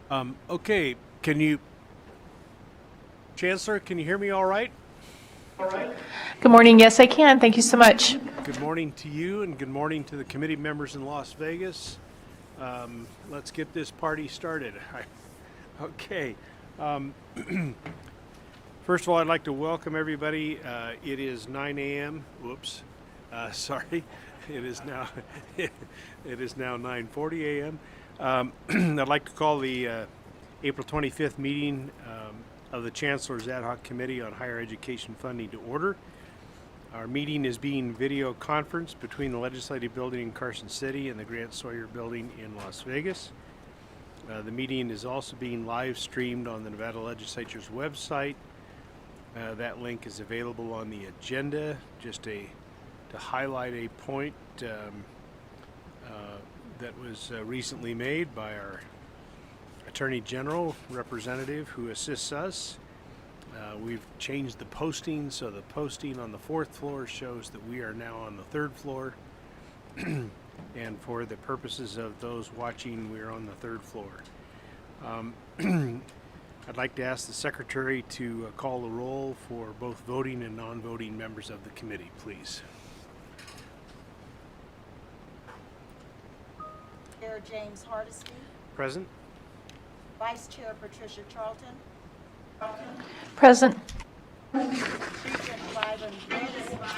Okay, Chancellor, can you hear me all right? Good morning. Yes, I can. Thank you so much. Good morning to you and good morning to the committee members in Las Vegas. Let's get this party started. Okay. First of all, I'd like to welcome everybody. It is 9 a.m. Whoops. Sorry. It is now it is now 9:40 a.m. I'd like to call the April 25th meeting of the Chancellor's Ad Hoc Committee on Higher Education Funding to order. Our meeting is being video conferenced between the Legislative Building in Carson City and the Grant Sawyer Building in Las Vegas. The meeting is also being live streamed on the Nevada Legislature's website. That link is available on the agenda. Just to highlight a point that was recently made by our Attorney General representative who assists us. We've changed the posting, so the posting on the 4th floor shows that we are now on the 3rd floor. And for the purposes of those watching, we're on the 3rd floor. I'd like to ask the Secretary to call the roll for both voting and non-voting members of the committee, please. Chair James Hardesty, Present? Vice Chair Patricia Charlton, Present. Regent Byron Brooks,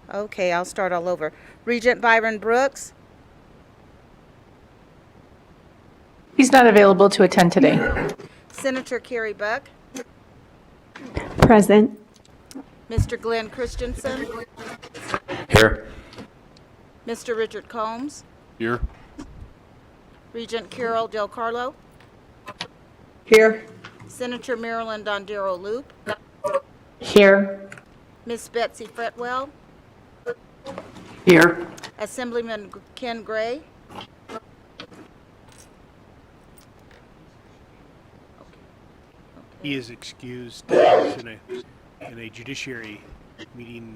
Okay, I'll start all over. Regent Byron Brooks, He's not available to attend today. Senator Kerry Buck, Present. Mr. Glenn Christensen, Here. Mr. Richard Combs, Here. Regent Carol Del Carlo, Here. Senator Marilyn Dondero Loop, Here. Miss Betsy Fretwell, Here. Assemblyman Ken Gray, He is excused. He's in a judiciary meeting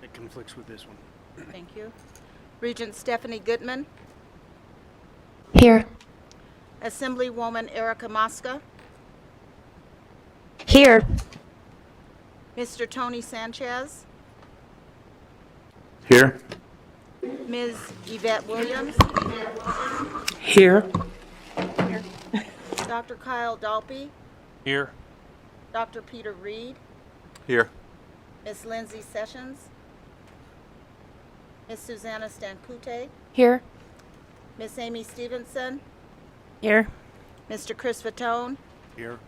that conflicts with this one. thank you. Regent Stephanie Goodman, Here. Assemblywoman Erica Mosca, Here. Mr. Tony Sanchez, Here. Ms. Yvette Williams, Here. Dr. Kyle Dalpy, Here. Dr. Peter Reed, Here. Ms. Lindsay Sessions, Ms. Susanna Stancute, Here. Ms. Amy Stevenson, Here. Mr. Chris Fatone, Here.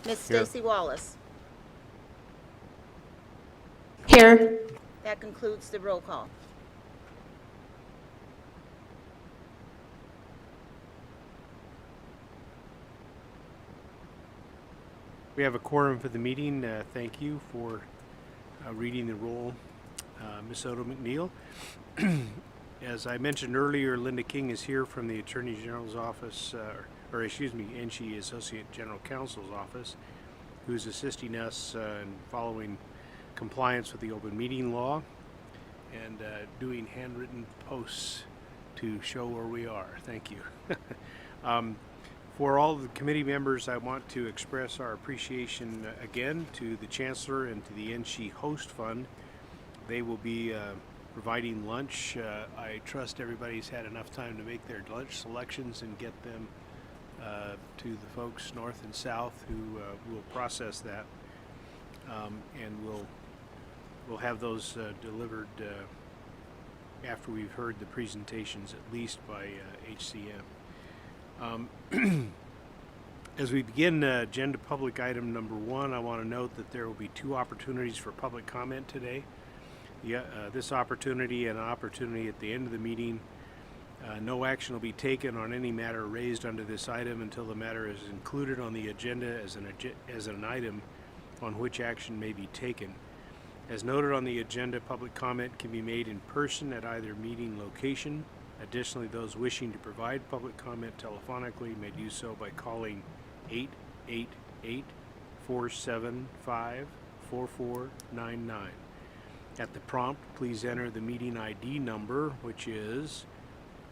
Ms. Here. Stacy Wallace. Here. That concludes the roll call. We have a quorum for the meeting. Thank you for reading the roll, Ms. Odo McNeil. As I mentioned earlier, Linda King is here from the Attorney General's office, NSHE Associate General Counsel's office, who's assisting us in following compliance with the open meeting law and doing handwritten posts to show where we are. Thank you. For all of the committee members, I want to express our appreciation again to the Chancellor and to the NSHE Host Fund. They will be providing lunch. I trust everybody's had enough time to make their lunch selections and get them to the folks north and south who will process that. And we'll have those delivered after we've heard the presentations, at least by HCM. As we begin agenda public item number 1, I want to note that there will be 2 opportunities for public comment today. This opportunity and an opportunity at the end of the meeting. No action will be taken on any matter raised under this item until the matter is included on the agenda as an item on which action may be taken. As noted on the agenda, public comment can be made in person at either meeting location. Additionally, those wishing to provide public comment telephonically may do so by calling 888-475-4499. At the prompt, please enter the meeting ID number, which is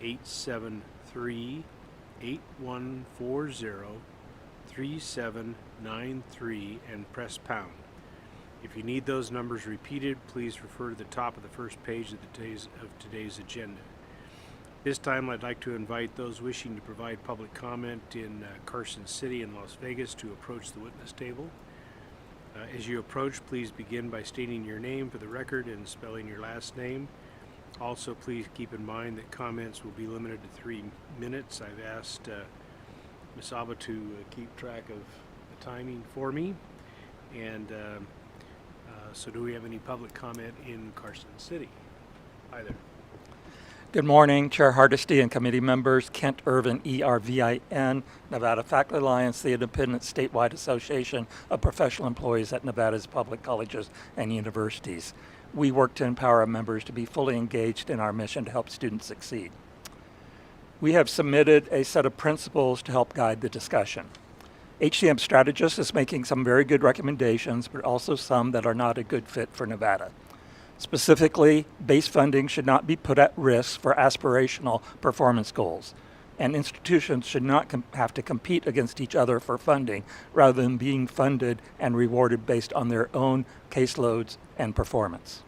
873-8140-3793, and press pound. If you need those numbers repeated, please refer to the top of the first page of today's agenda. This time, I'd like to invite those wishing to provide public comment in Carson City and Las Vegas to approach the witness table. As you approach, please begin by stating your name for the record and spelling your last name. Also, please keep in mind that comments will be limited to 3 minutes. I've asked Ms. Abba to keep track of the timing for me. And so do we have any public comment in Carson City? Hi there. Good morning, Chair Hardesty and committee members. Kent Irvin, ERVIN, Nevada Faculty Alliance, the independent statewide association of professional employees at Nevada's public colleges and universities. We work to empower our members to be fully engaged in our mission to help students succeed. We have submitted a set of principles to help guide the discussion. HCM Strategist is making some very good recommendations, but also some that are not a good fit for Nevada. Specifically, base funding should not be put at risk for aspirational performance goals, and institutions should not have to compete against each other for funding rather than being funded and rewarded based on their own caseloads and performance.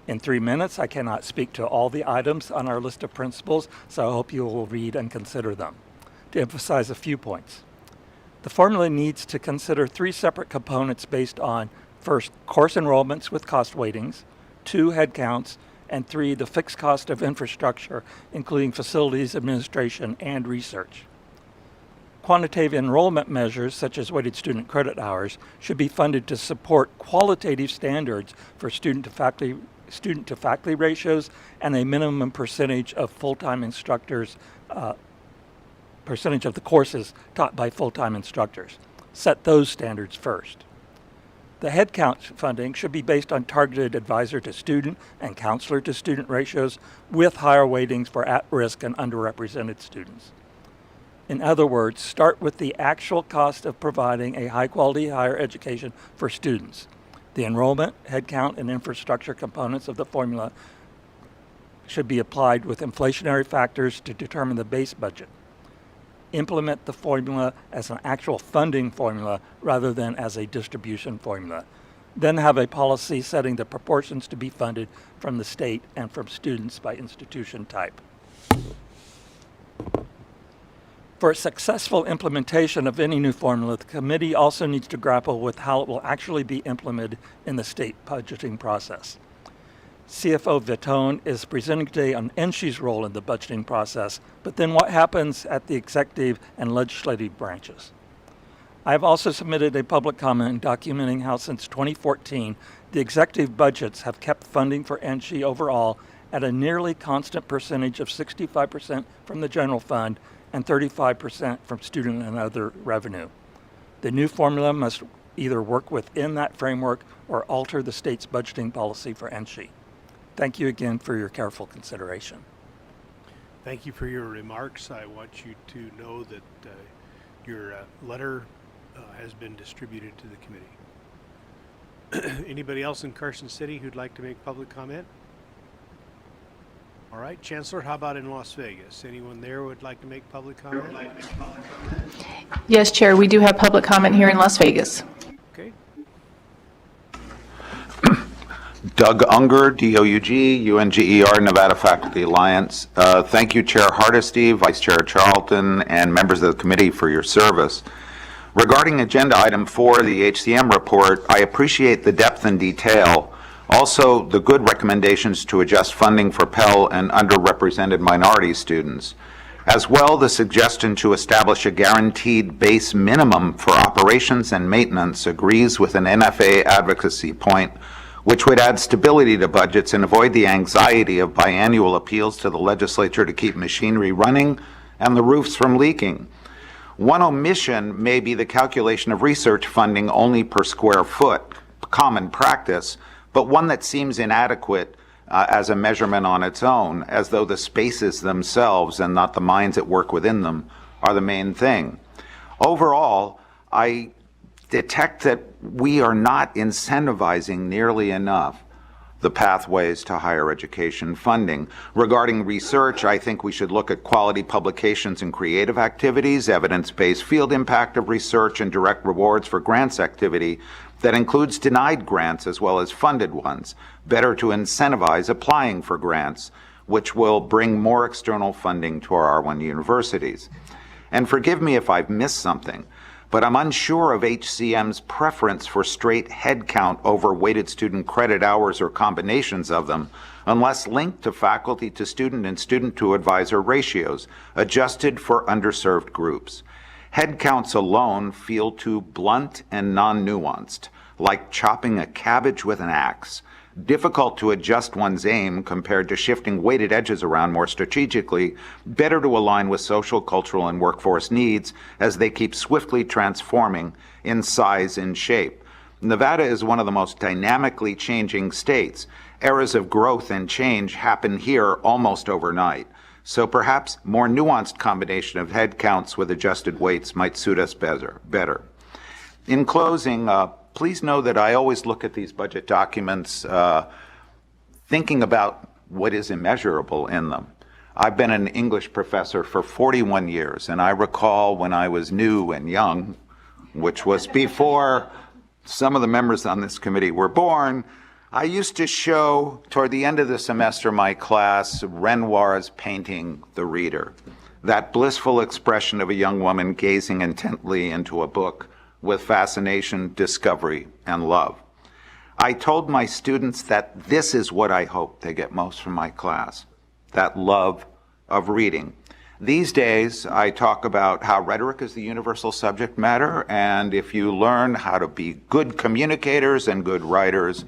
In 3 minutes, I cannot speak to all the items on our list of principles, so I hope you will read and consider them. To emphasize a few points. The formula needs to consider 3 separate components based on, first, course enrollments with cost weightings, 2, headcounts, and 3, the fixed cost of infrastructure, including facilities, administration, and research. Quantitative enrollment measures, such as weighted student credit hours, should be funded to support qualitative standards for student-to-faculty ratios and a minimum percentage of full-time instructors, percentage of the courses taught by full-time instructors. Set those standards first. The headcount funding should be based on targeted advisor to student and counselor to student ratios with higher weightings for at-risk and underrepresented students. In other words, start with the actual cost of providing a high-quality higher education for students. The enrollment, headcount, and infrastructure components of the formula should be applied with inflationary factors to determine the base budget. Implement the formula as an actual funding formula rather than as a distribution formula. Then have a policy setting the proportions to be funded from the state and from students by institution type. For a successful implementation of any new formula, the committee also needs to grapple with how it will actually be implemented in the state budgeting process. CFO Vitone is presenting today on NSHE's role in the budgeting process, but then what happens at the executive and legislative branches? I have also submitted a public comment documenting how since 2014, the executive budgets have kept funding for NSHE overall at a nearly constant percentage of 65% from the general fund and 35% from student and other revenue. The new formula must either work within that framework or alter the state's budgeting policy for NSHE. Thank you again for your careful consideration. Thank you for your remarks. I want you to know that your letter has been distributed to the committee. Anybody else in Carson City who'd like to make public comment? All right, Chancellor, how about in Las Vegas? Anyone there would like to make public comment? Yes, Chair, we do have public comment here in Las Vegas. Okay. Doug Unger, D-O-U-G, U-N-G-E-R, Nevada Faculty Alliance. Thank you, Chair Hardesty, Vice Chair Charlton, and members of the committee for your service. Regarding Agenda Item 4, the HCM report, I appreciate the depth and detail. Also, the good recommendations to adjust funding for Pell and underrepresented minority students. As well, the suggestion to establish a guaranteed base minimum for operations and maintenance agrees with an NFA advocacy point, which would add stability to budgets and avoid the anxiety of biannual appeals to the legislature to keep machinery running and the roofs from leaking. One omission may be the calculation of research funding only per square foot, common practice, but one that seems inadequate as a measurement on its own, as though the spaces themselves and not the minds at work within them are the main thing. Overall, I detect that we are not incentivizing nearly enough the pathways to higher education funding. Regarding research, I think we should look at quality publications and creative activities, evidence-based field impact of research, and direct rewards for grants activity that includes denied grants as well as funded ones, better to incentivize applying for grants, which will bring more external funding to our R1 universities. And forgive me if I've missed something, but I'm unsure of HCM's preference for straight headcount over weighted student credit hours or combinations of them, unless linked to faculty to student and student to advisor ratios, adjusted for underserved groups. Headcounts alone feel too blunt and non-nuanced, like chopping a cabbage with an axe. Difficult to adjust one's aim compared to shifting weighted edges around more strategically, better to align with social, cultural, and workforce needs as they keep swiftly transforming in size and shape. Nevada is one of the most dynamically changing states. Eras of growth and change happen here almost overnight. So perhaps more nuanced combination of head counts with adjusted weights might suit us better. In closing, please know that I always look at these budget documents thinking about what is immeasurable in them. I've been an English professor for 41 years, and I recall when I was new and young, which was before some of the members on this committee were born, I used to show toward the end of the semester my class Renoir's painting The Reader, that blissful expression of a young woman gazing intently into a book with fascination, discovery, and love. I told my students that this is what I hope they get most from my class, that love of reading. These days, I talk about how rhetoric is the universal subject matter, and if you learn how to be good communicators and good writers,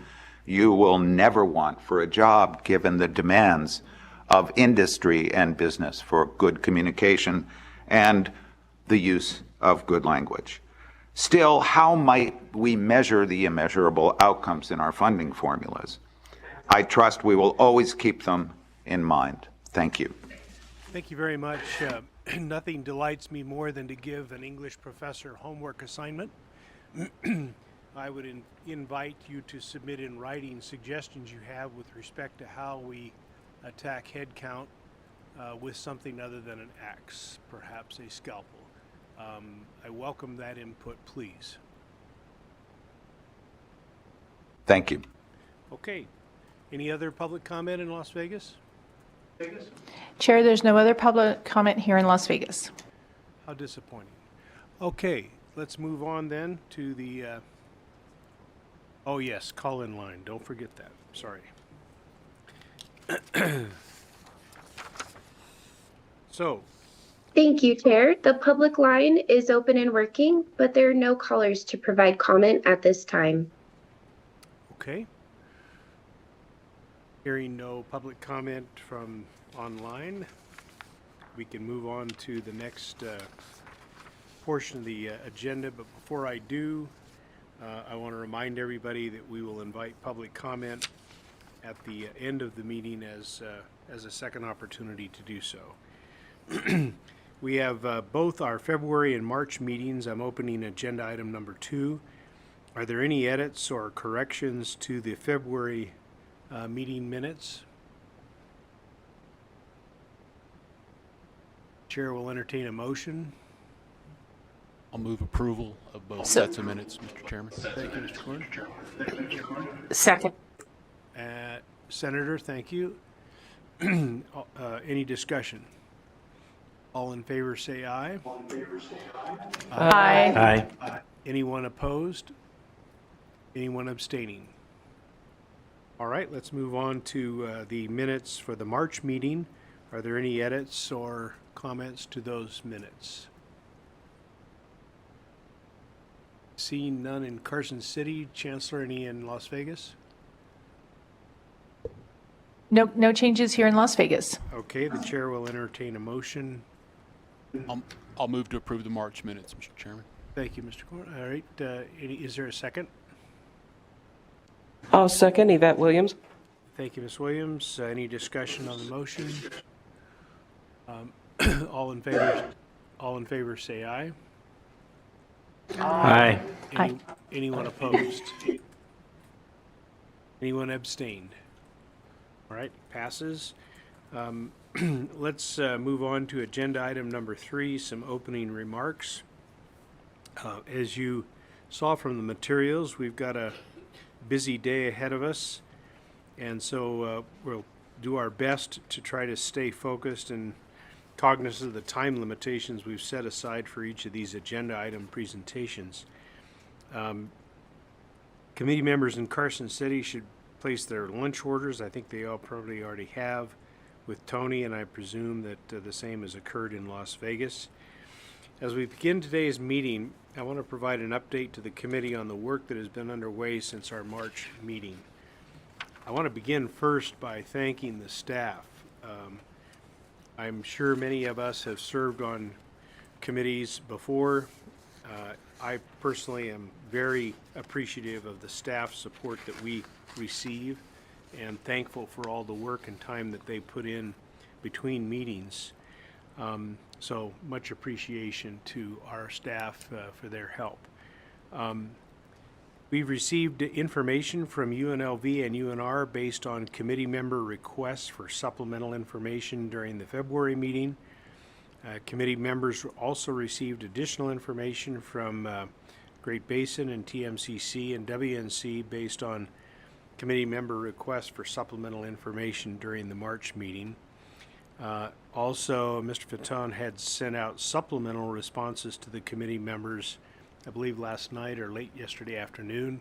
you will never want for a job given the demands of industry and business for good communication and the use of good language. Still, how might we measure the immeasurable outcomes in our funding formulas? I trust we will always keep them in mind. Thank you. Thank you very much. Nothing delights me more than to give an English professor homework assignment. I would invite you to submit in writing suggestions you have with respect to how we attack head count with something other than an axe, perhaps a scalpel. I welcome that input, please. Thank you. Okay. Any other public comment in Las Vegas? Chair, there's no other public comment here in Las Vegas. How disappointing. Okay, let's move on then to the, oh yes, call-in line. Don't forget that. Sorry. So, Thank you, Chair. The public line is open and working, but there are no callers to provide comment at this time. okay. Hearing no public comment from online, we can move on to the next portion of the agenda. But before I do, I want to remind everybody that we will invite public comment at the end of the meeting as a second opportunity to do so. We have both our February and March meetings. I'm opening agenda item number 2. Are there any edits or corrections to the February meeting minutes? Chair will entertain a motion. I'll move approval of both sets of minutes, Mr. Chairman. Thank you, Mr. Corn. Second. Senator, thank you. Any discussion? All in favor say aye. Aye. Anyone opposed? Anyone abstaining? All right, let's move on to the minutes for the March meeting. Are there any edits or comments to those minutes? Seeing none in Carson City. Chancellor, any in Las Vegas? No changes here in Las Vegas. Okay, the chair will entertain a motion. I'll I'll move to approve the March minutes, Mr. Chairman. Thank you, Mr. Corn. All right, is there a second? I'll second Yvette Williams. Thank you, Ms. Williams. Any discussion on the motion? All in favor say aye. Aye. Aye. Anyone opposed? Anyone abstained? All right, passes. Let's move on to agenda item number 3, some opening remarks. As you saw from the materials, we've got a busy day ahead of us, and so we'll do our best to try to stay focused and cognizant of the time limitations we've set aside for each of these agenda item presentations. Committee members in Carson City should place their lunch orders. I think they all probably already have with Tony, and I presume that the same has occurred in Las Vegas. As we begin today's meeting, I want to provide an update to the committee on the work that has been underway since our March meeting. I want to begin first by thanking the staff. I'm sure many of us have served on committees before. I personally am very appreciative of the staff support that we receive and thankful for all the work and time that they put in between meetings. So much appreciation to our staff for their help. We've received information from UNLV and UNR based on committee member requests for supplemental information during the February meeting. Committee members also received additional information from Great Basin and TMCC and WNC based on committee member requests for supplemental information during the March meeting. Also, Mr. Fatone had sent out supplemental responses to the committee members, I believe last night or late yesterday afternoon,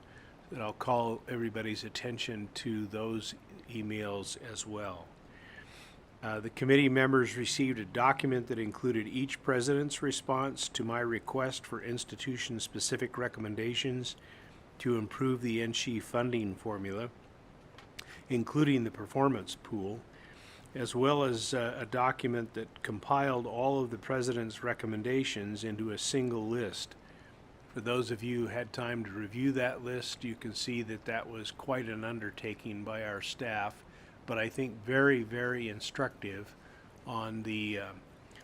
that I'll call everybody's attention to those emails as well. The committee members received a document that included each president's response to my request for institution-specific recommendations to improve the NSHE funding formula, including the performance pool, as well as a document that compiled all of the president's recommendations into a single list. For those of you who had time to review that list, you can see that that was quite an undertaking by our staff, but I think very, very instructive on the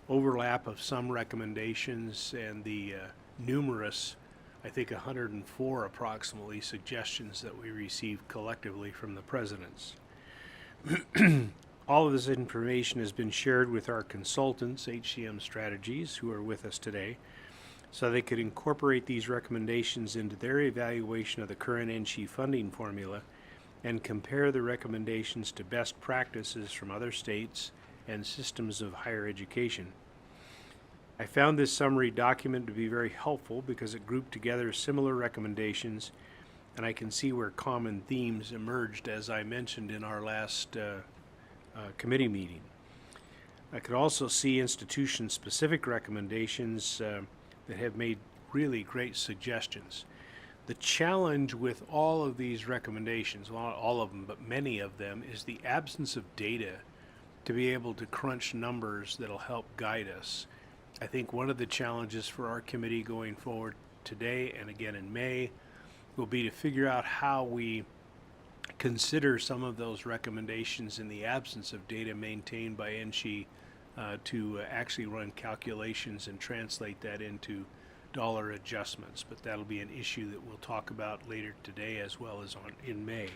overlap of some recommendations and the numerous, I think 104 approximately, suggestions that we received collectively from the presidents. All of this information has been shared with our consultants, HCM Strategies, who are with us today, so they could incorporate these recommendations into their evaluation of the current NSHE funding formula and compare the recommendations to best practices from other states and systems of higher education. I found this summary document to be very helpful because it grouped together similar recommendations, and I can see where common themes emerged, as I mentioned in our last committee meeting. I could also see institution-specific recommendations that have made really great suggestions. The challenge with all of these recommendations, well, not all of them, but many of them, is the absence of data to be able to crunch numbers that'll help guide us. I think one of the challenges for our committee going forward today and again in May will be to figure out how we consider some of those recommendations in the absence of data maintained by NSHE to actually run calculations and translate that into dollar adjustments, but that'll be an issue that we'll talk about later today as well as in May.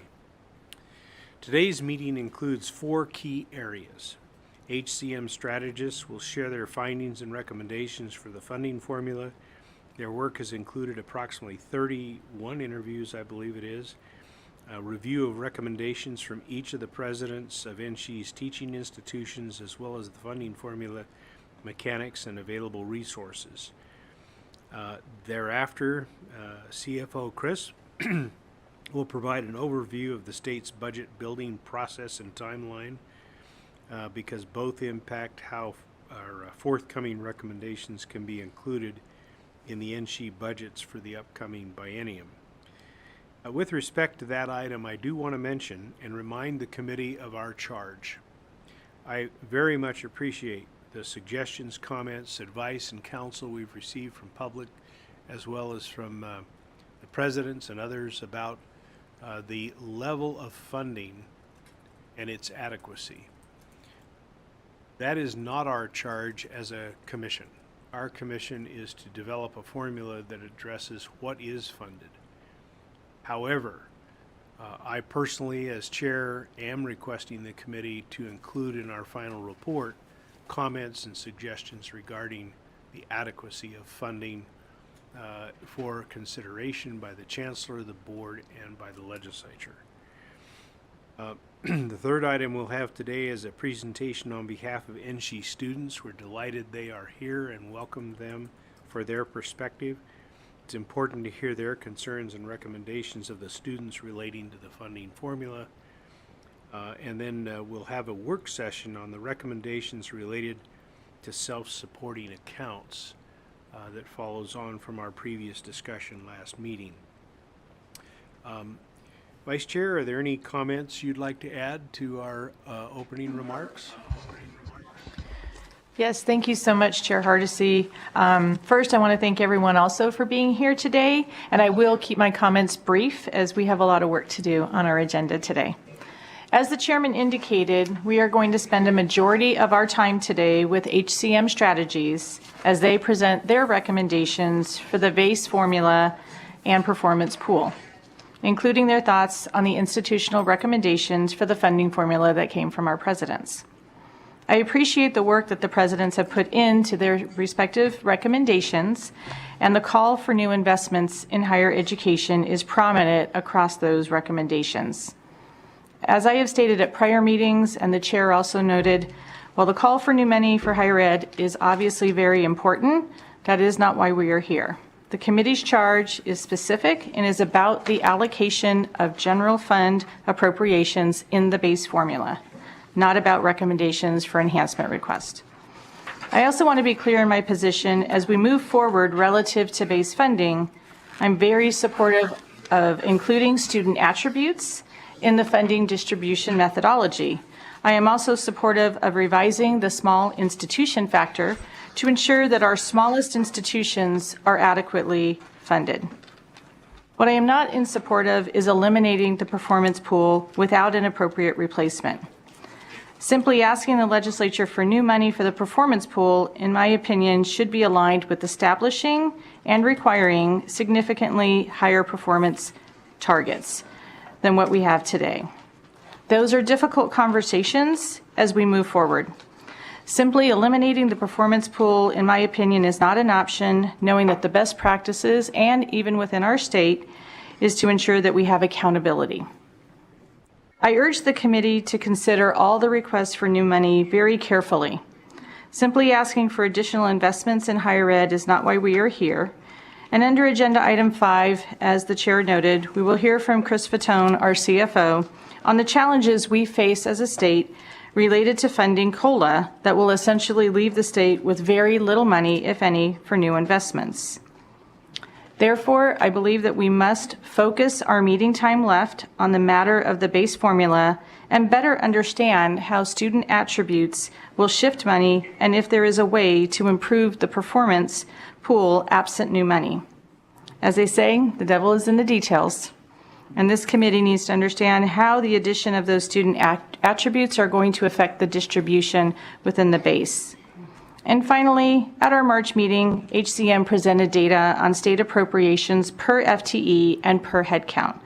Today's meeting includes 4 key areas. HCM strategists will share their findings and recommendations for the funding formula. Their work has included approximately 31 interviews, I believe it is, a review of recommendations from each of the presidents of NSHE's teaching institutions, as well as the funding formula mechanics and available resources. Thereafter, CFO Chris will provide an overview of the state's budget building process and timeline because both impact how our forthcoming recommendations can be included in the NSHE budgets for the upcoming biennium. With respect to that item, I do want to mention and remind the committee of our charge. I very much appreciate the suggestions, comments, advice, and counsel we've received from public, as well as from the presidents and others about the level of funding and its adequacy. That is not our charge as a commission. Our commission is to develop a formula that addresses what is funded. However, I personally, as chair, am requesting the committee to include in our final report comments and suggestions regarding the adequacy of funding for consideration by the chancellor, the board, and by the legislature. The third item we'll have today is a presentation on behalf of NSHE students. We're delighted they are here and welcome them for their perspective. It's important to hear their concerns and recommendations of the students relating to the funding formula. And then we'll have a work session on the recommendations related to self-supporting accounts that follows on from our previous discussion last meeting. Vice Chair, are there any comments you'd like to add to our opening remarks? Yes, thank you so much, Chair Hardesty. First, I want to thank everyone also for being here today, and I will keep my comments brief as we have a lot of work to do on our agenda today. As the chairman indicated, we are going to spend a majority of our time today with HCM Strategies as they present their recommendations for the base formula and performance pool, including their thoughts on the institutional recommendations for the funding formula that came from our presidents. I appreciate the work that the presidents have put into their respective recommendations, and the call for new investments in higher education is prominent across those recommendations. As I have stated at prior meetings, and the chair also noted, while the call for new money for higher ed is obviously very important, that is not why we are here. The committee's charge is specific and is about the allocation of general fund appropriations in the base formula, not about recommendations for enhancement requests. I also want to be clear in my position as we move forward relative to base funding. I'm very supportive of including student attributes in the funding distribution methodology. I am also supportive of revising the small institution factor to ensure that our smallest institutions are adequately funded. What I am not in support of is eliminating the performance pool without an appropriate replacement. Simply asking the legislature for new money for the performance pool, in my opinion, should be aligned with establishing and requiring significantly higher performance targets than what we have today. Those are difficult conversations as we move forward. Simply eliminating the performance pool, in my opinion, is not an option, knowing that the best practices, and even within our state, is to ensure that we have accountability. I urge the committee to consider all the requests for new money very carefully. Simply asking for additional investments in higher ed is not why we are here. And under Agenda Item 5, as the chair noted, we will hear from Chris Fatone, our CFO, on the challenges we face as a state related to funding COLA that will essentially leave the state with very little money, if any, for new investments. Therefore, I believe that we must focus our meeting time left on the matter of the base formula and better understand how student attributes will shift money and if there is a way to improve the performance pool absent new money. As they say, the devil is in the details, and this committee needs to understand how the addition of those student attributes are going to affect the distribution within the base. And finally, at our March meeting, HCM presented data on state appropriations per FTE and per head count.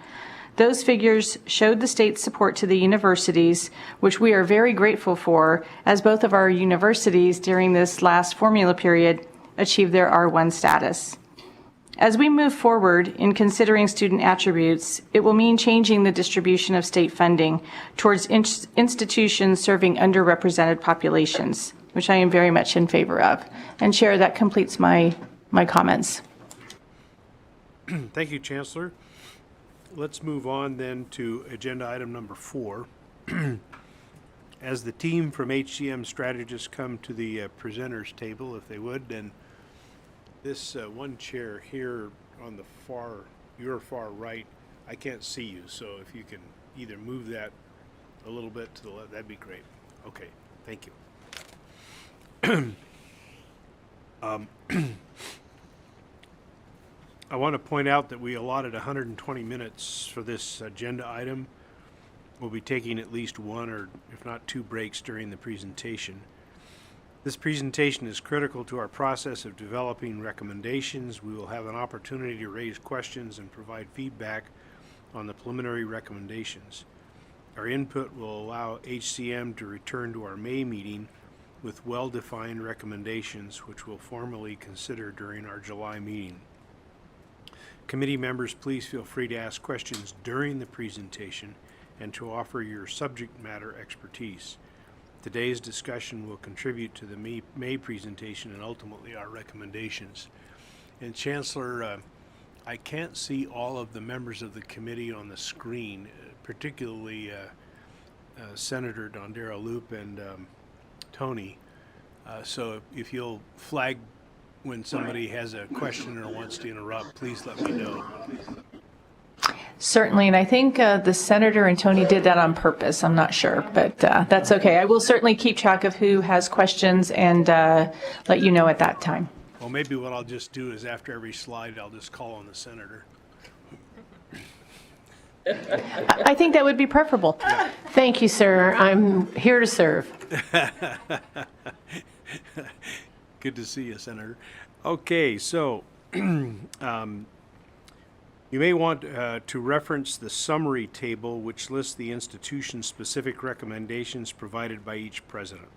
Those figures showed the state's support to the universities, which we are very grateful for, as both of our universities during this last formula period achieved their R1 status. As we move forward in considering student attributes, it will mean changing the distribution of state funding towards institutions serving underrepresented populations, which I am very much in favor of. And Chair, that completes my comments. Thank you, Chancellor. Let's move on then to agenda item number 4. As the team from HCM Strategists come to the presenters table, if they would, then this one chair here on the your far right, I can't see you, so if you can either move that a little bit to the left, that'd be great. Okay, thank you. I want to point out that we allotted 120 minutes for this agenda item. We'll be taking at least one or if not two breaks during the presentation. This presentation is critical to our process of developing recommendations. We will have an opportunity to raise questions and provide feedback on the preliminary recommendations. Our input will allow HCM to return to our May meeting with well-defined recommendations, which we'll formally consider during our July meeting. Committee members, please feel free to ask questions during the presentation and to offer your subject matter expertise. Today's discussion will contribute to the May presentation and ultimately our recommendations. And Chancellor, I can't see all of the members of the committee on the screen, particularly Senator Dondera Loop and Tony. So if you'll flag when somebody has a question or wants to interrupt, please let me know. Certainly, and I think the senator and Tony did that on purpose. I'm not sure, but that's okay. I will certainly keep track of who has questions and let you know at that time. Well, maybe what I'll just do is after every slide, I'll just call on the senator. I think that would be preferable. Thank you, sir. I'm here to serve. Good to see you, Senator. Okay, so you may want to reference the summary table, which lists the institution-specific recommendations provided by each president.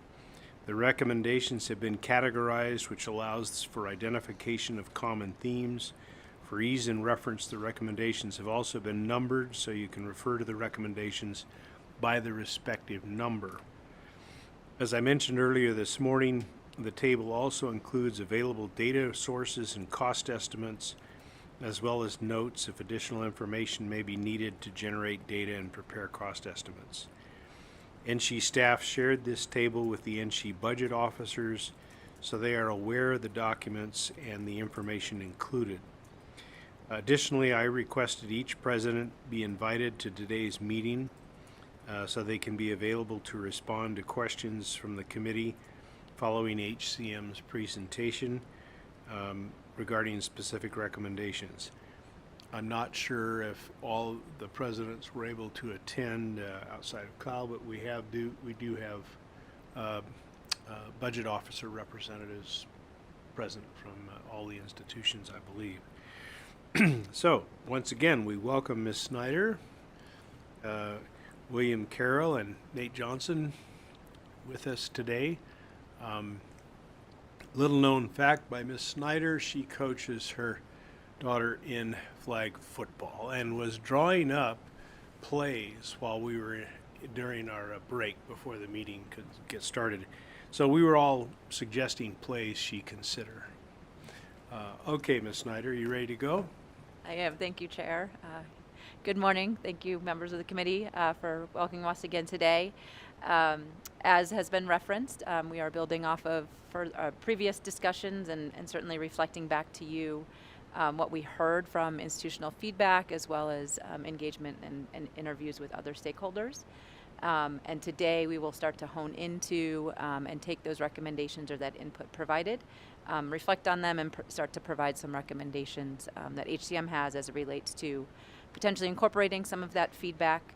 The recommendations have been categorized, which allows for identification of common themes. For ease in reference, the recommendations have also been numbered, so you can refer to the recommendations by the respective number. As I mentioned earlier this morning, the table also includes available data sources and cost estimates, as well as notes if additional information may be needed to generate data and prepare cost estimates. NSHE staff shared this table with the NSHE budget officers, so they are aware of the documents and the information included. Additionally, I requested each president be invited to today's meeting so they can be available to respond to questions from the committee following HCM's presentation regarding specific recommendations. I'm not sure if all the presidents were able to attend outside of Kyle, but we do have budget officer representatives present from all the institutions, I believe. So, once again, we welcome Ms. Snyder, William Carroll, and Nate Johnson with us today. Little known fact by Ms. Snyder, she coaches her daughter in flag football and was drawing up plays while we were during our break before the meeting could get started. So we were all suggesting plays she consider. Okay, Ms. Snyder, you ready to go? I am. Thank you, Chair. Good morning. Thank you, members of the committee, for welcoming us again today. As has been referenced, we are building off of previous discussions and certainly reflecting back to you what we heard from institutional feedback as well as engagement and interviews with other stakeholders. And today we will start to hone into and take those recommendations or that input provided, reflect on them and start to provide some recommendations that HCM has as it relates to potentially incorporating some of that feedback,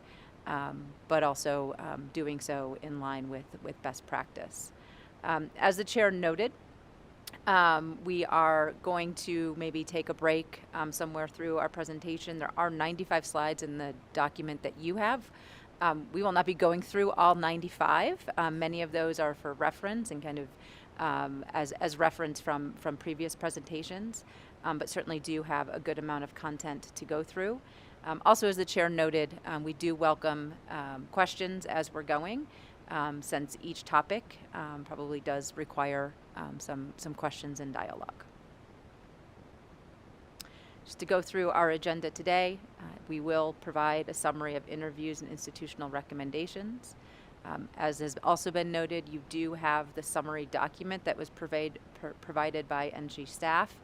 but also doing so in line with best practice. As the chair noted, we are going to maybe take a break somewhere through our presentation. There are 95 slides in the document that you have. We will not be going through all 95. Many of those are for reference and kind of as reference from previous presentations, but certainly do have a good amount of content to go through. Also, as the chair noted, we do welcome questions as we're going, since each topic probably does require some questions and dialogue. Just to go through our agenda today, we will provide a summary of interviews and institutional recommendations. As has also been noted, you do have the summary document that was provided by NSHE staff.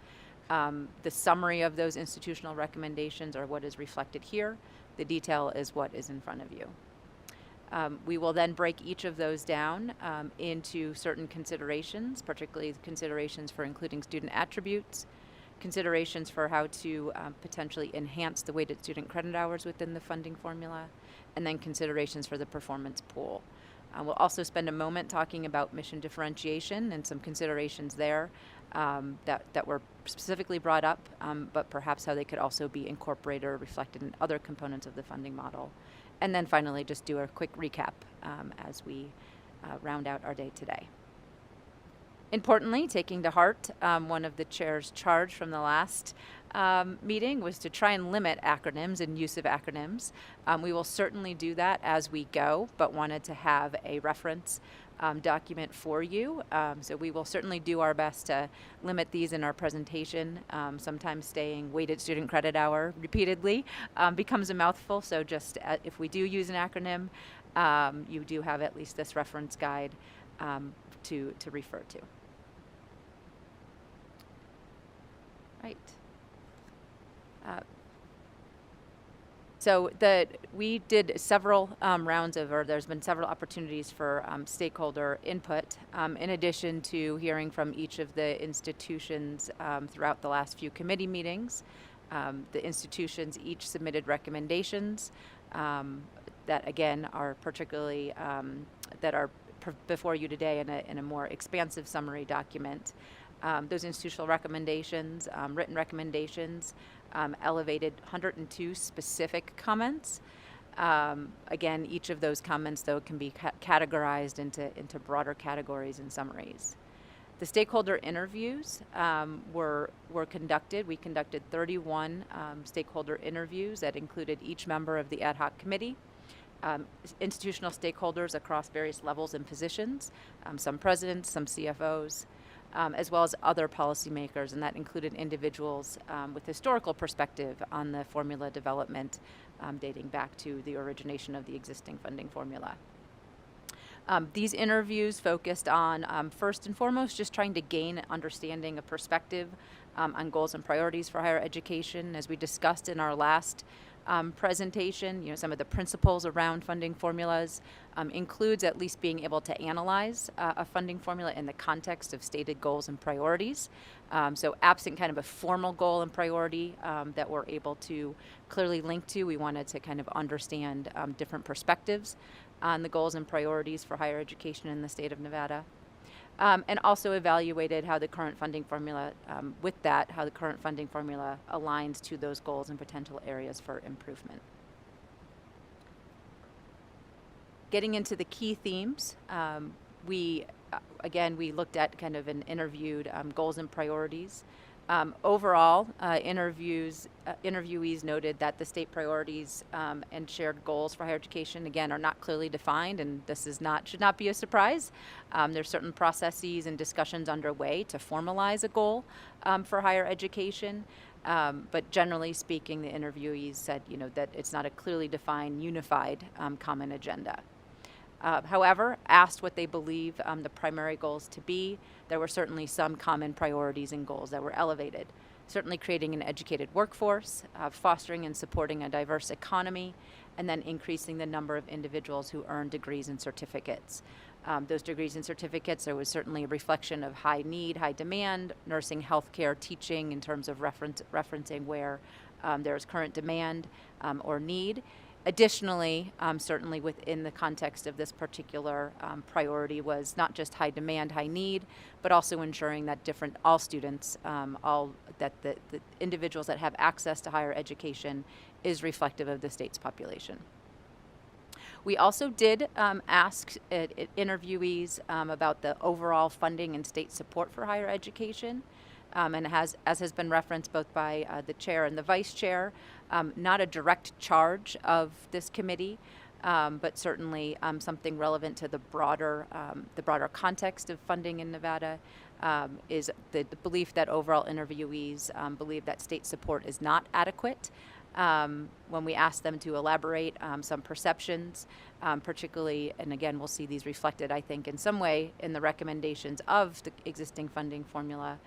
The summary of those institutional recommendations are what is reflected here. The detail is what is in front of you. We will then break each of those down into certain considerations, particularly considerations for including student attributes, considerations for how to potentially enhance the weighted student credit hours within the funding formula, and then considerations for the performance pool. We'll also spend a moment talking about mission differentiation and some considerations there that were specifically brought up, but perhaps how they could also be incorporated or reflected in other components of the funding model. And then finally, just do a quick recap as we round out our day today. Importantly, taking to heart one of the chair's charge from the last meeting was to try and limit acronyms and use of acronyms. We will certainly do that as we go, but wanted to have a reference document for you. So we will certainly do our best to limit these in our presentation. Sometimes saying weighted student credit hour repeatedly becomes a mouthful, so just if we do use an acronym, you do have at least this reference guide to refer to. Right. So we did several rounds of, or there's been several opportunities for stakeholder input, in addition to hearing from each of the institutions throughout the last few committee meetings. The institutions each submitted recommendations that, again, are particularly, that are before you today in a more expansive summary document. Those institutional recommendations, written recommendations, elevated 102 specific comments. Again, each of those comments, though, can be categorized into broader categories and summaries. The stakeholder interviews were conducted. We conducted 31 stakeholder interviews that included each member of the ad hoc committee, institutional stakeholders across various levels and positions, some presidents, some CFOs, as well as other policymakers, and that included individuals with historical perspective on the formula development dating back to the origination of the existing funding formula. These interviews focused on, first and foremost, just trying to gain understanding, a perspective on goals and priorities for higher education. As we discussed in our last presentation, some of the principles around funding formulas includes at least being able to analyze a funding formula in the context of stated goals and priorities. So absent kind of a formal goal and priority that we're able to clearly link to, we wanted to kind of understand different perspectives on the goals and priorities for higher education in the state of Nevada. And also evaluated how the current funding formula, how the current funding formula aligns to those goals and potential areas for improvement. Getting into the key themes, we looked at kind of and interviewed goals and priorities. Overall, interviewees noted that the state priorities and shared goals for higher education, again, are not clearly defined, and this should not be a surprise. There's certain processes and discussions underway to formalize a goal for higher education, but generally speaking, the interviewees said, that it's not a clearly defined, unified, common agenda. However, asked what they believe the primary goals to be, there were certainly some common priorities and goals that were elevated. Certainly creating an educated workforce, fostering and supporting a diverse economy, and then increasing the number of individuals who earn degrees and certificates. Those degrees and certificates, there was certainly a reflection of high need, high demand, nursing, healthcare, teaching in terms of referencing where there is current demand or need. Additionally, certainly within the context of this particular priority was not just high demand, high need, but also ensuring that all students, that the individuals that have access to higher education is reflective of the state's population. We also did ask interviewees about the overall funding and state support for higher education. And as has been referenced both by the chair and the vice chair, not a direct charge of this committee, but certainly something relevant to the broader context of funding in Nevada, is the belief that overall interviewees believe that state support is not adequate. When we asked them to elaborate some perceptions, particularly, and again, we'll see these reflected, I think, in some way in the recommendations of the existing funding formula,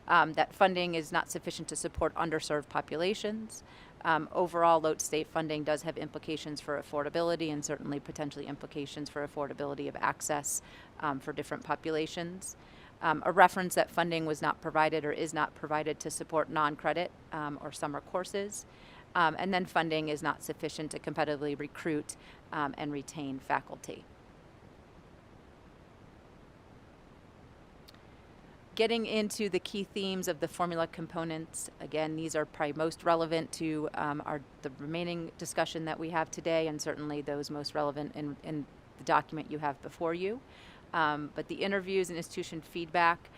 that funding is not sufficient to support underserved populations, Overall, Lotz state funding does have implications for affordability and certainly potentially implications for affordability of access for different populations. A reference that funding was not provided or is not provided to support non-credit or summer courses. And then funding is not sufficient to competitively recruit and retain faculty. Getting into the key themes of the formula components, again, these are probably most relevant to the remaining discussion that we have today, and certainly those most relevant in the document you have before you. But the interviews and institution feedback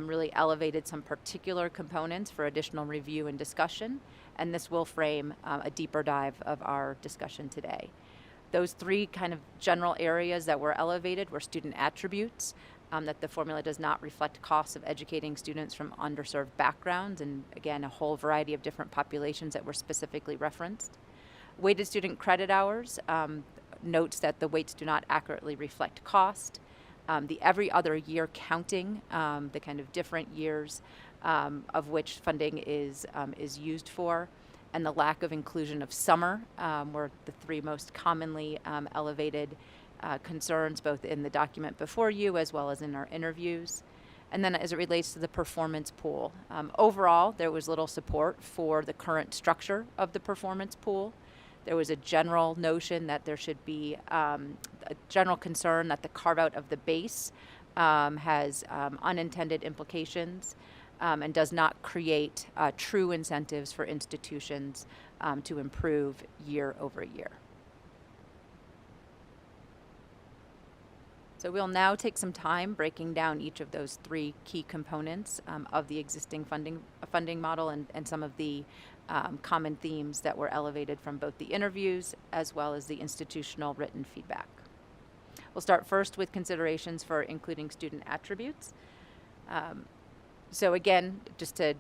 really elevated some particular components for additional review and discussion, and this will frame a deeper dive of our discussion today. Those three kind of general areas that were elevated were student attributes, that the formula does not reflect costs of educating students from underserved backgrounds, and again, a whole variety of different populations that were specifically referenced. Weighted student credit hours notes that the weights do not accurately reflect cost. The every other year counting, the kind of different years of which funding is used for, and the lack of inclusion of summer were the three most commonly elevated concerns, both in the document before you as well as in our interviews. And then as it relates to the performance pool, overall, there was little support for the current structure of the performance pool. There was a general notion that there should be a general concern that the carve out of the base has unintended implications and does not create true incentives for institutions to improve year over year. So we'll now take some time breaking down each of those three key components of the existing funding model and some of the common themes that were elevated from both the interviews as well as the institutional written feedback. We'll start first with considerations for including student attributes. So again, just to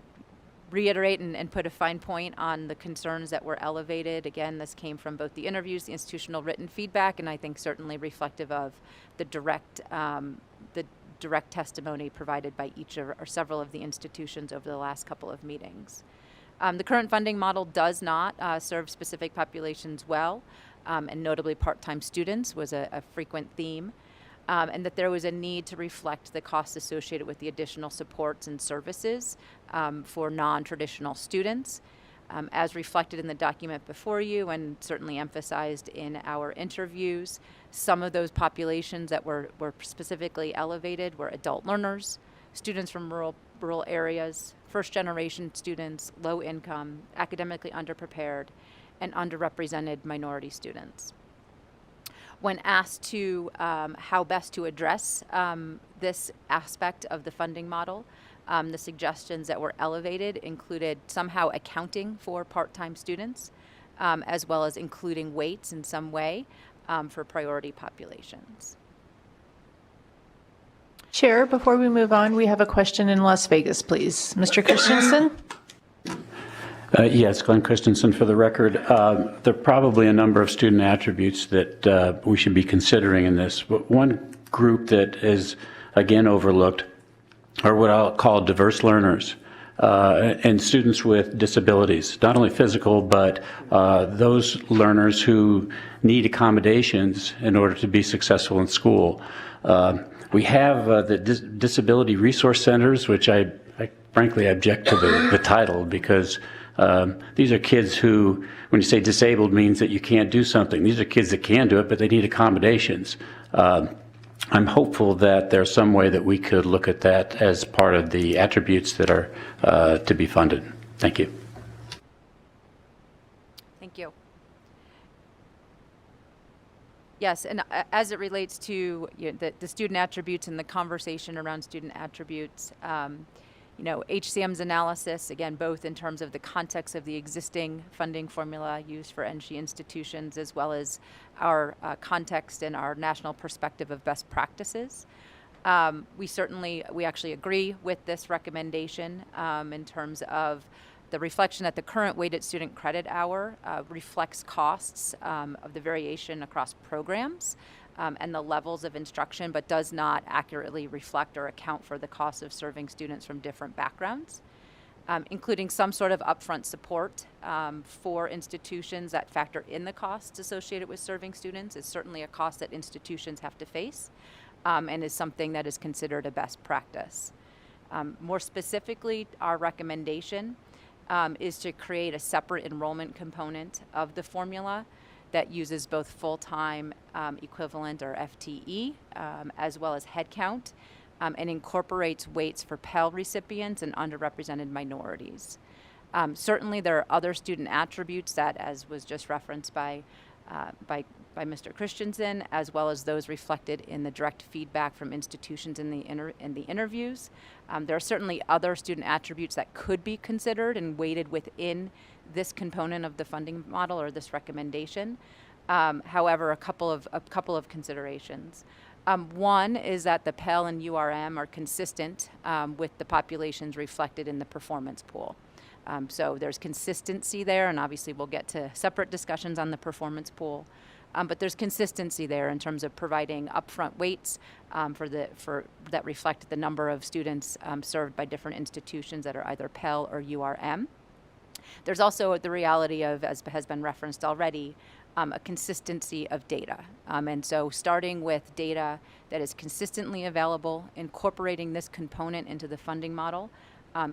reiterate and put a fine point on the concerns that were elevated. Again, this came from both the interviews, the institutional written feedback, and I think certainly reflective of the direct testimony provided by each or several of the institutions over the last couple of meetings. The current funding model does not serve specific populations well, and notably part-time students was a frequent theme. And that there was a need to reflect the costs associated with the additional supports and services for non-traditional students. As reflected in the document before you and certainly emphasized in our interviews, some of those populations that were specifically elevated were adult learners, students from rural areas, first-generation students, low income, academically underprepared, and underrepresented minority students. When asked to how best to address this aspect of the funding model, the suggestions that were elevated included somehow accounting for part-time students, as well as including weights in some way for priority populations. Chair, before we move on, we have a question in Las Vegas, please. Mr. Christensen? Yes, Glenn Christensen for the record. There are probably a number of student attributes that we should be considering in this. But one group that is, again, overlooked are what I'll call diverse learners and students with disabilities, not only physical, but those learners who need accommodations in order to be successful in school. We have the disability resource centers, which I frankly object to the title because these are kids who, when you say disabled, means that you can't do something. These are kids that can do it, but they need accommodations. I'm hopeful that there's some way that we could look at that as part of the attributes that are to be funded. Thank you. Thank you. Yes, and as it relates to the student attributes and the conversation around student attributes, HCM's analysis, again, both in terms of the context of the existing funding formula used for NSHE institutions, as well as our context and our national perspective of best practices. We actually agree with this recommendation in terms of the reflection that the current weighted student credit hour reflects costs of the variation across programs and the levels of instruction, but does not accurately reflect or account for the cost of serving students from different backgrounds. including some sort of upfront support for institutions that factor in the costs associated with serving students. Is certainly a cost that institutions have to face, and is something that is considered a best practice. More specifically, our recommendation is to create a separate enrollment component of the formula that uses both full-time equivalent, or FTE, as well as headcount, and incorporates weights for Pell recipients and underrepresented minorities. Certainly, there are other student attributes that, as was just referenced by Mr. Christensen, as well as those reflected in the direct feedback from institutions in the interviews. There are certainly other student attributes that could be considered and weighted within this component of the funding model or this recommendation. However, a couple of considerations. One is that the Pell and URM are consistent with the populations reflected in the performance pool. So there's consistency there, and obviously we'll get to separate discussions on the performance pool. But there's consistency there in terms of providing upfront weights that reflect the number of students served by different institutions that are either Pell or URM. There's also the reality of, as has been referenced already, a consistency of data. And so starting with data that is consistently available, incorporating this component into the funding model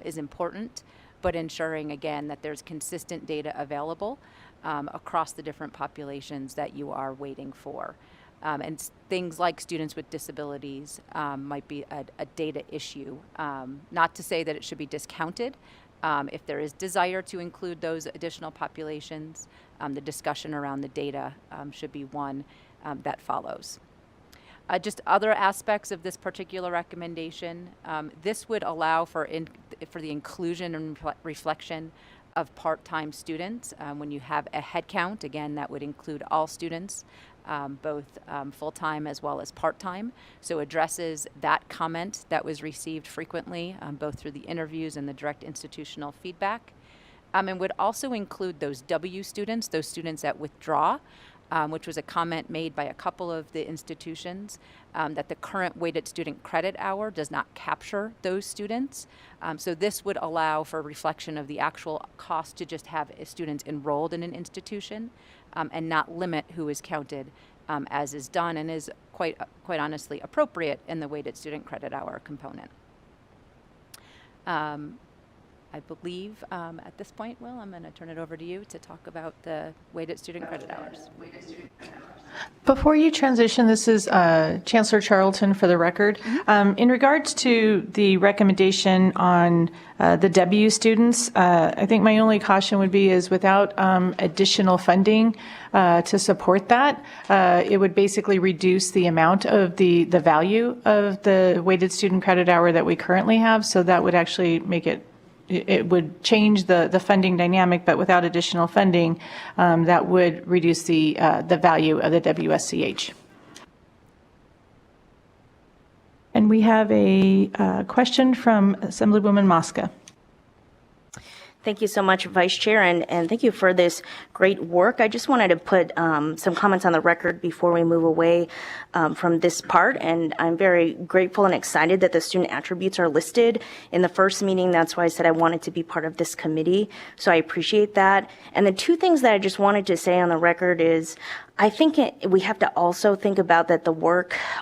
is important, but ensuring, again, that there's consistent data available across the different populations that you are waiting for. And things like students with disabilities might be a data issue. Not to say that it should be discounted. If there is desire to include those additional populations, the discussion around the data should be one that follows. Just other aspects of this particular recommendation, this would allow for the inclusion and reflection of part-time students. When you have a head count, again, that would include all students, both full-time as well as part-time. So addresses that comment that was received frequently, both through the interviews and the direct institutional feedback. And would also include those W students, those students that withdraw, which was a comment made by a couple of the institutions, that the current weighted student credit hour does not capture those students. So this would allow for reflection of the actual cost to just have students enrolled in an institution, and not limit who is counted, as is done and is quite honestly appropriate in the weighted student credit hour component. I believe at this point, Will, I'm going to turn it over to you to talk about the weighted student credit hours. Before you transition, this is Chancellor Charlton for the record. In regards to the recommendation on the W students, I think my only caution would be is without additional funding to support that, it would basically reduce the amount of the value of the weighted student credit hour that we currently have. So that would actually make it would change the funding dynamic, but without additional funding, that would reduce the value of the WSCH. And we have a question from Assemblywoman Mosca. Thank you so much, Vice Chair, and thank you for this great work. I just wanted to put some comments on the record before we move away from this part, and I'm very grateful and excited that the student attributes are listed in the first meeting. That's why I said I wanted to be part of this committee, so I appreciate that. And the two things that I just wanted to say on the record is I think we have to also think about that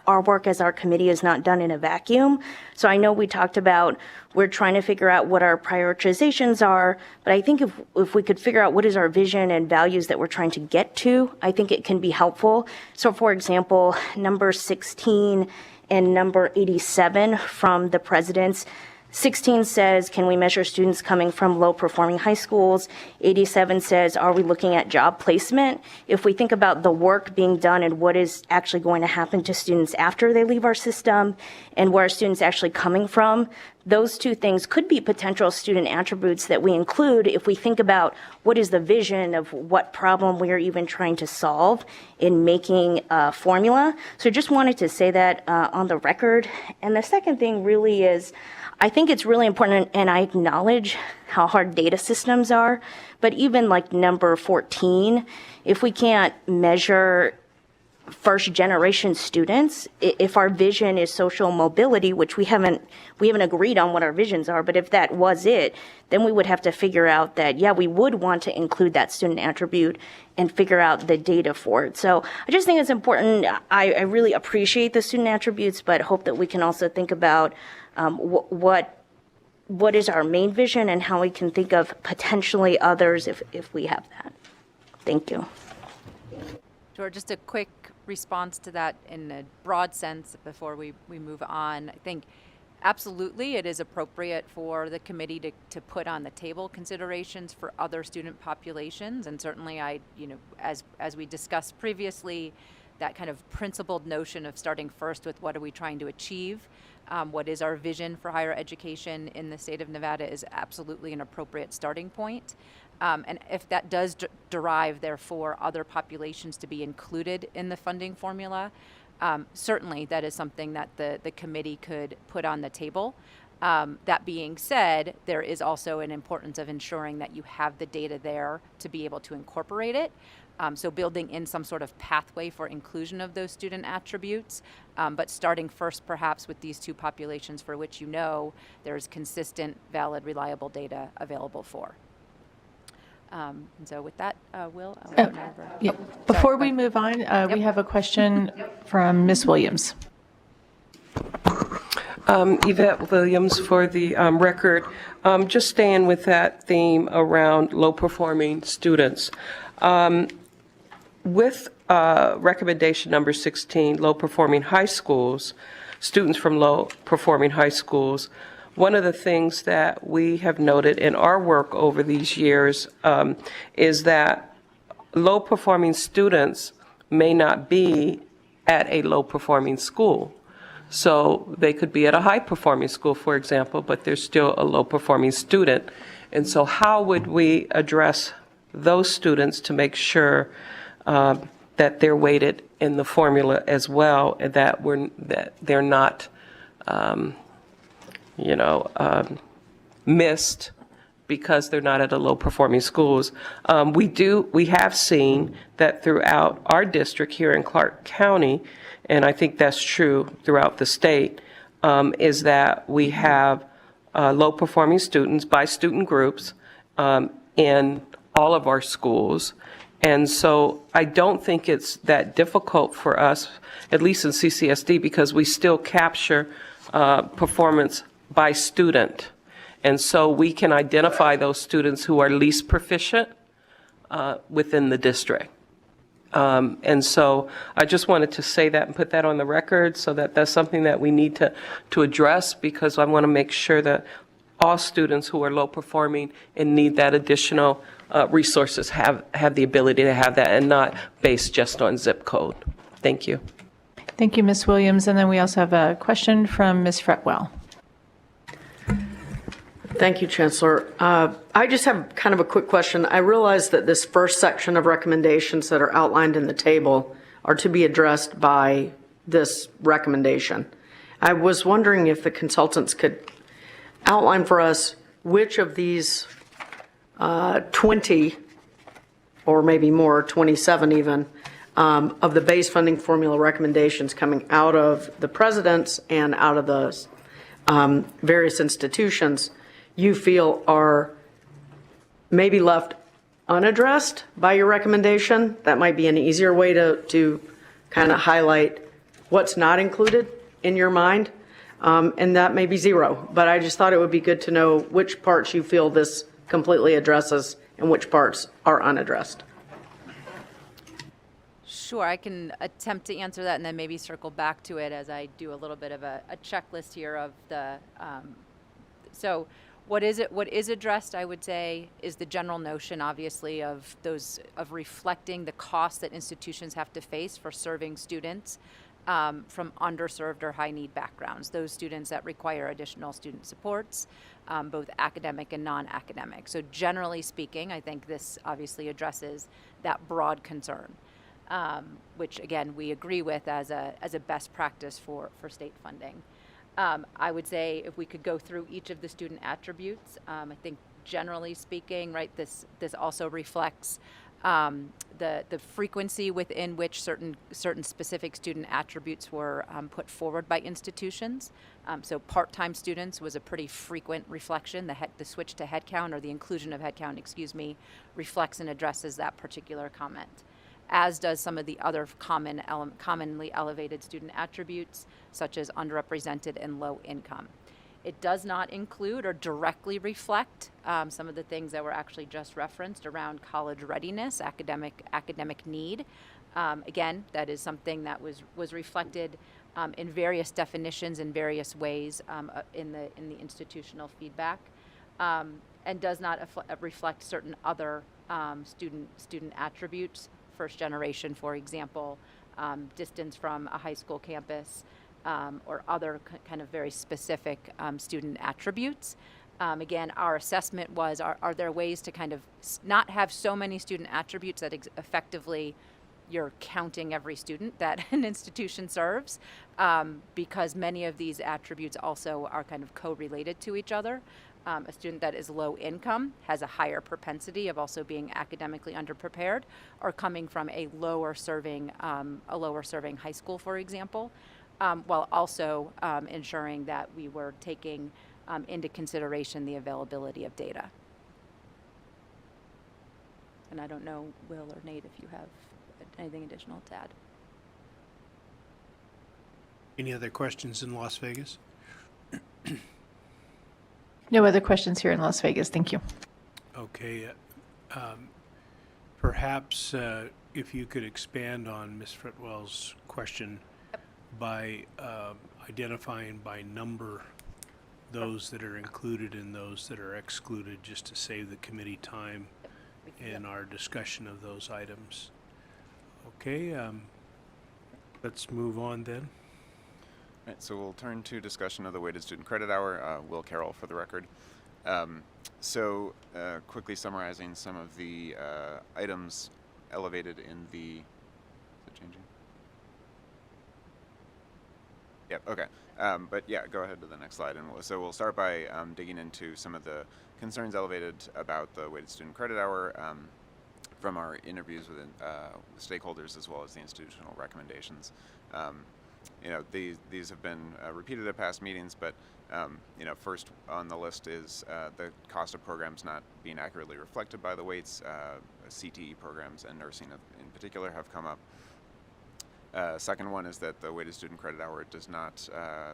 our work as our committee is not done in a vacuum. So I know we talked about we're trying to figure out what our prioritizations are, but I think if we could figure out what is our vision and values that we're trying to get to, I think it can be helpful. So for example, number 16 and number 87 from the president's 16 says, can we measure students coming from low-performing high schools? 87 says, are we looking at job placement? If we think about the work being done and what is actually going to happen to students after they leave our system and where are students actually coming from, those two things could be potential student attributes that we include if we think about what is the vision of what problem we are even trying to solve in making a formula. So I just wanted to say that on the record. And the second thing really is, I think it's really important, and I acknowledge how hard data systems are, but even like number 14, if we can't measure first generation students, if our vision is social mobility, which we haven't agreed on what our visions are, but if that was it, then we would have to figure out that, yeah, we would want to include that student attribute and figure out the data for it. So I just think it's important. I really appreciate the student attributes, but hope that we can also think about what is our main vision and how we can think of potentially others if we have that. Thank you. Sure, just a quick response to that in a broad sense before we move on. I think absolutely it is appropriate for the committee to put on the table considerations for other student populations. And certainly as we discussed previously, that kind of principled notion of starting first with what are we trying to achieve, what is our vision for higher education in the state of Nevada is absolutely an appropriate starting point. And if that does derive, therefore, other populations to be included in the funding formula, certainly that is something that the committee could put on the table. That being said, there is also an importance of ensuring that you have the data there to be able to incorporate it. So building in some sort of pathway for inclusion of those student attributes, but starting first perhaps with these two populations for which there's consistent, valid, reliable data available for. And so with that, Will, I'll turn it over. Yeah. Before we move on, we have a question from Ms. Williams. Yvette Williams for the record. Just staying with that theme around low-performing students. With recommendation number 16, low-performing high schools, students from low-performing high schools, one of the things that we have noted in our work over these years is that low-performing students may not be at a low-performing school. So they could be at a high-performing school, for example, but they're still a low-performing student. And so how would we address those students to make sure that they're weighted in the formula as well, and that they're not missed because they're not at a low-performing schools. We have seen that throughout our district here in Clark County, and I think that's true throughout the state, is that we have low-performing students by student groups in all of our schools. And so I don't think it's that difficult for us, at least in CCSD, because we still capture performance by student. And so we can identify those students who are least proficient within the district. And so I just wanted to say that and put that on the record so that that's something that we need to address, because I want to make sure that all students who are low performing and need that additional resources have the ability to have that and not based just on zip code. Thank you. Thank you, Ms. Williams. And then we also have a question from Ms. Fretwell. Thank you, Chancellor. I just have kind of a quick question. I realize that this first section of recommendations that are outlined in the table are to be addressed by this recommendation. I was wondering if the consultants could outline for us which of these 20, or maybe more, 27 even, of the base funding formula recommendations coming out of the president's and out of the various institutions you feel are maybe left unaddressed by your recommendation. That might be an easier way to kind of highlight what's not included in your mind. And that may be zero, but I just thought it would be good to know which parts you feel this completely addresses and which parts are unaddressed. Sure, I can attempt to answer that and then maybe circle back to it as I do a little bit of a checklist here of the, so what is addressed, I would say, is the general notion, obviously, of reflecting the costs that institutions have to face for serving students from underserved or high need backgrounds, those students that require additional student supports, both academic and non-academic. So generally speaking, I think this obviously addresses that broad concern, which again, we agree with as a best practice for state funding. I would say if we could go through each of the student attributes, I think generally speaking, right, this also reflects the frequency within which certain specific student attributes were put forward by institutions. So part-time students was a pretty frequent reflection. The switch to headcount, or the inclusion of headcount, reflects and addresses that particular comment, as does some of the other commonly elevated student attributes, such as underrepresented and low income. It does not include or directly reflect some of the things that were actually just referenced around college readiness, academic need. Again, that is something that was reflected in various definitions in various ways in the institutional feedback, and does not reflect certain other student attributes. First generation, for example, distance from a high school campus, or other kind of very specific student attributes. Again, our assessment was, are there ways to kind of not have so many student attributes that effectively you're counting every student that an institution serves, because many of these attributes also are kind of co-related to each other. A student that is low income has a higher propensity of also being academically underprepared, or coming from a lower serving high school, for example, while also ensuring that we were taking into consideration the availability of data. And I don't know, Will or Nate, if you have anything additional to add. Any other questions in Las Vegas? No other questions here in Las Vegas. Thank you. Okay. Perhaps if you could expand on Ms. Fritwell's question by identifying by number those that are included and those that are excluded, just to save the committee time in our discussion of those items. Okay, let's move on then. All right, so we'll turn to discussion of the weighted student credit hour. Will Carroll for the record. Quickly summarizing some of the items elevated in the, is it changing? Yep, okay. But yeah, go ahead to the next slide. And we'll start by digging into some of the concerns elevated about the weighted student credit hour from our interviews with stakeholders, as well as the institutional recommendations. These have been repeated at past meetings, but first on the list is the cost of programs not being accurately reflected by the weights. CTE programs and nursing in particular have come up. Second one is that the weighted student credit hour does not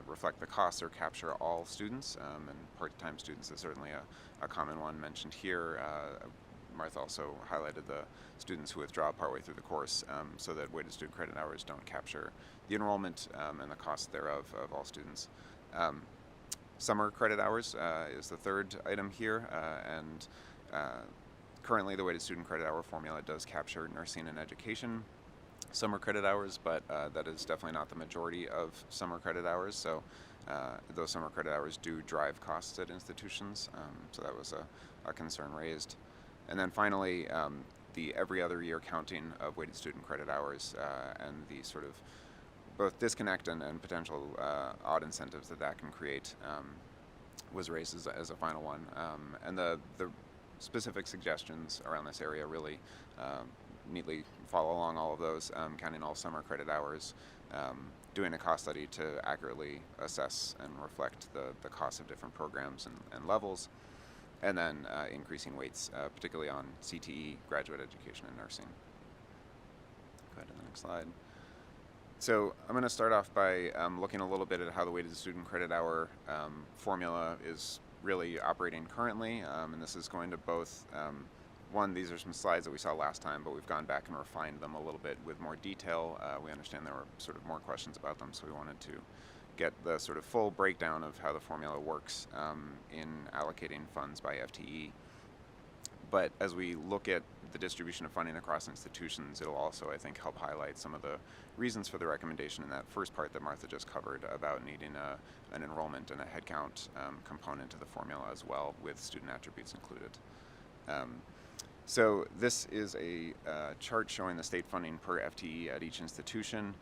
reflect the costs or capture all students, and part-time students is certainly a common one mentioned here. Martha also highlighted the students who withdraw partway through the course, so that weighted student credit hours don't capture the enrollment and the cost thereof of all students. Summer credit hours is the third item here, and currently the weighted student credit hour formula does capture nursing and education summer credit hours, but that is definitely not the majority of summer credit hours, so those summer credit hours do drive costs at institutions, so that was a concern raised. And then finally, the every other year counting of weighted student credit hours and the sort of both disconnect and potential odd incentives that can create was raised as a final one. And the specific suggestions around this area really neatly follow along all of those, counting all summer credit hours, doing a cost study to accurately assess and reflect the cost of different programs and levels, and then increasing weights, particularly on CTE, graduate education, and nursing. Go ahead to the next slide. So I'm going to start off by looking a little bit at how the weighted student credit hour formula is really operating currently, and this is going to both, one, these are some slides that we saw last time, but we've gone back and refined them a little bit with more detail. We understand there were sort of more questions about them, so we wanted to get the sort of full breakdown of how the formula works in allocating funds by FTE. But as we look at the distribution of funding across institutions, it'll also, I think, help highlight some of the reasons for the recommendation in that first part that Martha just covered about needing an enrollment and a headcount component to the formula as well, with student attributes included. So this is a chart showing the state funding per FTE at each institution.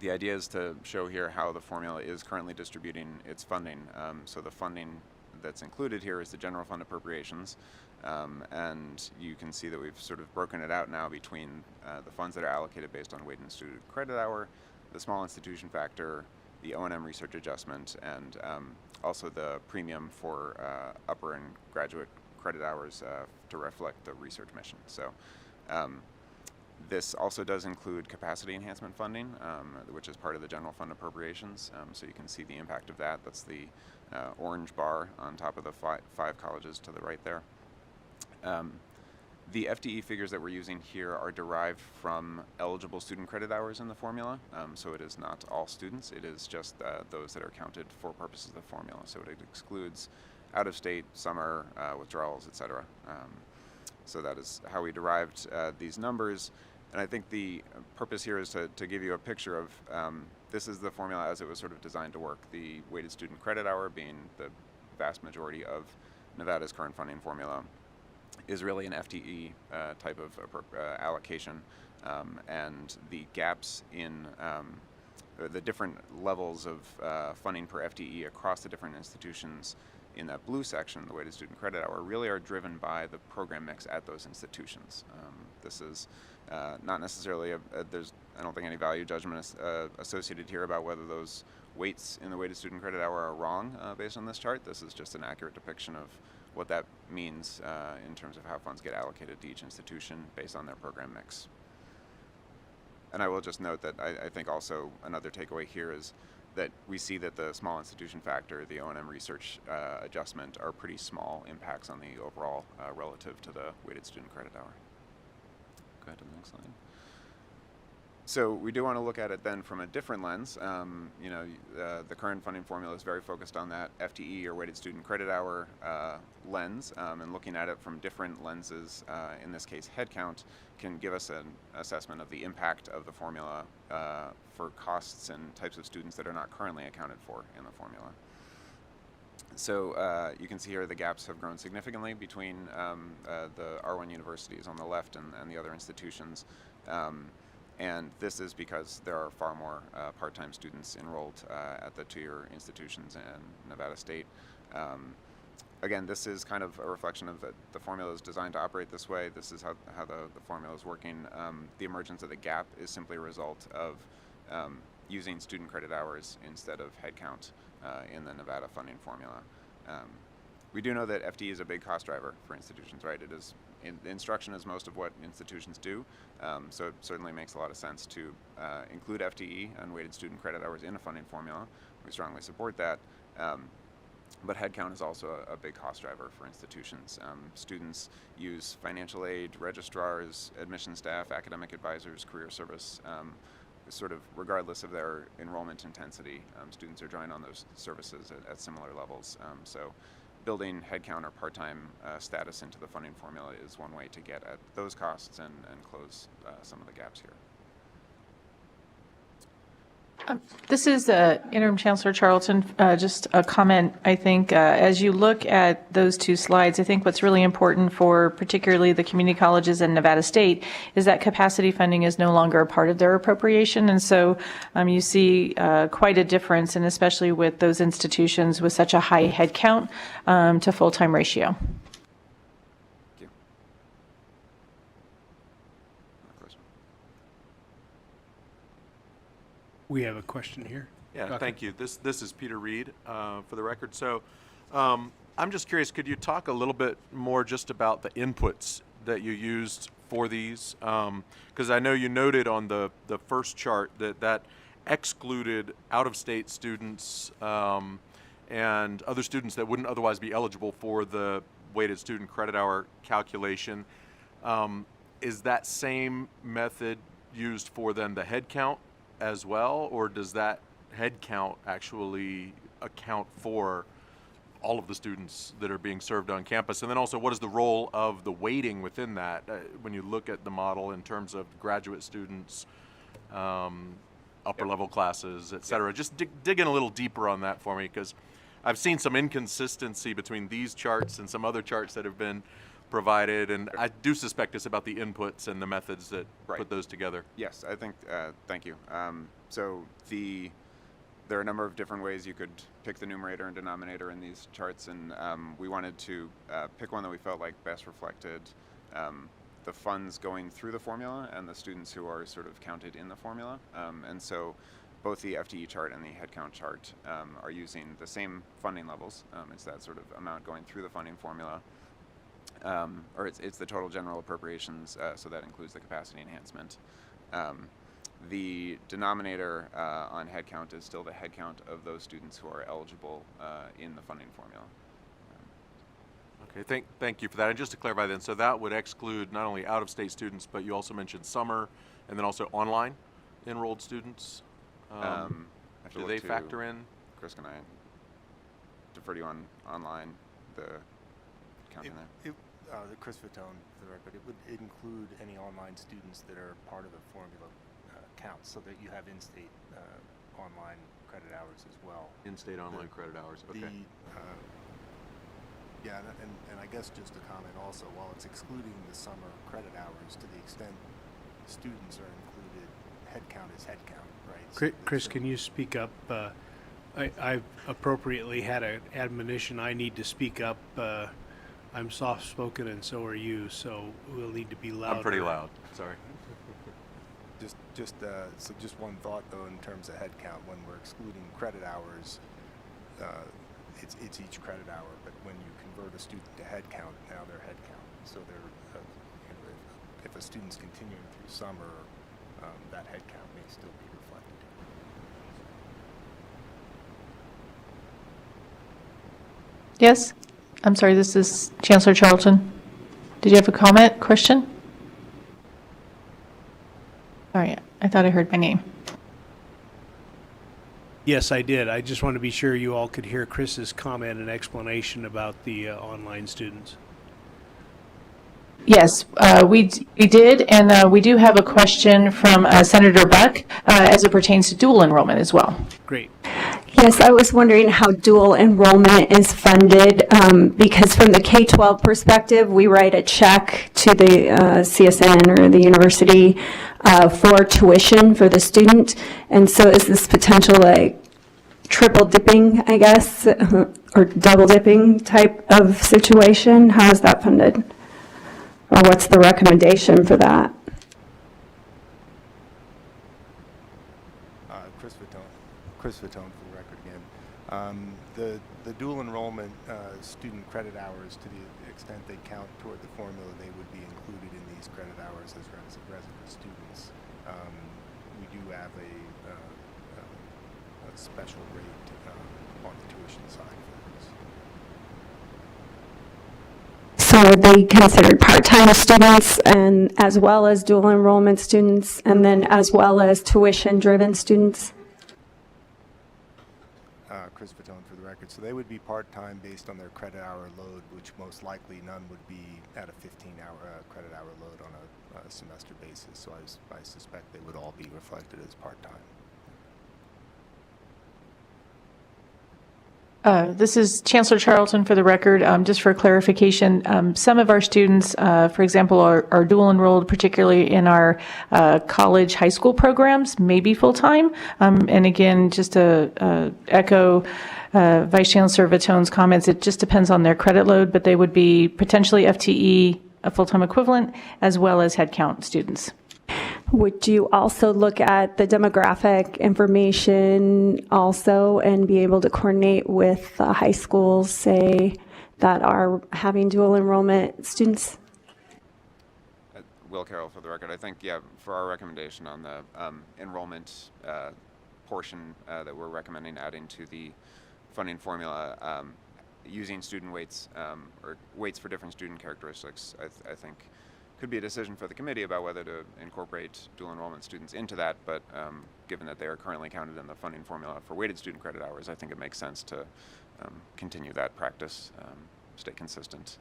The idea is to show here how the formula is currently distributing its funding. So the funding that's included here is the general fund appropriations, And you can see that we've sort of broken it out now between the funds that are allocated based on weighted student credit hour, the small institution factor, the O&M research adjustment, and also the premium for upper and graduate credit hours to reflect the research mission. So this also does include capacity enhancement funding, which is part of the general fund appropriations. So you can see the impact of that. That's the orange bar on top of the five colleges to the right there. The FTE figures that we're using here are derived from eligible student credit hours in the formula. So it is not all students. It is just those that are counted for purposes of the formula. So it excludes out-of-state, summer, withdrawals, etc. So that is how we derived these numbers. And I think the purpose here is to give you a picture of this is the formula as it was sort of designed to work. The weighted student credit hour being the vast majority of Nevada's current funding formula is really an FTE type of allocation. And the gaps in the different levels of funding per FTE across the different institutions in that blue section, the weighted student credit hour, really are driven by the program mix at those institutions. This is not necessarily, I don't think any value judgment is associated here about whether those weights in the weighted student credit hour are wrong based on this chart. This is just an accurate depiction of what that means in terms of how funds get allocated to each institution based on their program mix. And I will just note that I think also another takeaway here is that we see that the small institution factor, the O&M research adjustment, are pretty small impacts on the overall relative to the weighted student credit hour. Go ahead to the next slide. So we do want to look at it then from a different lens. The current funding formula is very focused on that FTE or weighted student credit hour lens, and looking at it from different lenses, in this case headcount, can give us an assessment of the impact of the formula for costs and types of students that are not currently accounted for in the formula. So you can see here the gaps have grown significantly between the R1 universities on the left and the other institutions. And this is because there are far more part-time students enrolled at the two-year institutions in Nevada State. Again, this is kind of a reflection of the formula is designed to operate this way. This is how the formula is working. The emergence of the gap is simply a result of using student credit hours instead of headcount in the Nevada funding formula. We do know that FTE is a big cost driver for institutions, right? It is instruction is most of what institutions do, so it certainly makes a lot of sense to include FTE, unweighted student credit hours, in a funding formula. We strongly support that. But headcount is also a big cost driver for institutions. Students use financial aid, registrars, admission staff, academic advisors, career service, sort of regardless of their enrollment intensity. Students are drawing on those services at similar levels. So building headcount or part-time status into the funding formula is one way to get at those costs and close some of the gaps here. This is Interim Chancellor Charlton. Just a comment, I think, as you look at those two slides, I think what's really important for particularly the community colleges in Nevada State is that capacity funding is no longer a part of their appropriation. And so you see quite a difference, and especially with those institutions with such a high head count to full-time ratio. We have a question here. Yeah, Doctor? thank you. This is Peter Reed, for the record. So I'm just curious, could you talk a little bit more just about the inputs that you used for these? Because I know you noted on the first chart that excluded out-of-state students and other students that wouldn't otherwise be eligible for the weighted student credit hour calculation. Is that same method used for then the head count as well, or does that head count actually account for all of the students that are being served on campus? And then also, what is the role of the weighting within that when you look at the model in terms of graduate students, upper level classes, et cetera? Just dig in a little deeper on that for me, because I've seen some inconsistency between these charts and some other charts that have been provided, and I do suspect it's about the inputs and the methods that put those together. Yes, I think, thank you. So there are a number of different ways you could pick the numerator and denominator in these charts, and we wanted to pick one that we felt like best reflected the funds going through the formula and the students who are sort of counted in the formula. And so both the FTE chart and the headcount chart are using the same funding levels. It's that sort of amount going through the funding formula. Or it's the total general appropriations, so that includes the capacity enhancement. The denominator on headcount is still the headcount of those students who are eligible in the funding formula. Okay, thank you for that. And just to clarify then, so that would exclude not only out-of-state students, but you also mentioned summer and then also online enrolled students. Do they factor in? Chris, can I defer to you on online, the counting there? Chris Fatone, for the record, it would include any online students that are part of the formula count, so that you have in-state online credit hours as well. In-state online credit hours, okay. Yeah, and I guess just a comment also, while it's excluding the summer credit hours, to the extent students are included, headcount is headcount, right? Chris, can you speak up? I've appropriately had an admonition I need to speak up. I'm soft-spoken and so are you, so we'll need to be louder. I'm pretty loud, sorry. So just one thought though, in terms of headcount, when we're excluding credit hours, it's each credit hour, but when you convert a student to headcount, now they're headcount. So they're, if a student's continuing through summer, that headcount may still be reflected. Yes? I'm sorry, this is Chancellor Charlton. Did you have a comment, question? Sorry, I thought I heard my name. Yes, I did. I just want to be sure you all could hear Chris's comment and explanation about the online students. Yes, we did, and we do have a question from Senator Buck as it pertains to dual enrollment as well. Great. Yes, I was wondering how dual enrollment is funded, because from the K-12 perspective, we write a check to the CSN or the university for tuition for the student, and so is this potential like triple dipping, I guess, or double dipping type of situation? How is that funded? Or what's the recommendation for that? Chris Fatone for the record again. The dual enrollment student credit hours, to the extent they count toward the formula, they would be included in these credit hours as resident students. We do have a special rate on the tuition side for those. So are they considered part-time students and as well as dual enrollment students, and then as well as tuition-driven students? Chris Fatone for the record. So they would be part-time based on their credit hour load, which most likely none would be at a 15-hour credit hour load on a semester basis. So I suspect they would all be reflected as part-time. This is Chancellor Charlton for the record. Just for clarification, some of our students, for example, are dual enrolled, particularly in our college high school programs, maybe full-time. And again, just to echo Vice Chancellor Vitone's comments, it just depends on their credit load, but they would be potentially FTE, a full-time equivalent, as well as headcount students. Would you also look at the demographic information also and be able to coordinate with high schools, say, that are having dual enrollment students? Will Carroll for the record. I think, yeah, for our recommendation on the enrollment portion that we're recommending adding to the funding formula, using student weights or weights for different student characteristics, I think could be a decision for the committee about whether to incorporate dual enrollment students into that, but given that they are currently counted in the funding formula for weighted student credit hours, I think it makes sense to continue that practice, stay consistent.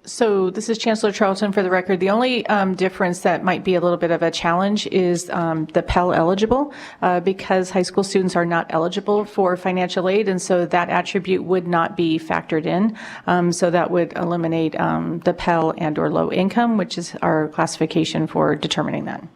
So this is Chancellor Charlton for the record. The only difference that might be a little bit of a challenge is the Pell eligible, because high school students are not eligible for financial aid, and so that attribute would not be factored in. So that would eliminate the Pell and or low income, which is our classification for determining that.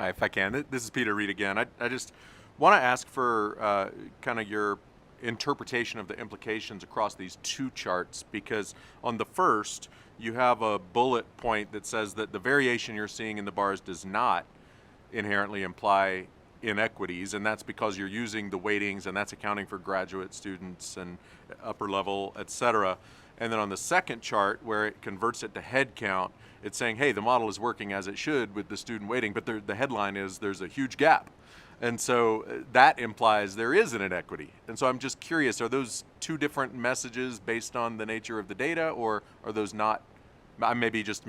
Hi, if I can. This is Peter Reed again. I just want to ask for kind of your interpretation of the implications across these two charts, because on the first, you have a bullet point that says that the variation you're seeing in the bars does not inherently imply inequities, and that's because you're using the weightings, and that's accounting for graduate students and upper level, et cetera. And then on the second chart, where it converts it to head count, it's saying, hey, the model is working as it should with the student weighting, but the headline is there's a huge gap. And so that implies there is an inequity. And so I'm just curious, are those two different messages based on the nature of the data, or are those not? I may be just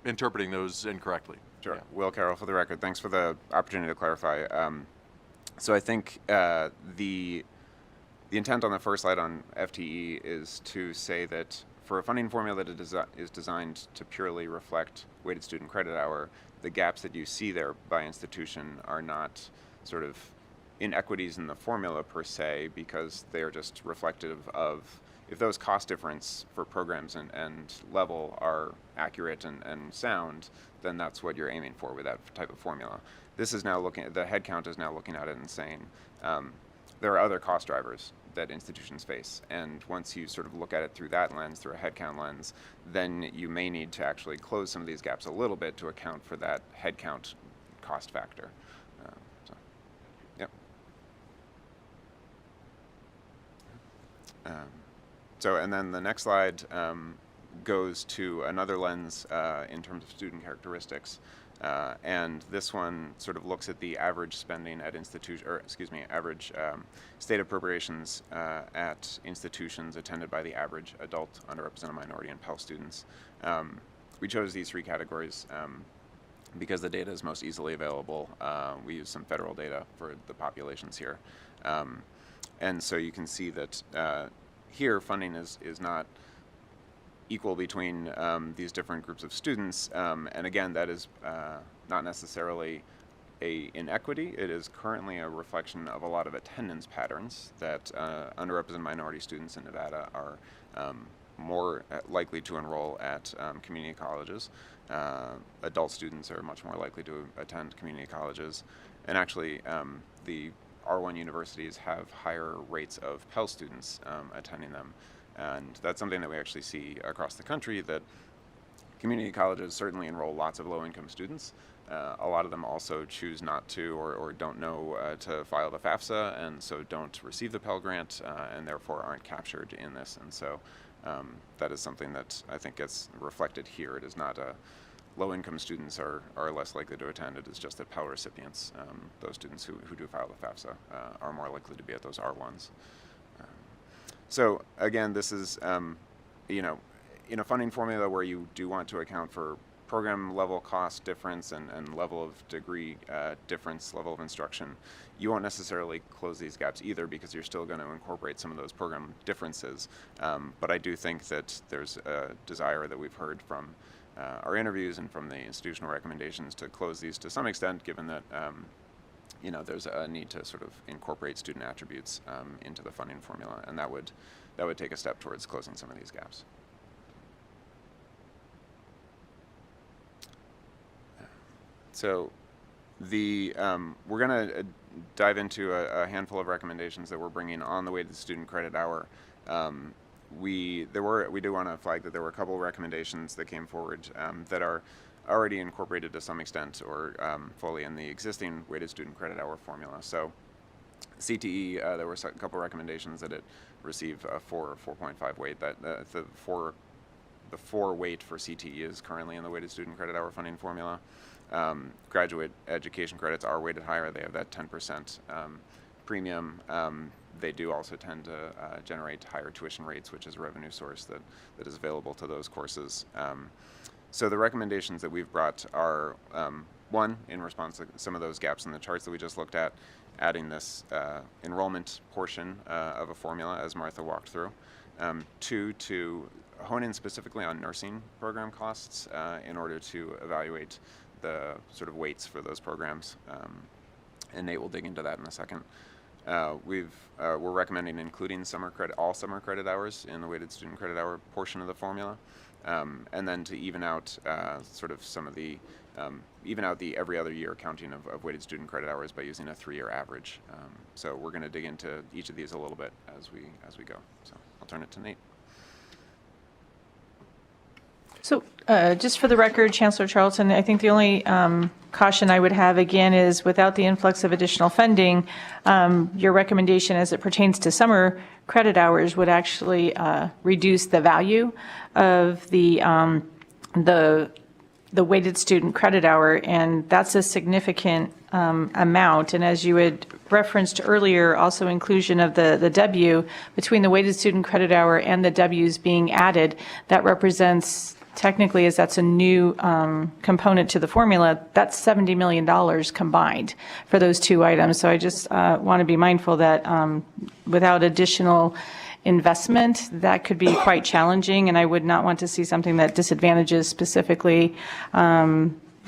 interpreting those incorrectly. Sure. Yeah. Will Carroll, for the record. Thanks for the opportunity to clarify. So I think the intent on the first slide on FTE is to say that for a funding formula that is designed to purely reflect weighted student credit hour, the gaps that you see there by institution are not sort of inequities in the formula per se, because they're just reflective of, if those cost difference for programs and level are accurate and sound, then that's what you're aiming for with that type of formula. This is now looking at, the headcount is now looking at it and saying, there are other cost drivers that institutions face. And once you sort of look at it through that lens, through a headcount lens, then you may need to actually close some of these gaps a little bit to account for that headcount cost factor. Yep. So, and then the next slide goes to another lens in terms of student characteristics. And this one sort of looks at the average spending at average state appropriations at institutions attended by the average adult, underrepresented minority, and Pell students. We chose these three categories because the data is most easily available. We use some federal data for the populations here. And so you can see that here funding is not equal between these different groups of students, and again, that is not necessarily a inequity. It is currently a reflection of a lot of attendance patterns that underrepresented minority students in Nevada are more likely to enroll at community colleges. Adult students are much more likely to attend community colleges, and actually the R1 universities have higher rates of Pell students attending them. And that's something that we actually see across the country, that community colleges certainly enroll lots of low-income students. A lot of them also choose not to or don't know to file the FAFSA, and so don't receive the Pell Grant, and therefore aren't captured in this. And so that is something that I think gets reflected here. It is not a low-income students are less likely to attend. It is just that Pell recipients, those students who do file the FAFSA, are more likely to be at those R1s. So again, this is, in a funding formula where you do want to account for program level cost difference and level of degree difference, level of instruction, you won't necessarily close these gaps either, because you're still going to incorporate some of those program differences. But I do think that there's a desire that we've heard from our interviews and from the institutional recommendations to close these to some extent, given that there's a need to sort of incorporate student attributes into the funding formula, and that would take a step towards closing some of these gaps. So we're going to dive into a handful of recommendations that we're bringing on the weighted student credit hour. We do want to flag that there were a couple of recommendations that came forward that are already incorporated to some extent or fully in the existing weighted student credit hour formula. So CTE, there were a couple of recommendations that it receive a 4.5 weight. That the 4 weight for CTE is currently in the weighted student credit hour funding formula. Graduate education credits are weighted higher. They have that 10% premium. They do also tend to generate higher tuition rates, which is a revenue source that is available to those courses. So the recommendations that we've brought are, one, in response to some of those gaps in the charts that we just looked at, adding this enrollment portion of a formula, as Martha walked through. Two, to hone in specifically on nursing program costs in order to evaluate the sort of weights for those programs. And Nate will dig into that in a second. we're recommending including all summer credit hours in the weighted student credit hour portion of the formula, and then to even out sort of some of the even out the every other year counting of weighted student credit hours by using a 3-year average. So we're going to dig into each of these a little bit as we go. So I'll turn it to Nate. So just for the record, Chancellor Charlton, I think the only caution I would have again is without the influx of additional funding, your recommendation as it pertains to summer credit hours would actually reduce the value of the weighted student credit hour, and that's a significant amount. And as you had referenced earlier, also inclusion of the W between the weighted student credit hour and the W's being added, that represents technically, as that's a new component to the formula, that's $70 million combined for those two items. So I just want to be mindful that without additional investment, that could be quite challenging, and I would not want to see something that disadvantages specifically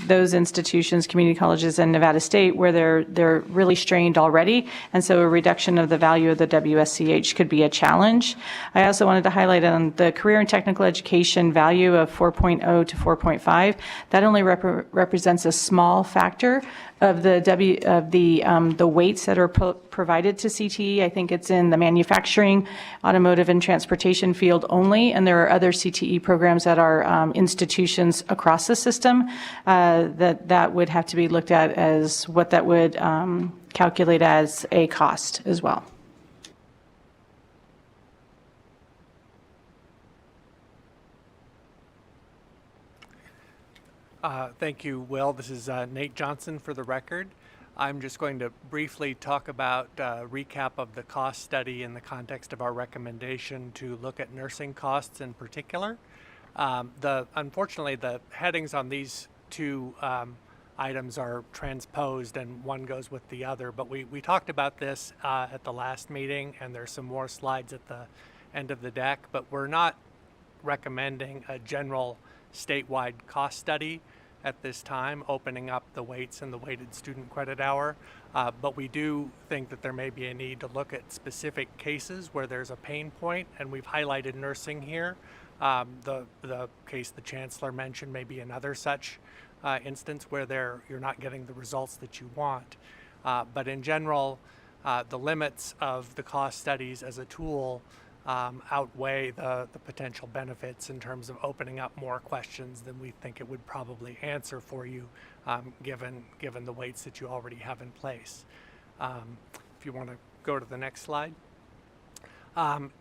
those institutions, community colleges and Nevada State, where they're really strained already, and so a reduction of the value of the WSCH could be a challenge. I also wanted to highlight on the career and technical education value of 4.0 to 4.5. That only represents a small factor of the weights that are provided to CTE. I think it's in the manufacturing, automotive, and transportation field only, and there are other CTE programs that are institutions across the system that would have to be looked at as what that would calculate as a cost as well. Thank you, Will. This is Nate Johnson for the record. I'm just going to briefly talk about a recap of the cost study in the context of our recommendation to look at nursing costs in particular. Unfortunately, the headings on these two items are transposed and one goes with the other, but we talked about this at the last meeting, and there's some more slides at the end of the deck, but we're not recommending a general statewide cost study at this time, opening up the weights and the weighted student credit hour, but we do think that there may be a need to look at specific cases where there's a pain point, and we've highlighted nursing here. The case the Chancellor mentioned may be another such instance where you're not getting the results that you want. But in general, the limits of the cost studies as a tool outweigh the potential benefits in terms of opening up more questions than we think it would probably answer for you, given the weights that you already have in place. If you want to go to the next slide.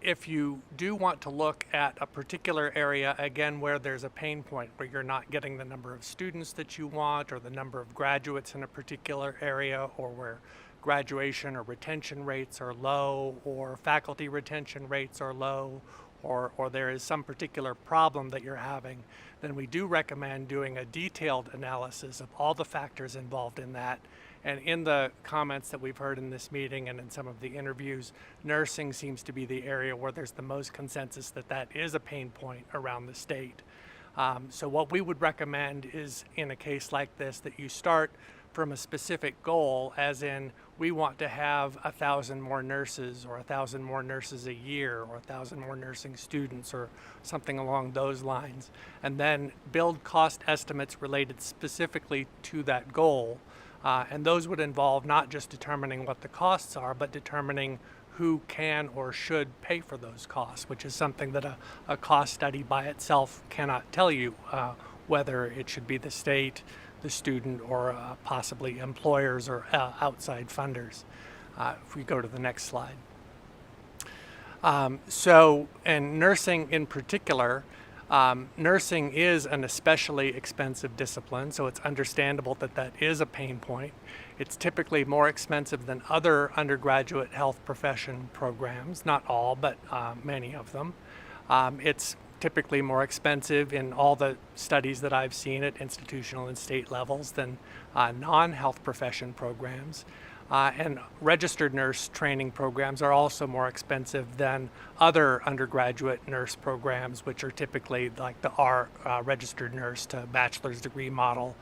If you do want to look at a particular area, again, where there's a pain point, where you're not getting the number of students that you want or the number of graduates in a particular area, or where graduation or retention rates are low, or faculty retention rates are low, or there is some particular problem that you're having, then we do recommend doing a detailed analysis of all the factors involved in that. And in the comments that we've heard in this meeting and in some of the interviews, nursing seems to be the area where there's the most consensus that is a pain point around the state. So what we would recommend is, in a case like this, that you start from a specific goal, as in we want to have 1,000 more nurses, or 1,000 more nurses a year, or 1,000 more nursing students, or something along those lines, and then build cost estimates related specifically to that goal. And those would involve not just determining what the costs are, but determining who can or should pay for those costs, which is something that a cost study by itself cannot tell you, whether it should be the state, the student, or possibly employers or outside funders. If we go to the next slide. So, in nursing in particular, nursing is an especially expensive discipline, so it's understandable that is a pain point. It's typically more expensive than other undergraduate health profession programs, not all, but many of them. It's typically more expensive in all the studies that I've seen at institutional and state levels than non-health profession programs. And registered nurse training programs are also more expensive than other undergraduate nurse programs, which are typically like the registered nurse to bachelor's degree model,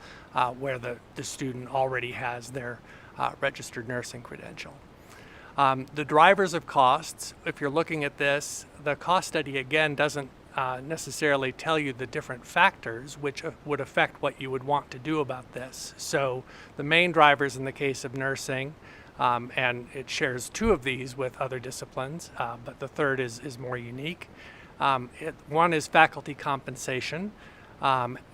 where the student already has their registered nursing credential. The drivers of costs, if you're looking at this, the cost study again doesn't necessarily tell you the different factors which would affect what you would want to do about this. So the main drivers in the case of nursing, and it shares two of these with other disciplines, but the third is more unique. One is faculty compensation.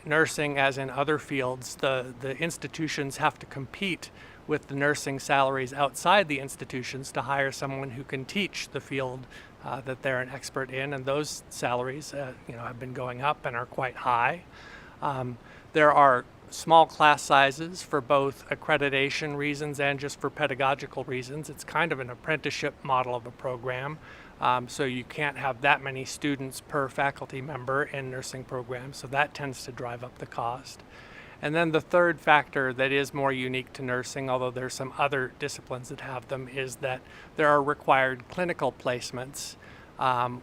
Nursing, as in other fields, the institutions have to compete with the nursing salaries outside the institutions to hire someone who can teach the field that they're an expert in, and those salaries have been going up and are quite high. There are small class sizes for both accreditation reasons and just for pedagogical reasons. It's kind of an apprenticeship model of a program, so you can't have that many students per faculty member in nursing programs, so that tends to drive up the cost. And then the third factor that is more unique to nursing, although there's some other disciplines that have them, is that there are required clinical placements,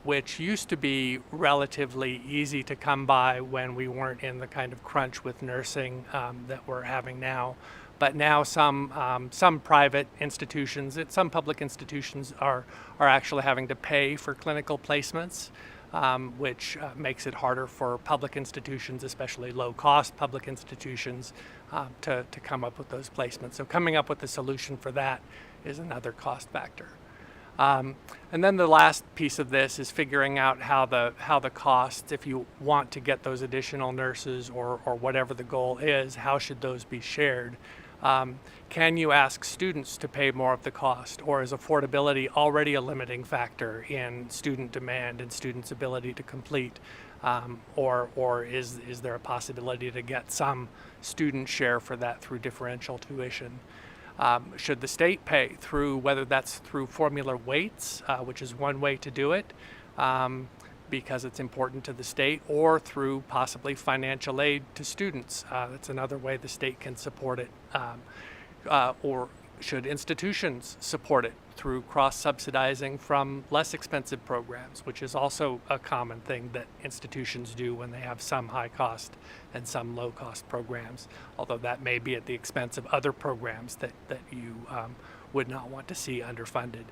which used to be relatively easy to come by when we weren't in the kind of crunch with nursing that we're having now. But now some private institutions, some public institutions are actually having to pay for clinical placements, which makes it harder for public institutions, especially low-cost public institutions, to come up with those placements. So coming up with a solution for that is another cost factor. And then the last piece of this is figuring out how the costs, if you want to get those additional nurses or whatever the goal is, how should those be shared? Can you ask students to pay more of the cost, or is affordability already a limiting factor in student demand and students' ability to complete? Or is there a possibility to get some student share for that through differential tuition? Should the state pay through, whether that's through formula weights, which is one way to do it, because it's important to the state, or through possibly financial aid to students? That's another way the state can support it. Or should institutions support it through cross-subsidizing from less expensive programs, which is also a common thing that institutions do when they have some high-cost and some low-cost programs, although that may be at the expense of other programs that you would not want to see underfunded.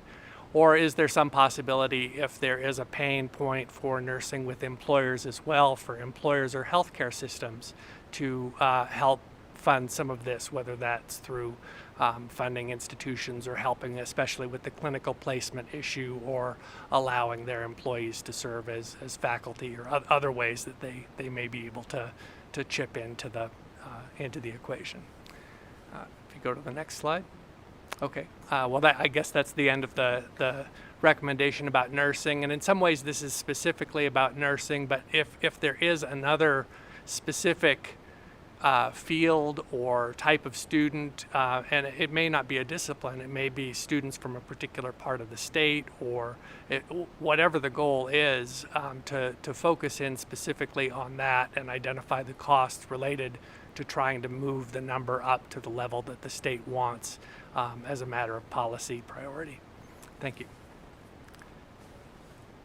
Or is there some possibility, if there is a pain point for nursing with employers as well, for employers or healthcare systems to help fund some of this, whether that's through funding institutions or helping especially with the clinical placement issue, or allowing their employees to serve as faculty, or other ways that they may be able to chip into the equation. If you go to the next slide. Okay, well I guess that's the end of the recommendation about nursing, and in some ways this is specifically about nursing, but if there is another specific field or type of student, and it may not be a discipline, it may be students from a particular part of the state, or whatever the goal is, to focus in specifically on that and identify the costs related to trying to move the number up to the level that the state wants as a matter of policy priority. Thank you.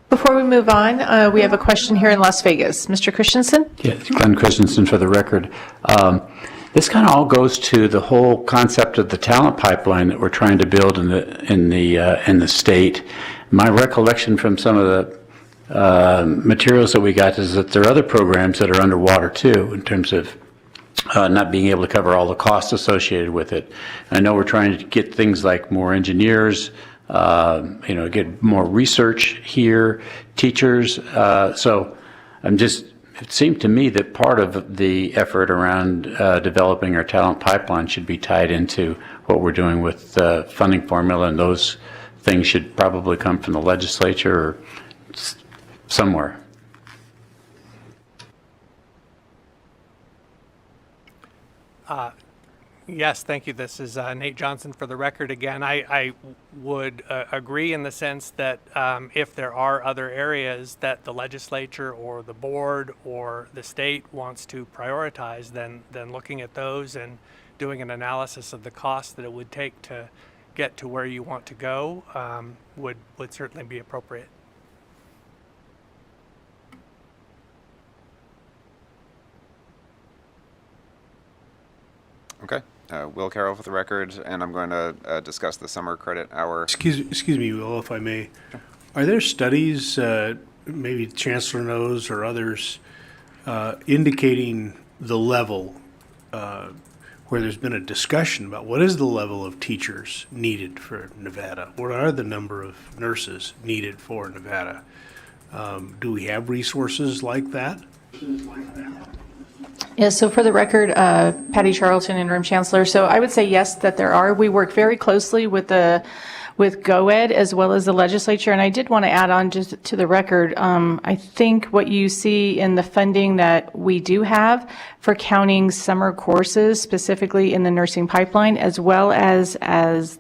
Before we move on, we have a question here in Las Vegas. Mr. Christensen? Yes, Glenn Christensen for the record. This kind of all goes to the whole concept of the talent pipeline that we're trying to build in the state. My recollection from some of the materials that we got is that there are other programs that are underwater too, in terms of not being able to cover all the costs associated with it. I know we're trying to get things like more engineers, get more research here, teachers. So it seemed to me that part of the effort around developing our talent pipeline should be tied into what we're doing with the funding formula, and those things should probably come from the legislature or somewhere. Yes, thank you. This is Nate Johnson for the record again. I would agree in the sense that if there are other areas that the legislature or the board or the state wants to prioritize, then looking at those and doing an analysis of the cost that it would take to get to where you want to go would certainly be appropriate. Okay. Will Carroll for the record, and I'm going to discuss the summer credit hour. Excuse me, Will, if I may. Are there studies, maybe Chancellor knows or others, indicating the level where there's been a discussion about what is the level of teachers needed for Nevada? What are the number of nurses needed for Nevada? Do we have resources like that? Yes, so for the record, Patty Charlton, Interim Chancellor. So I would say yes, that there are. We work very closely with GOED as well as the legislature. And I did want to add on just to the record, I think what you see in the funding that we do have for counting summer courses, specifically in the nursing pipeline, as well as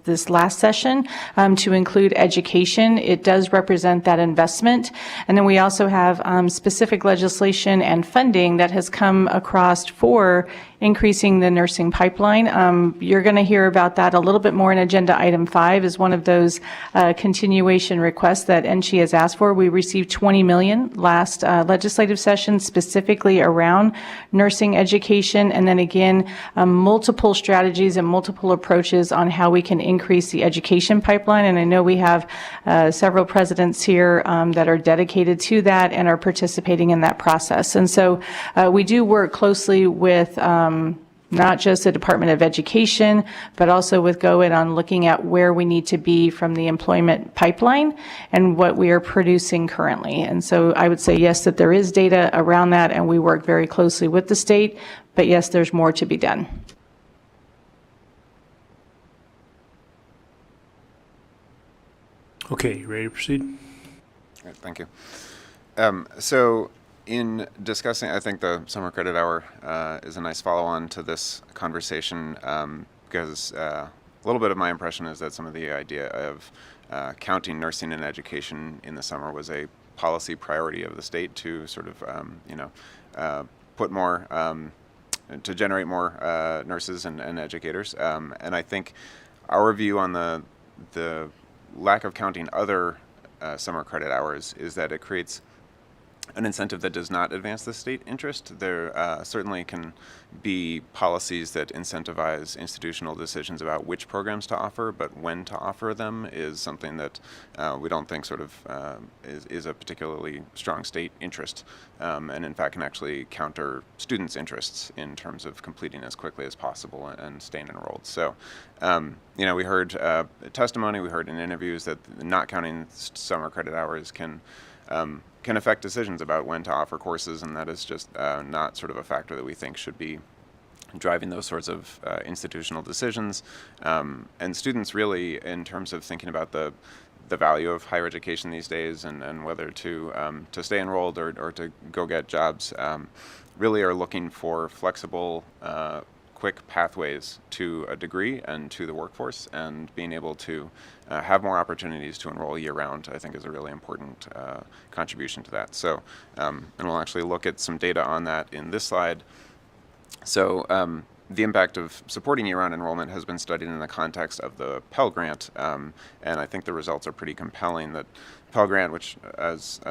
this last session, to include education, it does represent that investment. And then we also have specific legislation and funding that has come across for increasing the nursing pipeline. You're going to hear about that a little bit more in Agenda Item 5 as one of those continuation requests that NSHE has asked for. We received $20 million last legislative session specifically around nursing education, and then again, multiple strategies and multiple approaches on how we can increase the education pipeline. And I know we have several presidents here that are dedicated to that and are participating in that process. And so we do work closely with not just the Department of Education, but also with GOED on looking at where we need to be from the employment pipeline and what we are producing currently. And so I would say yes, that there is data around that, and we work very closely with the state, but yes, there's more to be done. Okay, you ready to proceed? All right, thank you. So in discussing, I think the summer credit hour is a nice follow-on to this conversation because a little bit of my impression is that some of the idea of counting nursing and education in the summer was a policy priority of the state to sort of, put more, to generate more nurses and educators. And I think our view on the lack of counting other summer credit hours is that it creates an incentive that does not advance the state interest. There certainly can be policies that incentivize institutional decisions about which programs to offer, but when to offer them is something that we don't think sort of is a particularly strong state interest, and in fact can actually counter students' interests in terms of completing as quickly as possible and staying enrolled. So, we heard testimony, we heard in interviews that not counting summer credit hours can affect decisions about when to offer courses, and that is just not sort of a factor that we think should be driving those sorts of institutional decisions. And students really, in terms of thinking about the value of higher education these days and whether to stay enrolled or to go get jobs, really are looking for flexible, quick pathways to a degree and to the workforce, and being able to have more opportunities to enroll year-round, I think, is a really important contribution to that. So, and we'll actually look at some data on that in this slide. So, the impact of supporting year-round enrollment has been studied in the context of the Pell Grant, and I think the results are pretty compelling. That Pell Grant, which, as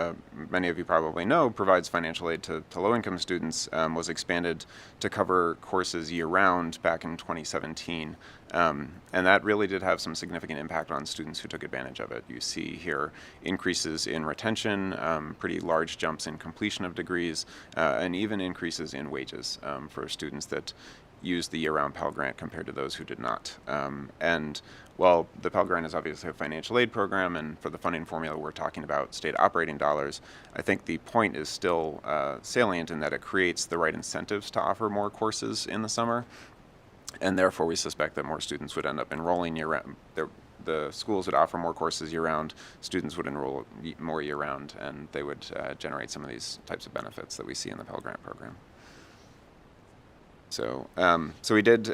many of you probably know, provides financial aid to low-income students, was expanded to cover courses year-round back in 2017. And that really did have some significant impact on students who took advantage of it. You see here increases in retention, pretty large jumps in completion of degrees, and even increases in wages for students that used the year-round Pell Grant compared to those who did not. And while the Pell Grant is obviously a financial aid program, and for the funding formula we're talking about state operating dollars, I think the point is still salient in that it creates the right incentives to offer more courses in the summer, and therefore we suspect that more students would end up enrolling year-round. The schools would offer more courses year-round, students would enroll more year-round, and they would generate some of these types of benefits that we see in the Pell Grant program. So, so we did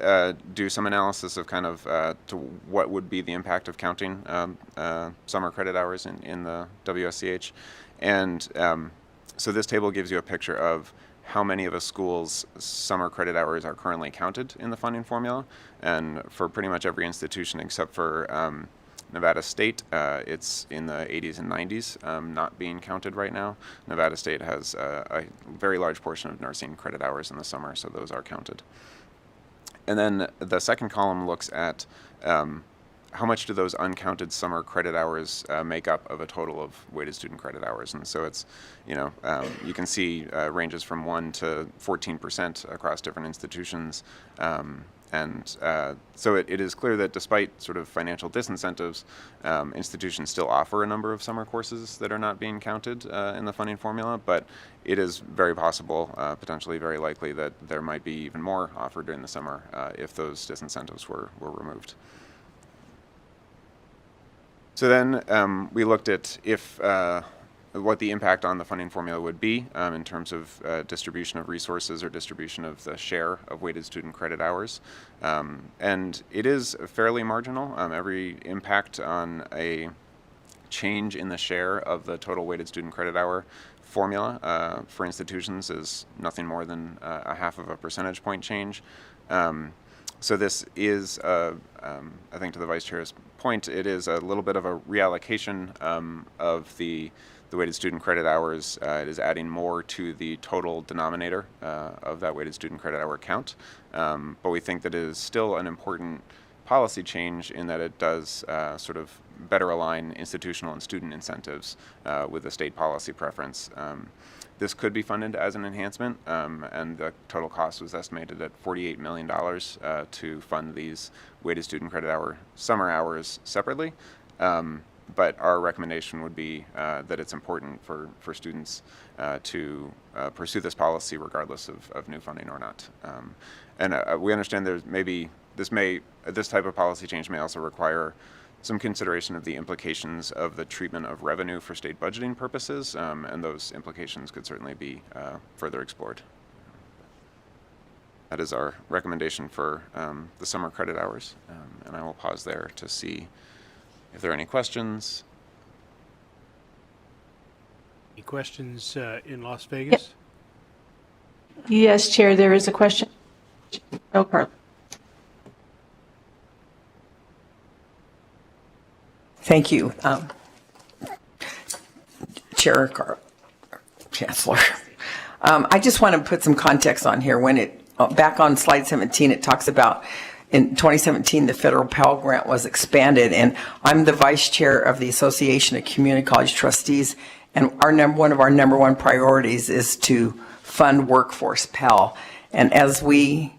do some analysis of kind of to what would be the impact of counting summer credit hours in the WSCH, and so this table gives you a picture of how many of a school's summer credit hours are currently counted in the funding formula, and for pretty much every institution except for Nevada State, it's in the 80s and 90s, not being counted right now. Nevada State has a very large portion of nursing credit hours in the summer, so those are counted. And then the second column looks at how much do those uncounted summer credit hours make up of a total of weighted student credit hours. And so it's, you can see ranges from 1 to 14% across different institutions. So it is clear that despite sort of financial disincentives, institutions still offer a number of summer courses that are not being counted in the funding formula, but it is very possible, potentially very likely, that there might be even more offered during the summer if those disincentives were removed. So then we looked at what the impact on the funding formula would be in terms of distribution of resources or distribution of the share of weighted student credit hours. And it is fairly marginal. Every impact on a change in the share of the total weighted student credit hour formula for institutions is nothing more than a half of a percentage point change. So this is, I think to the Vice Chair's point, it is a little bit of a reallocation of the weighted student credit hours. It is adding more to the total denominator of that weighted student credit hour count. But we think that it is still an important policy change in that it does sort of better align institutional and student incentives with the state policy preference. This could be funded as an enhancement, and the total cost was estimated at $48 million to fund these weighted student credit hour summer hours separately. But our recommendation would be that it's important for students to pursue this policy regardless of new funding or not. And we understand there's maybe this type of policy change may also require some consideration of the implications of the treatment of revenue for state budgeting purposes, and those implications could certainly be further explored. That is our recommendation for the summer credit hours, and I will pause there to see if there are any questions. Any questions in Las Vegas? Yes, Chair, there is a question. Oh, Carla. Thank you, Chancellor. I just want to put some context on here. When back on slide 17, it talks about in 2017, the federal Pell Grant was expanded, and I'm the vice chair of the Association of Community College Trustees, and one of our number one priorities is to fund workforce Pell. And as we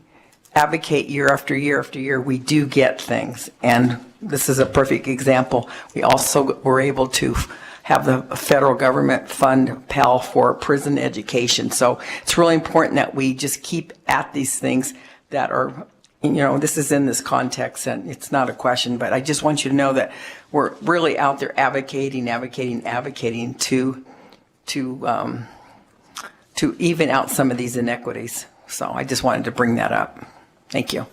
advocate year after year after year, we do get things, and this is a perfect example. We also were able to have the federal government fund Pell for prison education. So it's really important that we just keep at these things that are, this is in this context, and it's not a question, but I just want you to know that we're really out there advocating to even out some of these inequities. So I just wanted to bring that up. Thank you.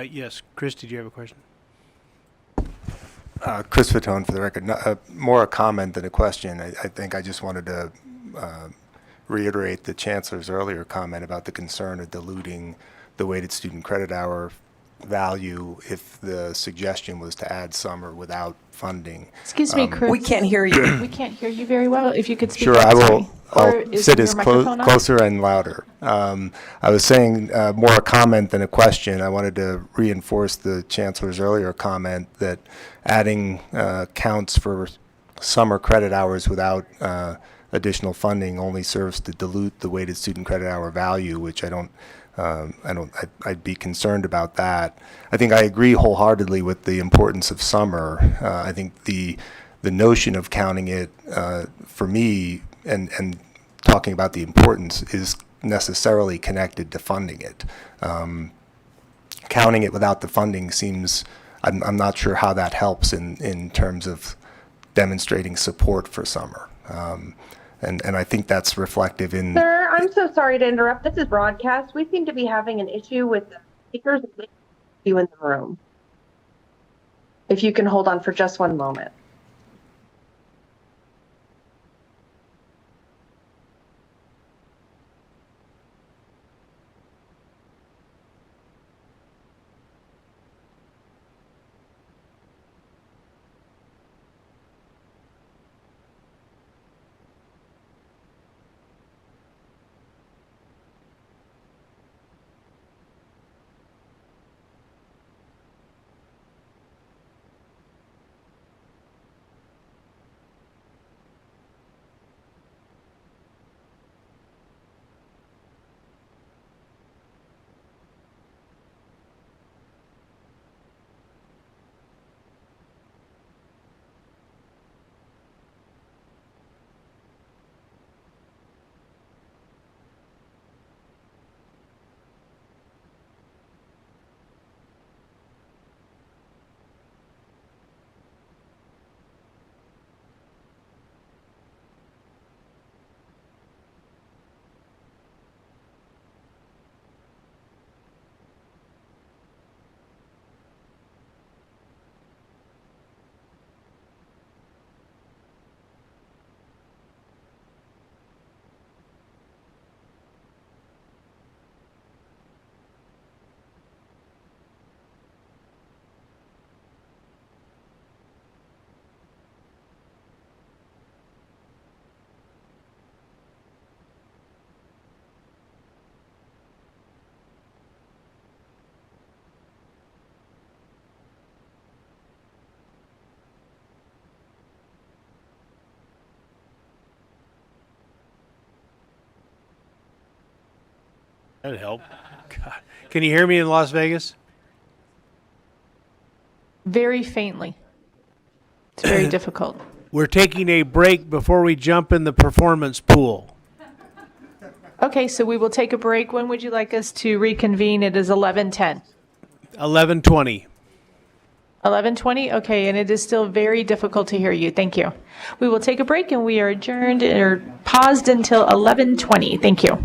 Yes, Chris, did you have a question? Chris Fatone, for the record. More a comment than a question. I think I just wanted to reiterate the Chancellor's earlier comment about the concern of diluting the weighted student credit hour value if the suggestion was to add summer without funding. Excuse me, Chris. We can't hear you. We can't hear you very well. If you could speak Sure, up, I will. sorry. I'll sit as closer and louder. I was saying more a comment than a question. I wanted to reinforce the Chancellor's earlier comment that adding counts for summer credit hours without additional funding only serves to dilute the weighted student credit hour value, which I'd be concerned about that. I think I agree wholeheartedly with the importance of summer. I think the notion of counting it for me and talking about the importance is necessarily connected to funding it. Counting it without the funding seems, I'm not sure how that helps in terms of demonstrating support for summer. And I think that's reflective in... Sir, I'm so sorry to interrupt. This is broadcast. We seem to be having an issue with the speakers and you in the room. If you can hold on for just one moment. That'd help. God. Can you hear me in Las Vegas? Very faintly. It's very difficult. We're taking a break before we jump in the performance pool. Okay, so we will take a break. When would you like us to reconvene? It is 11:10. 11:20. 11:20? Okay, and it is still very difficult to hear you. Thank you. We will take a break and we are adjourned or paused until 11:20. Thank you.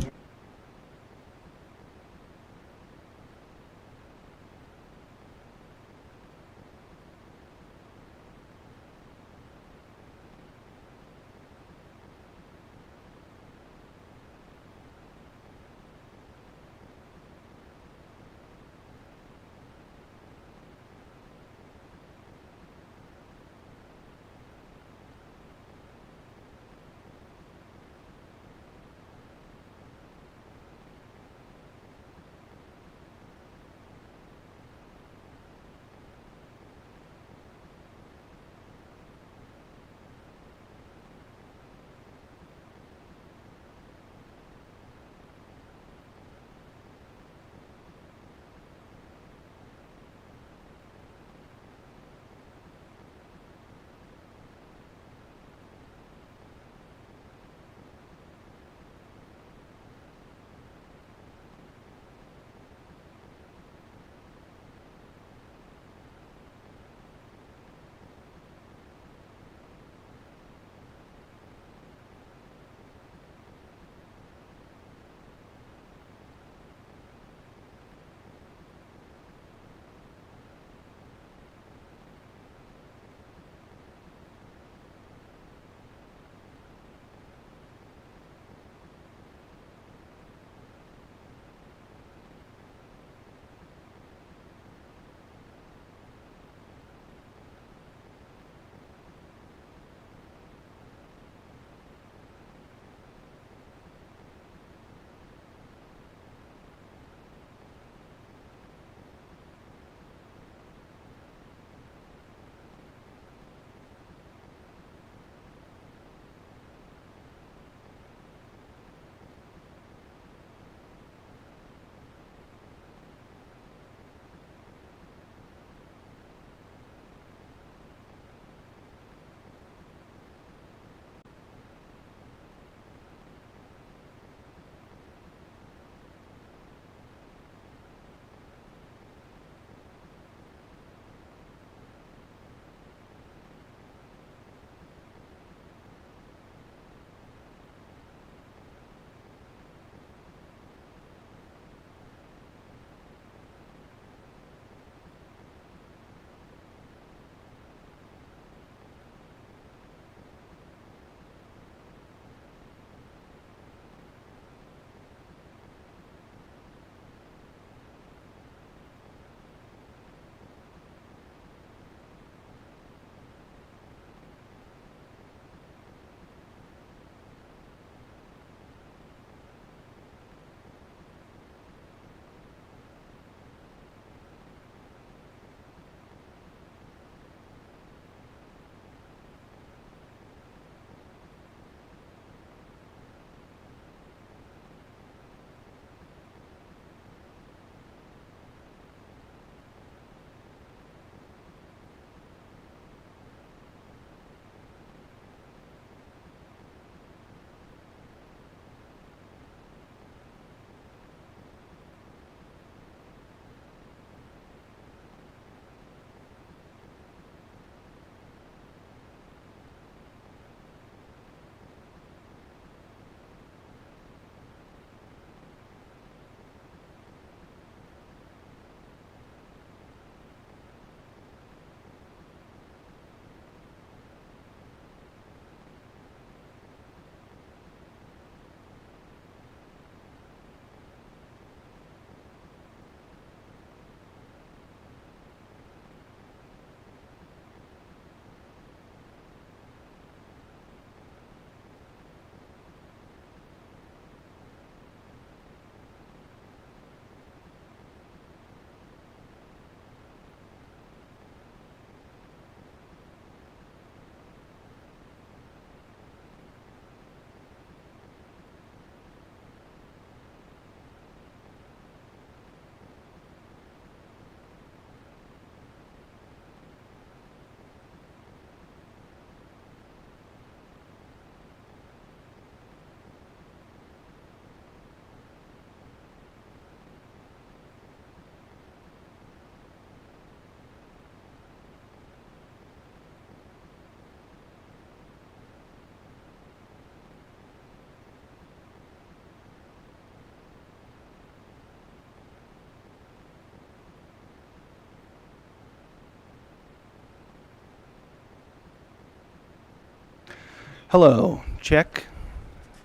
Hello, check.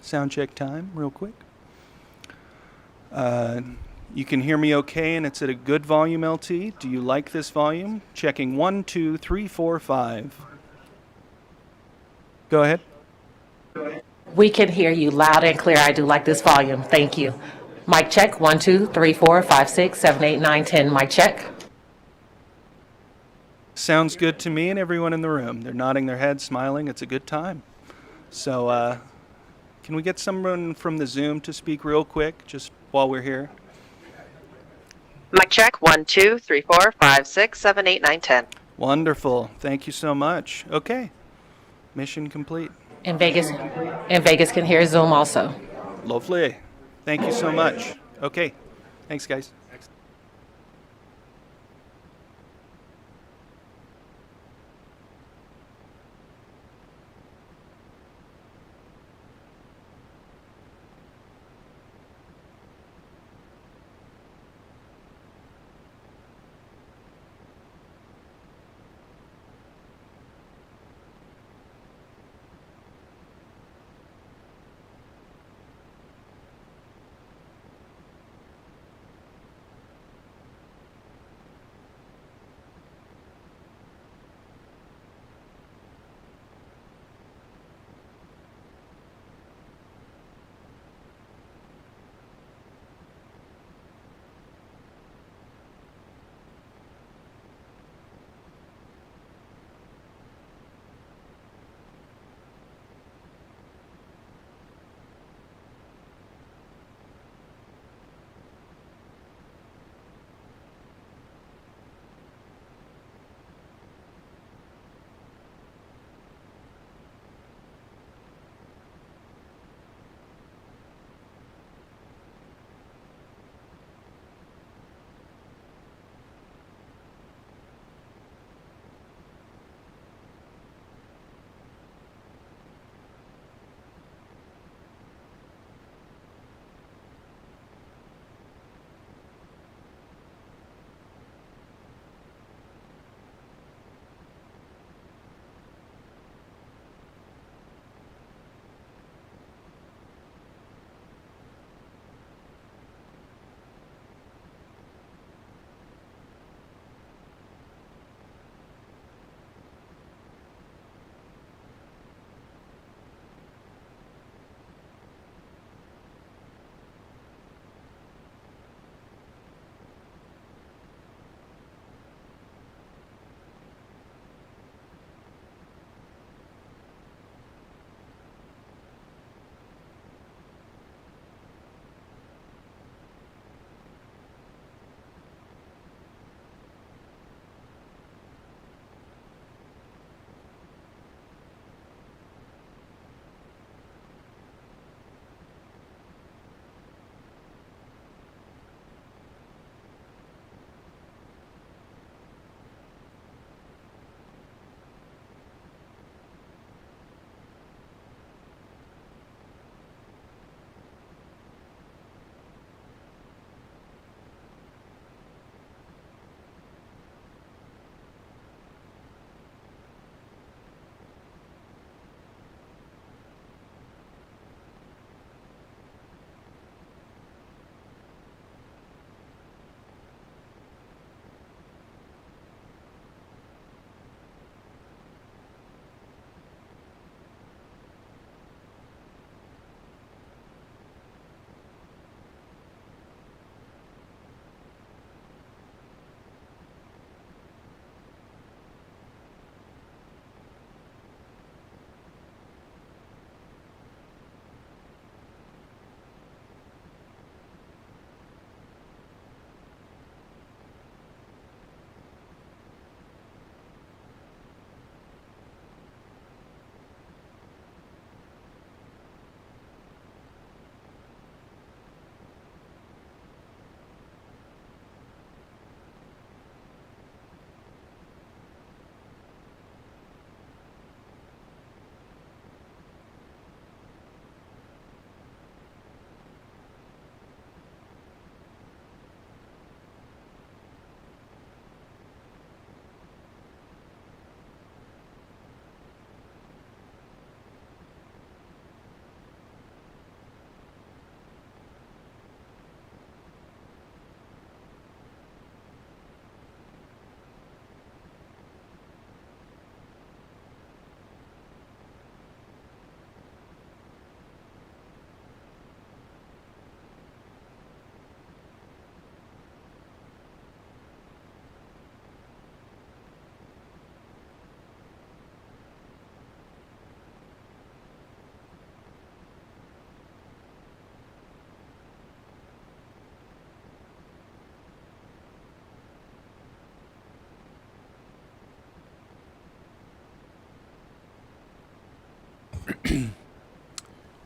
Sound check time, real quick. You can hear me okay and it's at a good volume, LT. Do you like this volume? Checking 1, 2, 3, 4, 5. Go ahead. We can hear you loud and clear. I do like this volume. Thank you. Mic check. 1, 2, 3, 4, 5, 6, 7, 8, 9, 10. Mic check. Sounds good to me and everyone in the room. They're nodding their heads, smiling. It's a good time. So, can we get someone from the Zoom to speak real quick, just while we're here? Mic check. 1, 2, 3, 4, 5, 6, 7, 8, 9, 10. Wonderful. Thank you so much. Okay. Mission complete. In Vegas can hear Zoom also. Lovely. Thank you so much. Okay. Thanks, guys.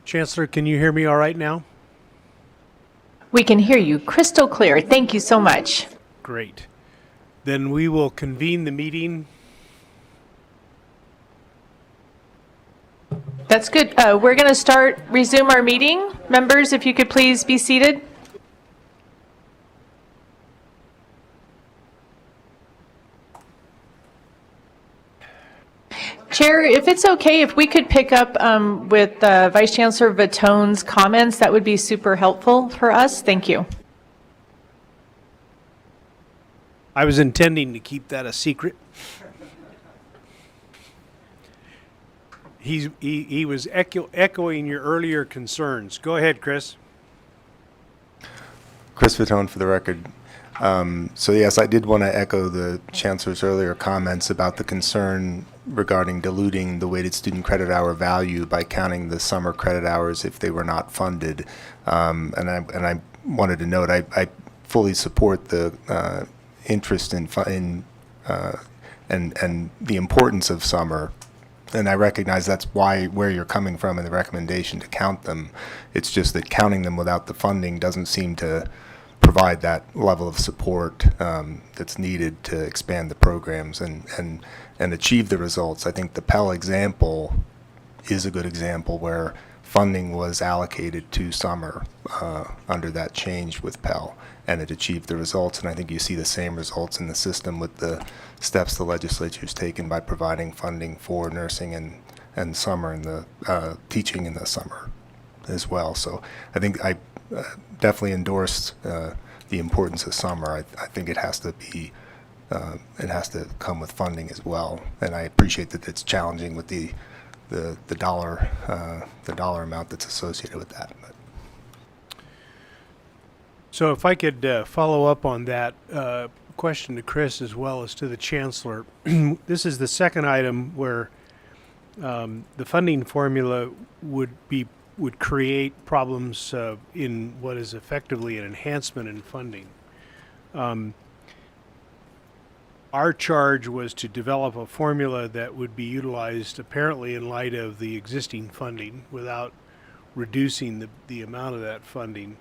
Chancellor, can you hear me all right now? We can hear you crystal clear. Thank you so much. Great. Then we will convene the meeting. That's good. We're going to resume our meeting. Members, if you could please be seated. Chair, if it's okay, if we could pick up with Vice Chancellor Vitone's comments, that would be super helpful for us. Thank you. I was intending to keep that a secret. He was echoing your earlier concerns. Go ahead, Chris. Chris Vitone for the record. So yes, I did want to echo the Chancellor's earlier comments about the concern regarding diluting the weighted student credit hour value by counting the summer credit hours if they were not funded. And I wanted to note I fully support the interest in and the importance of summer. And I recognize that's where you're coming from in the recommendation to count them. It's just that counting them without the funding doesn't seem to provide that level of support that's needed to expand the programs and achieve the results. I think the Pell example is a good example where funding was allocated to summer under that change with Pell, and it achieved the results. And I think you see the same results in the system with the steps the legislature has taken by providing funding for nursing and summer and the teaching in the summer as well. So I think I definitely endorsed the importance of summer. I think it has to be it has to come with funding as well, and I appreciate that it's challenging with the dollar amount that's associated with that. But. So if I could follow up on that question to Chris as well as to the Chancellor. This is the second item where the funding formula would create problems in what is effectively an enhancement in funding. Our charge was to develop a formula that would be utilized apparently in light of the existing funding without reducing the amount of that funding.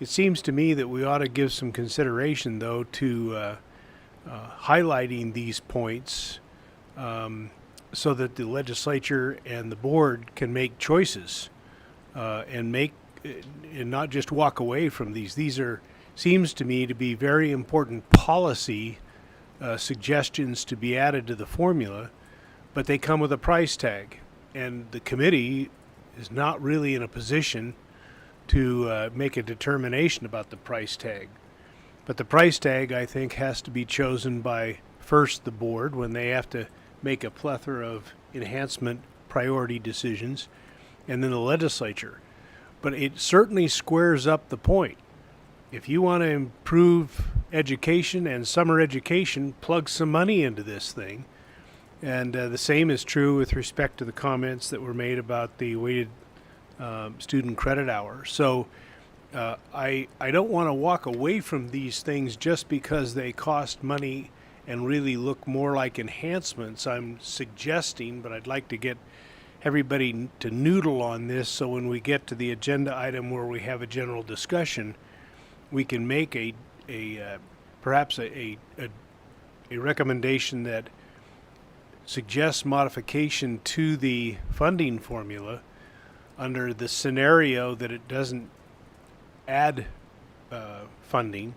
It seems to me that we ought to give some consideration, though, to highlighting these points so that the legislature and the board can make choices and not just walk away from these. These seems to me to be very important policy suggestions to be added to the formula, but they come with a price tag, and the committee is not really in a position to make a determination about the price tag. But the price tag, I think, has to be chosen by first the board when they have to make a plethora of enhancement priority decisions, and then the legislature. But it certainly squares up the point. If you want to improve education and summer education, plug some money into this thing. And the same is true with respect to the comments that were made about the weighted student credit hour. So I don't want to walk away from these things just because they cost money and really look more like enhancements. I'm suggesting, but I'd like to get everybody to noodle on this so when we get to the agenda item where we have a general discussion, we can make perhaps a recommendation that suggests modification to the funding formula under the scenario that it doesn't add funding,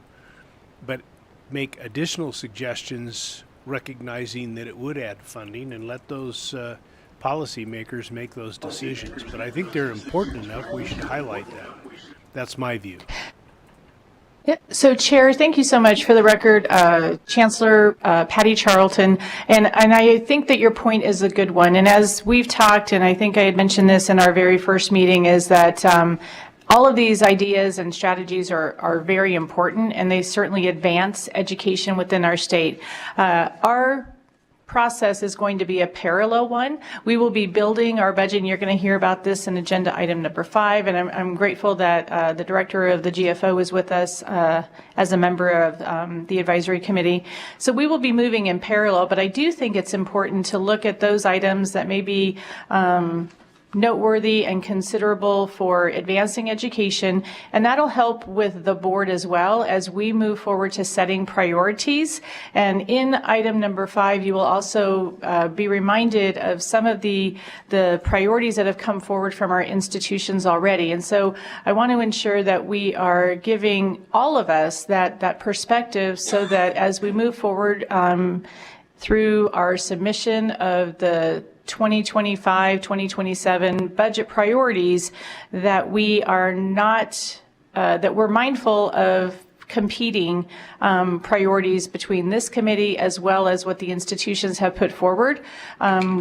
but make additional suggestions recognizing that it would add funding, and let those policymakers make those decisions. But I think they're important enough, we should highlight that. That's my view. Yeah. So, Chair, thank you so much. For the record, Chancellor Patty Charlton, and I think that your point is a good one. And as we've talked, and I think I had mentioned this in our very first meeting, is that all of these ideas and strategies are very important, and they certainly advance education within our state. Our process is going to be a parallel one. We will be building our budget, and you're going to hear about this in agenda item number 5. And I'm grateful that the director of the GFO is with us as a member of the advisory committee. So we will be moving in parallel, but I do think it's important to look at those items that maybe noteworthy and considerable for advancing education, and that'll help with the board as well as we move forward to setting priorities. And in item number 5, you will also be reminded of some of the priorities that have come forward from our institutions already. And so I want to ensure that we are giving all of us that perspective so that as we move forward through our submission of the 2025-2027 budget priorities, that we are not, that we're mindful of competing priorities between this committee as well as what the institutions have put forward.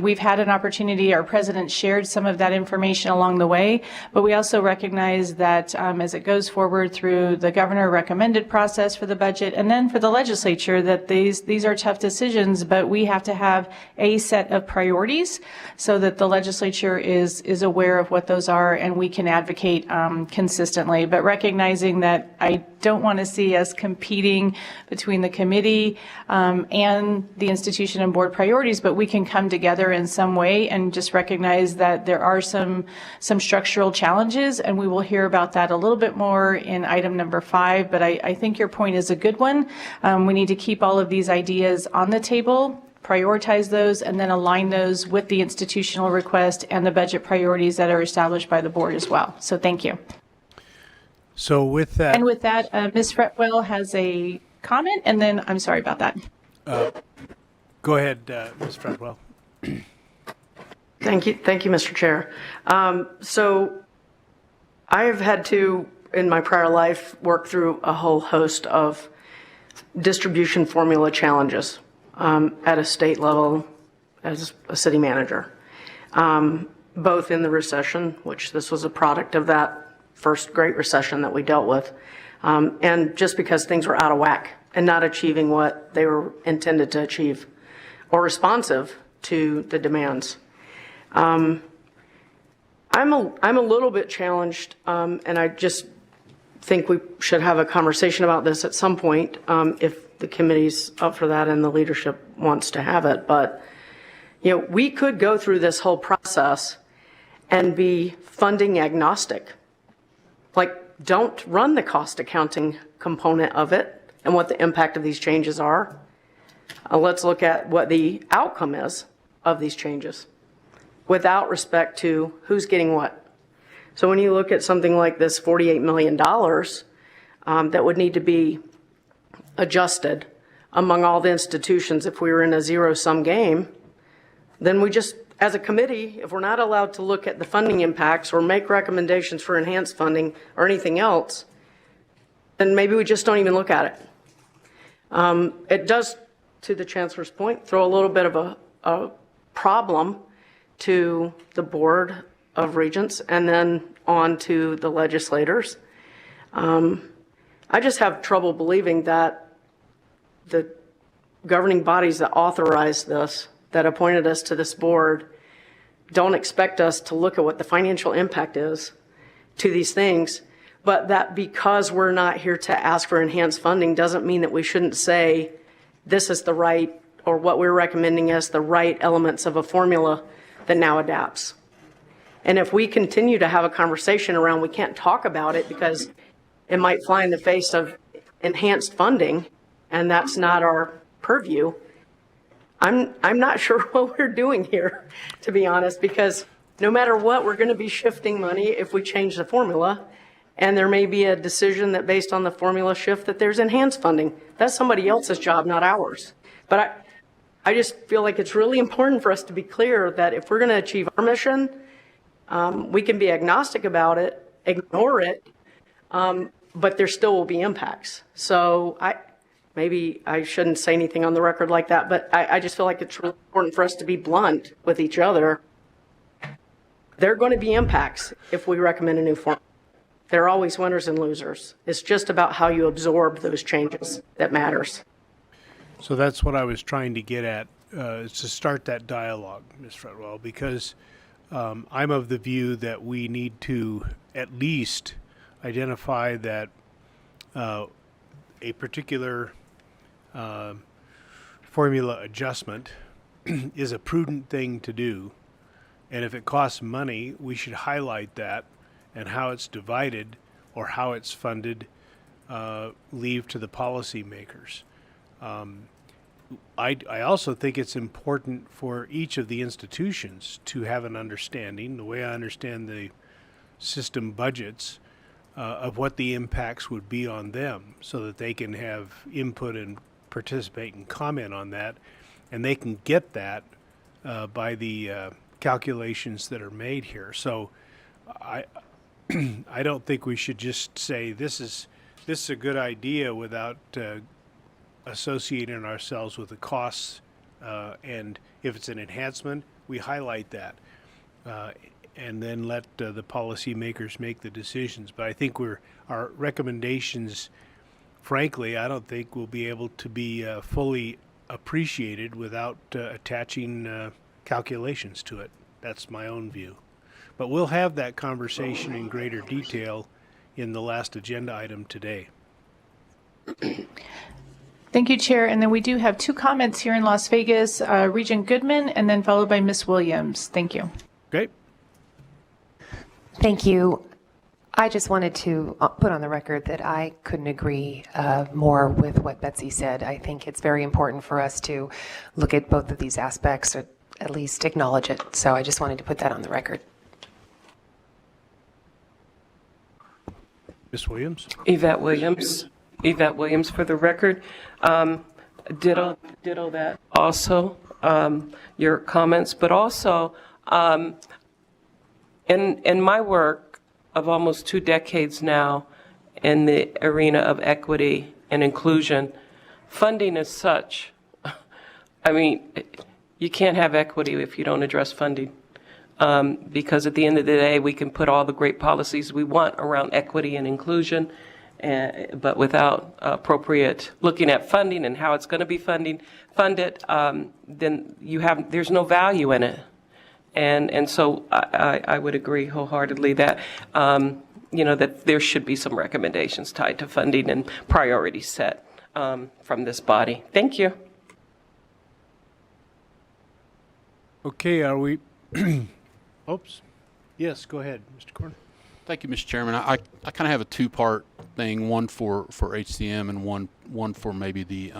We've had an opportunity, our president shared some of that information along the way, but we also recognize that as it goes forward through the governor recommended process for the budget and then for the legislature, that these are tough decisions, but we have to have a set of priorities so that the legislature is aware of what those are and we can advocate consistently. But recognizing that I don't want to see us competing between the committee and the institution and board priorities, but we can come together in some way and just recognize that there are some structural challenges, and we will hear about that a little bit more in item number 5, but I think your point is a good one. We need to keep all of these ideas on the table, prioritize those, and then align those with the institutional request and the budget priorities that are established by the board as well. So thank you. So with that, Ms. Fretwell has a comment, and then I'm sorry about that. Go ahead, Ms. Fretwell. Thank you, Mr. Chair. So I have had to, in my prior life, work through a whole host of distribution formula challenges at a state level as a city manager, both in the recession, which this was a product of that first Great Recession that we dealt with, and just because things were out of whack and not achieving what they were intended to achieve or responsive to the demands. I'm a little bit challenged, and I just think we should have a conversation about this at some point if the committee's up for that and the leadership wants to have it. But we could go through this whole process and be funding agnostic. Like, don't run the cost accounting component of it and what the impact of these changes are. Let's look at what the outcome is of these changes without respect to who's getting what. So when you look at something like this $48 million that would need to be adjusted among all the institutions if we were in a zero-sum game, then we just, as a committee, if we're not allowed to look at the funding impacts or make recommendations for enhanced funding or anything else, then maybe we just don't even look at it. It does, to the Chancellor's point, throw a little bit of a problem to the Board of Regents and then on to the legislators. I just have trouble believing that the governing bodies that authorized this, that appointed us to this board, don't expect us to look at what the financial impact is to these things, but that because we're not here to ask for enhanced funding doesn't mean that we shouldn't say this is the right, or what we're recommending as the right elements of a formula that now adapts. And if we continue to have a conversation around we can't talk about it because it might fly in the face of enhanced funding, and that's not our purview, I'm not sure what we're doing here, to be honest, because no matter what, we're going to be shifting money if we change the formula, and there may be a decision that based on the formula shift that there's enhanced funding. That's somebody else's job, not ours. But I just feel like it's really important for us to be clear that if we're going to achieve our mission, we can be agnostic about it, ignore it, but there still will be impacts. So maybe I shouldn't say anything on the record like that, but I just feel like it's really important for us to be blunt with each other. There are going to be impacts if we recommend a new formula. There are always winners and losers. It's just about how you absorb those changes that matters. So that's what I was trying to get at, is to start that dialogue, Ms. Fretwell, because I'm of the view that we need to at least identify that a particular formula adjustment is a prudent thing to do, And if it costs money, we should highlight that, and how it's divided or how it's funded, leave to the policymakers. I also think it's important for each of the institutions to have an understanding, the way I understand the system budgets, of what the impacts would be on them, so that they can have input and participate and comment on that, and they can get that by the calculations that are made here. So I don't think we should just say this is a good idea without associating ourselves with the costs, and if it's an enhancement, we highlight that, and then let the policymakers make the decisions. But I think our recommendations, frankly, I don't think will be able to be fully appreciated without attaching calculations to it. That's my own view. But we'll have that conversation in greater detail in the last agenda item today. Thank you, Chair. And then we do have 2 comments here in Las Vegas, Regent Goodman, and then followed by Ms. Williams. Thank you. Great. Thank you. I just wanted to put on the record that I couldn't agree more with what Betsy said. I think it's very important for us to look at both of these aspects, or at least acknowledge it. So I just wanted to put that on the record. Ms. Williams? Yvette Williams. Yvette Williams for the record. Ditto that also, your comments, but also in my work of almost 2 decades now in the arena of equity and inclusion, funding is such, I mean, you can't have equity if you don't address funding. Because at the end of the day, we can put all the great policies we want around equity and inclusion, but without appropriate looking at funding and how it's going to be funded, then there's no value in it. And so I would agree wholeheartedly that that there should be some recommendations tied to funding and priorities set from this body. Thank you. Okay, are we? Oops. Yes, go ahead, Mr. Corn. Thank you, Mr. Chairman. I kind of have a 2-part thing, one for HCM and one for maybe the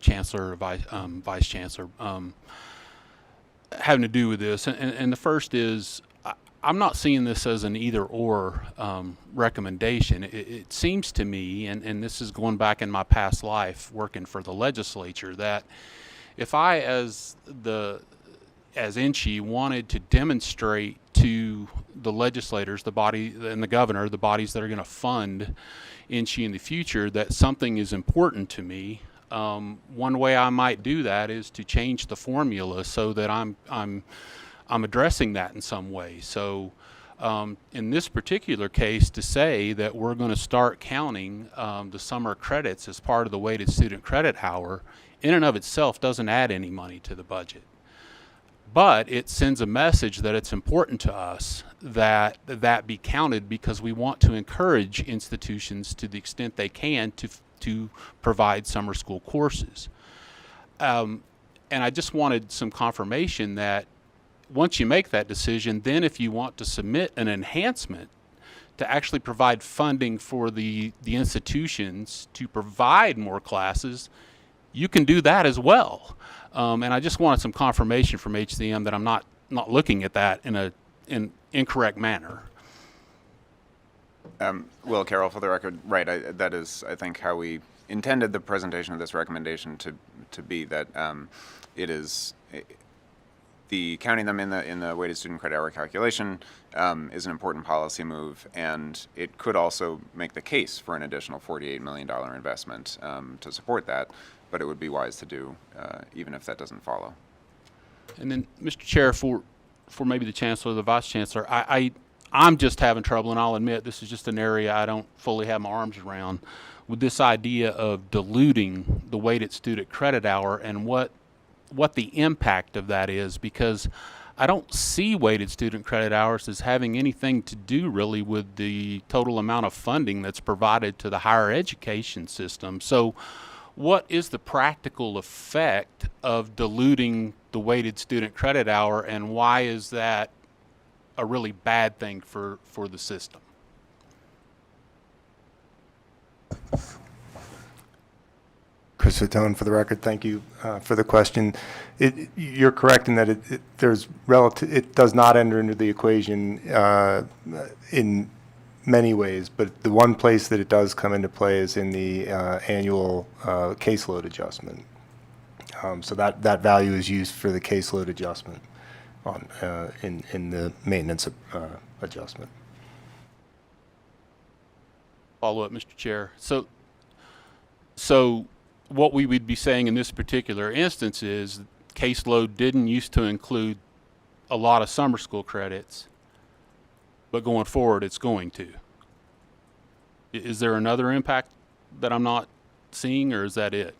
chancellor or vice chancellor, having to do with this. And the first is, I'm not seeing this as an either-or recommendation. It seems to me, and this is going back in my past life working for the legislature, that if I, as NSHE, wanted to demonstrate to the legislators, the body, and the governor, the bodies that are going to fund NSHE in the future, that something is important to me, one way I might do that is to change the formula so that I'm addressing that in some way. So in this particular case, to say that we're going to start counting the summer credits as part of the weighted student credit hour in and of itself doesn't add any money to the budget. But it sends a message that it's important to us that that be counted, because we want to encourage institutions to the extent they can to provide summer school courses. And I just wanted some confirmation that once you make that decision, then if you want to submit an enhancement to actually provide funding for the institutions to provide more classes, you can do that as well. And I just wanted some confirmation from HCM that I'm not looking at that in an incorrect manner. Will Carroll, for the record, right, that is, I think, how we intended the presentation of this recommendation to be, that it is the counting them in the weighted student credit hour calculation is an important policy move, and it could also make the case for an additional $48 million investment to support that. But it would be wise to do, even if that doesn't follow. And then, Mr. Chair, for maybe the Chancellor or the Vice Chancellor, I'm just having trouble, and I'll admit this is just an area I don't fully have my arms around, with this idea of diluting the weighted student credit hour and what the impact of that is, because I don't see weighted student credit hours as having anything to do really with the total amount of funding that's provided to the higher education system. So what is the practical effect of diluting the weighted student credit hour, and why is that a really bad thing for the system? Chris Fatone for the record. Thank you for the question. You're correct in that it does not enter into the equation in many ways, but the one place that it does come into play is in the annual caseload adjustment. So that value is used for the caseload adjustment on in the maintenance adjustment. Follow up, Mr. Chair. So what we would be saying in this particular instance is caseload didn't used to include a lot of summer school credits, but going forward it's going to. Is there another impact that I'm not seeing, or is that it?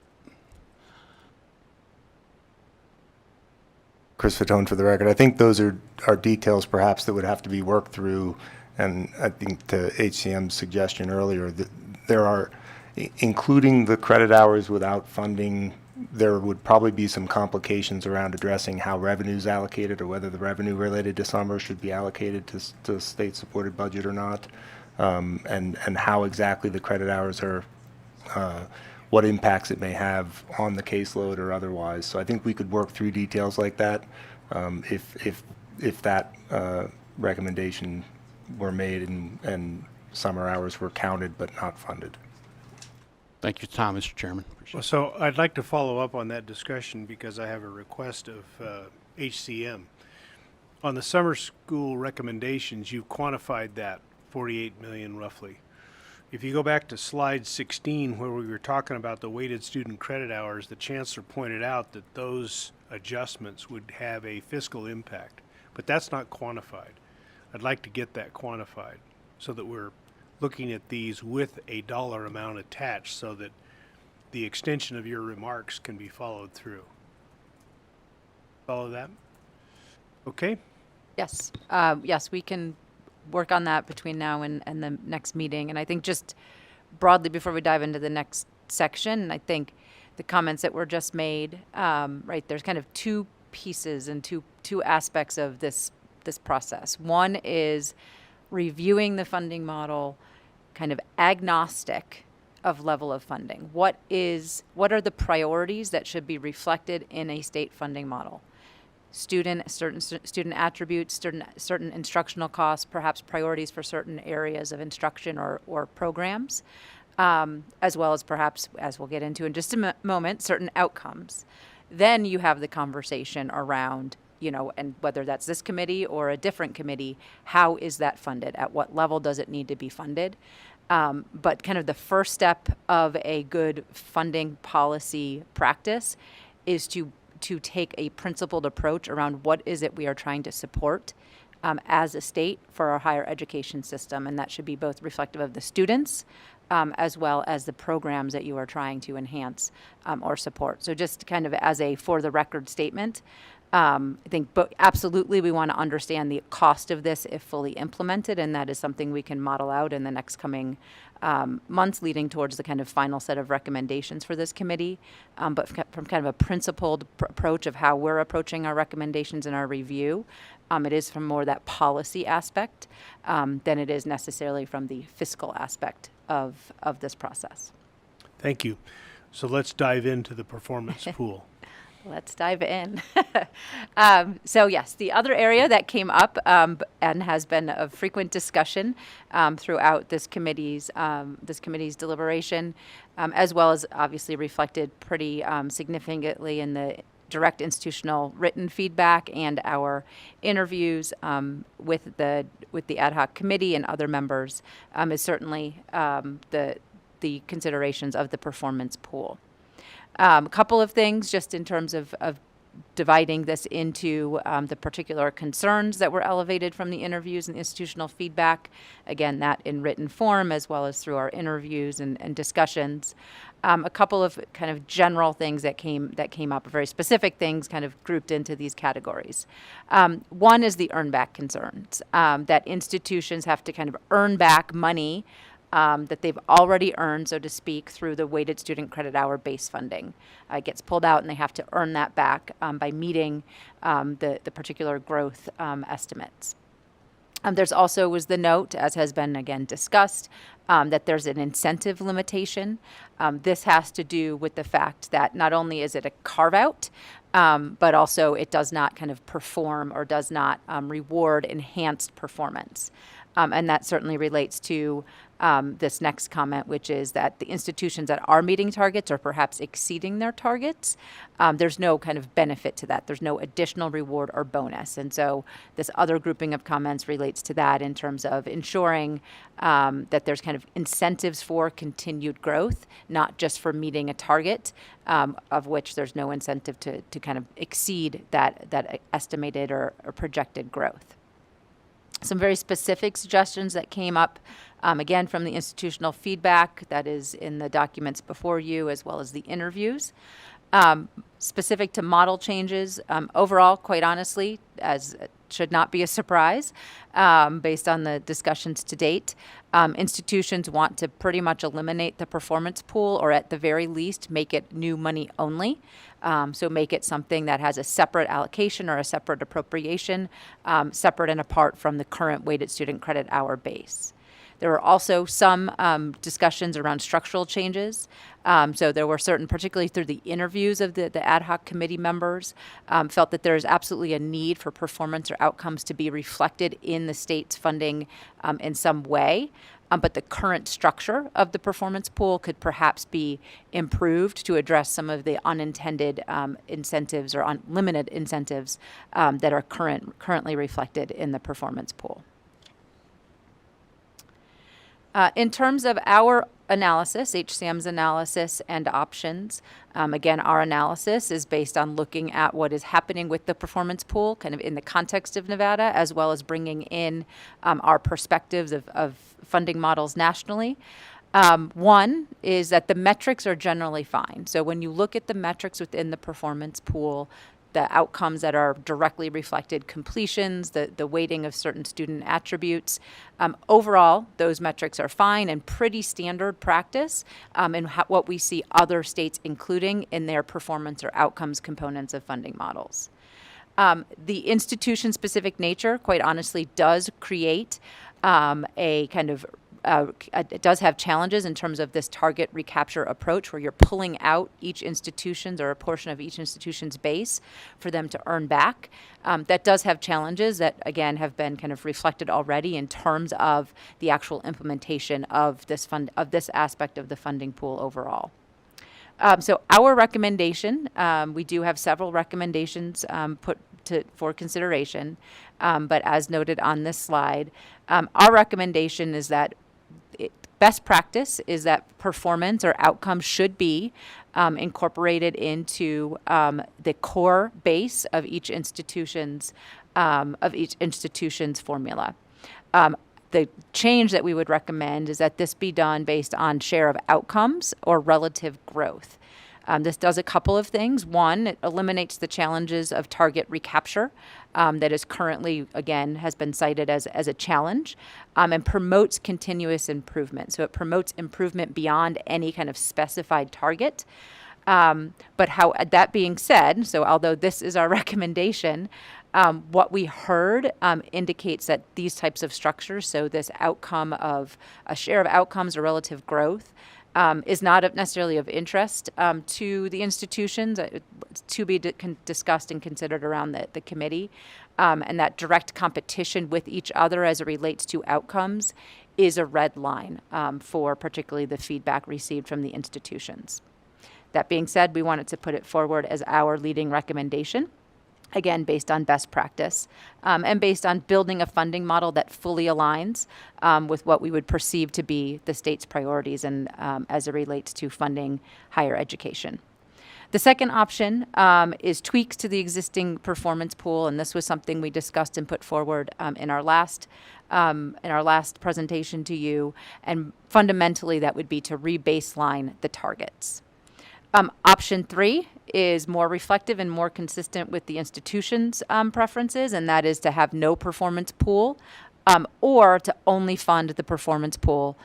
Chris Fatone for the record. I think those are details perhaps that would have to be worked through, and I think to HCM's suggestion earlier, that there are, including the credit hours without funding, there would probably be some complications around addressing how revenue is allocated, or whether the revenue related to summer should be allocated to state-supported budget or not, and how exactly the credit hours are, what impacts it may have on the caseload or otherwise. So I think we could work through details like that if that recommendation were made and summer hours were counted but not funded. Thank you, Tom, Mr. Chairman. Appreciate it. So I'd like to follow up on that discussion because I have a request of HCM. On the summer school recommendations, you've quantified that 48 million roughly. If you go back to slide 16 where we were talking about the weighted student credit hours, the chancellor pointed out that those adjustments would have a fiscal impact, but that's not quantified. I'd like to get that quantified so that we're looking at these with a dollar amount attached so that the extension of your remarks can be followed through. Follow that? Okay? Yes, yes, we can work on that between now and the next meeting. And I think just broadly before we dive into the next section, I think the comments that were just made, right, there's kind of two pieces and two aspects of this process. One is reviewing the funding model kind of agnostic of level of funding. What are the priorities that should be reflected in a state funding model? Certain student attributes, certain instructional costs, perhaps priorities for certain areas of instruction or programs, as well as perhaps, as we'll get into in just a moment, certain outcomes. Then you have the conversation around, and whether that's this committee or a different committee, how is that funded? At what level does it need to be funded? But kind of the first step of a good funding policy practice is to take a principled approach around what is it we are trying to support as a state for our higher education system. And that should be both reflective of the students as well as the programs that you are trying to enhance or support. So just kind of as a for the record statement, I think absolutely we want to understand the cost of this if fully implemented, and that is something we can model out in the next coming months leading towards the kind of final set of recommendations for this committee. But from kind of a principled approach of how we're approaching our recommendations and our review, it is from more that policy aspect than it is necessarily from the fiscal aspect of this process. Thank you. So let's dive into the performance pool. Let's dive in. So yes, the other area that came up and has been of frequent discussion throughout this committee's deliberation, as well as obviously reflected pretty significantly in the direct institutional written feedback and our interviews with the ad hoc committee and other members, is certainly the considerations of the performance pool. A couple of things just in terms of dividing this into the particular concerns that were elevated from the interviews and institutional feedback. Again, that in written form as well as through our interviews and discussions. A couple of kind of general things that came up, very specific things kind of grouped into these categories. One is the earn back concerns, that institutions have to kind of earn back money that they've already earned, so to speak, through the weighted student credit hour base funding. It gets pulled out and they have to earn that back by meeting the particular growth estimates. There's also was the note, as has been again discussed, that there's an incentive limitation. This has to do with the fact that not only is it a carve out, but also it does not kind of perform or does not reward enhanced performance. And that certainly relates to this next comment, which is that the institutions that are meeting targets or perhaps exceeding their targets, there's no kind of benefit to that. There's no additional reward or bonus. And so this other grouping of comments relates to that in terms of ensuring that there's kind of incentives for continued growth, not just for meeting a target, of which there's no incentive to kind of exceed that estimated or projected growth. Some very specific suggestions that came up, again, from the institutional feedback that is in the documents before you, as well as the interviews. Specific to model changes, overall, quite honestly, as it should not be a surprise, based on the discussions to date, institutions want to pretty much eliminate the performance pool, or at the very least, make it new money only. So make it something that has a separate allocation or a separate appropriation, separate and apart from the current weighted student credit hour base. There were also some discussions around structural changes. So there were certain, particularly through the interviews of the ad hoc committee members, felt that there is absolutely a need for performance or outcomes to be reflected in the state's funding in some way. But the current structure of the performance pool could perhaps be improved to address some of the unintended incentives or unlimited incentives that are currently reflected in the performance pool. In terms of our analysis, HCM's analysis and options, again, our analysis is based on looking at what is happening with the performance pool, kind of in the context of Nevada, as well as bringing in our perspectives of funding models nationally. One is that the metrics are generally fine. So when you look at the metrics within the performance pool, the outcomes that are directly reflected, completions, the weighting of certain student attributes. Overall, those metrics are fine and pretty standard practice in what we see other states including in their performance or outcomes components of funding models. The institution-specific nature, quite honestly, does create a kind of it does have challenges in terms of this target recapture approach where you're pulling out each institution's or a portion of each institution's base for them to earn back. That does have challenges that, again, have been kind of reflected already in terms of the actual implementation of this aspect of the funding pool overall. So our recommendation, we do have several recommendations put for consideration, but as noted on this slide, our recommendation is that best practice is that performance or outcomes should be incorporated into the core base of each institution's formula. The change that we would recommend is that this be done based on share of outcomes or relative growth. This does a couple of things. One, it eliminates the challenges of target recapture that is currently, again, has been cited as a challenge, and promotes continuous improvement. So it promotes improvement beyond any kind of specified target. But that being said, so although this is our recommendation, what we heard indicates that these types of structures, so this outcome of a share of outcomes or relative growth, is not necessarily of interest to the institutions, to be discussed and considered around the committee, and that direct competition with each other as it relates to outcomes is a red line for particularly the feedback received from the institutions. That being said, we wanted to put it forward as our leading recommendation, again, based on best practice, and based on building a funding model that fully aligns with what we would perceive to be the state's priorities and as it relates to funding higher education. The second option is tweaks to the existing performance pool, and this was something we discussed and put forward in our last presentation to you, and fundamentally that would be to re-baseline the targets. Option 3 is more reflective and more consistent with the institution's preferences, and that is to have no performance pool or to only fund the performance pool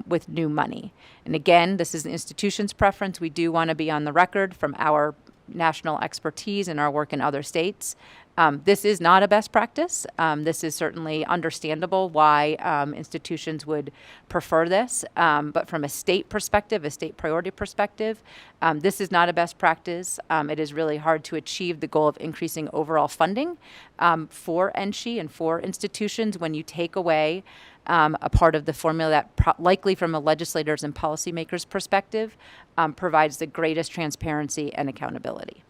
with new money. And again, this is the institution's preference. We do want to be on the record from our national expertise and our work in other states. This is not a best practice. This is certainly understandable why institutions would prefer this. But from a state perspective, a state priority perspective, this is not a best practice. It is really hard to achieve the goal of increasing overall funding for NSHE and for institutions when you take away a part of the formula that likely from a legislator's and policymaker's perspective provides the greatest transparency and accountability.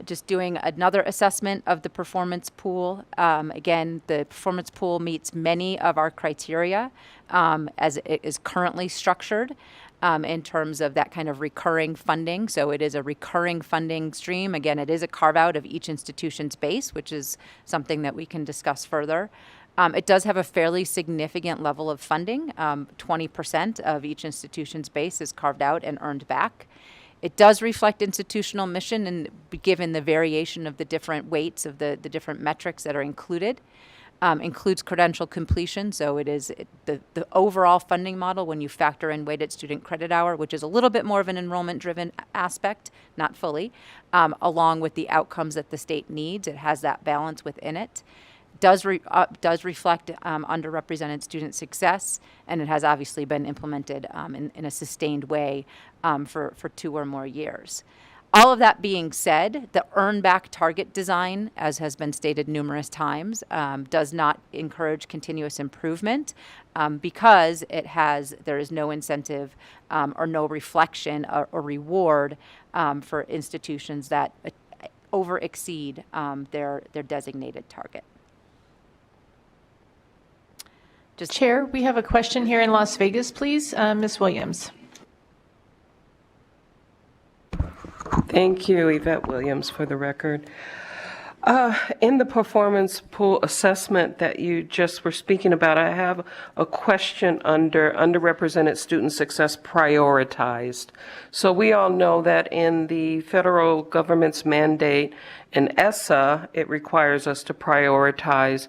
Just doing another assessment of the performance pool. Again, the performance pool meets many of our criteria as it is currently structured in terms of that kind of recurring funding. So it is a recurring funding stream. Again, it is a carve out of each institution's base, which is something that we can discuss further. It does have a fairly significant level of funding. 20% of each institution's base is carved out and earned back. It does reflect institutional mission and given the variation of the different weights of the different metrics that are included. Includes credential completion, so it is the overall funding model when you factor in weighted student credit hour, which is a little bit more of an enrollment-driven aspect, not fully, along with the outcomes that the state needs. It has that balance within it. Does reflect underrepresented student success, and it has obviously been implemented in a sustained way for 2 or more years. All of that being said, the earn back target design, as has been stated numerous times, does not encourage continuous improvement because there is no incentive or no reflection or reward for institutions that over exceed their designated target. Chair, we have a question here in Las Vegas, please. Ms. Williams. Thank you, Yvette Williams, for the record. In the performance pool assessment that you just were speaking about, I have a question under underrepresented student success prioritized. So we all know that in the federal government's mandate in ESSA, it requires us to prioritize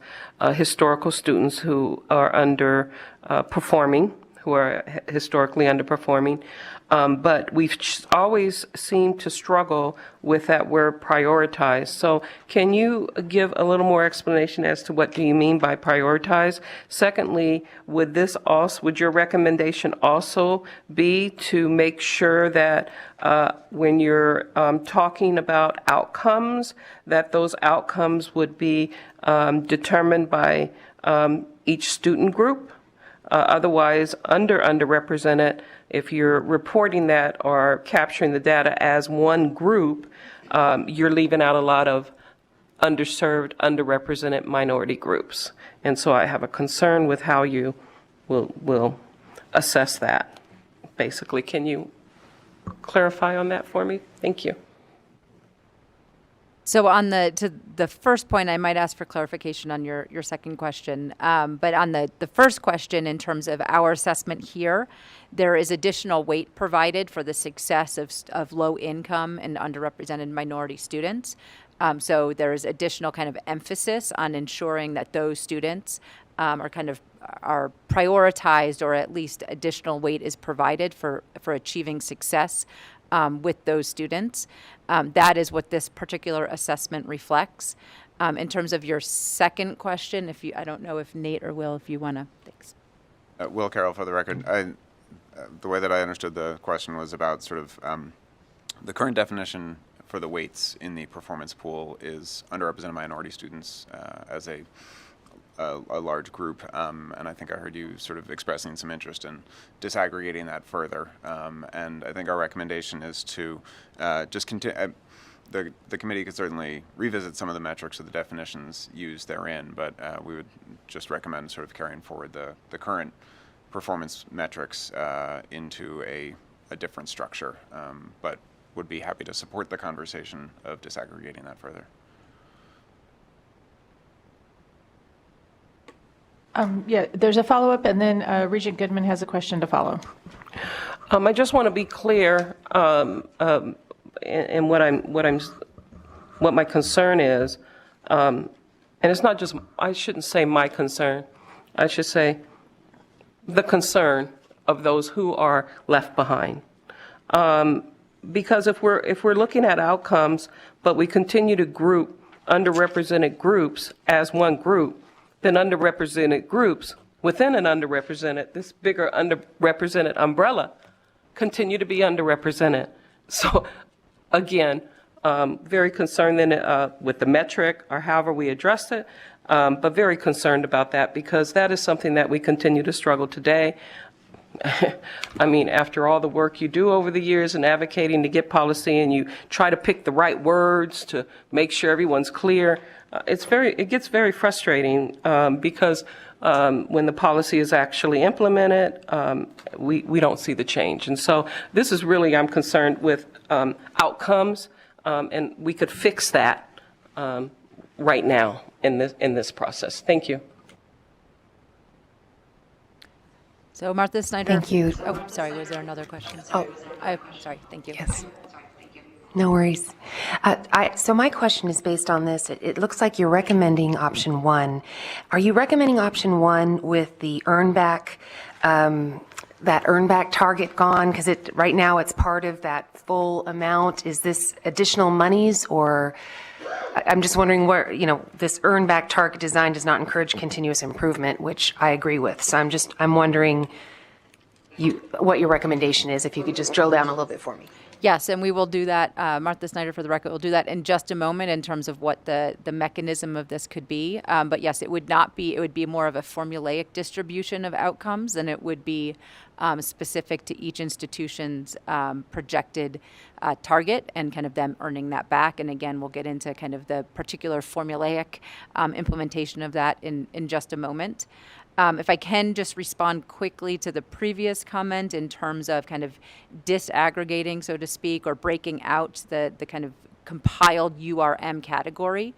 historical students who are underperforming, who are historically underperforming. But we've always seemed to struggle with that word prioritize. So can you give a little more explanation as to what do you mean by prioritize? Secondly, would your recommendation also be to make sure that when you're talking about outcomes, that those outcomes would be determined by each student group? Otherwise, underrepresented, if you're reporting that or capturing the data as one group, you're leaving out a lot of underserved, underrepresented minority groups. And so I have a concern with how you will assess that, basically. Can you clarify on that for me? Thank you. So to the first point, I might ask for clarification on your second question. But on the first question, in terms of our assessment here, there is additional weight provided for the success of low income and underrepresented minority students. So there is additional kind of emphasis on ensuring that those students are prioritized, or at least additional weight is provided for achieving success with those students. That is what this particular assessment reflects. In terms of your second question, I don't know if Nate or Will, if you want to. Thanks. Will Carroll, for the record. The way that I understood the question was about sort of the current definition for the weights in the performance pool is underrepresented minority students as a large group, and I think I heard you sort of expressing some interest in disaggregating that further. And I think our recommendation is to just continue. The committee could certainly revisit some of the metrics or the definitions used therein, but we would just recommend sort of carrying forward the current performance metrics into a different structure, but would be happy to support the conversation of disaggregating that further. Yeah, there's a follow-up, and then Regent Goodman has a question to follow. I just want to be clear in what my concern is. and it's not just, I shouldn't say my concern, I should say the concern of those who are left behind. Because if we're looking at outcomes, but we continue to group underrepresented groups as one group, then underrepresented groups within an underrepresented, this bigger underrepresented umbrella, continue to be underrepresented. So again, very concerned then with the metric or however we address it, but very concerned about that because that is something that we continue to struggle today. I mean, after all the work you do over the years in advocating to get policy and you try to pick the right words to make sure everyone's clear, it gets very frustrating because when the policy is actually implemented, we don't see the change. And so this is really, I'm concerned with outcomes, and we could fix that right now in this process. Thank you. So Martha Snyder. Thank you. Oh, sorry. Was there another question? Oh. Sorry. Thank you. Yes. No worries. So my question is based on this. It looks like you're recommending option 1. Are you recommending option 1 with the earn back, that earn back target gone? Because right now it's part of that full amount. Is this additional monies, or I'm just wondering where, this earn back target design does not encourage continuous improvement, which I agree with. So I'm wondering what your recommendation is, if you could just drill down a little bit for me. Yes, and we will do that. Martha Snyder, for the record, will do that in just a moment in terms of what the mechanism of this could be. But yes, it would be more of a formulaic distribution of outcomes than it would be specific to each institution's projected target and kind of them earning that back. And again, we'll get into kind of the particular formulaic implementation of that in just a moment. If I can just respond quickly to the previous comment in terms of kind of disaggregating, so to speak, or breaking out the kind of compiled URM category.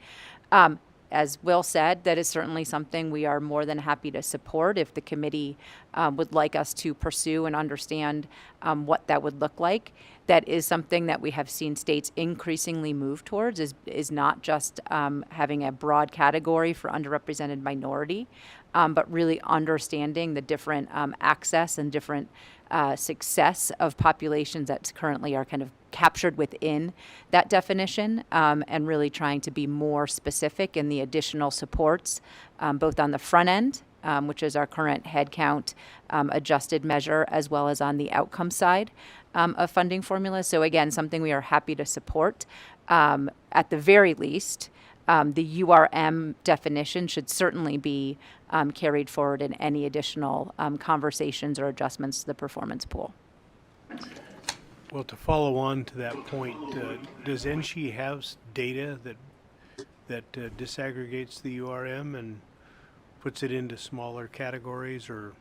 As Will said, that is certainly something we are more than happy to support if the committee would like us to pursue and understand what that would look like. That is something that we have seen states increasingly move towards, is not just having a broad category for underrepresented minority, but really understanding the different access and different success of populations that currently are kind of captured within that definition, and really trying to be more specific in the additional supports, both on the front end, which is our current headcount adjusted measure, as well as on the outcome side of funding formulas. So again, something we are happy to support. At the very least, the URM definition should certainly be carried forward in any additional conversations or adjustments to the performance pool. Well, to follow on to that point, does NSHE have data that disaggregates the URM and puts it into smaller categories or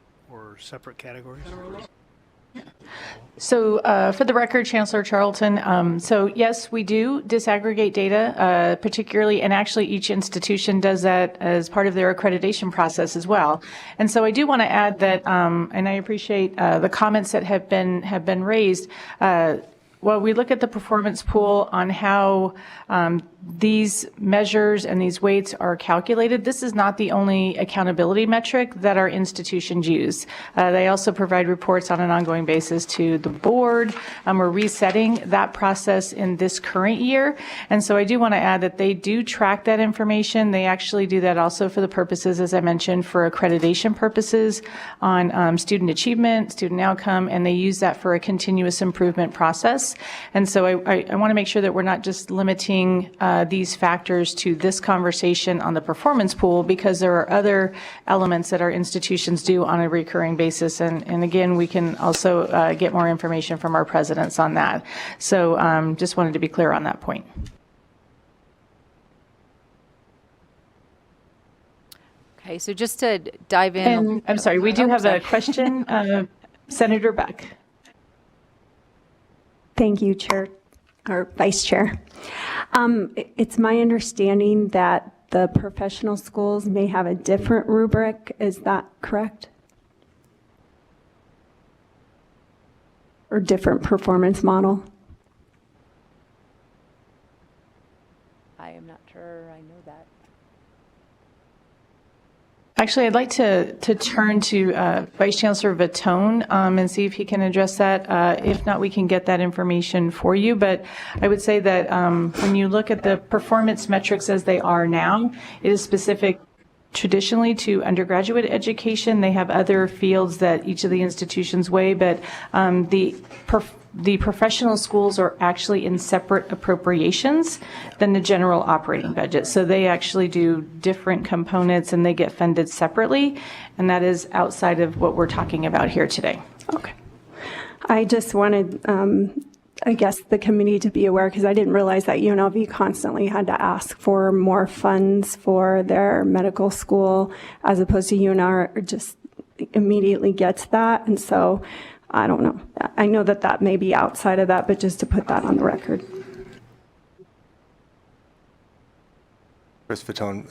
separate categories? So for the record, Chancellor Charlton, so yes, we do disaggregate data, particularly, and actually each institution does that as part of their accreditation process as well. And so I do want to add that, and I appreciate the comments that have been raised. Well, we look at the performance pool on how these measures and these weights are calculated. This is not the only accountability metric that our institutions use. They also provide reports on an ongoing basis to the board. We're resetting that process in this current year. And so I do want to add that they do track that information. They actually do that also for the purposes, as I mentioned, for accreditation purposes on student achievement, student outcome, and they use that for a continuous improvement process. And so I want to make sure that we're not just limiting these factors to this conversation on the performance pool, because there are other elements that our institutions do on a recurring basis. And again, we can also get more information from our presidents on that. So just wanted to be clear on that point. Okay, so just to dive in. And I'm sorry, we do have a question. Senator Beck. Thank you, Chair, or Vice Chair. It's my understanding that the professional schools may have a different rubric. Is that correct? Or different performance model? I am not sure I know that. Actually, I'd like to turn to Vice Chancellor Vitone and see if he can address that. If not, we can get that information for you. But I would say that when you look at the performance metrics as they are now, it is specific traditionally to undergraduate education. They have other fields that each of the institutions weigh, but the professional schools are actually in separate appropriations than the general operating budget. So they actually do different components and they get funded separately, and that is outside of what we're talking about here today. Okay. I just wanted, I guess, the committee to be aware, because I didn't realize that UNLV constantly had to ask for more funds for their medical school, as opposed to UNR just immediately gets that. And so I don't know. I know that that may be outside of that, but just to put that on the record. Chris Fatone,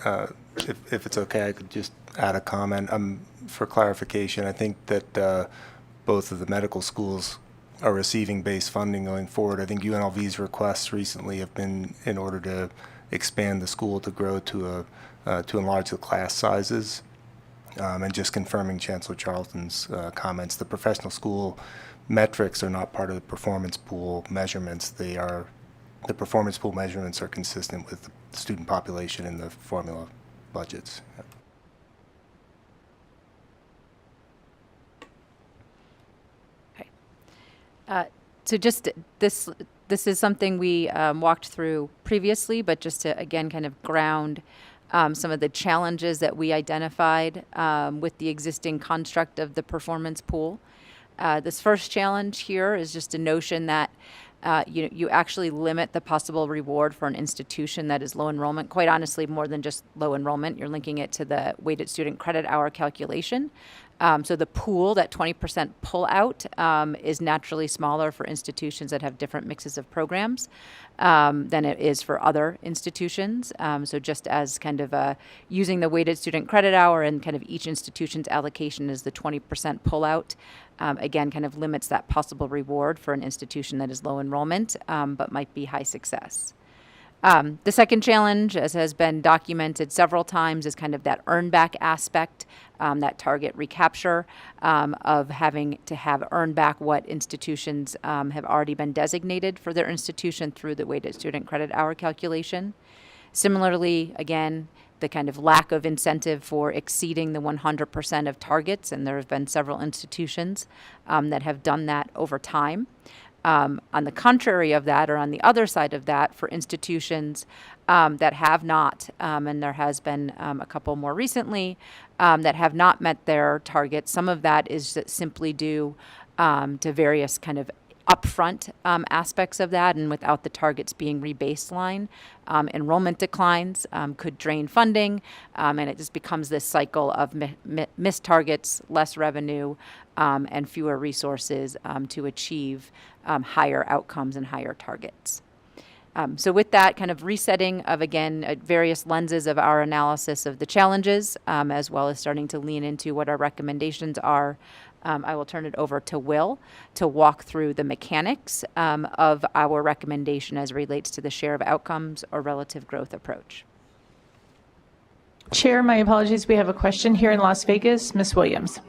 if it's okay, I could just add a comment. For clarification, I think that both of the medical schools are receiving base funding going forward. I think UNLV's requests recently have been in order to expand the school to grow to enlarge the class sizes. And just confirming Chancellor Charlton's comments, the professional school metrics are not part of the performance pool measurements. The performance pool measurements are consistent with the student population in the formula budgets. So just this is something we walked through previously, but just to again kind of ground some of the challenges that we identified with the existing construct of the performance pool. This first challenge here is just a notion that you actually limit the possible reward for an institution that is low enrollment. Quite honestly, more than just low enrollment, you're linking it to the weighted student credit hour calculation. So the pool, that 20% pull out, is naturally smaller for institutions that have different mixes of programs than it is for other institutions. So just as kind of using the weighted student credit hour and kind of each institution's allocation is the 20% pull out, again, kind of limits that possible reward for an institution that is low enrollment, but might be high success. The second challenge, as has been documented several times, is kind of that earn back aspect, that target recapture of having to have earn back what institutions have already been designated for their institution through the weighted student credit hour calculation. Similarly, again, the kind of lack of incentive for exceeding the 100% of targets, and there have been several institutions that have done that over time. On the contrary of that, or on the other side of that, for institutions that have not, and there has been a couple more recently, that have not met their targets, some of that is simply due to various kind of upfront aspects of that, and without the targets being rebaseline, enrollment declines could drain funding, and it just becomes this cycle of missed targets, less revenue, and fewer resources to achieve higher outcomes and higher targets. So with that kind of resetting of, again, various lenses of our analysis of the challenges, as well as starting to lean into what our recommendations are, I will turn it over to Will to walk through the mechanics of our recommendation as it relates to the share of outcomes or relative growth approach. Chair, my apologies. We have a question here in Las Vegas. Ms. Williams.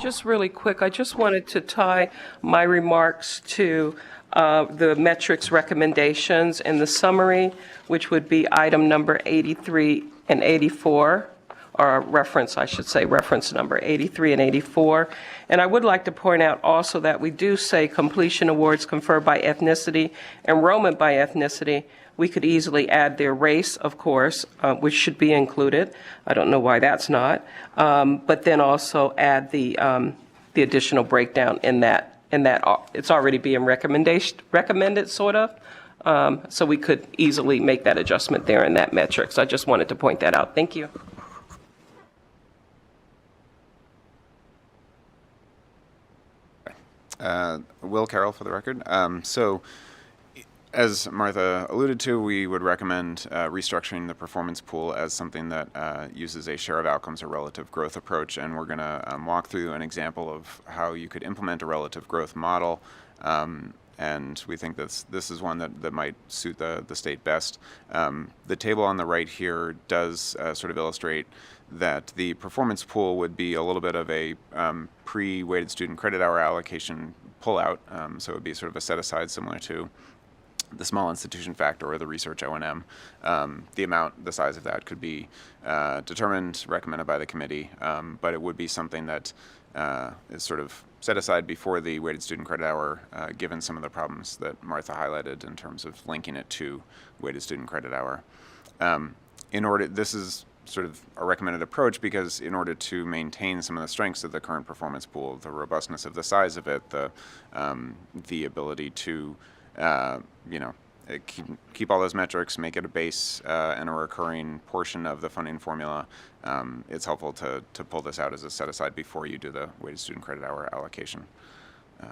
Just really quick, I just wanted to tie my remarks to the metrics recommendations in the summary, which would be item number 83 and 84, or reference, I should say, reference number 83 and 84. And I would like to point out also that we do say completion awards conferred by ethnicity, enrollment by ethnicity. We could easily add their race, of course, which should be included. I don't know why that's not. But then also add the additional breakdown in that it's already being recommended, sort of. So we could easily make that adjustment there in that metric. So I just wanted to point that out. Thank you. Will Carroll for the record. So as Martha alluded to, we would recommend restructuring the performance pool as something that uses a share of outcomes or relative growth approach, and we're going to walk through an example of how you could implement a relative growth model and we think this is one that might suit the state best. The table on the right here does sort of illustrate that the performance pool would be a little bit of a pre-weighted student credit hour allocation pullout, so it would be sort of a set aside similar to the small institution factor or the research O&M. The size of that could be determined, recommended by the committee, but it would be something that is sort of set aside before the weighted student credit hour, given some of the problems that Martha highlighted in terms of linking it to weighted student credit hour. This is sort of a recommended approach because in order to maintain some of the strengths of the current performance pool, the robustness of the size of it, the ability to keep all those metrics, make it a base and a recurring portion of the funding formula, it's helpful to pull this out as a set aside before you do the weighted student credit hour allocation. You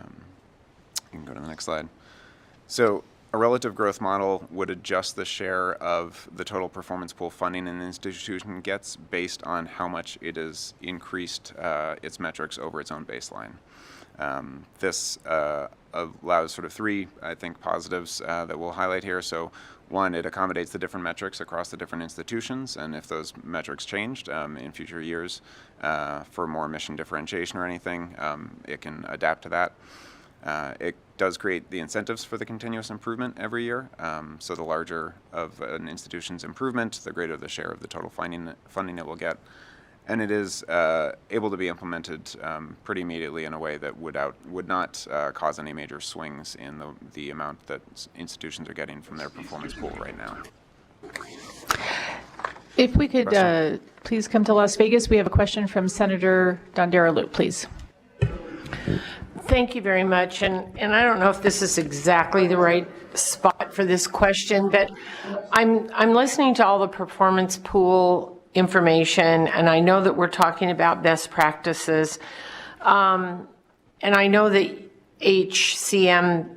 can go to the next slide. So a relative growth model would adjust the share of the total performance pool funding an institution gets based on how much it has increased its metrics over its own baseline. This allows sort of three, I think, positives that we'll highlight here. So one, it accommodates the different metrics across the different institutions, and if those metrics changed in future years for more mission differentiation or anything, it can adapt to that. It does create the incentives for the continuous improvement every year. So the larger of an institution's improvement, the greater the share of the total funding it will get. And it is able to be implemented pretty immediately in a way that would not cause any major swings in the amount that institutions are getting from their performance pool right now. If we could please come to Las Vegas, we have a question from Senator Dondera-Luke, please. Thank you very much. And I don't know if this is exactly the right spot for this question, but I'm listening to all the performance pool information, and I know that we're talking about best practices. And I know that HCM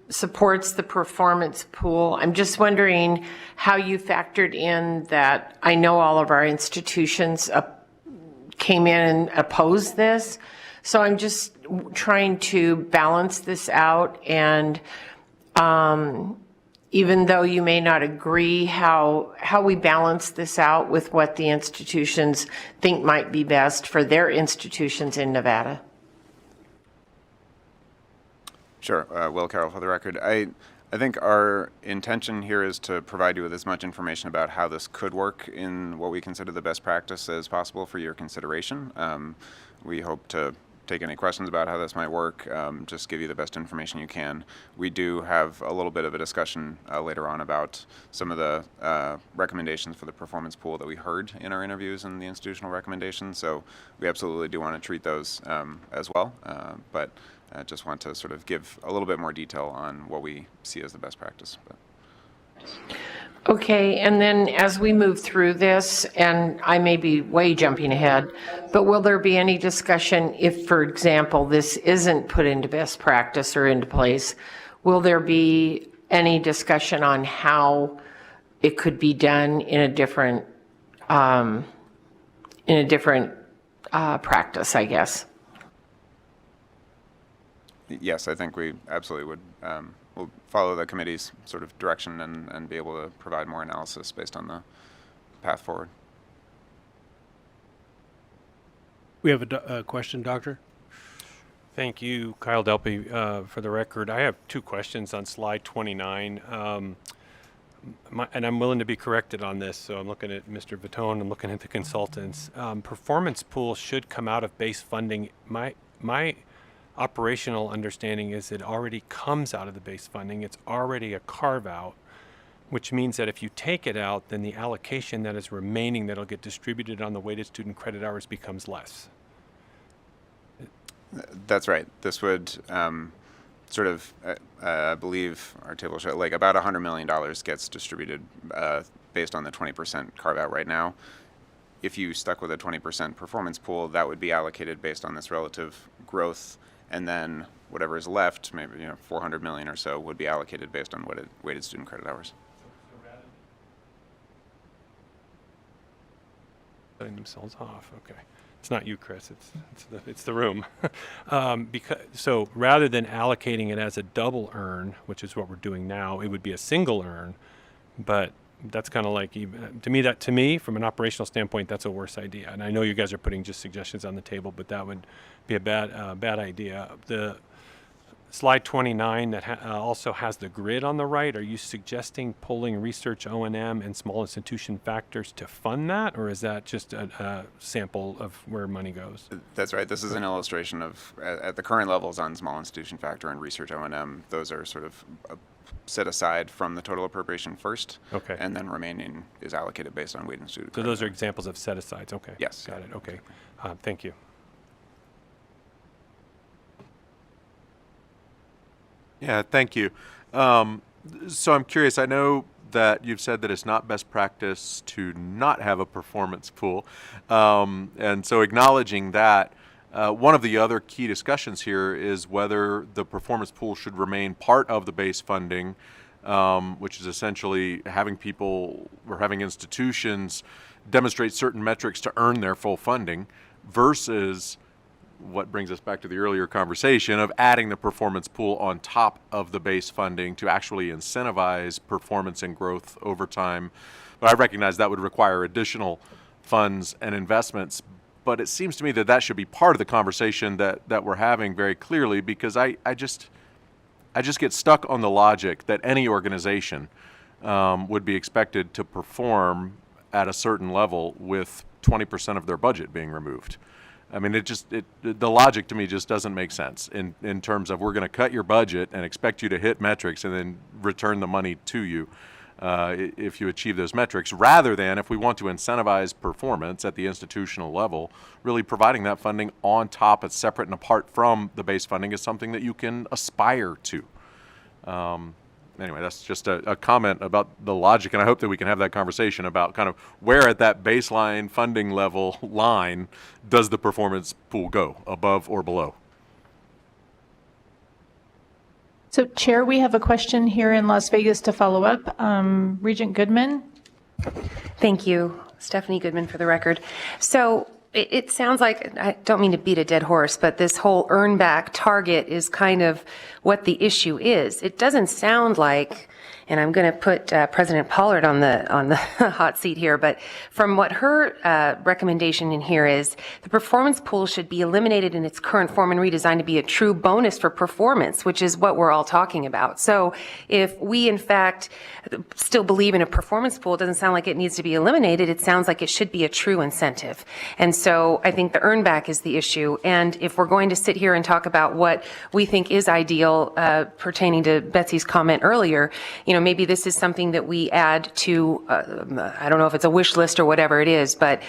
supports the performance pool. I'm just wondering how you factored in that. I know all of our institutions came in and opposed this. So I'm just trying to balance this out, and even though you may not agree, how we balance this out with what the institutions think might be best for their institutions in Nevada. Sure. Will Carroll for the record. I think our intention here is to provide you with as much information about how this could work in what we consider the best practice as possible for your consideration. We hope to take any questions about how this might work, just give you the best information you can. We do have a little bit of a discussion later on about some of the recommendations for the performance pool that we heard in our interviews and the institutional recommendations, so we absolutely do want to treat those as well, but I just want to sort of give a little bit more detail on what we see as the best practice. Okay, and then as we move through this, and I may be way jumping ahead, but will there be any discussion if, for example, this isn't put into best practice or into place? Will there be any discussion on how it could be done in a different practice, I guess? Yes, I think we absolutely would. We'll follow the committee's sort of direction and be able to provide more analysis based on the path forward. We have a question, Doctor. Thank you, Kyle Delpy. For the record, I have two questions on slide 29. And I'm willing to be corrected on this, so I'm looking at Mr. Vitone, I'm looking at the consultants. Performance pool should come out of base funding. My operational understanding is it already comes out of the base funding. It's already a carve out, which means that if you take it out, then the allocation that is remaining that'll get distributed on the weighted student credit hours becomes less. That's right. This would sort of, I believe our table shows like about $100 million gets distributed based on the 20% carve out right now. If you stuck with a 20% performance pool, that would be allocated based on this relative growth, and then whatever is left, maybe 400 million or so, would be allocated based on weighted student credit hours. Shutting themselves off. Okay. It's not you, Chris. It's the room. So rather than allocating it as a double earn, which is what we're doing now, it would be a single earn. But that's kind of like, to me, from an operational standpoint, that's a worse idea. And I know you guys are putting just suggestions on the table, but that would be a bad idea. The slide 29 that also has the grid on the right, are you suggesting pulling research O&M and small institution factors to fund that, or is that just a sample of where money goes? That's right. This is an illustration of, at the current levels on small institution factor and research O&M, those are sort of set aside from the total appropriation first. Okay. And then remaining is allocated based on weight and student. So those are examples of set-asides. Okay. Yes. Got it. Okay. Thank you. Yeah, thank you. So I'm curious, I know that you've said that it's not best practice to not have a performance pool. And so acknowledging that, one of the other key discussions here is whether the performance pool should remain part of the base funding, which is essentially having people or having institutions demonstrate certain metrics to earn their full funding, versus what brings us back to the earlier conversation of adding the performance pool on top of the base funding to actually incentivize performance and growth over time. But I recognize that would require additional funds and investments. But it seems to me that that should be part of the conversation that we're having very clearly, because I just get stuck on the logic that any organization would be expected to perform at a certain level with 20% of their budget being removed. I mean, the logic to me just doesn't make sense in terms of, we're going to cut your budget and expect you to hit metrics and then return the money to you if you achieve those metrics, rather than, if we want to incentivize performance at the institutional level, really providing that funding on top, it's separate and apart from the base funding, is something that you can aspire to. Anyway, that's just a comment about the logic, and I hope that we can have that conversation about kind of where at that baseline funding level line does the performance pool go, above or below? So, Chair, we have a question here in Las Vegas to follow up. Regent Goodman. Thank you. Stephanie Goodman for the record. So it sounds like, I don't mean to beat a dead horse, but this whole earn back target is kind of what the issue is. It doesn't sound like, and I'm going to put President Pollard on the hot seat here, but from what her recommendation in here is, the performance pool should be eliminated in its current form and redesigned to be a true bonus for performance, which is what we're all talking about. So if we in fact still believe in a performance pool, it doesn't sound like it needs to be eliminated. It sounds like it should be a true incentive. And so I think the earn back is the issue. And if we're going to sit here and talk about what we think is ideal pertaining to Betsy's comment earlier, maybe this is something that we add to, I don't know if it's a wish list or whatever it is, but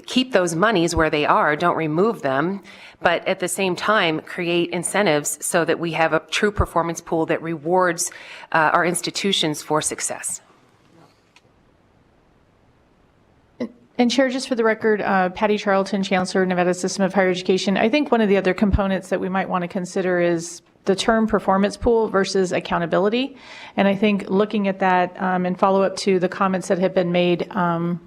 keep those monies where they are, don't remove them, but at the same time create incentives so that we have a true performance pool that rewards our institutions for success. And Chair, just for the record, Patty Charlton, Chancellor, Nevada System of Higher Education. I think one of the other components that we might want to consider is the term performance pool versus accountability. And I think looking at that and follow up to the comments that have been made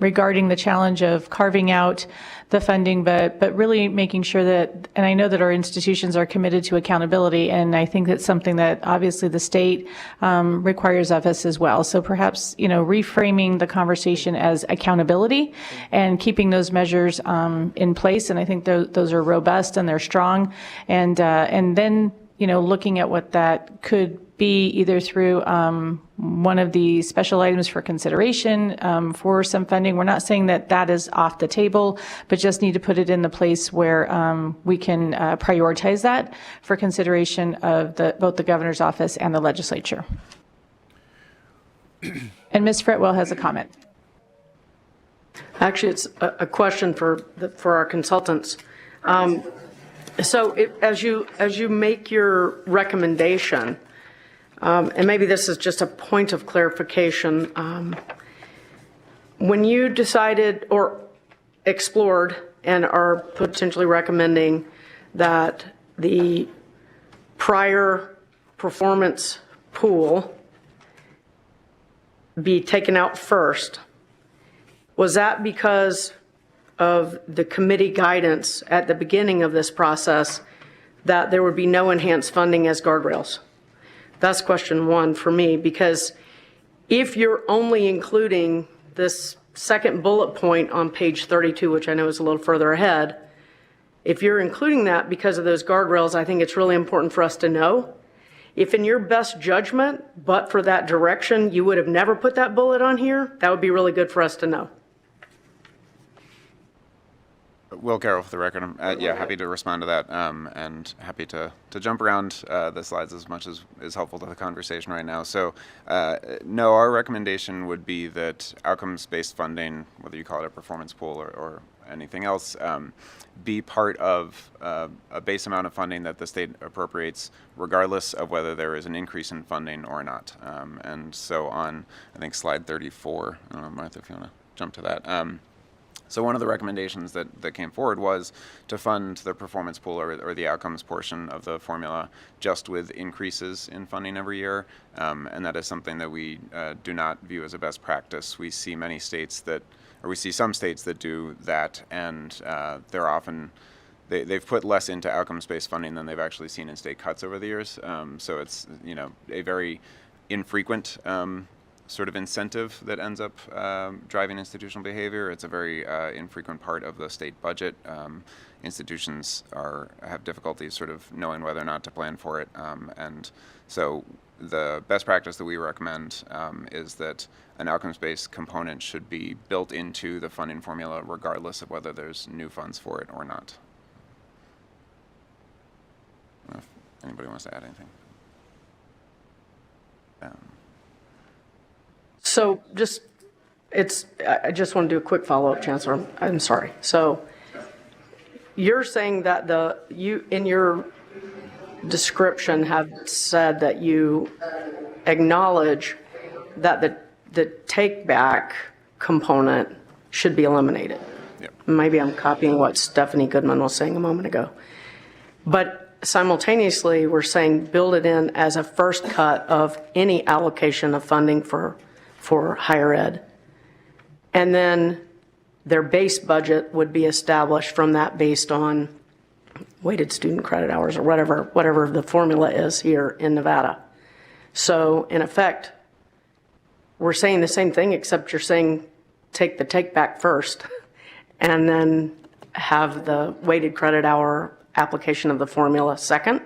regarding the challenge of carving out the funding, but really making sure that, and I know that our institutions are committed to accountability, and I think that's something that obviously the state requires of us as well. So perhaps, reframing the conversation as accountability and keeping those measures in place. And I think those are robust and they're strong. And then, looking at what that could be either through one of the special items for consideration for some funding. We're not saying that that is off the table, but just need to put it in the place where we can prioritize that for consideration of both the governor's office and the legislature. And Ms. Fretwell has a comment. Actually, it's a question for our consultants. So as you make your recommendation, and maybe this is just a point of clarification, when you decided or explored and are potentially recommending that the prior performance pool be taken out first, was that because of the committee guidance at the beginning of this process that there would be no enhanced funding as guardrails? That's question one for me, because if you're only including this second bullet point on page 32, which I know is a little further ahead, if you're including that because of those guardrails, I think it's really important for us to know. If in your best judgment, but for that direction, you would have never put that bullet on here, that would be really good for us to know. Will Carroll for the record. I'm happy to respond to that, and happy to jump around the slides as much as is helpful to the conversation right now. So no, our recommendation would be that outcomes-based funding, whether you call it a performance pool or anything else, be part of a base amount of funding that the state appropriates, regardless of whether there is an increase in funding or not. And so on, I think, slide 34, I don't know, Martha, if you want to jump to that. So one of the recommendations that came forward was to fund the performance pool or the outcomes portion of the formula just with increases in funding every year, and that is something that we do not view as a best practice. We see many states that, or we see some states that do that, and they're often, they've put less into outcomes-based funding than they've actually seen in state cuts over the years. So it's, a very infrequent sort of incentive that ends up driving institutional behavior. It's a very infrequent part of the state budget. Institutions have difficulties sort of knowing whether or not to plan for it. And so the best practice that we recommend is that an outcomes-based component should be built into the funding formula regardless of whether there's new funds for it or not. I don't know if anybody wants to add anything. So I just want to do a quick follow-up, Chancellor. I'm sorry. So you're saying that you in your description have said that you acknowledge that the take-back component should be eliminated. Yep. Maybe I'm copying what Stephanie Goodman was saying a moment ago. But simultaneously, we're saying build it in as a first cut of any allocation of funding for higher ed. And then their base budget would be established from that based on weighted student credit hours or whatever the formula is here in Nevada. So in effect, we're saying the same thing, except you're saying take the take back first and then have the weighted credit hour application of the formula second.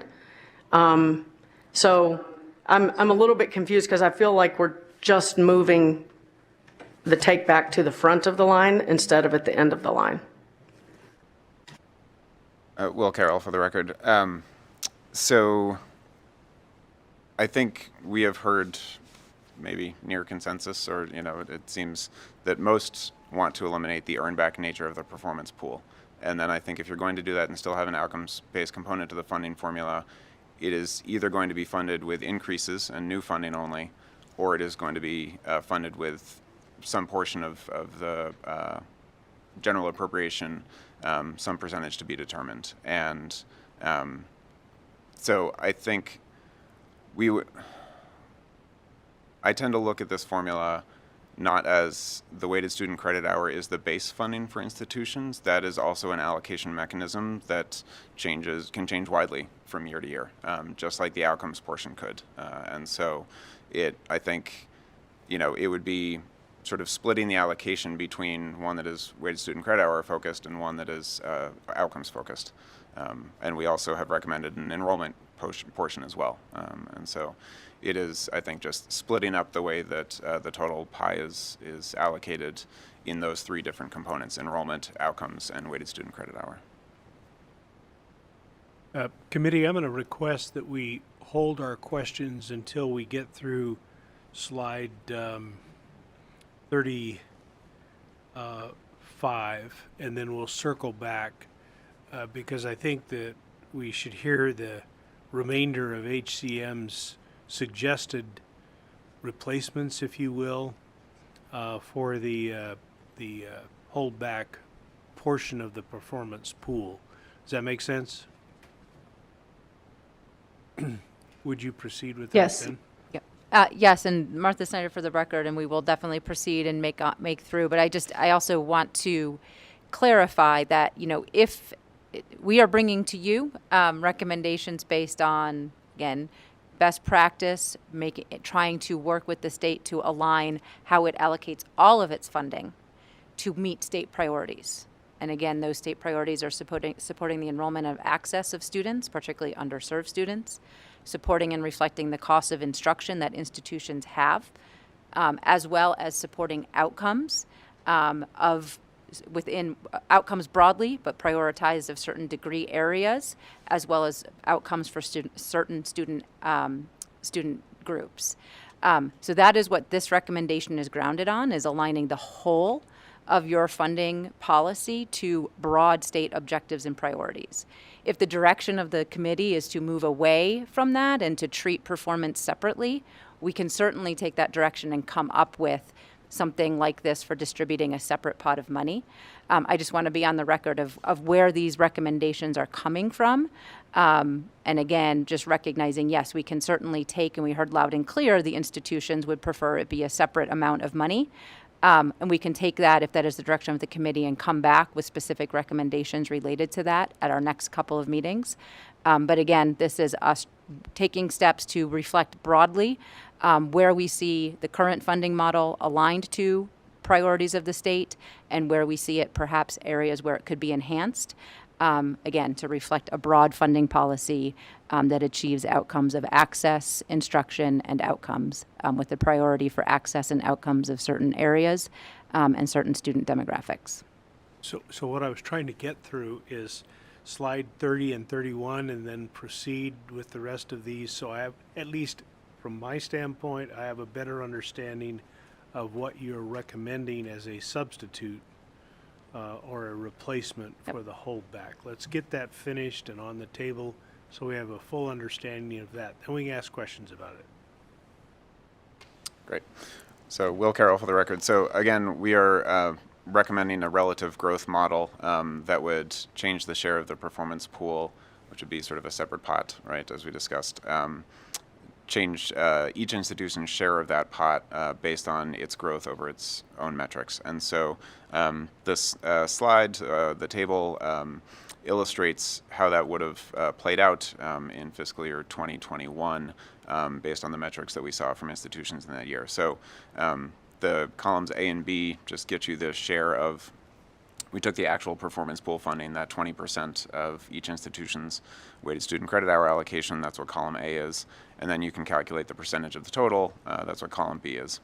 So I'm a little bit confused because I feel like we're just moving the take back to the front of the line instead of at the end of the line. Will Carroll for the record. So I think we have heard maybe near consensus, or it seems that most want to eliminate the earn back nature of the performance pool. And then I think if you're going to do that and still have an outcomes-based component to the funding formula, it is either going to be funded with increases and new funding only, or it is going to be funded with some portion of the general appropriation, some percentage to be determined. And so I think I tend to look at this formula not as the weighted student credit hour is the base funding for institutions. That is also an allocation mechanism that can change widely from year to year, just like the outcomes portion could. And so I think, it would be sort of splitting the allocation between one that is weighted student credit hour focused and one that is outcomes focused. And we also have recommended an enrollment portion as well. And so it is, I think, just splitting up the way that the total pie is allocated in those three different components: enrollment, outcomes, and weighted student credit hour. Committee, I'm going to request that we hold our questions until we get through slide 35, and then we'll circle back because I think that we should hear the remainder of HCM's suggested replacements, if you will, for the holdback portion of the performance pool. Does that make sense? Would you proceed with Yes. that then? Yes, and Martha Snyder for the record, and we will definitely proceed and make through. But I also want to clarify that, if we are bringing to you recommendations based on, again, best practice, trying to work with the state to align how it allocates all of its funding to meet state priorities. And again, those state priorities are supporting the enrollment of access of students, particularly underserved students, supporting and reflecting the cost of instruction that institutions have, as well as supporting outcomes within outcomes broadly, but prioritized of certain degree areas, as well as outcomes for certain student groups. So that is what this recommendation is grounded on, is aligning the whole of your funding policy to broad state objectives and priorities. If the direction of the committee is to move away from that and to treat performance separately, we can certainly take that direction and come up with something like this for distributing a separate pot of money. I just want to be on the record of where these recommendations are coming from. And again, just recognizing, yes, we can certainly take, and we heard loud and clear, the institutions would prefer it be a separate amount of money. And we can take that, if that is the direction of the committee, and come back with specific recommendations related to that at our next couple of meetings. But again, this is us taking steps to reflect broadly where we see the current funding model aligned to priorities of the state and where we see it perhaps areas where it could be enhanced. Again, to reflect a broad funding policy that achieves outcomes of access, instruction, and outcomes, with the priority for access and outcomes of certain areas and certain student demographics. So what I was trying to get through is slide 30 and 31 and then proceed with the rest of these. So I have, at least from my standpoint, I have a better understanding of what you're recommending as a substitute or a replacement for the holdback. Let's get that finished and on the table so we have a full understanding of that. Then we can ask questions about it. Great. So Will Carroll for the record. So again, we are recommending a relative growth model that would change the share of the performance pool, which would be sort of a separate pot, right, as we discussed. Change each institution's share of that pot based on its growth over its own metrics. And so this slide, the table, illustrates how that would have played out in fiscal year 2021 based on the metrics that we saw from institutions in that year. So the columns A and B just get you the share of, we took the actual performance pool funding, that 20% of each institution's weighted student credit hour allocation, that's what column A is, and then you can calculate the percentage of the total, that's what column B is.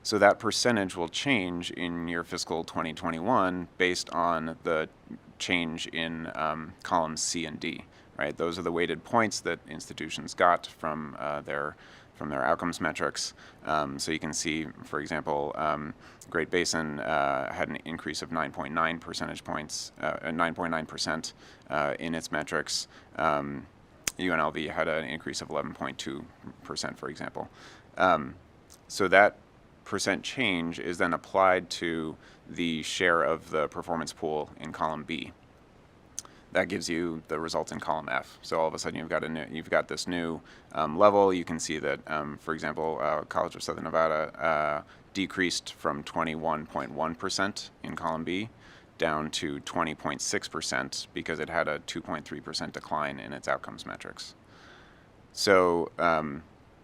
So that percentage will change in your fiscal 2021 based on the change in columns C and D, right? Those are the weighted points that institutions got from their outcomes metrics. So you can see, for example, Great Basin had an increase of 9.9 percentage points, 9.9% in its metrics. UNLV had an increase of 11.2%, for example. So that percent change is then applied to the share of the performance pool in column B. That gives you the result in column F. So all of a sudden you've got this new level. You can see that, for example, College of Southern Nevada decreased from 21.1% in column B down to 20.6% because it had a 2.3% decline in its outcomes metrics. So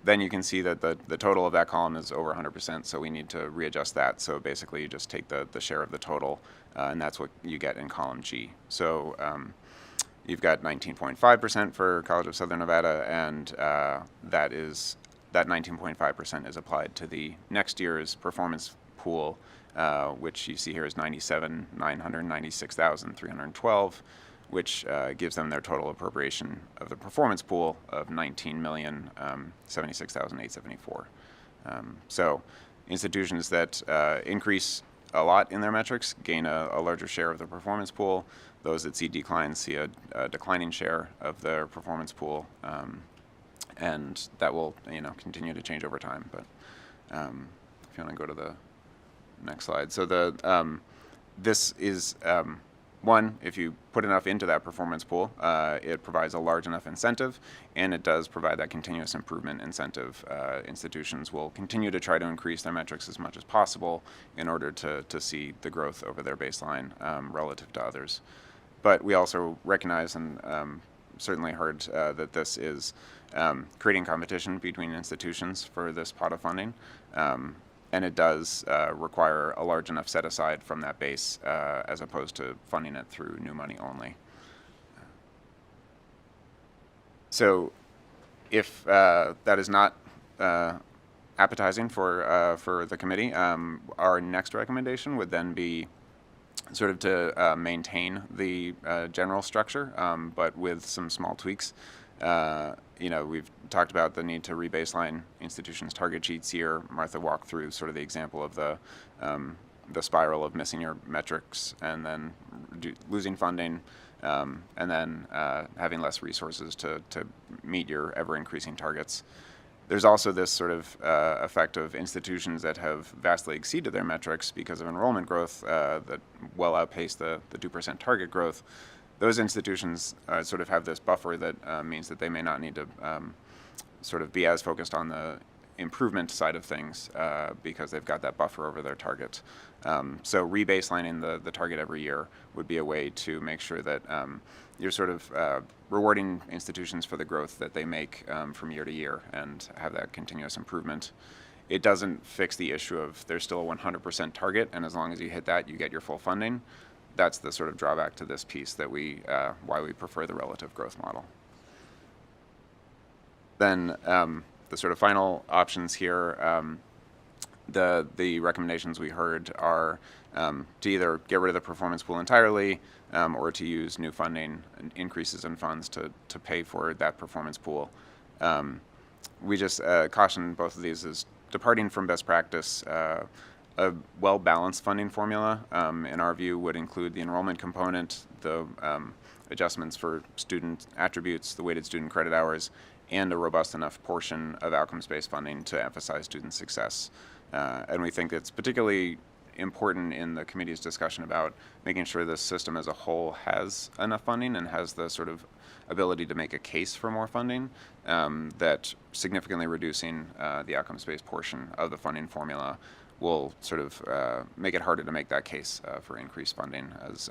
then you can see that the total of that column is over 100%, so we need to readjust that. So basically you just take the share of the total, and that's what you get in column G. So you've got 19.5% for College of Southern Nevada, and that 19.5% is applied to the next year's performance pool, which you see here is 996,312, which gives them their total appropriation of the performance pool of $19,076,874. So institutions that increase a lot in their metrics gain a larger share of the performance pool. Those that see declines see a declining share of their performance pool, and that will continue to change over time. But if you want to go to the next slide, so this is one, if you put enough into that performance pool, it provides a large enough incentive, and it does provide that continuous improvement incentive. Institutions will continue to try to increase their metrics as much as possible in order to see the growth over their baseline relative to others. But we also recognize and certainly heard that this is creating competition between institutions for this pot of funding. And it does require a large enough set aside from that base as opposed to funding it through new money only. So if that is not appetizing for the committee, our next recommendation would then be sort of to maintain the general structure, but with some small tweaks. We've talked about the need to rebaseline institutions' target sheets here. Martha walked through sort of the example of the spiral of missing your metrics and then losing funding, and then having less resources to meet your ever-increasing targets. There's also this sort of effect of institutions that have vastly exceeded their metrics because of enrollment growth that well outpaced the 2% target growth. Those institutions sort of have this buffer that means that they may not need to sort of be as focused on the improvement side of things because they've got that buffer over their target. So rebaselining the target every year would be a way to make sure that you're sort of rewarding institutions for the growth that they make from year to year and have that continuous improvement. It doesn't fix the issue of there's still a 100% target, and as long as you hit that, you get your full funding. That's the sort of drawback to this piece that why we prefer the relative growth model. Then the sort of final options here, the recommendations we heard are to either get rid of the performance pool entirely or to use new funding and increases in funds to pay for that performance pool. We just caution both of these as departing from best practice. A well-balanced funding formula, in our view, would include the enrollment component, the adjustments for student attributes, the weighted student credit hours, and a robust enough portion of outcomes-based funding to emphasize student success. And we think it's particularly important in the committee's discussion about making sure the system as a whole has enough funding and has the sort of ability to make a case for more funding, that significantly reducing the outcomes-based portion of the funding formula will sort of make it harder to make that case for increased funding, as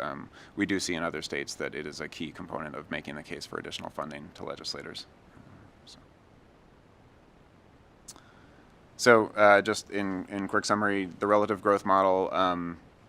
we do see in other states that it is a key component of making the case for additional funding to legislators. So just in quick summary, the relative growth model,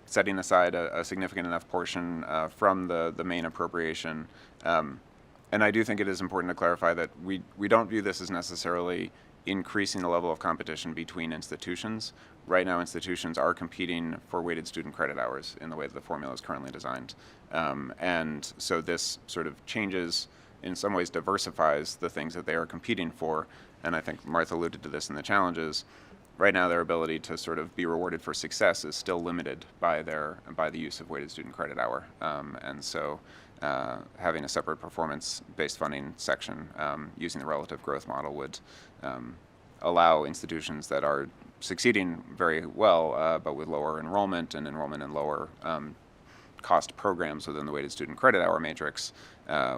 setting aside a significant enough portion from the main appropriation. And I do think it is important to clarify that we don't view this as necessarily increasing the level of competition between institutions. Right now, institutions are competing for weighted student credit hours in the way that the formula is currently designed. And so this sort of changes, in some ways diversifies the things that they are competing for. And I think Martha alluded to this in the challenges. Right now, their ability to sort of be rewarded for success is still limited by the use of weighted student credit hour. And so having a separate performance-based funding section using the relative growth model would allow institutions that are succeeding very well, but with lower enrollment in lower cost programs within the weighted student credit hour matrix,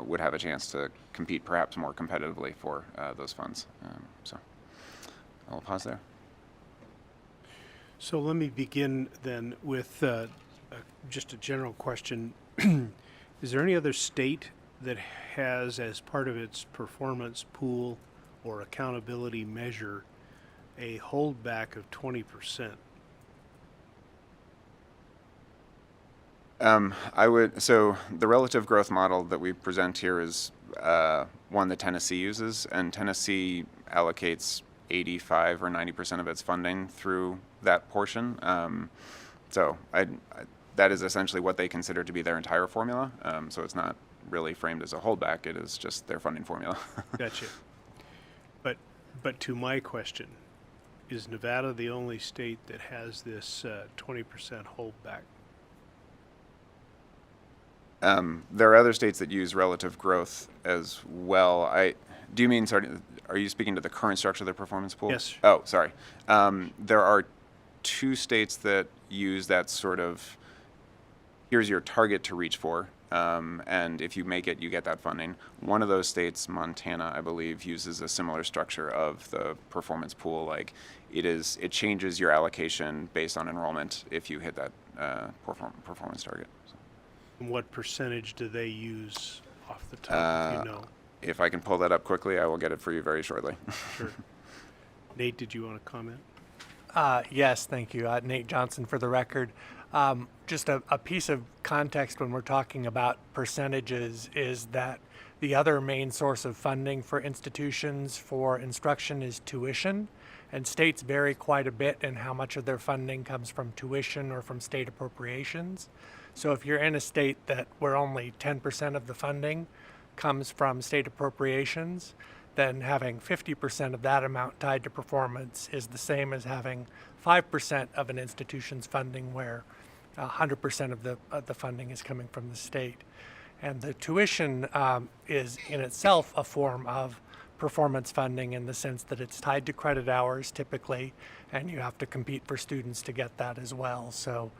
would have a chance to compete perhaps more competitively for those funds. So I'll pause there. So let me begin then with just a general question. Is there any other state that has, as part of its performance pool or accountability measure, a holdback of 20%? So the relative growth model that we present here is one that Tennessee uses, and Tennessee allocates 85 or 90% of its funding through that portion. So that is essentially what they consider to be their entire formula. So it's not really framed as a holdback, it is just their funding formula. Gotcha. But to my question, is Nevada the only state that has this 20% holdback? There are other states that use relative growth as well. Do you mean, sorry, are you speaking to the current structure of the performance pool? Yes. Oh, sorry. There are 2 states that use that sort of here's your target to reach for, and if you make it, you get that funding. One of those states, Montana, I believe, uses a similar structure of the performance pool. Like it changes your allocation based on enrollment if you hit that performance target. So. And what percentage do they use off the top, if you know? If I can pull that up quickly, I will get it for you very shortly. Sure. Nate, did you want to comment? Yes, thank you. Nate Johnson for the record. Just a piece of context when we're talking about percentages is that the other main source of funding for institutions for instruction is tuition, and states vary quite a bit in how much of their funding comes from tuition or from state appropriations. So if you're in a state where only 10% of the funding comes from state appropriations, then having 50% of that amount tied to performance is the same as having 5% of an institution's funding where 100% of the funding is coming from the state. And the tuition is in itself a form of performance funding in the sense that it's tied to credit hours typically, and you have to compete for students to get that as well. So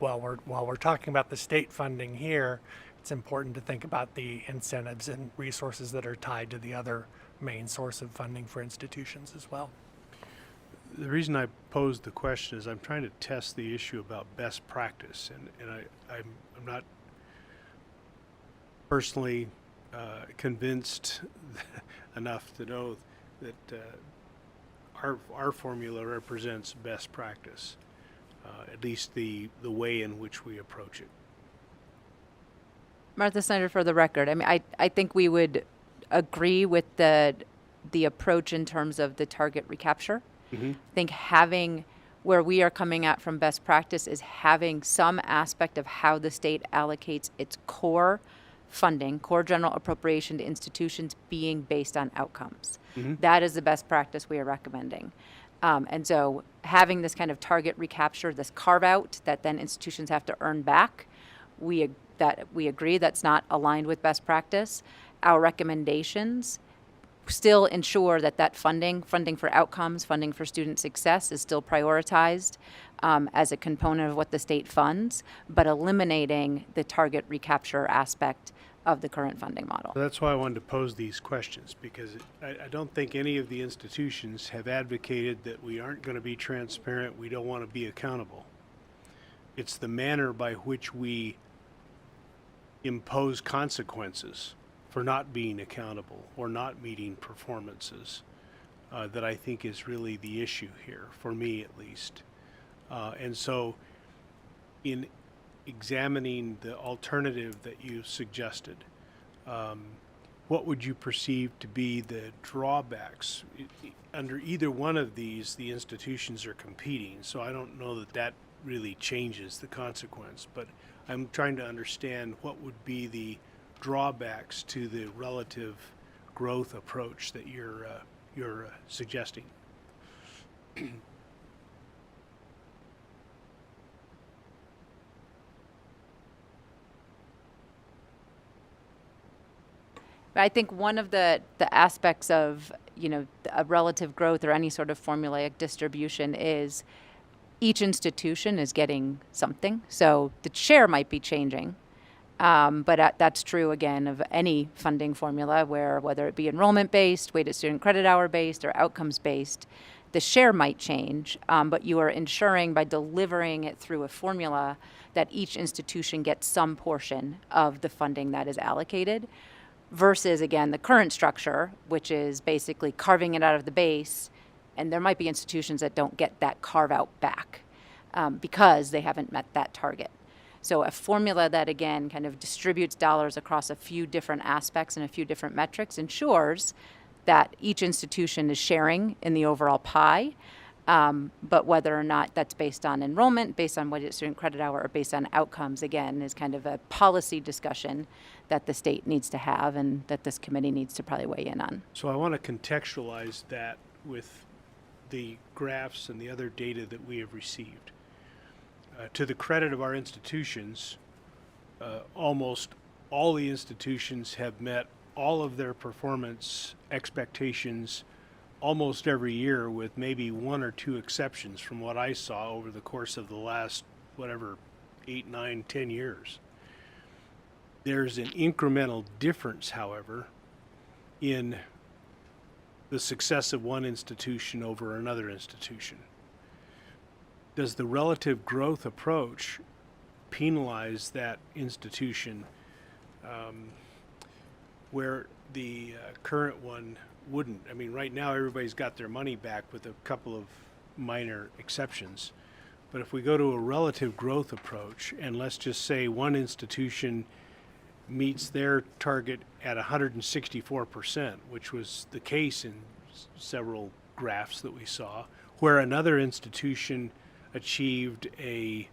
while we're talking about the state funding here, it's important to think about the incentives and resources that are tied to the other main source of funding for institutions as well. The reason I posed the question is I'm trying to test the issue about best practice, and I'm not personally convinced enough to know that our formula represents best practice, at least the way in which we approach it. Martha Snyder for the record. I mean, I think we would agree with the approach in terms of the target recapture. Mm-hmm. I think having where we are coming at from best practice is having some aspect of how the state allocates its core funding, core general appropriation to institutions being based on outcomes. Mm-hmm. That is the best practice we are recommending. And so having this kind of target recapture, this carve out that then institutions have to earn back, we agree that's not aligned with best practice. Our recommendations still ensure that funding for outcomes, funding for student success is still prioritized as a component of what the state funds, but eliminating the target recapture aspect of the current funding model. So that's why I wanted to pose these questions, because I don't think any of the institutions have advocated that we aren't going to be transparent, we don't want to be accountable. It's the manner by which we impose consequences for not being accountable or not meeting performances that I think is really the issue here, for me at least. And so in examining the alternative that you suggested, what would you perceive to be the drawbacks? Under either one of these, the institutions are competing, so I don't know that really changes the consequence, but I'm trying to understand what would be the drawbacks to the relative growth approach that you're suggesting. I think one of the aspects of, a relative growth or any sort of formulaic distribution is each institution is getting something. So the share might be changing, but that's true, again, of any funding formula whether it be enrollment-based, weighted student credit hour-based, or outcomes-based, the share might change, but you are ensuring by delivering it through a formula that each institution gets some portion of the funding that is allocated. Versus, again, the current structure, which is basically carving it out of the base, and there might be institutions that don't get that carve out back because they haven't met that target. So a formula that, again, kind of distributes dollars across a few different aspects and a few different metrics ensures that each institution is sharing in the overall pie, but whether or not that's based on enrollment, based on weighted student credit hour, or based on outcomes, again, is kind of a policy discussion that the state needs to have and that this committee needs to probably weigh in on. So I want to contextualize that with the graphs and the other data that we have received. To the credit of our institutions, almost all the institutions have met all of their performance expectations almost every year, with maybe one or two exceptions from what I saw over the course of the last, 8, 9, 10 years. There's an incremental difference, however, in the success of one institution over another institution. Does the relative growth approach penalize that institution where the current one wouldn't? I mean, right now everybody's got their money back with a couple of minor exceptions. But if we go to a relative growth approach, and let's just say one institution meets their target at 164%, which was the case in several graphs that we saw, where another institution achieved a,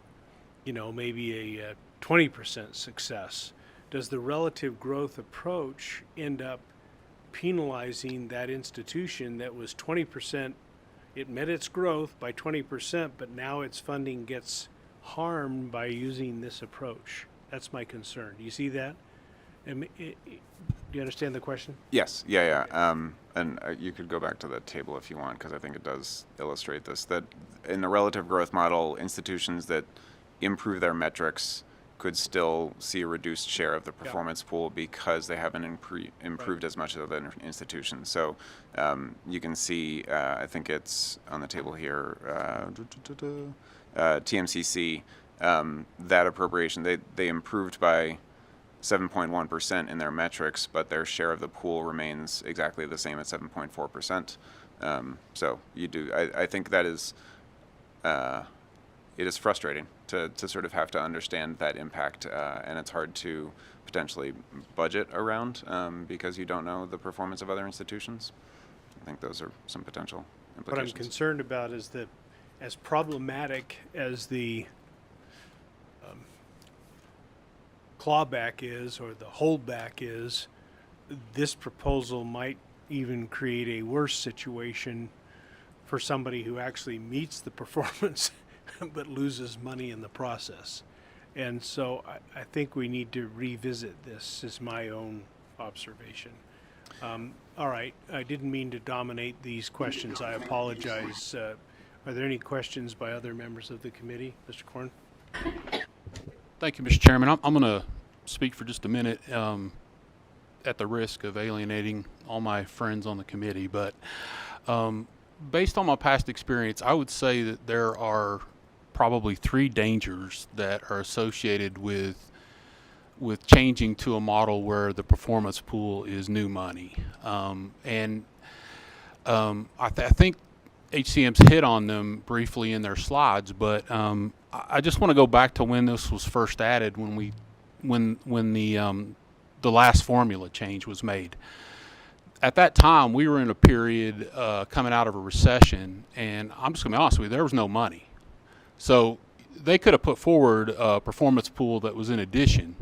maybe a 20% success, does the relative growth approach end up penalizing that institution that was 20%? It met its growth by 20%, but now its funding gets harmed by using this approach. That's my concern. Do you see that? Do you understand the question? Yes. Yeah. And you could go back to the table if you want, because I think it does illustrate this. That in the relative growth model, institutions that improve their metrics could still see a reduced share of the performance pool because they haven't improved as much as other institutions. So you can see, I think it's on the table here, TMCC, that appropriation, they improved by 7.1% in their metrics, but their share of the pool remains exactly the same at 7.4%. So you do, I think that is, it is frustrating to sort of have to understand that impact, and it's hard to potentially budget around because you don't know the performance of other institutions. I think those are some potential implications. What I'm concerned about is that as problematic as the clawback is, or the holdback is, this proposal might even create a worse situation for somebody who actually meets the performance but loses money in the process. And so I think we need to revisit this, is my own observation. All right, I didn't mean to dominate these questions. I apologize. Are there any questions by other members of the committee? Mr. Korn? Thank you, Mr. Chairman. I'm going to speak for just a minute at the risk of alienating all my friends on the committee. But based on my past experience, I would say that there are probably 3 dangers that are associated with changing to a model where the performance pool is new money. I think HCM's hit on them briefly in their slides, but I just want to go back to when this was first added, when the last formula change was made. At that time, we were in a period coming out of a recession, and I'm just going to be honest with you, there was no money. So they could have put forward a performance pool that was in addition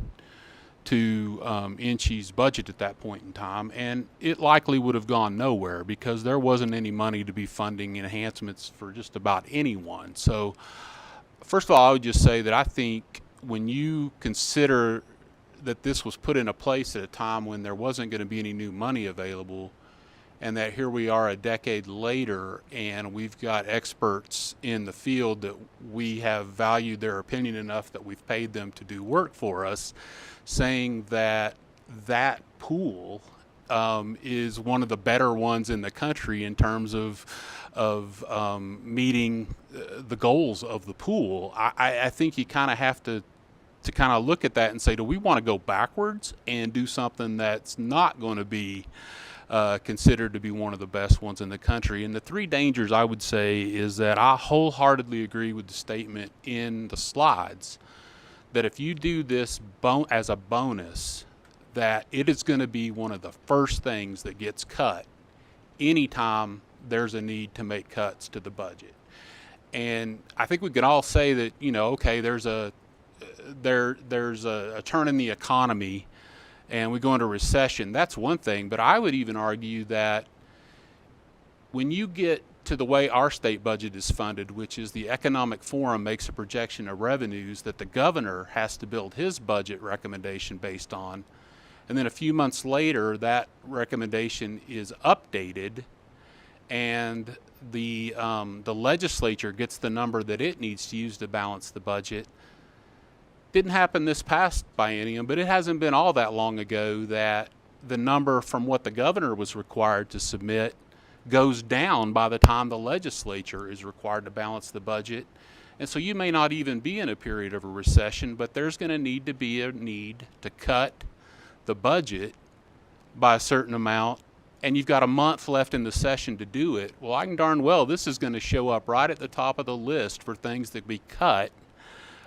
to NSHE's budget at that point in time, and it likely would have gone nowhere because there wasn't any money to be funding enhancements for just about anyone. So first of all, I would just say that I think when you consider that this was put into place at a time when there wasn't going to be any new money available, and that here we are a decade later and we've got experts in the field that we have valued their opinion enough that we've paid them to do work for us, saying that that pool is one of the better ones in the country in terms of meeting the goals of the pool. I think you kind of have to kind of look at that and say, do we want to go backwards and do something that's not going to be considered to be one of the best ones in the country? And the 3 dangers I would say is that I wholeheartedly agree with the statement in the slides that if you do this as a bonus, that it is going to be one of the first things that gets cut anytime there's a need to make cuts to the budget. And I think we can all say that, okay, there's a turn in the economy and we go into recession. That's one thing, but I would even argue that when you get to the way our state budget is funded, which is the Economic Forum makes a projection of revenues that the governor has to build his budget recommendation based on, and then a few months later that recommendation is updated and the legislature gets the number that it needs to use to balance the budget, didn't happen this past biennium, but it hasn't been all that long ago that the number from what the governor was required to submit goes down by the time the legislature is required to balance the budget. And so you may not even be in a period of a recession, but there's going to need to be a need to cut the budget by a certain amount, and you've got a month left in the session to do it. Well, I can darn well this is going to show up right at the top of the list for things that be cut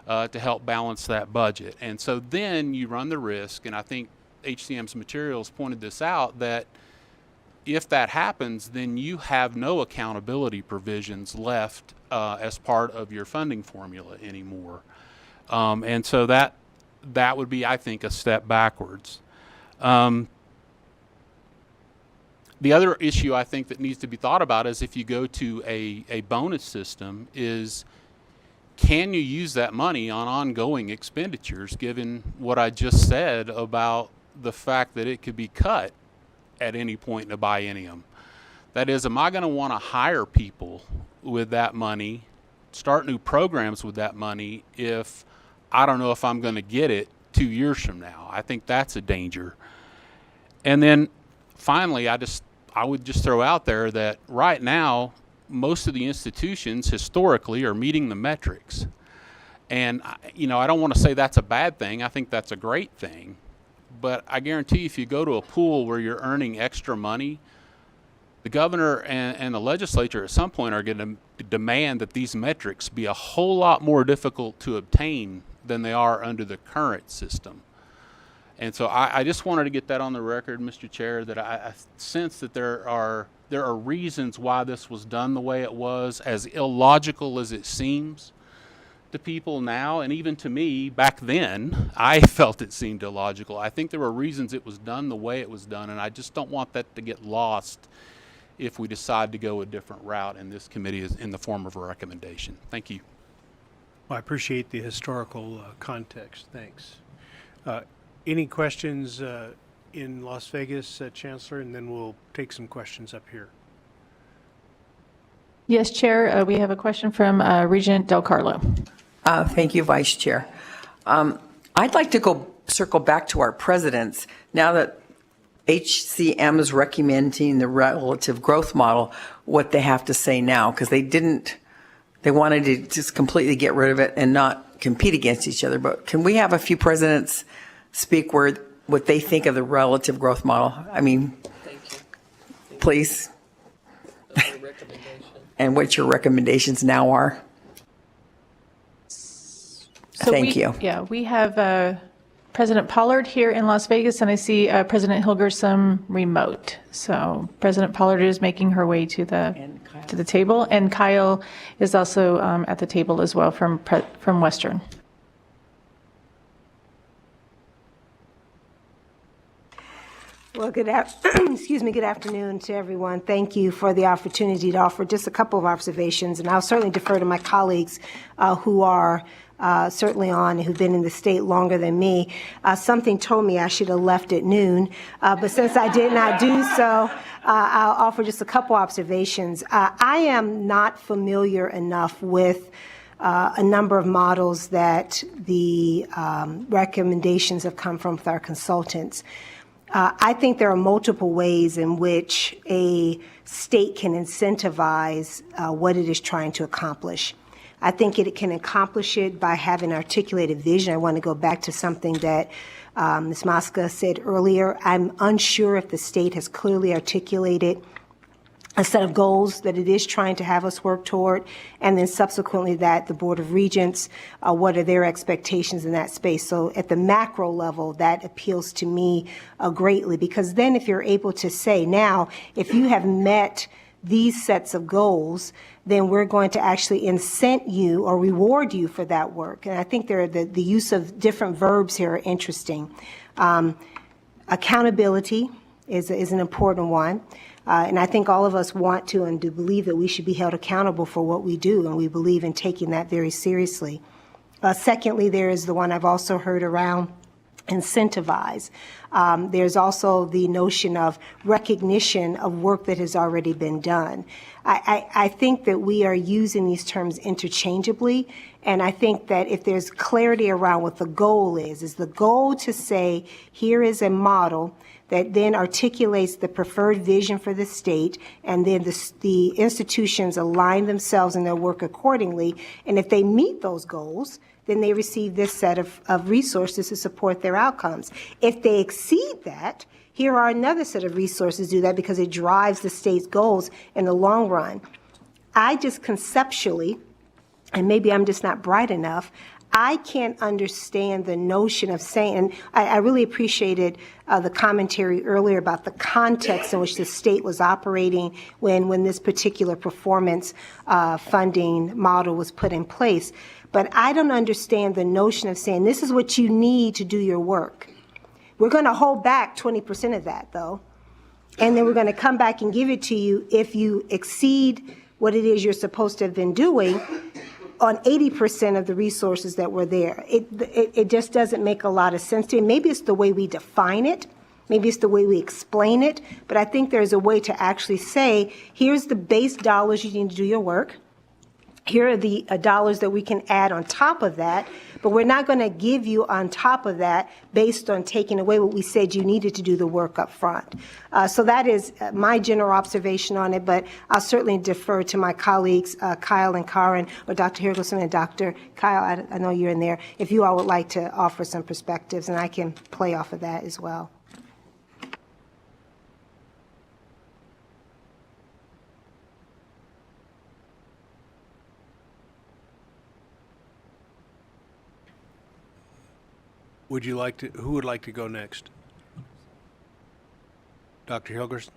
to help balance that budget. And so then you run the risk, and I think HCM's materials pointed this out, that if that happens, then you have no accountability provisions left as part of your funding formula anymore. And so that would be, I think, a step backwards. The other issue I think that needs to be thought about is if you go to a bonus system is, can you use that money on ongoing expenditures, given what I just said about the fact that it could be cut at any point in a biennium? That is, am I going to want to hire people with that money, start new programs with that money, if I don't know if I'm going to get it 2 years from now? I think that's a danger. And then finally, I would just throw out there that right now, most of the institutions historically are meeting the metrics. And, you know, I don't want to say that's a bad thing. I think that's a great thing. But I guarantee you, if you go to a pool where you're earning extra money, the governor and the legislature at some point are going to demand that these metrics be a whole lot more difficult to obtain than they are under the current system. And so I just wanted to get that on the record, Mr. Chair, that I sense that there are reasons why this was done the way it was, as illogical as it seems to people now, and even to me back then, I felt it seemed illogical. I think there were reasons it was done the way it was done, and I just don't want that to get lost if we decide to go a different route, and this committee is in the form of a recommendation. Thank you. Well, I appreciate the historical context. Thanks. Any questions in Las Vegas, Chancellor, and then we'll take some questions up here. Yes, Chair, we have a question from Regent Del Carlo. Thank you, Vice Chair. I'd like to circle back to our presidents. Now that HCM is recommending the relative growth model, what they have to say now, because they wanted to just completely get rid of it and not compete against each other. But can we have a few presidents speak what they think of the relative growth model? I mean, please. And what your recommendations now are. So Thank you. Yeah, we have President Pollard here in Las Vegas, and I see President Hilgersom remote. So President Pollard is making her way to the table, and Kyle is also at the table as well from Western. Well, good afternoon to everyone. Thank you for the opportunity to offer just a couple of observations, and I'll certainly defer to my colleagues who are certainly on, who've been in the state longer than me. Something told me I should have left at noon, but since I did not do so, I'll offer just a couple observations. I am not familiar enough with a number of models that the recommendations have come from with our consultants. I think there are multiple ways in which a state can incentivize what it is trying to accomplish. I think it can accomplish it by having articulated vision. I want to go back to something that Ms. Mosca said earlier. I'm unsure if the state has clearly articulated a set of goals that it is trying to have us work toward, and then subsequently that the Board of Regents, what are their expectations in that space. So at the macro level, that appeals to me greatly, because then if you're able to say, now, if you have met these sets of goals, then we're going to actually incent you or reward you for that work. And I think the use of different verbs here are interesting. Accountability is an important one. And I think all of us want to and do believe that we should be held accountable for what we do, and we believe in taking that very seriously. Secondly, there is the one I've also heard around incentivize. There's also the notion of recognition of work that has already been done. I think that we are using these terms interchangeably, and I think that if there's clarity around what the goal is the goal to say, here is a model that then articulates the preferred vision for the state, and then the institutions align themselves in their work accordingly, and if they meet those goals, then they receive this set of resources to support their outcomes. If they exceed that, here are another set of resources to do that because it drives the state's goals in the long run. I just conceptually, and maybe I'm just not bright enough, I can't understand the notion of saying, and I really appreciated the commentary earlier about the context in which the state was operating when this particular performance funding model was put in place. But I don't understand the notion of saying, this is what you need to do your work. We're going to hold back 20% of that, though, and then we're going to come back and give it to you if you exceed what it is you're supposed to have been doing on 80% of the resources that were there. It just doesn't make a lot of sense to me. Maybe it's the way we define it. Maybe it's the way we explain it. But I think there's a way to actually say, here's the base dollars you need to do your work. Here are the dollars that we can add on top of that, but we're not going to give you on top of that based on taking away what we said you needed to do the work up front. So that is my general observation on it, but I'll certainly defer to my colleagues, Kyle and Karen, or Dr. Hirgelson and Dr. Kyle, I know you're in there, if you all would like to offer some perspectives, and I can play off of that as well. Would you like to, who would like to go next? Dr. Hilgerson?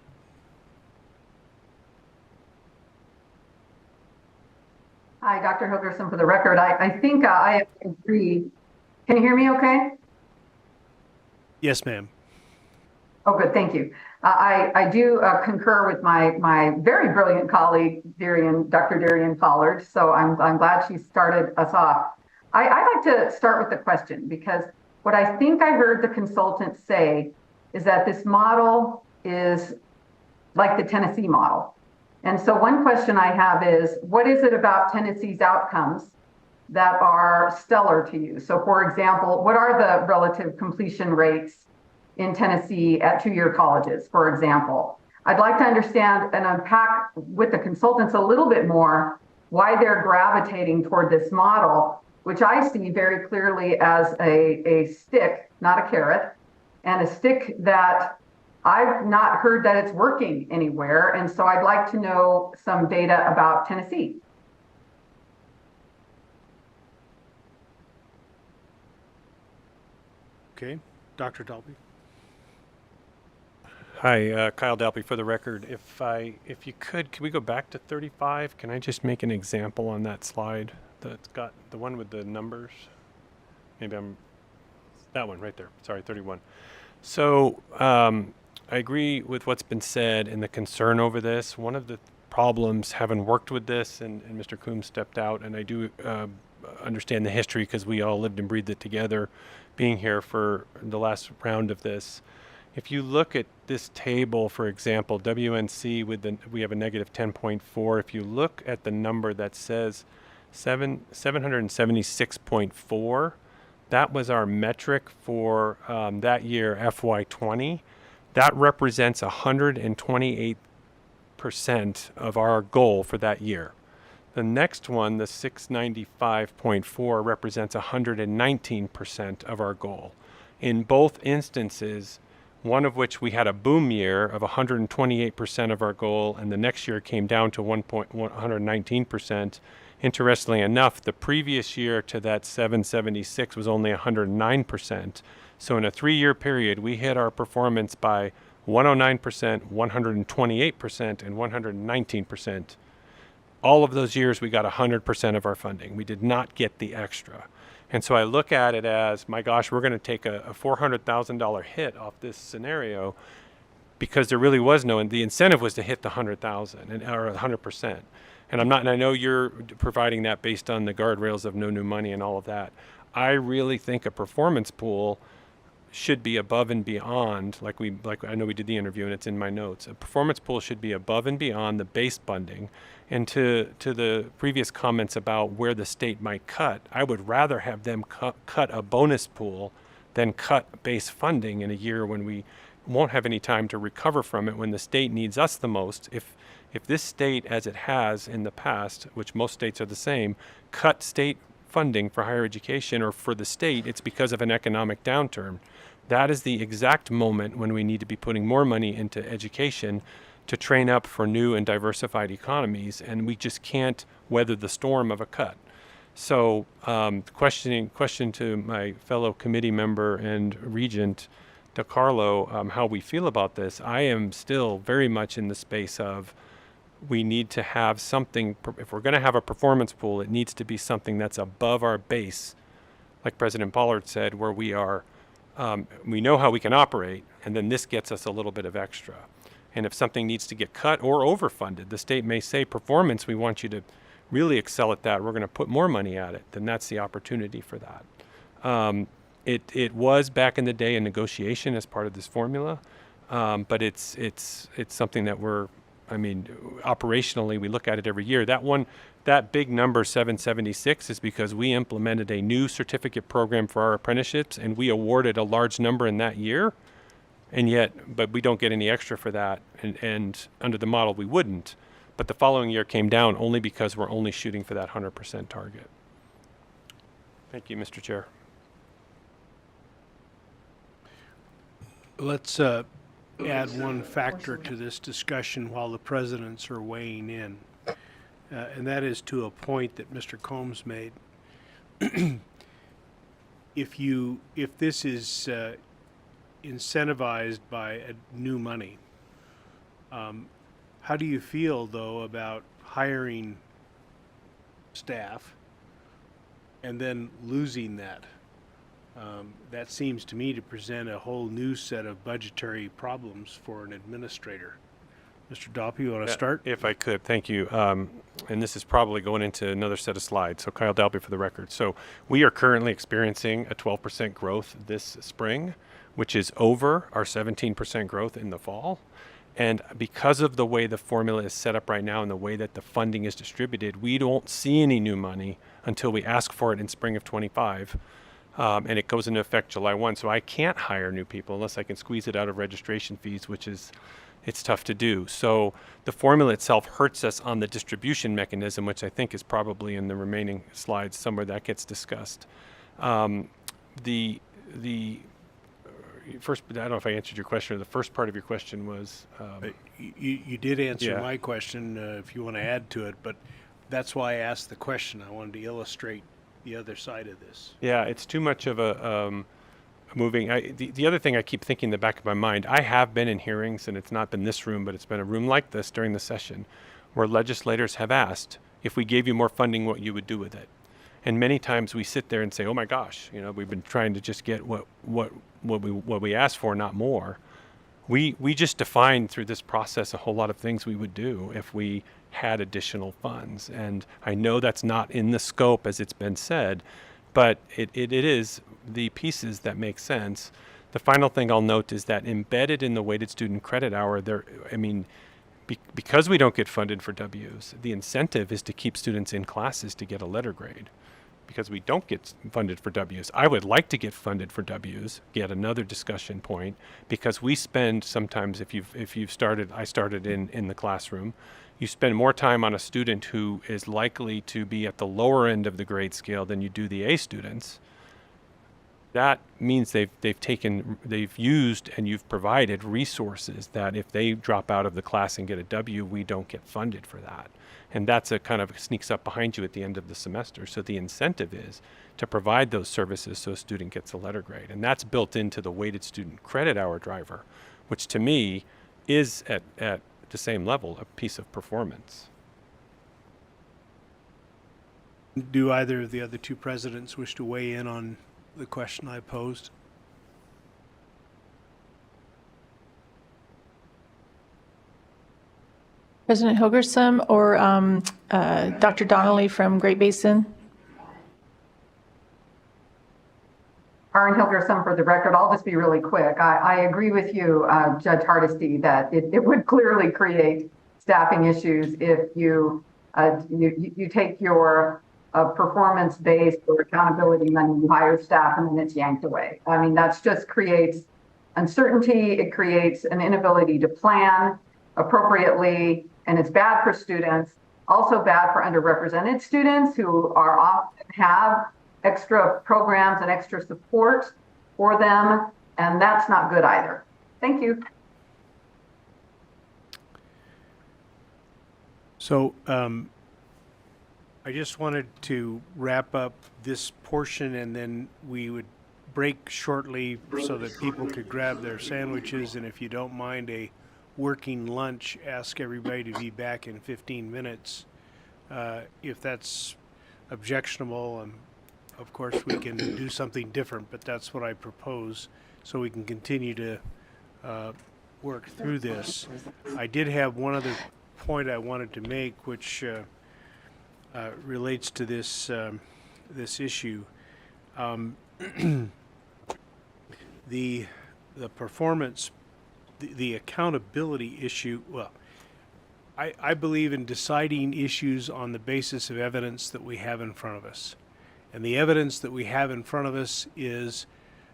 Hi, Dr. Hilgerson for the record. I think I agree. Can you hear me okay? Yes, ma'am. Oh, good, thank you. I do concur with my very brilliant colleague, Dr. Darian Pollard, so I'm glad she started us off. I'd like to start with the question, because what I think I heard the consultant say is that this model is like the Tennessee model. And so one question I have is, what is it about Tennessee's outcomes that are stellar to you? So for example, what are the relative completion rates in Tennessee at two-year colleges, for example? I'd like to understand and unpack with the consultants a little bit more why they're gravitating toward this model, which I see very clearly as a stick, not a carrot, and a stick that I've not heard that it's working anywhere. And so I'd like to know some data about Tennessee. Okay, Dr. Dalby. Hi, Kyle Dalby for the record. If you could we go back to 35? Can I just make an example on that slide that's got the one with the numbers? Maybe that one right there. Sorry, 31. So I agree with what's been said and the concern over this. One of the problems, having worked with this, and Mr. Coombs stepped out, and I do understand the history because we all lived and breathed it together, being here for the last round of this. If you look at this table, for example, WNC we have a negative 10.4. If you look at the number that says 776.4, that was our metric for that year, FY20. That represents 128% of our goal for that year. The next one, the 695.4, represents 119% of our goal. In both instances, one of which we had a boom year of 128% of our goal, and the next year came down to 119%. Interestingly enough, the previous year to that 776 was only 109%. So in a 3-year period, we hit our performance by 109%, 128%, and 119%. All of those years, we got 100% of our funding. We did not get the extra. And so I look at it as, my gosh, we're going to take a $400,000 hit off this scenario because there really was no, and the incentive was to hit the 100,000 or 100%. And I know you're providing that based on the guardrails of no new money and all of that. I really think a performance pool should be above and beyond, like I know we did the interview and it's in my notes. A performance pool should be above and beyond the base funding. And to the previous comments about where the state might cut, I would rather have them cut a bonus pool than cut base funding in a year when we won't have any time to recover from it, when the state needs us the most. If this state, as it has in the past, which most states are the same, cut state funding for higher education or for the state, it's because of an economic downturn. That is the exact moment when we need to be putting more money into education to train up for new and diversified economies, and we just can't weather the storm of a cut. So question to my fellow committee member and regent, DeCarlo, how we feel about this. I am still very much in the space of we need to have something, if we're going to have a performance pool, it needs to be something that's above our base, like President Pollard said, where we are, we know how we can operate, and then this gets us a little bit of extra. And if something needs to get cut or overfunded, the state may say, performance, we want you to really excel at that, we're going to put more money at it, then that's the opportunity for that. It was back in the day a negotiation as part of this formula, but it's something that operationally we look at it every year. That big number 776 is because we implemented a new certificate program for our apprenticeships, and we awarded a large number in that year, but we don't get any extra for that, and under the model we wouldn't. But the following year came down only because we're only shooting for that 100% target. Thank you, Mr. Chair. Let's add one factor to this discussion while the presidents are weighing in, and that is to a point that Mr. Combs made. If this is incentivized by new money, how do you feel, though, about hiring staff and then losing that? That seems to me to present a whole new set of budgetary problems for an administrator. Mr. Doppy, you want to start? If I could, thank you. And this is probably going into another set of slides. So Kyle Dalby for the record. So we are currently experiencing a 12% growth this spring, which is over our 17% growth in the fall. And because of the way the formula is set up right now and the way that the funding is distributed, we don't see any new money until we ask for it in spring of 25. And it goes into effect July 1. So I can't hire new people unless I can squeeze it out of registration fees, it's tough to do. So the formula itself hurts us on the distribution mechanism, which I think is probably in the remaining slides somewhere that gets discussed. The first, I don't know if I answered your question, or the first part of your question was... You did answer yeah. my question, if you want to add to it, but that's why I asked the question. I wanted to illustrate the other side of this. Yeah, it's too much of a moving. The other thing I keep thinking in the back of my mind, I have been in hearings, and it's not been this room, but it's been a room like this during the session, where legislators have asked, if we gave you more funding, what you would do with it. And many times we sit there and say, oh my gosh, we've been trying to just get what we asked for, not more. We just defined through this process a whole lot of things we would do if we had additional funds. And I know that's not in the scope as it's been said, but it is the pieces that make sense. The final thing I'll note is that embedded in the weighted student credit hour, because we don't get funded for W's, the incentive is to keep students in classes to get a letter grade. Because we don't get funded for W's. I would like to get funded for W's, yet another discussion point, because we spend sometimes, I started in the classroom, you spend more time on a student who is likely to be at the lower end of the grade scale than you do the A students. That means they've used and you've provided resources that if they drop out of the class and get a W, we don't get funded for that. And that's a kind of sneaks up behind you at the end of the semester. So the incentive is to provide those services so a student gets a letter grade. And that's built into the weighted student credit hour driver, which to me is at the same level a piece of performance. Do either of the other two presidents wish to weigh in on the question I posed? President Hilgersom or Dr. Donnelly from Great Basin? Karen Hilgerson for the record. I'll just be really quick. I agree with you, Judge Hardesty, that it would clearly create staffing issues if you take your performance-based or accountability money, you hire staff, and then it's yanked away. I mean, that's just creates uncertainty. It creates an inability to plan appropriately, and it's bad for students. Also bad for underrepresented students who are often have extra programs and extra support for them, and that's not good either. Thank you. So I just wanted to wrap up this portion, and then we would break shortly so that people could grab their sandwiches, and if you don't mind a working lunch, ask everybody to be back in 15 minutes. If that's objectionable, of course we can do something different, but that's what I propose so we can continue to work through this. I did have one other point I wanted to make, which relates to this this issue. The performance, the accountability issue. Well, I believe in deciding issues on the basis of evidence that we have in front of us, and the evidence that we have in front of us is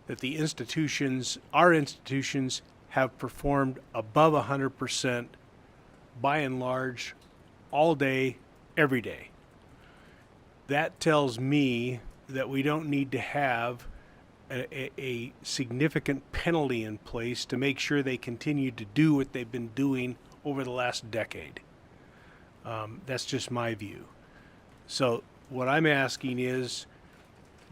that the institutions, our institutions, have performed above 100% by and large, all day, every day. That tells me that we don't need to have a significant penalty in place to make sure they continue to do what they've been doing over the last decade. That's just my view. So what I'm asking is,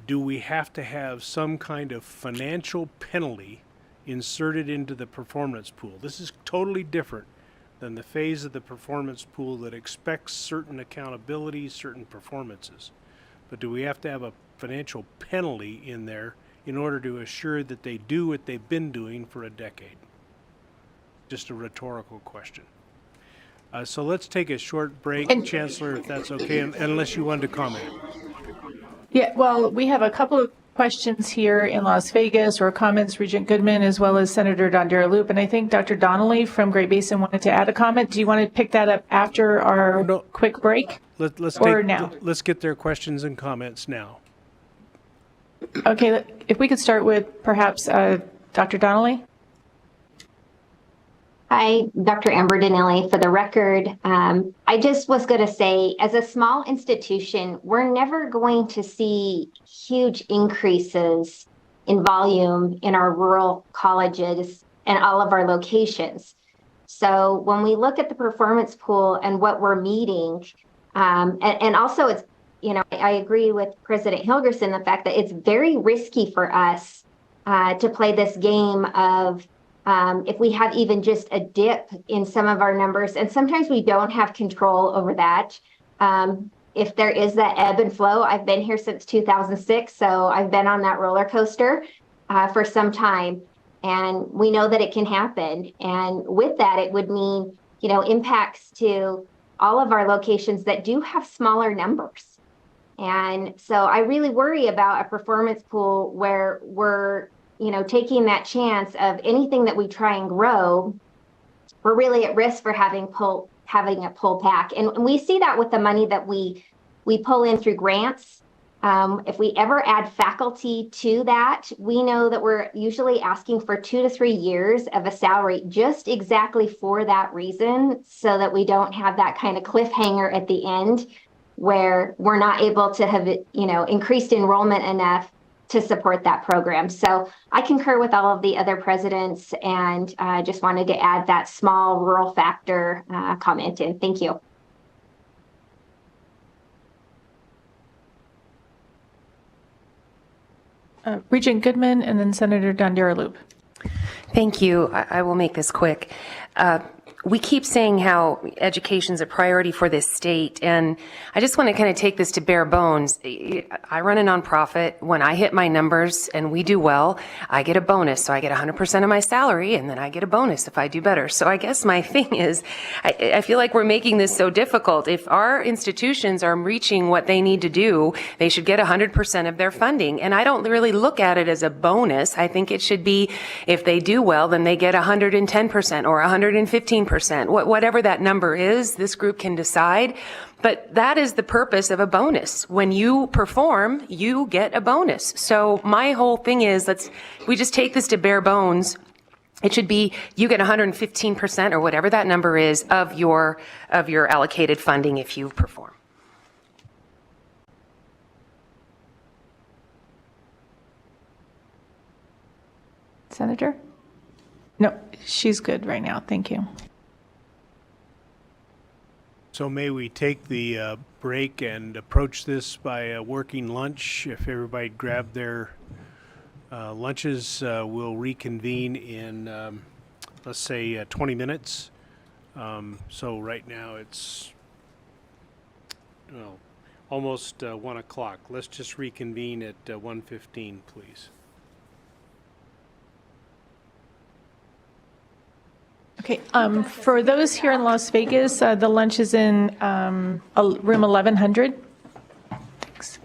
do we have to have some kind of financial penalty inserted into the performance pool? This is totally different than the phase of the performance pool that expects certain accountability, certain performances. But do we have to have a financial penalty in there in order to assure that they do what they've been doing for a decade? Just a rhetorical question. So let's take a short break, Chancellor, if that's okay, unless you wanted to comment. Yeah, well, we have a couple of questions here in Las Vegas, or comments, Regent Goodman, as well as Senator Dondera-Loop, and I think Dr. Donnelly from Great Basin wanted to add a comment. Do you want to pick that up after our quick break? Let's get their questions and comments now. Okay, if we could start with perhaps Dr. Donnelly. Hi, Dr. Amber Danelli. For the record, I just was going to say, as a small institution, we're never going to see huge increases in volume in our rural colleges and all of our locations. So when we look at the performance pool and what we're meeting, and also it's, you know, I agree with President Hilgerson, the fact that it's very risky for us to play this game of if we have even just a dip in some of our numbers, and sometimes we don't have control over that. If there is that ebb and flow, I've been here since 2006, so I've been on that roller coaster for some time, and we know that it can happen. And with that, it would mean, you know, impacts to all of our locations that do have smaller numbers. And so I really worry about a performance pool where we're, you know, taking that chance of anything that we try and grow, we're really at risk for having a pull back. And we see that with the money that we pull in through grants. If we ever add faculty to that, we know that we're usually asking for 2 to 3 years of a salary just exactly for that reason, so that we don't have that kind of cliffhanger at the end where we're not able to have, you know, increased enrollment enough to support that program. So I concur with all of the other presidents, and just wanted to add that small rural factor comment in. Thank you. Regent Goodman and then Senator Dondera-Loop. Thank you. I will make this quick. we keep saying how education's a priority for this state, and I just want to kind of take this to bare bones. I run a nonprofit. When I hit my numbers and we do well, I get a bonus. So I get 100% of my salary, and then I get a bonus if I do better. So I guess my thing is, I feel like we're making this so difficult. If our institutions are reaching what they need to do, they should get 100% of their funding. And I don't really look at it as a bonus. I think it should be, if they do well, then they get 110% or 115%. Whatever that number is, this group can decide. But that is the purpose of a bonus. When you perform, you get a bonus. So my whole thing is, we just take this to bare bones. It should be you get 115% or whatever that number is of your allocated funding if you perform. Senator? No, she's good right now. Thank you. So may we take the break and approach this by a working lunch? If everybody grabbed their lunches, we'll reconvene in, let's say, 20 minutes. So right now it's, well, almost 1 o'clock. Let's just reconvene at 1:15, please. Okay, for those here in Las Vegas, the lunch is in room 1100. Thanks.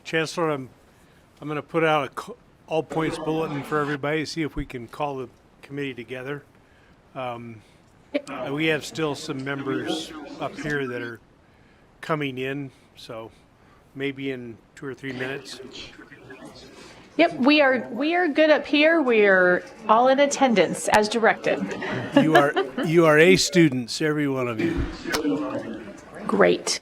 Chancellor, I'm going to put out a all points bulletin for everybody, see if we can call the committee together. We have still some members up here that are coming in, so maybe in 2 or 3 minutes. Yep, we are good up here. We are all in attendance as directed. You are A students, every one of you. Great.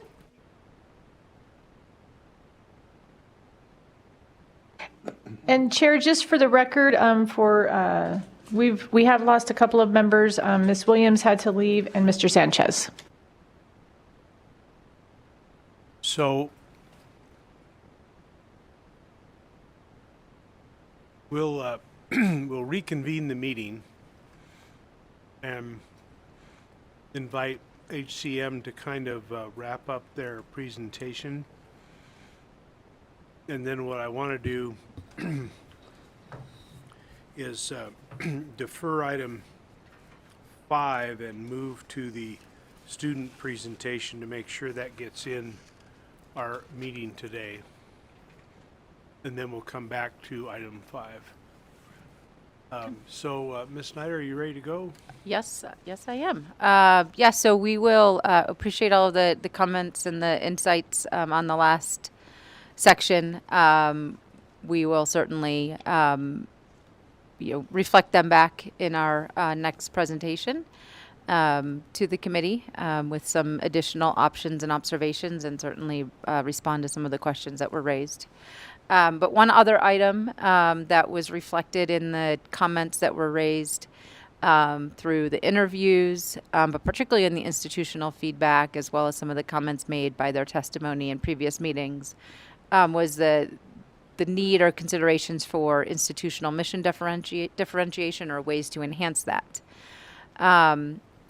And Chair, just for the record, we have lost a couple of members. Ms. Williams had to leave, and Mr. Sanchez. So we'll reconvene the meeting and invite HCM to kind of wrap up their presentation. And then what I want to do is defer item 5 and move to the student presentation to make sure that gets in our meeting today. And then we'll come back to item 5. So, Ms. Snyder, are you ready to go? Yes, yes, I am. So we will appreciate all of the comments and the insights on the last section. We will certainly reflect them back in our next presentation to the committee with some additional options and observations, and certainly respond to some of the questions that were raised. But one other item that was reflected in the comments that were raised through the interviews, but particularly in the institutional feedback, as well as some of the comments made by their testimony in previous meetings, was the need or considerations for institutional mission differentiation or ways to enhance that.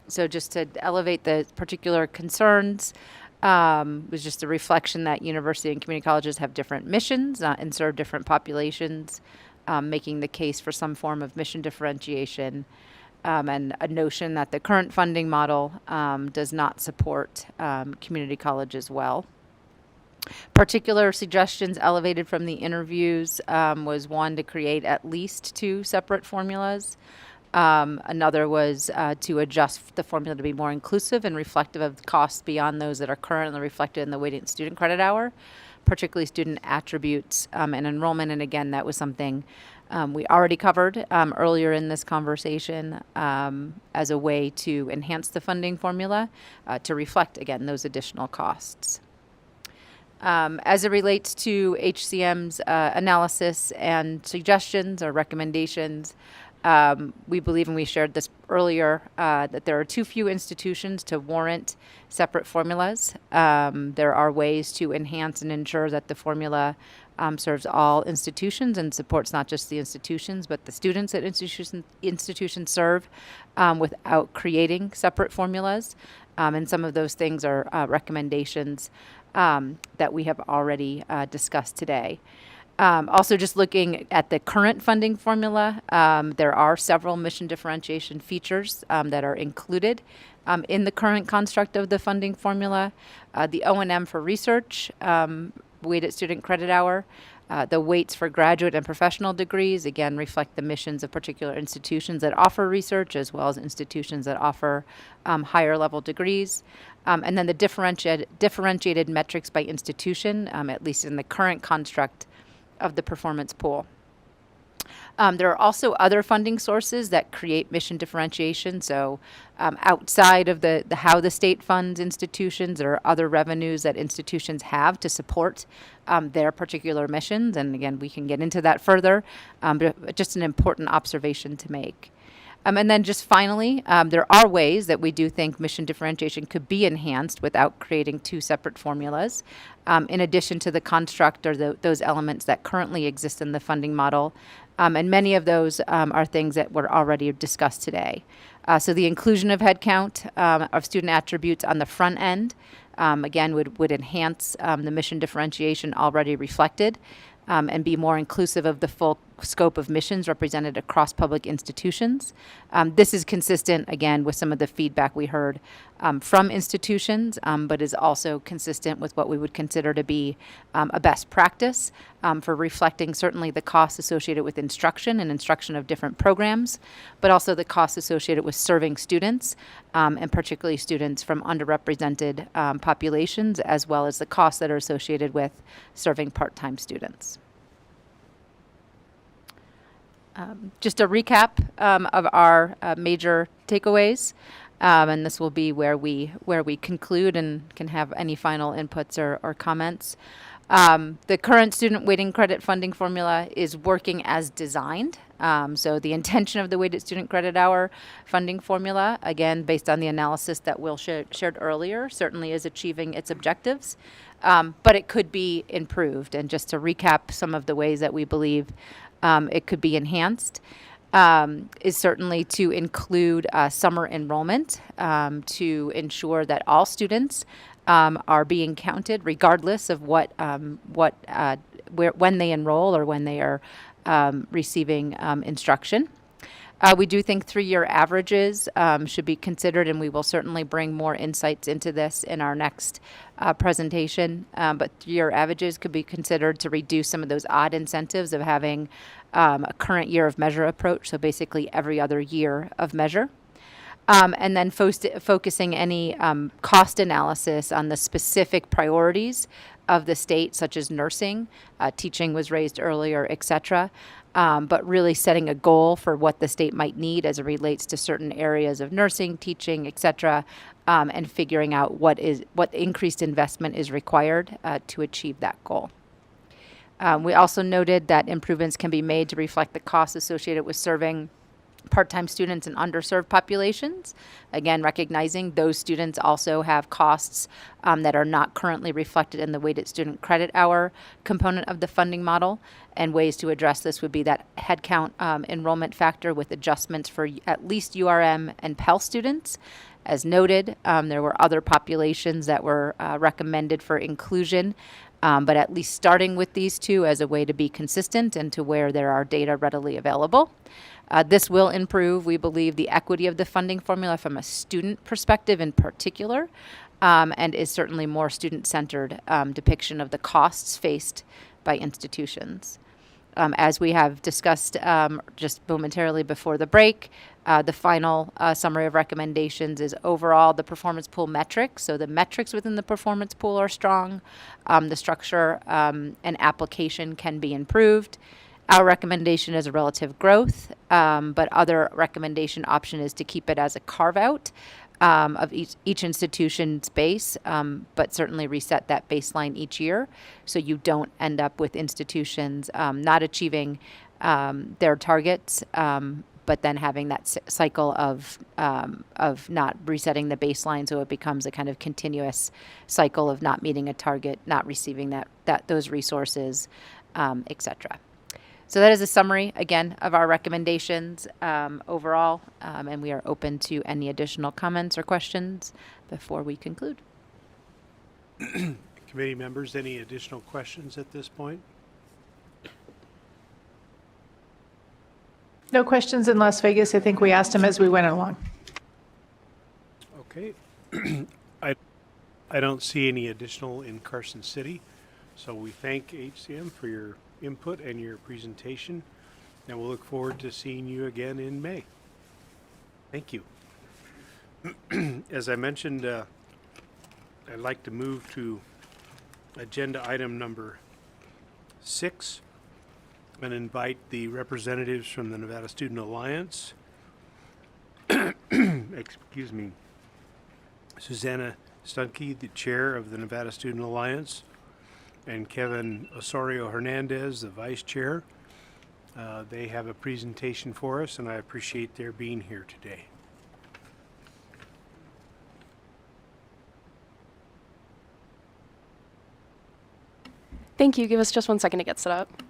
So just to elevate the particular concerns, was just a reflection that university and community colleges have different missions and serve different populations, making the case for some form of mission differentiation, and a notion that the current funding model does not support community colleges well. Particular suggestions elevated from the interviews was one, to create at least 2 separate formulas. Another was to adjust the formula to be more inclusive and reflective of costs beyond those that are currently reflected in the weighted student credit hour, particularly student attributes and enrollment. And again, that was something we already covered earlier in this conversation as a way to enhance the funding formula to reflect, again, those additional costs. As it relates to HCM's analysis and suggestions or recommendations, we believe, and we shared this earlier, that there are too few institutions to warrant separate formulas. There are ways to enhance and ensure that the formula serves all institutions and supports not just the institutions, but the students that institutions serve without creating separate formulas. And some of those things are recommendations that we have already discussed today. Also, just looking at the current funding formula, there are several mission differentiation features that are included in the current construct of the funding formula. The O&M for research, weighted student credit hour, the weights for graduate and professional degrees, again, reflect the missions of particular institutions that offer research, as well as institutions that offer higher level degrees. And then the differentiated metrics by institution, at least in the current construct of the performance pool. There are also other funding sources that create mission differentiation. So outside of the how the state funds institutions, there are other revenues that institutions have to support their particular missions. And again, we can get into that further, but just an important observation to make. And then just finally, there are ways that we do think mission differentiation could be enhanced without creating 2 separate formulas, in addition to the construct or those elements that currently exist in the funding model. And many of those are things that were already discussed today. So the inclusion of headcount of student attributes on the front end, again, would enhance the mission differentiation already reflected, and be more inclusive of the full scope of missions represented across public institutions. This is consistent, again, with some of the feedback we heard from institutions, but is also consistent with what we would consider to be a best practice for reflecting certainly the costs associated with instruction and instruction of different programs, but also the costs associated with serving students, and particularly students from underrepresented populations, as well as the costs that are associated with serving part-time students. Just a recap of our major takeaways, and this will be where we conclude and can have any final inputs or comments. The current student weighting credit funding formula is working as designed. So the intention of the weighted student credit hour funding formula, again, based on the analysis that Will shared earlier, certainly is achieving its objectives, but it could be improved. And just to recap some of the ways that we believe it could be enhanced, is certainly to include summer enrollment to ensure that all students are being counted regardless of when they enroll or when they are receiving instruction. We do think 3-year averages should be considered, and we will certainly bring more insights into this in our next presentation. But 3-year averages could be considered to reduce some of those odd incentives of having a current year of measure approach, so basically every other year of measure. And then focusing any cost analysis on the specific priorities of the state, such as nursing, teaching was raised earlier, et cetera. But really setting a goal for what the state might need as it relates to certain areas of nursing, teaching, et cetera, and figuring out what increased investment is required to achieve that goal. We also noted that improvements can be made to reflect the costs associated with serving part-time students in underserved populations. Again, recognizing those students also have costs that are not currently reflected in the weighted student credit hour component of the funding model. And ways to address this would be that headcount enrollment factor with adjustments for at least URM and Pell students. As noted, there were other populations that were recommended for inclusion, but at least starting with these two as a way to be consistent and to where there are data readily available. This will improve, we believe, the equity of the funding formula from a student perspective in particular, and is certainly more student-centered depiction of the costs faced by institutions. As we have discussed just momentarily before the break, the final summary of recommendations is overall the performance pool metrics. So the metrics within the performance pool are strong. The structure and application can be improved. Our recommendation is a relative growth, but other recommendation option is to keep it as a carve-out of each institution's base, but certainly reset that baseline each year so you don't end up with institutions not achieving their targets, but then having that cycle of not resetting the baseline, so it becomes a kind of continuous cycle of not meeting a target, not receiving those resources, et cetera. So that is a summary, again, of our recommendations overall, and we are open to any additional comments or questions before we conclude. Committee members, any additional questions at this point? No questions in Las Vegas. I think we asked them as we went along. Okay. I don't see any additional in Carson City, so we thank HCM for your input and your presentation, and we'll look forward to seeing you again in May. Thank you. As I mentioned, I'd like to move to agenda item number 6 and invite the representatives from the Nevada Student Alliance, excuse me, Susanna Stunke, the chair of the Nevada Student Alliance, and Kevin Osorio Hernandez, the vice chair. They have a presentation for us, and I appreciate their being here today. Thank you. Give us just 1 second to get set up.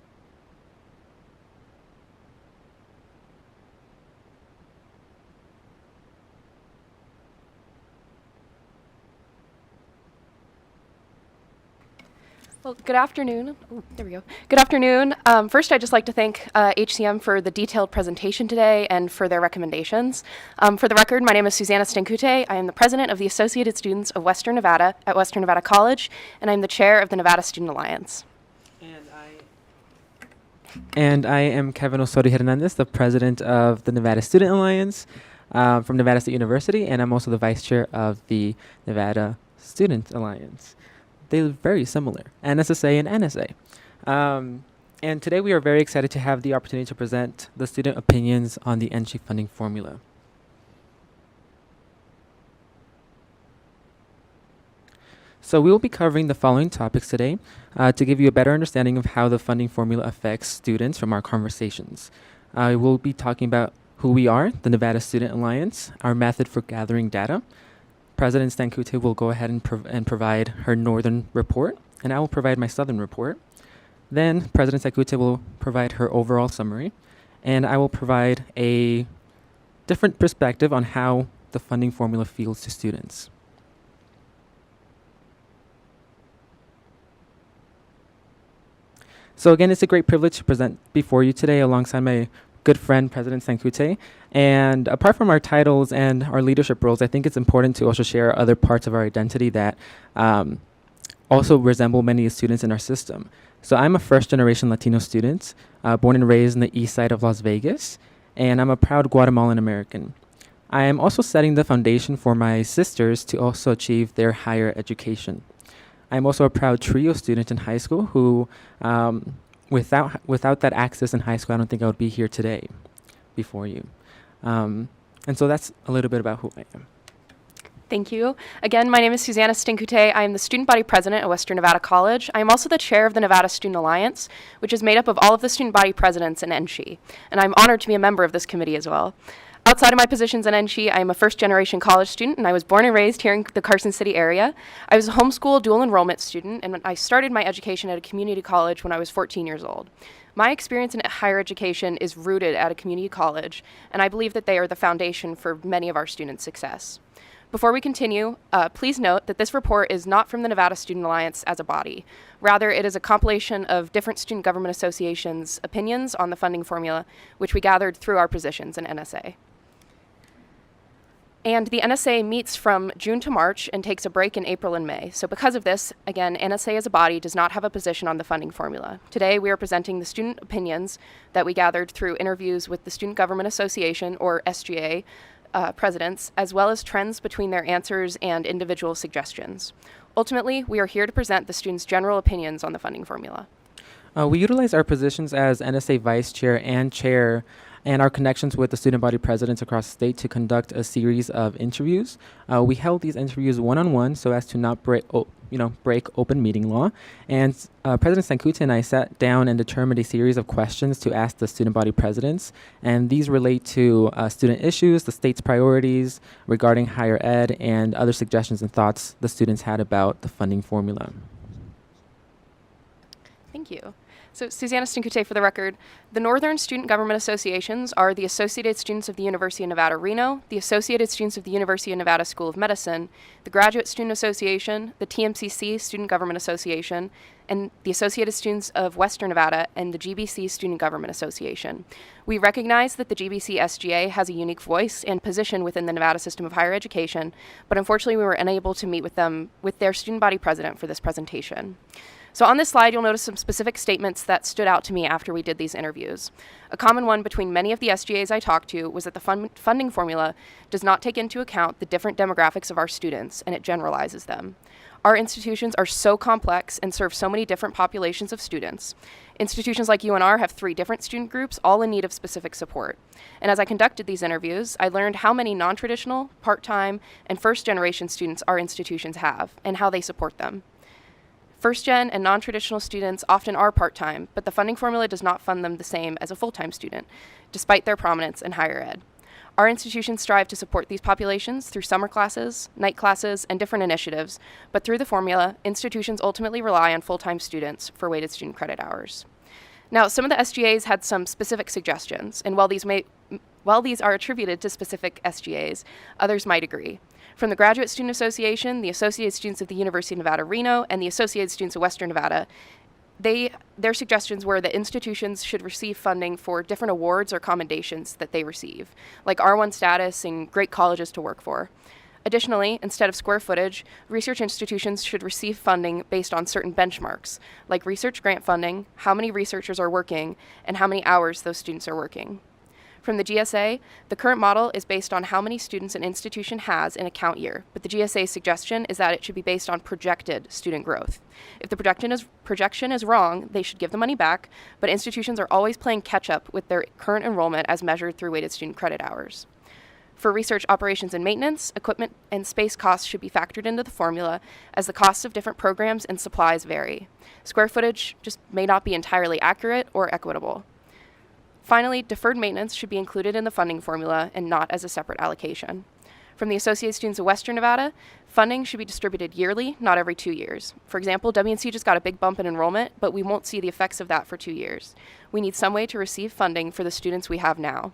Well, good afternoon. Ooh, there we go. Good afternoon. First, I'd just like to thank HCM for the detailed presentation today and for their recommendations. For the record, my name is Susanna Stenkute. I am the president of the Associated Students of Western Nevada at Western Nevada College, and I'm the chair of the Nevada Student Alliance. And I am Kevin Osorio Hernandez, the president of the Nevada Student Alliance from Nevada State University, and I'm also the vice chair of the Nevada Student Alliance. They look very similar, NSSA and NSA. And today we are very excited to have the opportunity to present the student opinions on the NSHE funding formula. So we will be covering the following topics today to give you a better understanding of how the funding formula affects students from our conversations. We'll be talking about who we are, the Nevada Student Alliance, our method for gathering data. President Stenkute will go ahead and provide her northern report, and I will provide my southern report. Then President Stenkute will provide her overall summary, and I will provide a different perspective on how the funding formula feels to students. So again, it's a great privilege to present before you today alongside my good friend, President Stenkute. And apart from our titles and our leadership roles, I think it's important to also share other parts of our identity that also resemble many students in our system. So I'm a first-generation Latino student, born and raised in the east side of Las Vegas, and I'm a proud Guatemalan American. I am also setting the foundation for my sisters to also achieve their higher education. I'm also a proud TRIO student in high school who, without that access in high school, I don't think I would be here today before you. And so that's a little bit about who I am. Thank you. Again, my name is Susanna Stenkute. I am the student body president at Western Nevada College. I am also the chair of the Nevada Student Alliance, which is made up of all of the student body presidents in NSHE. And I'm honored to be a member of this committee as well. Outside of my positions in NSHE, I am a first-generation college student, and I was born and raised here in the Carson City area. I was a homeschool dual enrollment student, and I started my education at a community college when I was 14 years old. My experience in higher education is rooted at a community college, and I believe that they are the foundation for many of our students' success. Before we continue, please note that this report is not from the Nevada Student Alliance as a body. Rather, it is a compilation of different student government associations' opinions on the funding formula, which we gathered through our positions in NSA. And the NSA meets from June to March and takes a break in April and May. So because of this, again, NSA as a body does not have a position on the funding formula. Today, we are presenting the student opinions that we gathered through interviews with the Student Government Association, or SGA, presidents, as well as trends between their answers and individual suggestions. Ultimately, we are here to present the students' general opinions on the funding formula. We utilize our positions as NSA vice chair and chair and our connections with the student body presidents across the state to conduct a series of interviews. We held these interviews one-on-one so as to not break open meeting law. And President Stenkute and I sat down and determined a series of questions to ask the student body presidents. And these relate to student issues, the state's priorities regarding higher ed, and other suggestions and thoughts the students had about the funding formula. Thank you. So Susanna Stenkute for the record. The Northern Student Government Associations are the Associated Students of the University of Nevada, Reno, the Associated Students of the University of Nevada School of Medicine, the Graduate Student Association, the TMCC Student Government Association, and the Associated Students of Western Nevada, and the GBC Student Government Association. We recognize that the GBC SGA has a unique voice and position within the Nevada system of higher education, but unfortunately we were unable to meet with them, with their student body president for this presentation. So on this slide, you'll notice some specific statements that stood out to me after we did these interviews. A common one between many of the SGAs I talked to was that the funding formula does not take into account the different demographics of our students, and it generalizes them. Our institutions are so complex and serve so many different populations of students. Institutions like UNR have 3 different student groups, all in need of specific support. And as I conducted these interviews, I learned how many non-traditional, part-time, and first-generation students our institutions have, and how they support them. First-gen and non-traditional students often are part-time, but the funding formula does not fund them the same as a full-time student, despite their prominence in higher ed. Our institutions strive to support these populations through summer classes, night classes, and different initiatives, but through the formula, institutions ultimately rely on full-time students for weighted student credit hours. Now, some of the SGAs had some specific suggestions, and while these are attributed to specific SGAs, others might agree. From the Graduate Student Association, the Associated Students of the University of Nevada, Reno, and the Associated Students of Western Nevada, their suggestions were that institutions should receive funding for different awards or commendations that they receive, like R1 status and great colleges to work for. Additionally, instead of square footage, research institutions should receive funding based on certain benchmarks, like research grant funding, how many researchers are working, and how many hours those students are working. From the GSA, the current model is based on how many students an institution has in a count year, but the GSA's suggestion is that it should be based on projected student growth. If the projection is wrong, they should give the money back, but institutions are always playing catch-up with their current enrollment as measured through weighted student credit hours. For research operations and maintenance, equipment and space costs should be factored into the formula as the costs of different programs and supplies vary. Square footage just may not be entirely accurate or equitable. Finally, deferred maintenance should be included in the funding formula and not as a separate allocation. From the Associated Students of Western Nevada, funding should be distributed yearly, not every 2 years. For example, WNC just got a big bump in enrollment, but we won't see the effects of that for 2 years. We need some way to receive funding for the students we have now.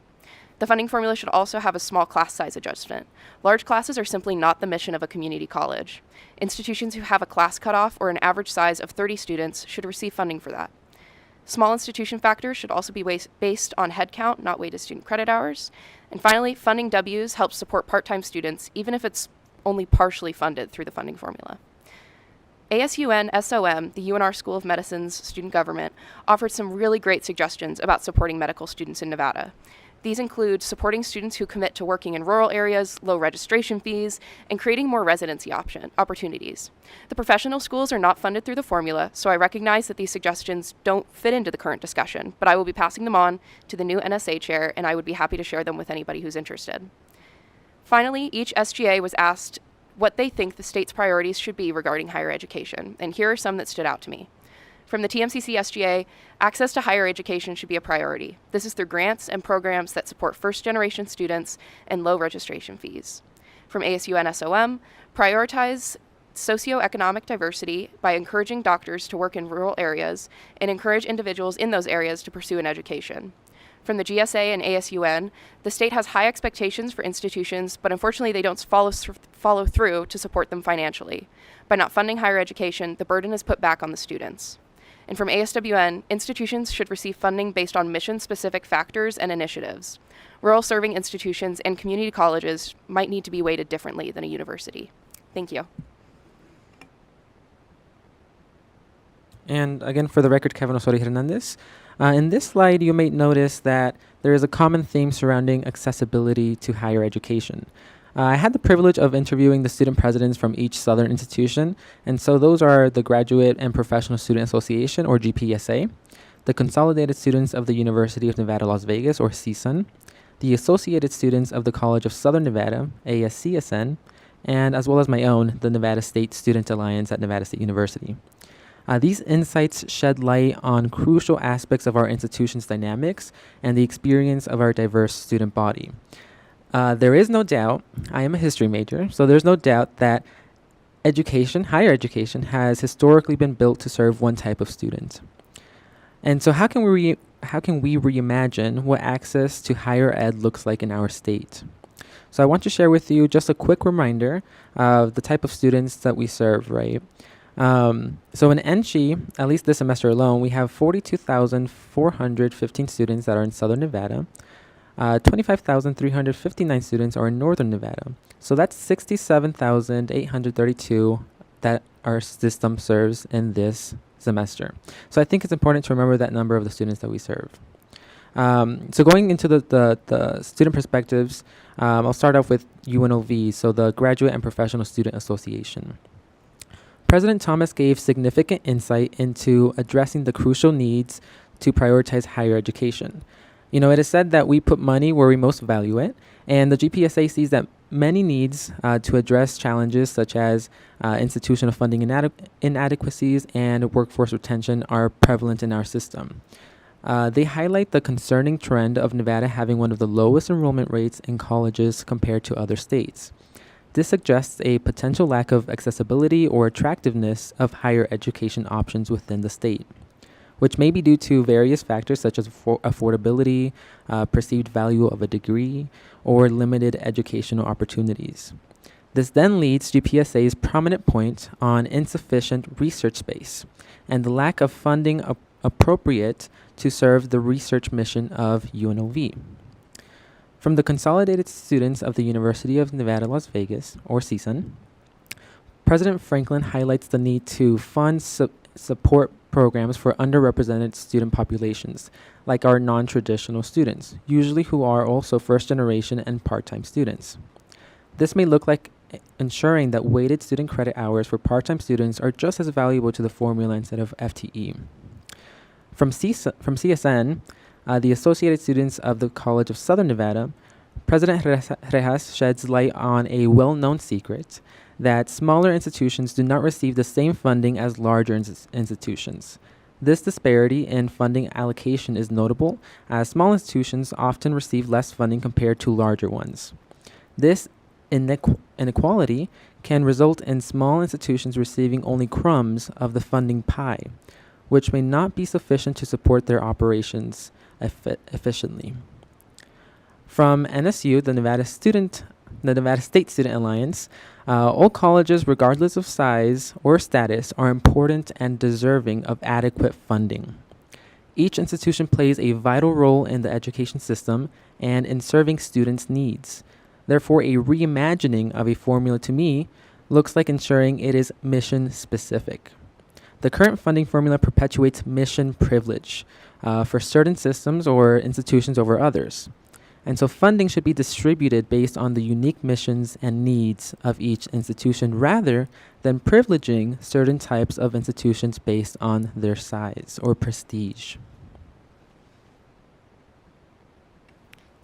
The funding formula should also have a small class size adjustment. Large classes are simply not the mission of a community college. Institutions who have a class cutoff or an average size of 30 students should receive funding for that. Small institution factors should also be based on headcount, not weighted student credit hours. And finally, funding Ws helps support part-time students, even if it's only partially funded through the funding formula. ASUN SOM, the UNR School of Medicine's student government, offered some really great suggestions about supporting medical students in Nevada. These include supporting students who commit to working in rural areas, low registration fees, and creating more residency opportunities. The professional schools are not funded through the formula, so I recognize that these suggestions don't fit into the current discussion, but I will be passing them on to the new NSA chair, and I would be happy to share them with anybody who's interested. Finally, each SGA was asked what they think the state's priorities should be regarding higher education, and here are some that stood out to me. From the TMCC SGA, access to higher education should be a priority. This is through grants and programs that support first-generation students and low registration fees. From ASUN SOM, prioritize socioeconomic diversity by encouraging doctors to work in rural areas and encourage individuals in those areas to pursue an education. From the GSA and ASUN, the state has high expectations for institutions, but unfortunately they don't follow through to support them financially. By not funding higher education, the burden is put back on the students. And from ASWN, institutions should receive funding based on mission-specific factors and initiatives. Rural serving institutions and community colleges might need to be weighted differently than a university. Thank you. And again, for the record, Kevin Osorio Hernandez. In this slide, you may notice that there is a common theme surrounding accessibility to higher education. I had the privilege of interviewing the student presidents from each Southern institution, and so those are the Graduate and Professional Student Association, or GPSA, the Consolidated Students of the University of Nevada, Las Vegas, or CSUN, the Associated Students of the College of Southern Nevada, ASCSN, and as well as my own, the Nevada State Student Alliance at Nevada State University. These insights shed light on crucial aspects of our institution's dynamics and the experience of our diverse student body. There is no doubt, I am a history major, so there's no doubt that education, higher education, has historically been built to serve one type of student. And so how can we reimagine what access to higher ed looks like in our state? So I want to share with you just a quick reminder of the type of students that we serve, right? So in NSHE, at least this semester alone, we have 42,415 students that are in Southern Nevada. 25,359 students are in Northern Nevada. So that's 67,832 that our system serves in this semester. So I think it's important to remember that number of the students that we serve. So going into the student perspectives, I'll start off with UNLV, so the Graduate and Professional Student Association. President Thomas gave significant insight into addressing the crucial needs to prioritize higher education. You know, it is said that we put money where we most value it, and the GPSA sees that many needs to address challenges such as institutional funding inadequacies and workforce retention are prevalent in our system. They highlight the concerning trend of Nevada having one of the lowest enrollment rates in colleges compared to other states. This suggests a potential lack of accessibility or attractiveness of higher education options within the state, which may be due to various factors such as affordability, perceived value of a degree, or limited educational opportunities. This then leads to PSA's prominent point on insufficient research space and the lack of funding appropriate to serve the research mission of UNLV. From the Consolidated Students of the University of Nevada, Las Vegas, or CSUN, President Franklin highlights the need to fund support programs for underrepresented student populations, like our non-traditional students, usually who are also first-generation and part-time students. This may look like ensuring that weighted student credit hours for part-time students are just as valuable to the formula instead of FTE. From CSN, the Associated Students of the College of Southern Nevada, President Rejas sheds light on a well-known secret that smaller institutions do not receive the same funding as larger institutions. This disparity in funding allocation is notable, as small institutions often receive less funding compared to larger ones. This inequality can result in small institutions receiving only crumbs of the funding pie, which may not be sufficient to support their operations efficiently. From NSU, the Nevada State Student Alliance, all colleges, regardless of size or status, are important and deserving of adequate funding. Each institution plays a vital role in the education system and in serving students' needs. Therefore, a reimagining of a formula to me looks like ensuring it is mission-specific. The current funding formula perpetuates mission privilege for certain systems or institutions over others. And so funding should be distributed based on the unique missions and needs of each institution rather than privileging certain types of institutions based on their size or prestige.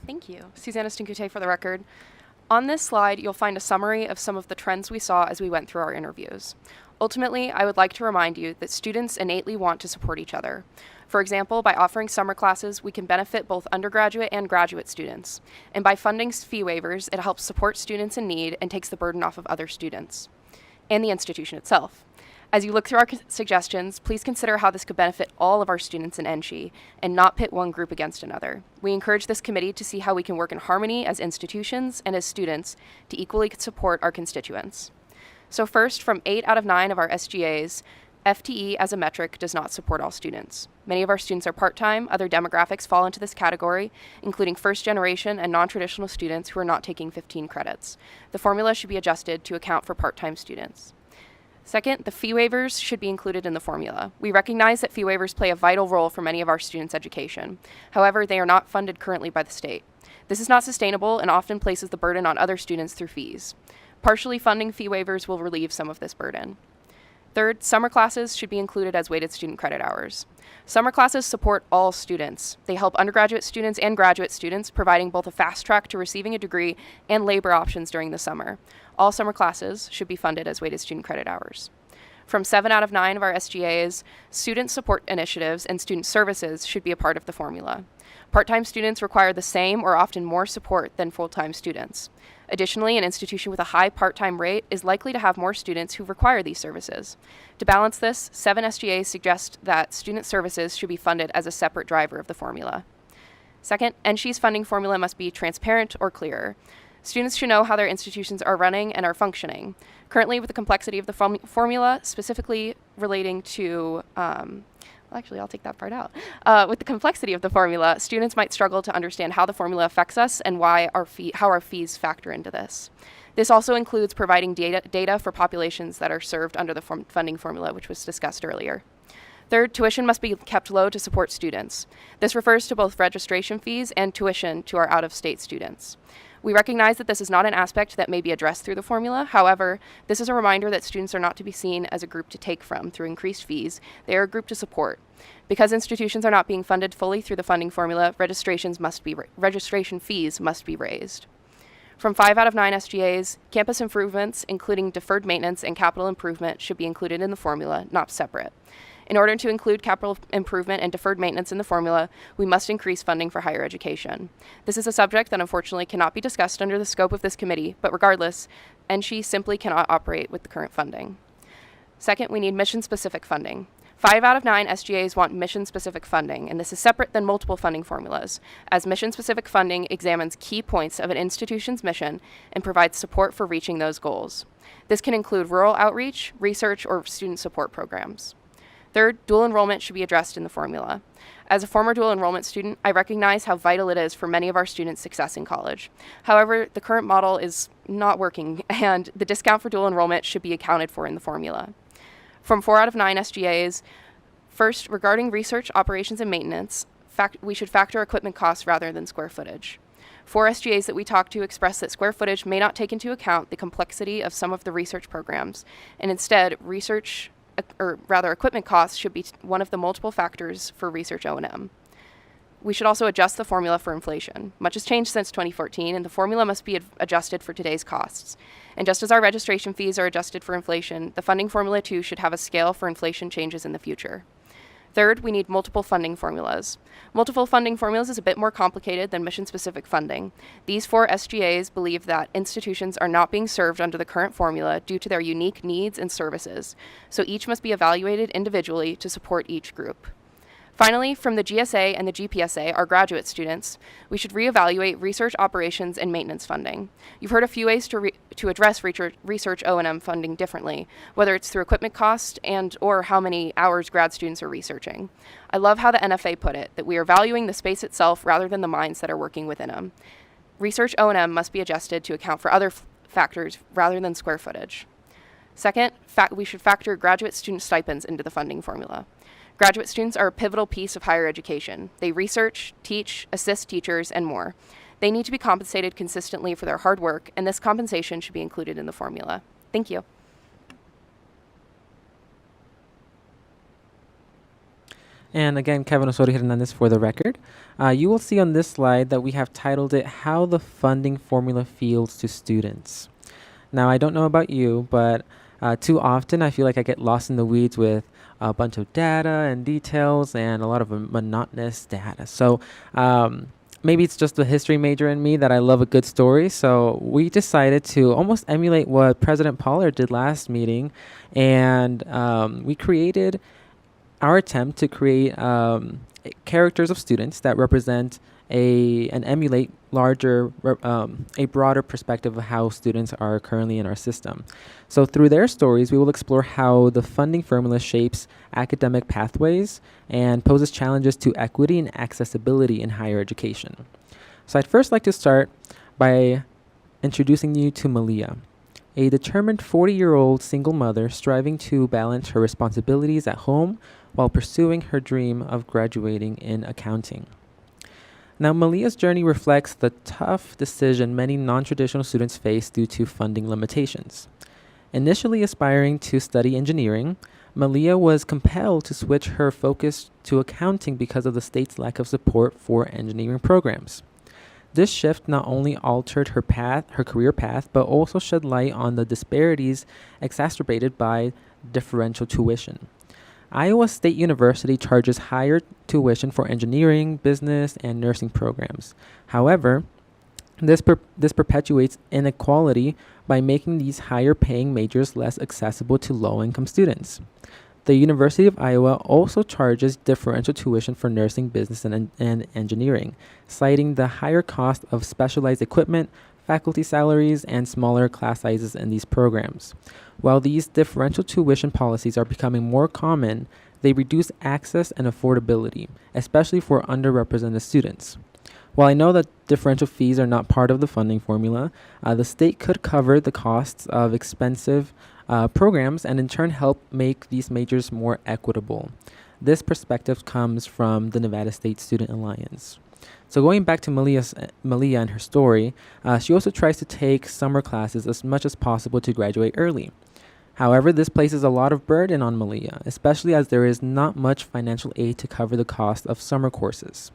Thank you. Susanna Stinkute for the record. On this slide, you'll find a summary of some of the trends we saw as we went through our interviews. Ultimately, I would like to remind you that students innately want to support each other. For example, by offering summer classes, we can benefit both undergraduate and graduate students. And by funding fee waivers, it helps support students in need and takes the burden off of other students and the institution itself. As you look through our suggestions, please consider how this could benefit all of our students in NSHE and not pit one group against another. We encourage this committee to see how we can work in harmony as institutions and as students to equally support our constituents. So first, from 8 out of 9 of our SGAs, FTE as a metric does not support all students. Many of our students are part-time. Other demographics fall into this category, including first-generation and non-traditional students who are not taking 15 credits. The formula should be adjusted to account for part-time students. Second, the fee waivers should be included in the formula. We recognize that fee waivers play a vital role for many of our students' education. However, they are not funded currently by the state. This is not sustainable and often places the burden on other students through fees. Partially funding fee waivers will relieve some of this burden. Third, summer classes should be included as weighted student credit hours. Summer classes support all students. They help undergraduate students and graduate students, providing both a fast track to receiving a degree and labor options during the summer. All summer classes should be funded as weighted student credit hours. From 7 out of 9 of our SGAs, student support initiatives and student services should be a part of the formula. Part-time students require the same or often more support than full-time students. Additionally, an institution with a high part-time rate is likely to have more students who require these services. To balance this, 7 SGAs suggest that student services should be funded as a separate driver of the formula. Second, NSHE's funding formula must be transparent or clear. Students should know how their institutions are running and are functioning. Currently, with the complexity of the formula, specifically relating to actually, I'll take that part out. With the complexity of the formula, students might struggle to understand how the formula affects us and how our fees factor into this. This also includes providing data for populations that are served under the funding formula, which was discussed earlier. Third, tuition must be kept low to support students. This refers to both registration fees and tuition to our out-of-state students. We recognize that this is not an aspect that may be addressed through the formula. However, this is a reminder that students are not to be seen as a group to take from through increased fees. They are a group to support. Because institutions are not being funded fully through the funding formula, registration fees must be raised. From 5 out of 9 SGAs, campus improvements, including deferred maintenance and capital improvement, should be included in the formula, not separate. In order to include capital improvement and deferred maintenance in the formula, we must increase funding for higher education. This is a subject that unfortunately cannot be discussed under the scope of this committee, but regardless, NSHE simply cannot operate with the current funding. Second, we need mission-specific funding. 5 out of 9 SGAs want mission-specific funding, and this is separate than multiple funding formulas, as mission-specific funding examines key points of an institution's mission and provides support for reaching those goals. This can include rural outreach, research, or student support programs. Third, dual enrollment should be addressed in the formula. As a former dual enrollment student, I recognize how vital it is for many of our students' success in college. However, the current model is not working, and the discount for dual enrollment should be accounted for in the formula. From 4 out of 9 SGAs, first, regarding research, operations, and maintenance, we should factor equipment costs rather than square footage. 4 SGAs that we talked to express that square footage may not take into account the complexity of some of the research programs, and instead, equipment costs should be one of the multiple factors for research O&M. We should also adjust the formula for inflation. Much has changed since 2014, and the formula must be adjusted for today's costs. And just as our registration fees are adjusted for inflation, the funding formula too should have a scale for inflation changes in the future. Third, we need multiple funding formulas. Multiple funding formulas is a bit more complicated than mission-specific funding. These 4 SGAs believe that institutions are not being served under the current formula due to their unique needs and services, so each must be evaluated individually to support each group. Finally, from the GSA and the GPSA, our graduate students, we should reevaluate research operations and maintenance funding. You've heard a few ways to address research O&M funding differently, whether it's through equipment cost and or how many hours grad students are researching. I love how the NFA put it, that we are valuing the space itself rather than the minds that are working within them. Research O&M must be adjusted to account for other factors rather than square footage. Second, we should factor graduate student stipends into the funding formula. Graduate students are a pivotal piece of higher education. They research, teach, assist teachers, and more. They need to be compensated consistently for their hard work, and this compensation should be included in the formula. Thank you. And again, Kevin Osorio Hernandez for the record. You will see on this slide that we have titled it, How the Funding Formula Feels to Students. Now, I don't know about you, but too often I feel like I get lost in the weeds with a bunch of data and details and a lot of monotonous data. So maybe it's just the history major in me that I love a good story. So we decided to almost emulate what President Pollard did last meeting. And we created our attempt to create characters of students that represent and emulate a broader perspective of how students are currently in our system. So through their stories, we will explore how the funding formula shapes academic pathways and poses challenges to equity and accessibility in higher education. So I'd first like to start by introducing you to Malia, a determined 40-year-old single mother striving to balance her responsibilities at home while pursuing her dream of graduating in accounting. Now, Malia's journey reflects the tough decision many non-traditional students face due to funding limitations. Initially aspiring to study engineering, Malia was compelled to switch her focus to accounting because of the state's lack of support for engineering programs. This shift not only altered her career path, but also shed light on the disparities exacerbated by differential tuition. Iowa State University charges higher tuition for engineering, business, and nursing programs. However, this perpetuates inequality by making these higher-paying majors less accessible to low-income students. The University of Iowa also charges differential tuition for nursing, business, and engineering, citing the higher cost of specialized equipment, faculty salaries, and smaller class sizes in these programs. While these differential tuition policies are becoming more common, they reduce access and affordability, especially for underrepresented students. While I know that differential fees are not part of the funding formula, the state could cover the costs of expensive programs and in turn help make these majors more equitable. This perspective comes from the Nevada State Student Alliance. So going back to Malia and her story, she also tries to take summer classes as much as possible to graduate early. However, this places a lot of burden on Malia, especially as there is not much financial aid to cover the cost of summer courses.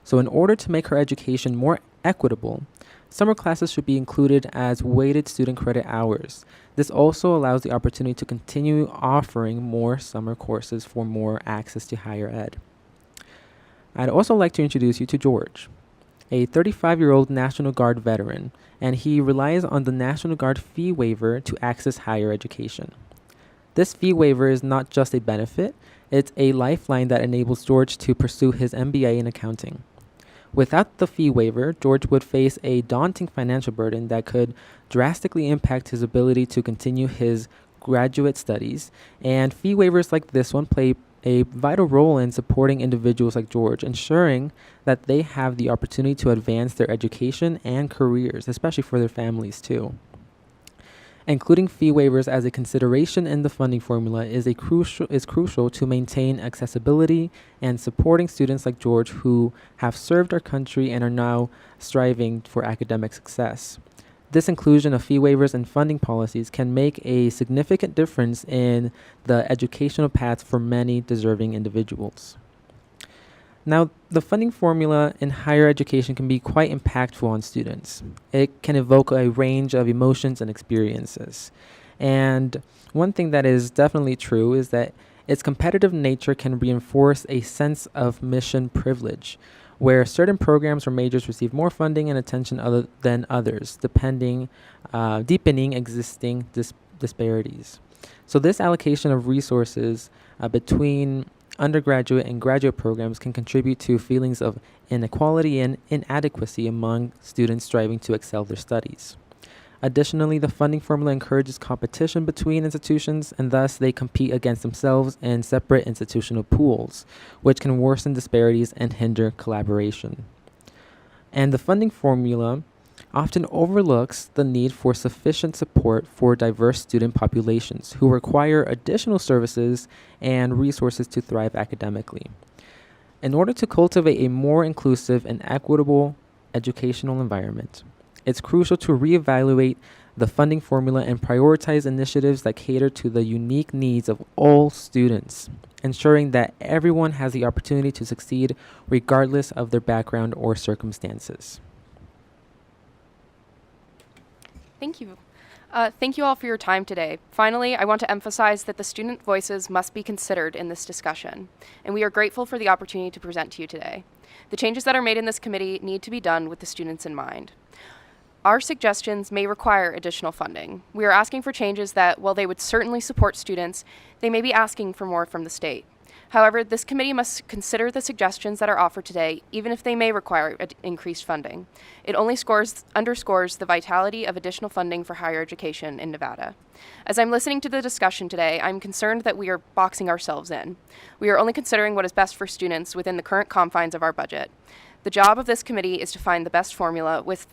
So in order to make her education more equitable, summer classes should be included as weighted student credit hours. This also allows the opportunity to continue offering more summer courses for more access to higher ed. I'd also like to introduce you to George, a 35-year-old National Guard veteran, and he relies on the National Guard fee waiver to access higher education. This fee waiver is not just a benefit, it's a lifeline that enables George to pursue his MBA in accounting. Without the fee waiver, George would face a daunting financial burden that could drastically impact his ability to continue his graduate studies, and fee waivers like this one play a vital role in supporting individuals like George, ensuring that they have the opportunity to advance their education and careers, especially for their families too. Including fee waivers as a consideration in the funding formula is crucial to maintain accessibility and supporting students like George who have served our country and are now striving for academic success. This inclusion of fee waivers and funding policies can make a significant difference in the educational paths for many deserving individuals. Now, the funding formula in higher education can be quite impactful on students. It can evoke a range of emotions and experiences. And one thing that is definitely true is that its competitive nature can reinforce a sense of mission privilege, where certain programs or majors receive more funding and attention than others, deepening existing disparities. So this allocation of resources between undergraduate and graduate programs can contribute to feelings of inequality and inadequacy among students striving to excel their studies. Additionally, the funding formula encourages competition between institutions, and thus they compete against themselves in separate institutional pools, which can worsen disparities and hinder collaboration. And the funding formula often overlooks the need for sufficient support for diverse student populations who require additional services and resources to thrive academically. In order to cultivate a more inclusive and equitable educational environment, it's crucial to reevaluate the funding formula and prioritize initiatives that cater to the unique needs of all students, ensuring that everyone has the opportunity to succeed regardless of their background or circumstances. Thank you. Thank you all for your time today. Finally, I want to emphasize that the student voices must be considered in this discussion, and we are grateful for the opportunity to present to you today. The changes that are made in this committee need to be done with the students in mind. Our suggestions may require additional funding. We are asking for changes that, while they would certainly support students, they may be asking for more from the state. However, this committee must consider the suggestions that are offered today, even if they may require increased funding. It only underscores the vitality of additional funding for higher education in Nevada. As I'm listening to the discussion today, I'm concerned that we are boxing ourselves in. We are only considering what is best for students within the current confines of our budget. The job of this committee is to find the best formula with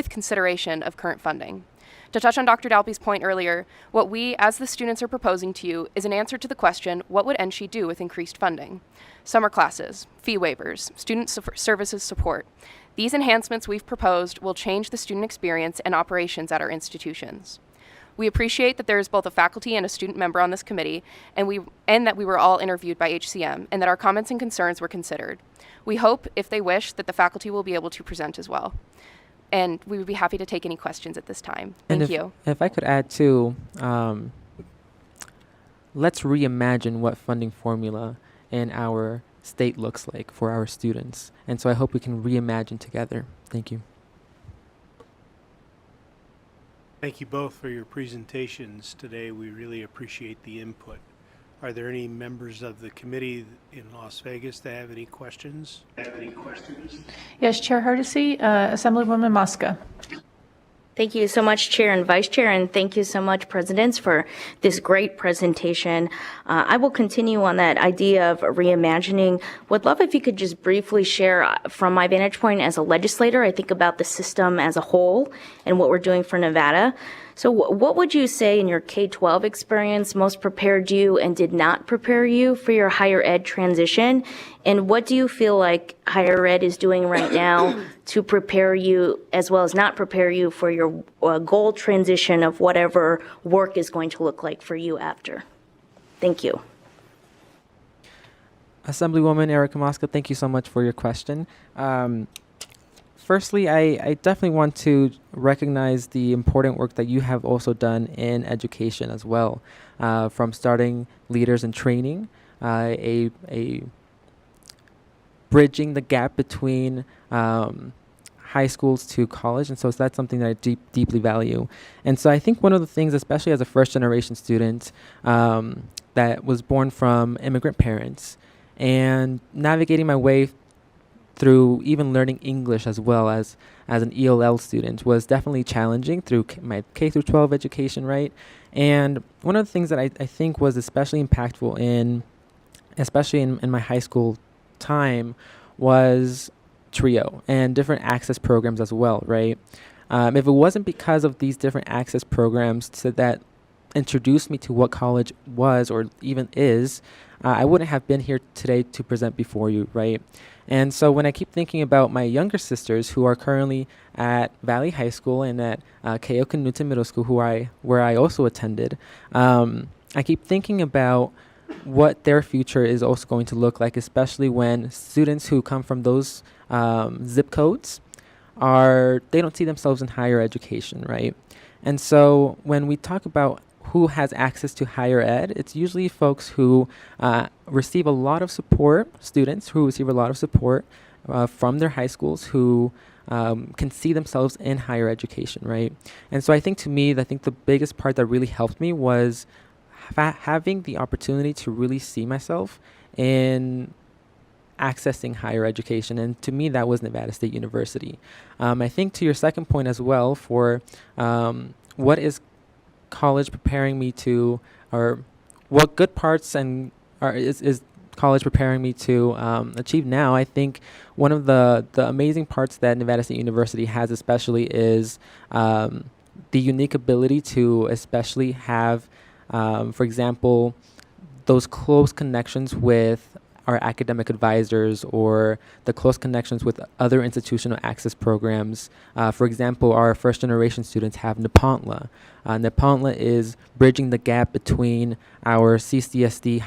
consideration of current funding. To touch on Dr. Dalby's point earlier, what we, as the students, are proposing to you is an answer to the question, what would NSHE do with increased funding? Summer classes, fee waivers, student services support. These enhancements we've proposed will change the student experience and operations at our institutions. We appreciate that there is both a faculty and a student member on this committee, and that we were all interviewed by HCM, and that our comments and concerns were considered. We hope, if they wish, that the faculty will be able to present as well. And we would be happy to take any questions at this time. Thank you. If I could add too, let's reimagine what funding formula in our state looks like for our students. And so I hope we can reimagine together. Thank you. Thank you both for your presentations today. We really appreciate the input. Are there any members of the committee in Las Vegas that have any questions? Yes, Chair Hardesty, Assemblywoman Mosca. Thank you so much, Chair and Vice Chair, and thank you so much, Presidents, for this great presentation. I will continue on that idea of reimagining. Would love if you could just briefly share from my vantage point as a legislator, I think about the system as a whole and what we're doing for Nevada. So what would you say in your K-12 experience most prepared you and did not prepare you for your higher ed transition? And what do you feel like higher ed is doing right now to prepare you as well as not prepare you for your goal transition of whatever work is going to look like for you after? Thank you. Assemblywoman Erica Mosca, thank you so much for your question. Firstly, I definitely want to recognize the important work that you have also done in education as well, from starting leaders in training, a bridging the gap between high schools to college, and so that's something that I deeply value. And so I think one of the things, especially as a first-generation student that was born from immigrant parents, and navigating my way through even learning English as well as an ELL student was definitely challenging through my K through 12 education, right? And one of the things that I think was especially impactful especially in my high school time, was TRIO and different access programs as well, right? If it wasn't because of these different access programs that introduced me to what college was or even is, I wouldn't have been here today to present before you, right? And so when I keep thinking about my younger sisters who are currently at Valley High School and at Keoka Newton Middle School, where I also attended, I keep thinking about what their future is also going to look like, especially when students who come from those zip codes they don't see themselves in higher education, right? And so when we talk about who has access to higher ed, it's usually folks who receive a lot of support, students who receive a lot of support from their high schools who can see themselves in higher education, right? And so I think the biggest part that really helped me was having the opportunity to really see myself in accessing higher education. And to me, that was Nevada State University. I think to your second point as well, for what is college preparing me to, or what good parts is college preparing me to achieve now, I think one of the amazing parts that Nevada State University has especially is the unique ability to especially have, for example, those close connections with our academic advisors or the close connections with other institutional access programs. For example, our first generation students have Nepantla. Nepantla is bridging the gap between our CCSD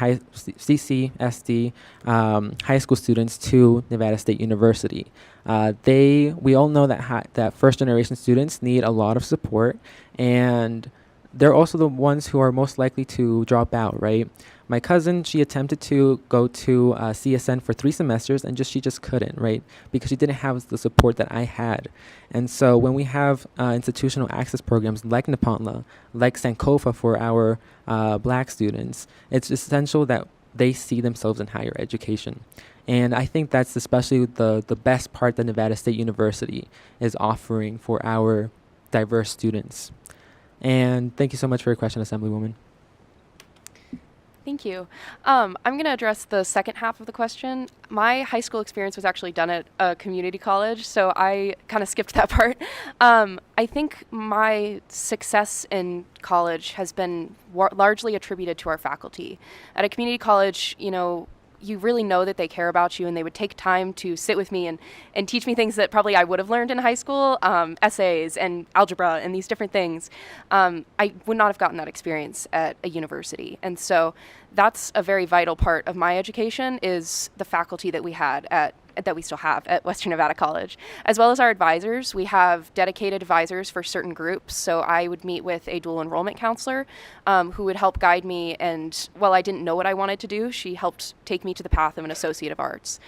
high school students to Nevada State University. We all know that first generation students need a lot of support, and they're also the ones who are most likely to drop out, right? My cousin, she attempted to go to CSN for 3 semesters and she just couldn't, right? Because she didn't have the support that I had. And so when we have institutional access programs like Nepantla, like Sankofa for our black students, it's essential that they see themselves in higher education. And I think that's especially the best part that Nevada State University is offering for our diverse students. And thank you so much for your question, Assemblywoman. Thank you. I'm going to address the second half of the question. My high school experience was actually done at a community college, so I kind of skipped that part. I think my success in college has been largely attributed to our faculty. At a community college, you really know that they care about you, and they would take time to sit with me and teach me things that probably I would have learned in high school, essays and algebra and these different things. I would not have gotten that experience at a university. And so that's a very vital part of my education, is the faculty that we had that we still have at Western Nevada College, as well as our advisors. We have dedicated advisors for certain groups. So I would meet with a dual enrollment counselor who would help guide me. And while I didn't know what I wanted to do, she helped take me to the path of an Associate of Arts.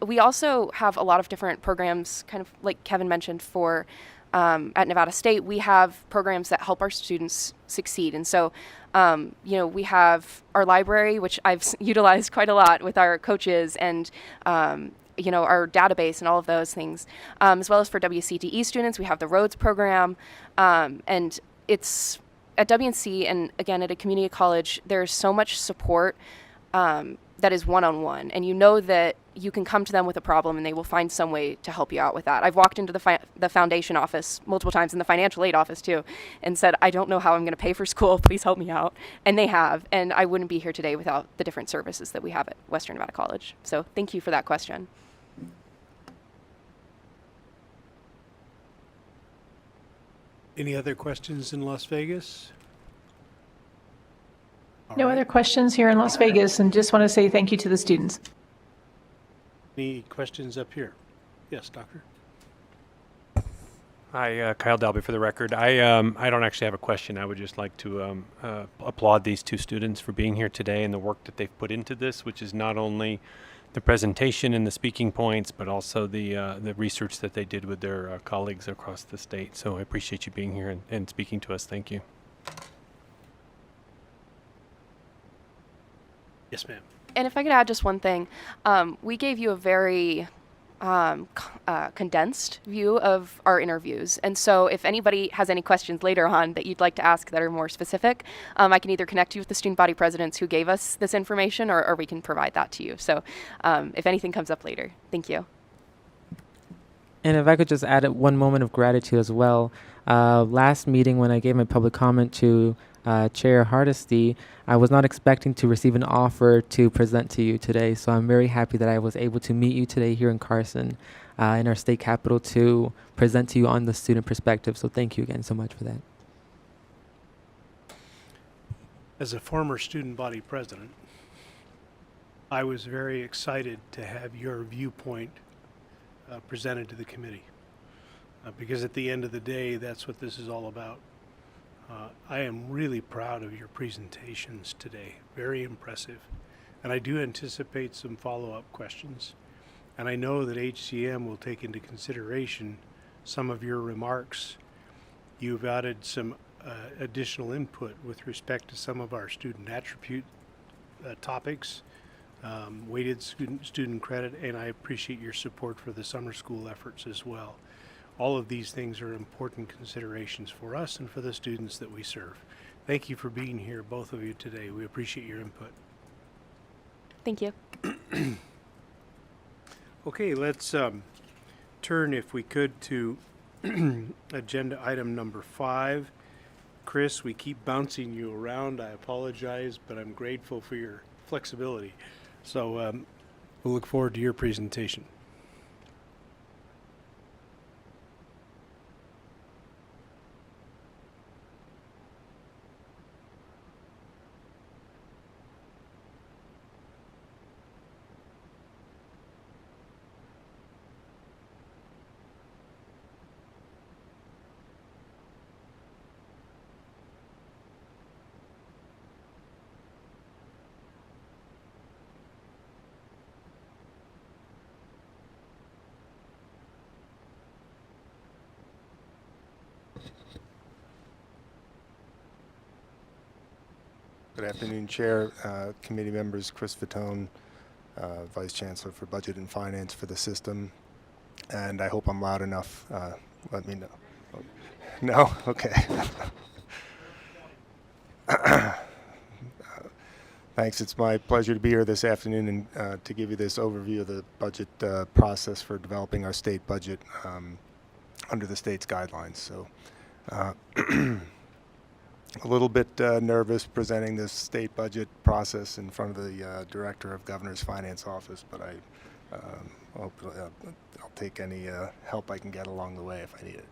We also have a lot of different programs, kind of like Kevin mentioned, for at Nevada State. We have programs that help our students succeed. And so we have our library, which I've utilized quite a lot with our coaches, and our database and all of those things, as well as for WCTE students. We have the Rhodes program, and it's at WNC, and again at a community college, there's so much support that is one-on-one, and you know that you can come to them with a problem and they will find some way to help you out with that. I've walked into the foundation office multiple times, in the financial aid office too, and said, I don't know how I'm going to pay for school, please help me out. And they have, and I wouldn't be here today without the different services that we have at Western Nevada College. So thank you for that question. Any other questions in Las Vegas? No other questions here in Las Vegas, and just want to say thank you to the students. Any questions up here? Yes, Doctor. Hi, Kyle Dalby for the record. I don't actually have a question. I would just like to applaud these two students for being here today and the work that they've put into this, which is not only the presentation and the speaking points, but also the research that they did with their colleagues across the state. So I appreciate you being here and speaking to us. Thank you. Yes, ma'am. And if I could add just one thing, we gave you a very condensed view of our interviews. And so if anybody has any questions later on that you'd like to ask that are more specific, I can either connect you with the student body presidents who gave us this information, or we can provide that to you. So if anything comes up later, thank you. And if I could just add one moment of gratitude as well. Last meeting when I gave my public comment to Chair Hardesty, I was not expecting to receive an offer to present to you today. So I'm very happy that I was able to meet you today here in Carson, in our state capital, to present to you on the student perspective. So thank you again so much for that. As a former student body president, I was very excited to have your viewpoint presented to the committee, because at the end of the day, that's what this is all about. I am really proud of your presentations today. Very impressive. And I do anticipate some follow-up questions. And I know that HCM will take into consideration some of your remarks. You've added some additional input with respect to some of our student attribute topics, weighted student credit, and I appreciate your support for the summer school efforts as well. All of these things are important considerations for us and for the students that we serve. Thank you for being here, both of you, today. We appreciate your input. Thank you. Okay, let's turn, if we could, to agenda item number 5. Chris, we keep bouncing you around. I apologize, but I'm grateful for your flexibility. So we'll look forward to your presentation. Good afternoon, Chair, committee members, Chris Fatone, Vice Chancellor for Budget and Finance for the system. And I hope I'm loud enough. Let me know. No? Okay. Thanks. It's my pleasure to be here this afternoon and to give you this overview of the budget process for developing our state budget under the state's guidelines. So a little bit nervous presenting this state budget process in front of the Director of Governor's Finance Office, but I hope I'll take any help I can get along the way if I need it.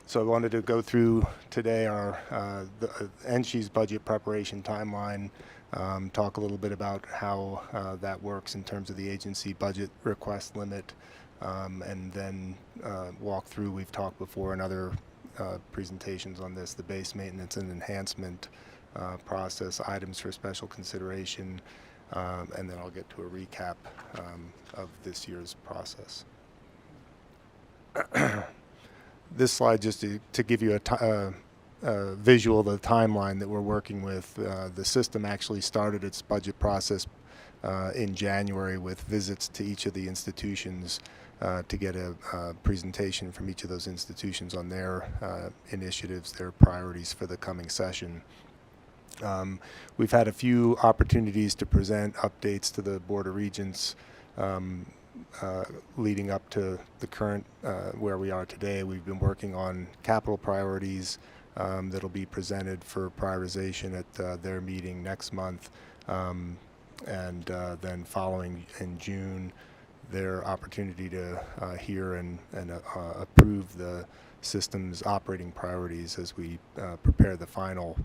So I wanted to go through today our the NSHE's budget preparation timeline, talk a little bit about how that works in terms of the agency budget request limit, and then walk through, we've talked before in other presentations on this, the base maintenance and enhancement process, items for special consideration, and then I'll get to a recap of this year's process. This slide just to give you a visual of the timeline that we're working with. The system actually started its budget process in January with visits to each of the institutions to get a presentation from each of those institutions on their initiatives, their priorities for the coming session. We've had a few opportunities to present updates to the Board of Regents leading up to the current where we are today. We've been working on capital priorities that'll be presented for prioritization at their meeting next month, and then following in June, their opportunity to hear and approve the system's operating priorities as we prepare the final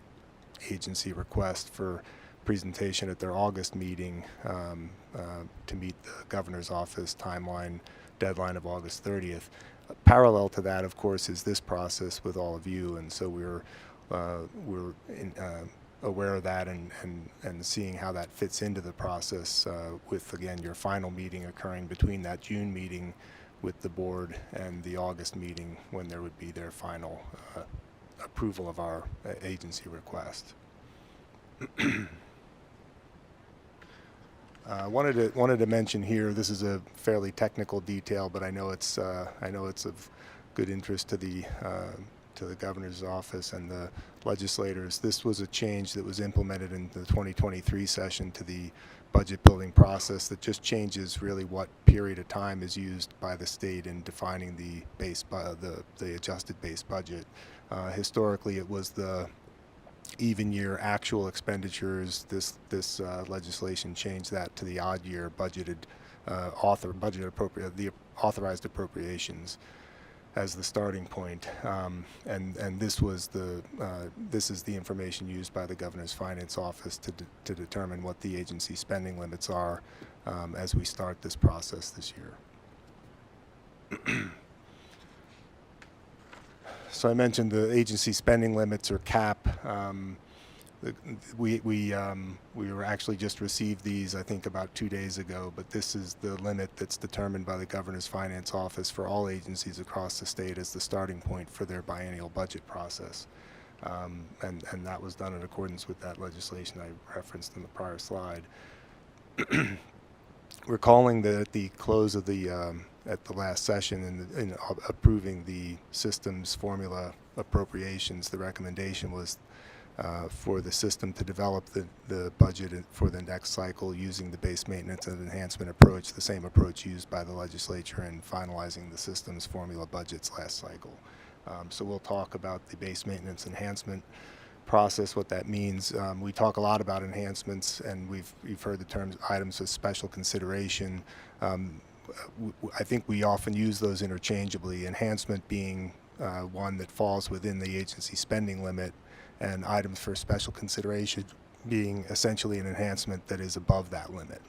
agency request for presentation at their August meeting to meet the governor's office timeline deadline of August 30th. Parallel to that, of course, is this process with all of you, and so we're aware of that and seeing how that fits into the process with, again, your final meeting occurring between that June meeting with the board and the August meeting when there would be their final approval of our agency request. Wanted to mention here, this is a fairly technical detail, but I know it's of good interest to the governor's office and the legislators. This was a change that was implemented in the 2023 session to the budget building process that just changes really what period of time is used by the state in defining the the adjusted base budget. Historically, it was the even year actual expenditures. This legislation changed that to the odd year budgeted the authorized appropriations as the starting point, and this was this is the information used by the governor's finance office to determine what the agency spending limits are as we start this process this year. So I mentioned the agency spending limits, or CAP. We were actually just received these, I think, about 2 days ago, but this is the limit that's determined by the governor's finance office for all agencies across the state as the starting point for their biennial budget process. And that was done in accordance with that legislation I referenced in the prior slide. Recalling that at the close of at the last session in approving the systems formula appropriations, the recommendation was for the system to develop the budget for the next cycle using the base maintenance and enhancement approach, the same approach used by the legislature in finalizing the systems formula budgets last cycle. So we'll talk about the base maintenance enhancement process, what that means. We talk a lot about enhancements, and we've heard the terms items of special consideration. I think we often use those interchangeably, enhancement being one that falls within the agency spending limit, and items for special consideration being essentially an enhancement that is above that limit.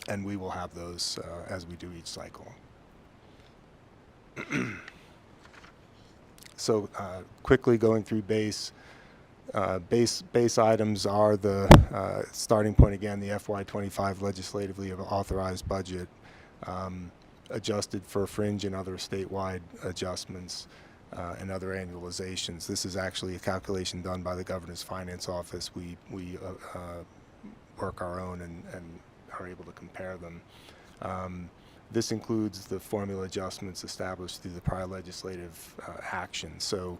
And we will have those as we do each cycle. So quickly going through base items are the starting point, again, the FY25 legislatively authorized budget, adjusted for fringe and other statewide adjustments and other annualizations. This is actually a calculation done by the governor's finance office. We work our own and are able to compare them. This includes the formula adjustments established through the prior legislative action. So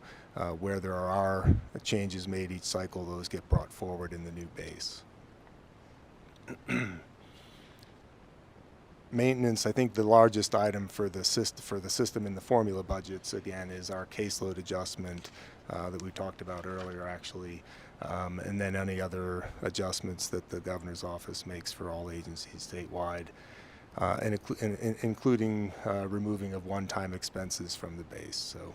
where there are changes made each cycle, those get brought forward in the new base. Maintenance, I think the largest item for the system in the formula budgets, again, is our caseload adjustment that we talked about earlier, actually, and then any other adjustments that the governor's office makes for all agencies statewide. And including removing of one-time expenses from the base. So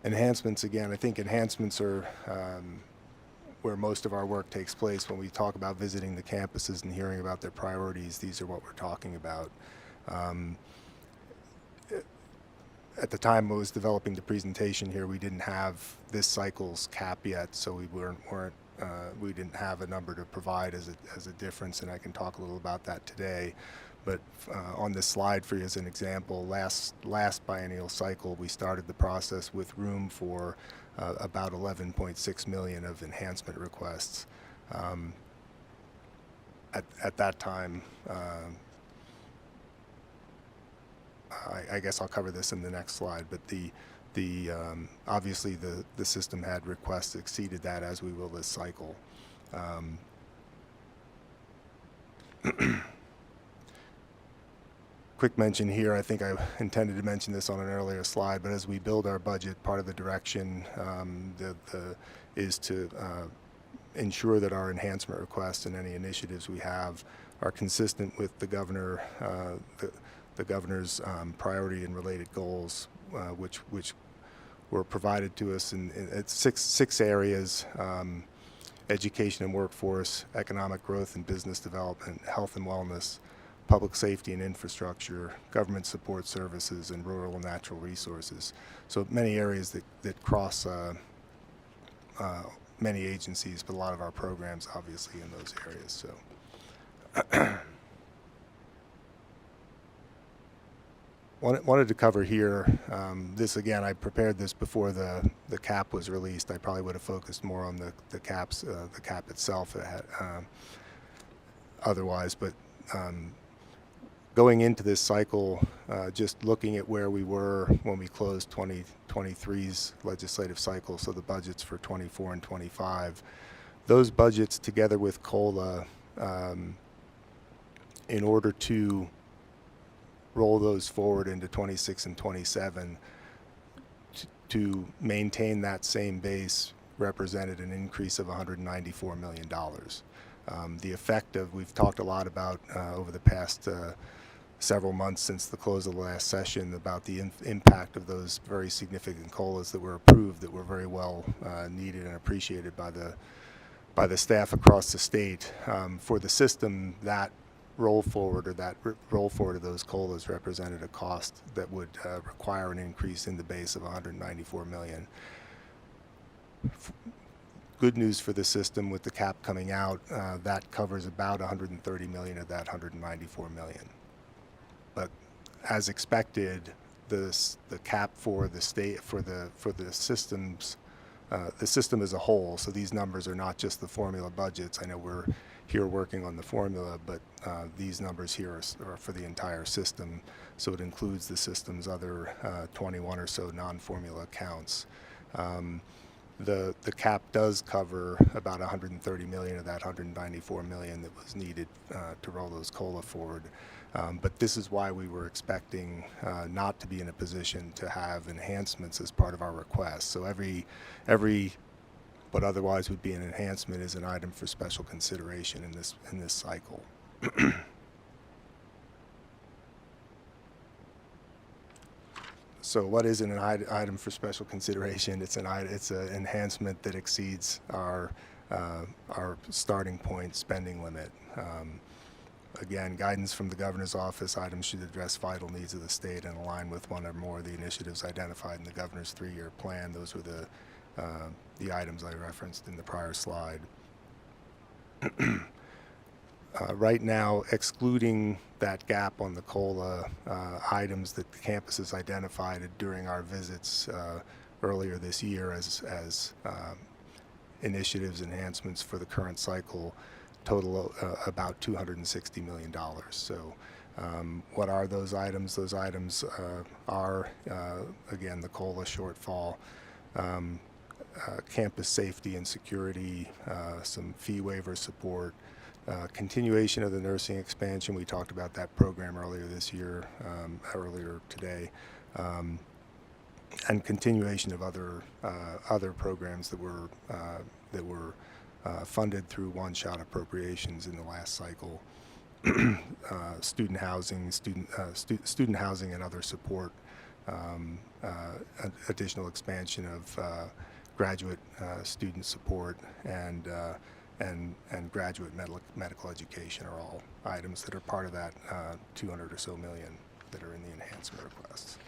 enhancements, again, I think enhancements are where most of our work takes place. When we talk about visiting the campuses and hearing about their priorities, these are what we're talking about. At the time I was developing the presentation here, we didn't have this cycle's cap yet, so we didn't have a number to provide as a difference, and I can talk a little about that today. But on this slide for you as an example, last biennial cycle, we started the process with room for about 11.6 million of enhancement requests. At that time, I guess I'll cover this in the next slide, but obviously the system had requests exceeded that, as we will this cycle. Quick mention here, I think I intended to mention this on an earlier slide, but as we build our budget, part of the direction is to ensure that our enhancement requests and any initiatives we have are consistent with the governor's priority and related goals, which were provided to us in six areas: education and workforce, economic growth and business development, health and wellness, public safety and infrastructure, government support services, and rural and natural resources. So many areas that cross many agencies, but a lot of our programs obviously in those areas. So wanted to cover here, this again, I prepared this before the cap was released. I probably would have focused more on the cap itself otherwise, but going into this cycle, just looking at where we were when we closed 2023's legislative cycle, so the budgets for 24 and 25, those budgets together with COLA, in order to roll those forward into 26 and 27, to maintain that same base represented an increase of $194 million. The effect of, we've talked a lot about over the past several months since the close of the last session about the impact of those very significant COLAs that were approved, that were very well needed and appreciated by the staff across the state. For the system, that roll forward of those COLAs represented a cost that would require an increase in the base of $194 million. Good news for the system with the cap coming out, that covers about $130 million of that $194 million. But as expected, the cap for the state, for the systems, the system as a whole, so these numbers are not just the formula budgets. I know we're here working on the formula, but these numbers here are for the entire system, so it includes the system's other 21 or so non-formula accounts. The cap does cover about $130 million of that $194 million that was needed to roll those COLA forward. But this is why we were expecting not to be in a position to have enhancements as part of our request. So every what otherwise would be an enhancement is an item for special consideration in this cycle. So what is an item for special consideration? It's an enhancement that exceeds our starting point spending limit. Again, guidance from the governor's office, items should address vital needs of the state and align with one or more of the initiatives identified in the governor's 3-year plan. Those were the items I referenced in the prior slide. Right now, excluding that gap on the COLA, items that the campus has identified during our visits earlier this year as initiatives, enhancements for the current cycle, total about $260 million. So what are those items? Those items are, again, the COLA shortfall, campus safety and security, some fee waiver support, continuation of the nursing expansion. We talked about that program earlier this year, earlier today, and continuation of other programs that were funded through one-shot appropriations in the last cycle. Student housing, student housing and other support, additional expansion of graduate student support, and graduate medical education are all items that are part of that 200 or so million that are in the enhancement requests.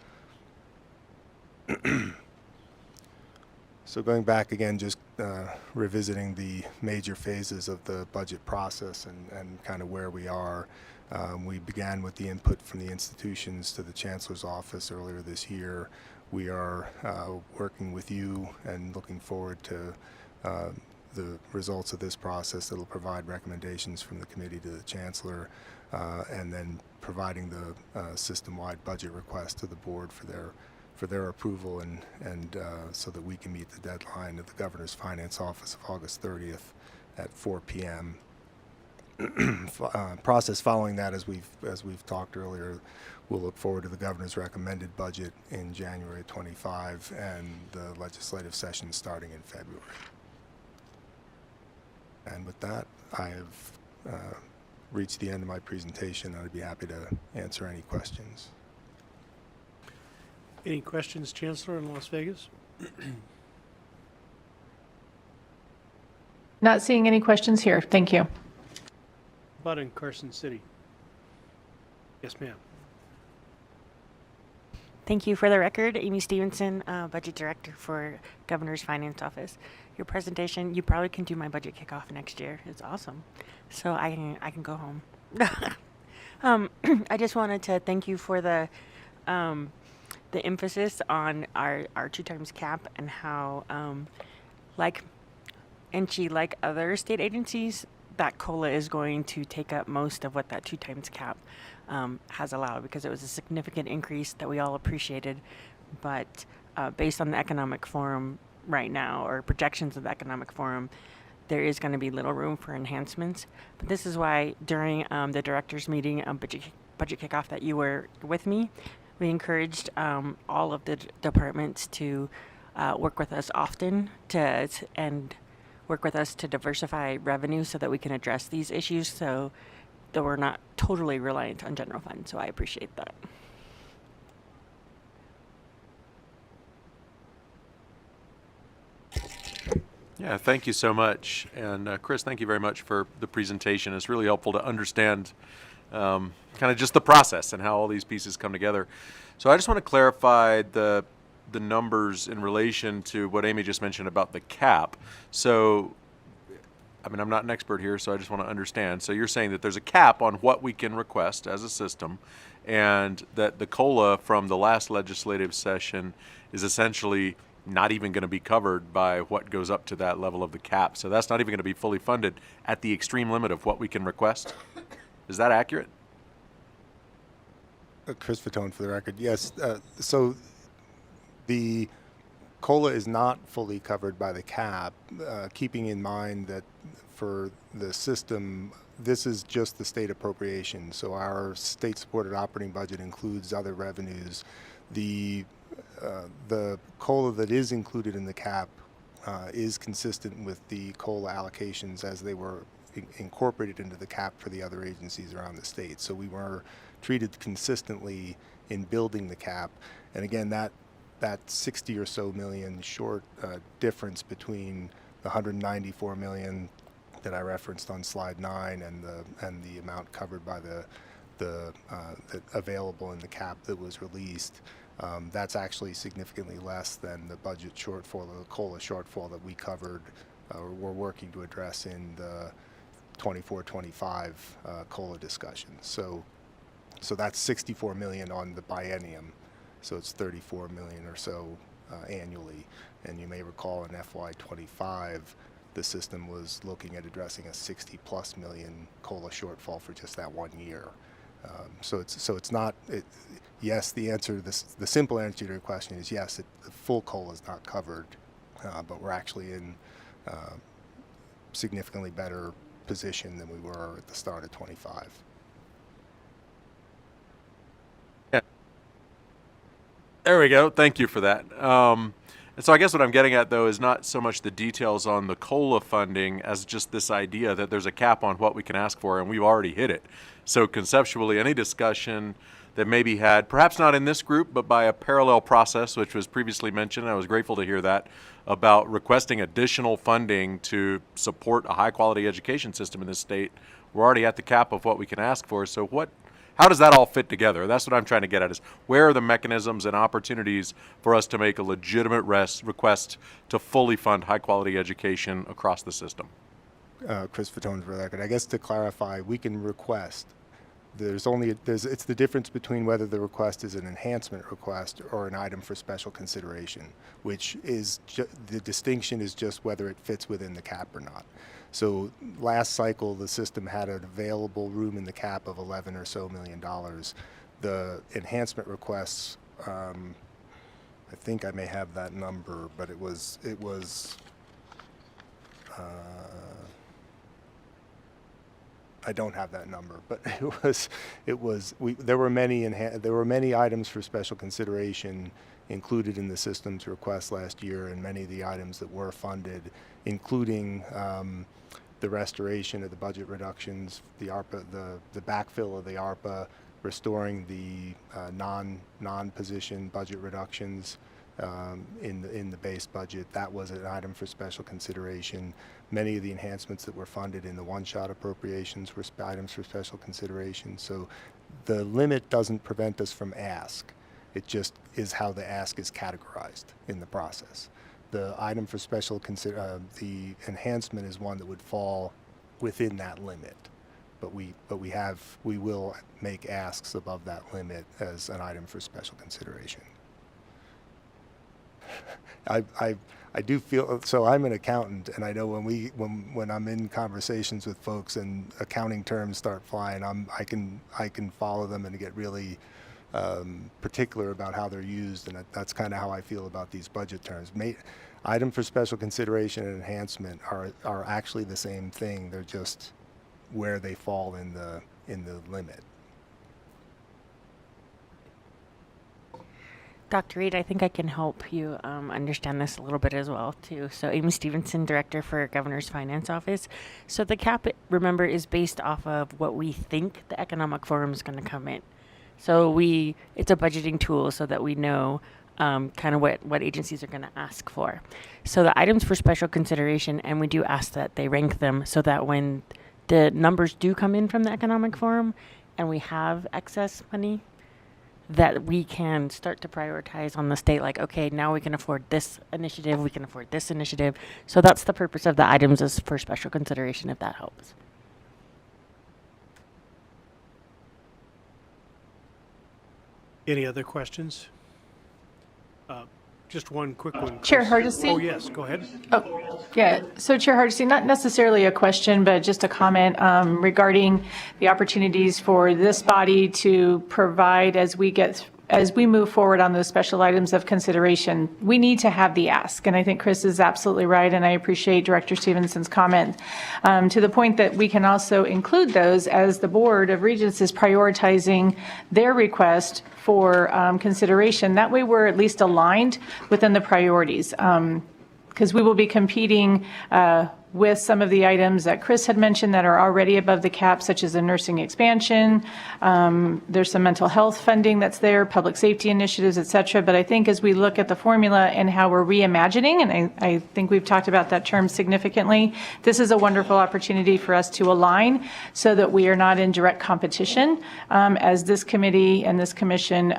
So going back again, just revisiting the major phases of the budget process and kind of where we are. We began with the input from the institutions to the Chancellor's office earlier this year. We are working with you and looking forward to the results of this process that will provide recommendations from the committee to the Chancellor, and then providing the system-wide budget request to the board for their approval and so that we can meet the deadline of the Governor's Finance Office of August 30th at 4 p.m. Process following that, as we've talked earlier, we'll look forward to the Governor's recommended budget in January 25 and the legislative session starting in February. And with that, I have reached the end of my presentation. I'd be happy to answer any questions. Any questions, Chancellor, in Las Vegas? Not seeing any questions here. Thank you. How about in Carson City? Yes, ma'am. Thank you. For the record, Amy Stevenson, Budget Director for Governor's Finance Office. Your presentation, you probably can do my budget kickoff next year. It's awesome. So I can go home. I just wanted to thank you for the emphasis on our 2 times cap and how, like NSHE, like other state agencies, that COLA is going to take up most of what that 2 times cap has allowed, because it was a significant increase that we all appreciated. But based on the economic forum right now, or projections of the economic forum, there is going to be little room for enhancements. But this is why during the directors meeting, budget kickoff that you were with me, we encouraged all of the departments to work with us often and work with us to diversify revenue so that we can address these issues, so that we're not totally reliant on general fund. So I appreciate that. Yeah, thank you so much. And Chris, thank you very much for the presentation. It's really helpful to understand kind of just the process and how all these pieces come together. So I just want to clarify the numbers in relation to what Amy just mentioned about the cap. So, I mean, I'm not an expert here, so I just want to understand. So you're saying that there's a cap on what we can request as a system, and that the COLA from the last legislative session is essentially not even going to be covered by what goes up to that level of the cap. So that's not even going to be fully funded at the extreme limit of what we can request. Is that accurate? Chris Fatone for the record. Yes. So the COLA is not fully covered by the cap, keeping in mind that for the system, this is just the state appropriation. So our state-supported operating budget includes other revenues. The COLA that is included in the cap is consistent with the COLA allocations as they were incorporated into the cap for the other agencies around the state. So we were treated consistently in building the cap. And again, that 60 or so million short difference between the 194 million that I referenced on slide 9 and the amount covered by the available in the cap that was released, that's actually significantly less than the budget shortfall, the COLA shortfall that we covered or we're working to address in the 24-25 COLA discussion. So that's 64 million on the biennium. So it's 34 million or so annually. And you may recall in FY25, the system was looking at addressing a 60+ million COLA shortfall for just that 1 year. So it's not. Yes, the answer, the simple answer to your question is yes. The full COLA is not covered, but we're actually in significantly better position than we were at the start of 25. There we go. Thank you for that. And so I guess what I'm getting at, though, is not so much the details on the COLA funding as just this idea that there's a cap on what we can ask for, and we've already hit it. So conceptually, any discussion that may be had, perhaps not in this group, but by a parallel process, which was previously mentioned, I was grateful to hear that, about requesting additional funding to support a high-quality education system in this state. We're already at the cap of what we can ask for. So how does that all fit together? That's what I'm trying to get at, is where are the mechanisms and opportunities for us to make a legitimate request to fully fund high-quality education across the system? Chris Fatone for the record. I guess to clarify, we can request. It's the difference between whether the request is an enhancement request or an item for special consideration, which is the distinction is just whether it fits within the cap or not. So last cycle, the system had an available room in the cap of $11 or so million. The enhancement requests, I think I may have that number, but it was I don't have that number, but there were many items for special consideration included in the system's request last year, and many of the items that were funded, including the restoration of the budget reductions, the ARPA, the backfill of the ARPA, restoring the non-position budget reductions in the base budget. That was an item for special consideration. Many of the enhancements that were funded in the one-shot appropriations were items for special consideration. So the limit doesn't prevent us from ask. It just is how the ask is categorized in the process. The item for special the enhancement is one that would fall within that limit, but we will make asks above that limit as an item for special consideration. I do feel, so I'm an accountant, and I know when I'm in conversations with folks and accounting terms start flying, I can follow them and get really particular about how they're used, and that's kind of how I feel about these budget terms. Item for special consideration and enhancement are actually the same thing. They're just where they fall in the limit. Dr. Reed, I think I can help you understand this a little bit as well, too. So Amy Stevenson, Director for Governor's Finance Office. So the cap, remember, is based off of what we think the Economic Forum is going to come in. So it's a budgeting tool so that we know kind of what agencies are going to ask for. So the items for special consideration, and we do ask that they rank them so that when the numbers do come in from the Economic Forum and we have excess money, that we can start to prioritize on the state, like, okay, now we can afford this initiative, we can afford this initiative. So that's the purpose of the items, is for special consideration, if that helps. Any other questions? Just one quick one. Chair Chris. Hardesty? Oh, yes, go ahead. Oh, yeah. So Chair Hardesty, not necessarily a question, but just a comment regarding the opportunities for this body to provide as we move forward on those special items of consideration. We need to have the ask, and I think Chris is absolutely right, and I appreciate Director Stevenson's comment to the point that we can also include those as the Board of Regents is prioritizing their request for consideration. That way we're at least aligned within the priorities, because we will be competing with some of the items that Chris had mentioned that are already above the cap, such as the nursing expansion. There's some mental health funding that's there, public safety initiatives, et cetera. But I think as we look at the formula and how we're reimagining, and I think we've talked about that term significantly, this is a wonderful opportunity for us to align so that we are not in direct competition as this committee and this commission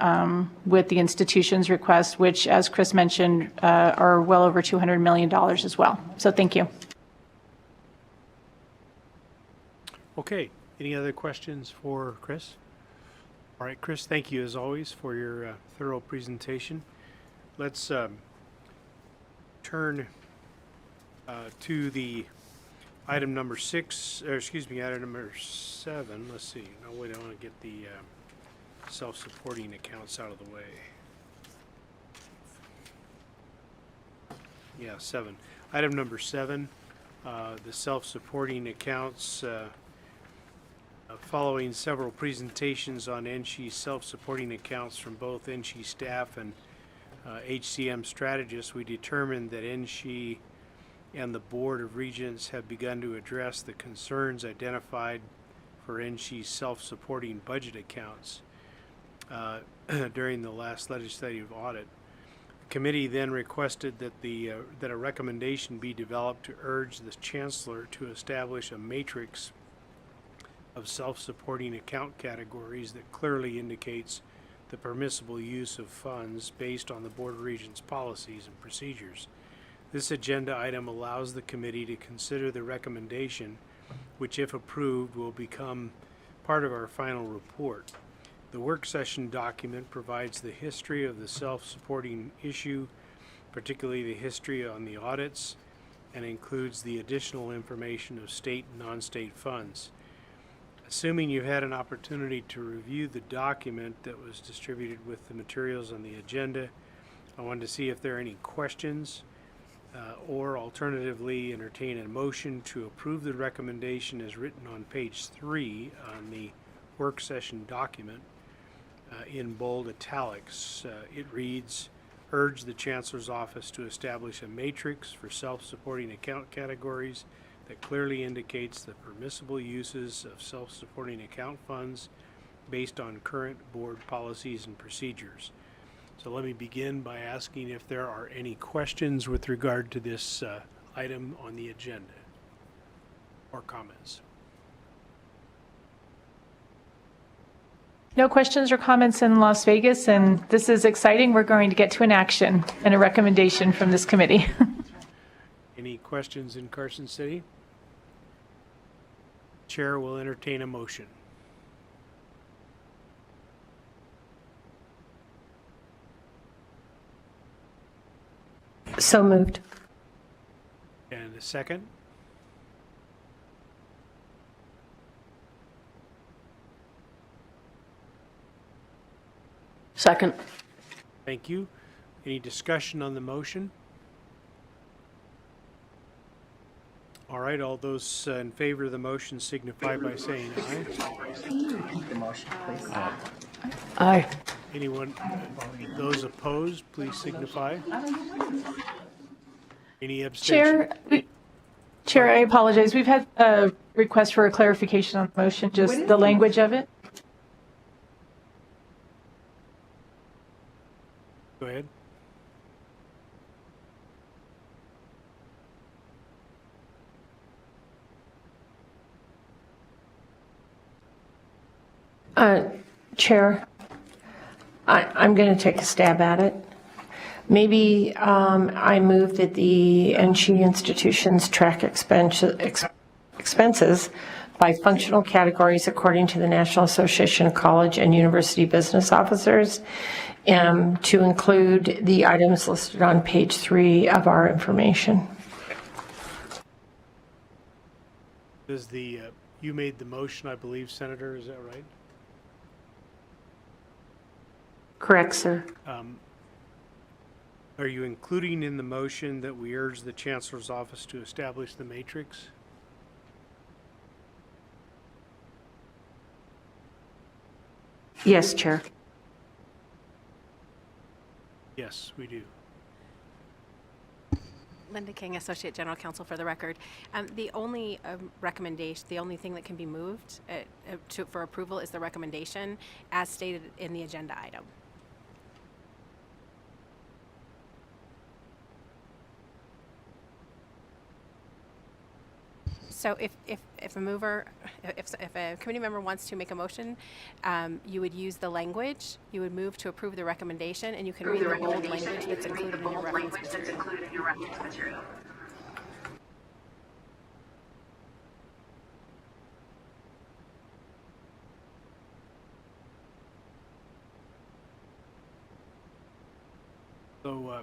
with the institution's requests, which, as Chris mentioned, are well over $200 million as well. So thank you. Okay, any other questions for Chris? All right, Chris, thank you as always for your thorough presentation. Let's turn to the item number 6, or excuse me, item number 7. Let's see. No, wait, I want to get the self-supporting accounts out of the way. Yeah, 7. Item number 7, the self-supporting accounts. Following several presentations on NSHE self-supporting accounts from both NSHE staff and HCM strategists, we determined that NSHE and the Board of Regents have begun to address the concerns identified for NSHE self-supporting budget accounts during the last legislative audit. The committee then requested that a recommendation be developed to urge the Chancellor to establish a matrix of self-supporting account categories that clearly indicates the permissible use of funds based on the Board of Regents policies and procedures. This agenda item allows the committee to consider the recommendation, which, if approved, will become part of our final report. The work session document provides the history of the self-supporting issue, particularly the history on the audits, and includes the additional information of state and non-state funds. Assuming you've had an opportunity to review the document that was distributed with the materials on the agenda, I wanted to see if there are any questions or alternatively entertain a motion to approve the recommendation as written on page 3 on the work session document in bold italics. It reads, urge the Chancellor's Office to establish a matrix for self-supporting account categories that clearly indicates the permissible uses of self-supporting account funds based on current board policies and procedures. So let me begin by asking if there are any questions with regard to this item on the agenda or comments. No questions or comments in Las Vegas, and this is exciting. We're going to get to an action and a recommendation from this committee. Any questions in Carson City? Chair will entertain a motion. So moved. And a second? Second. Thank you. Any discussion on the motion? All right, all those in favor of the motion signify by saying aye. Aye. Anyone, those opposed, please signify. Any abstention? Chair, I apologize. We've had a request for a clarification on the motion, just the language of it. Go ahead. Chair, I'm going to take a stab at it. Maybe I move that the NSHE institutions track expenses by functional categories according to the National Association of College and University Business Officers, to include the items listed on page 3 of our information. Does the, you made the motion, I believe, Senator, is that right? Correct, sir. Are you including in the motion that we urge the Chancellor's office to establish the matrix? Yes, Chair. Yes, we do. Linda King, Associate General Counsel for the record. The only recommendation, the only thing that can be moved for approval is the recommendation as stated in the agenda item. So if a mover, if a committee member wants to make a motion, you would use the language, you would move to approve the recommendation, and you can read the bold language that's included in your reference material. So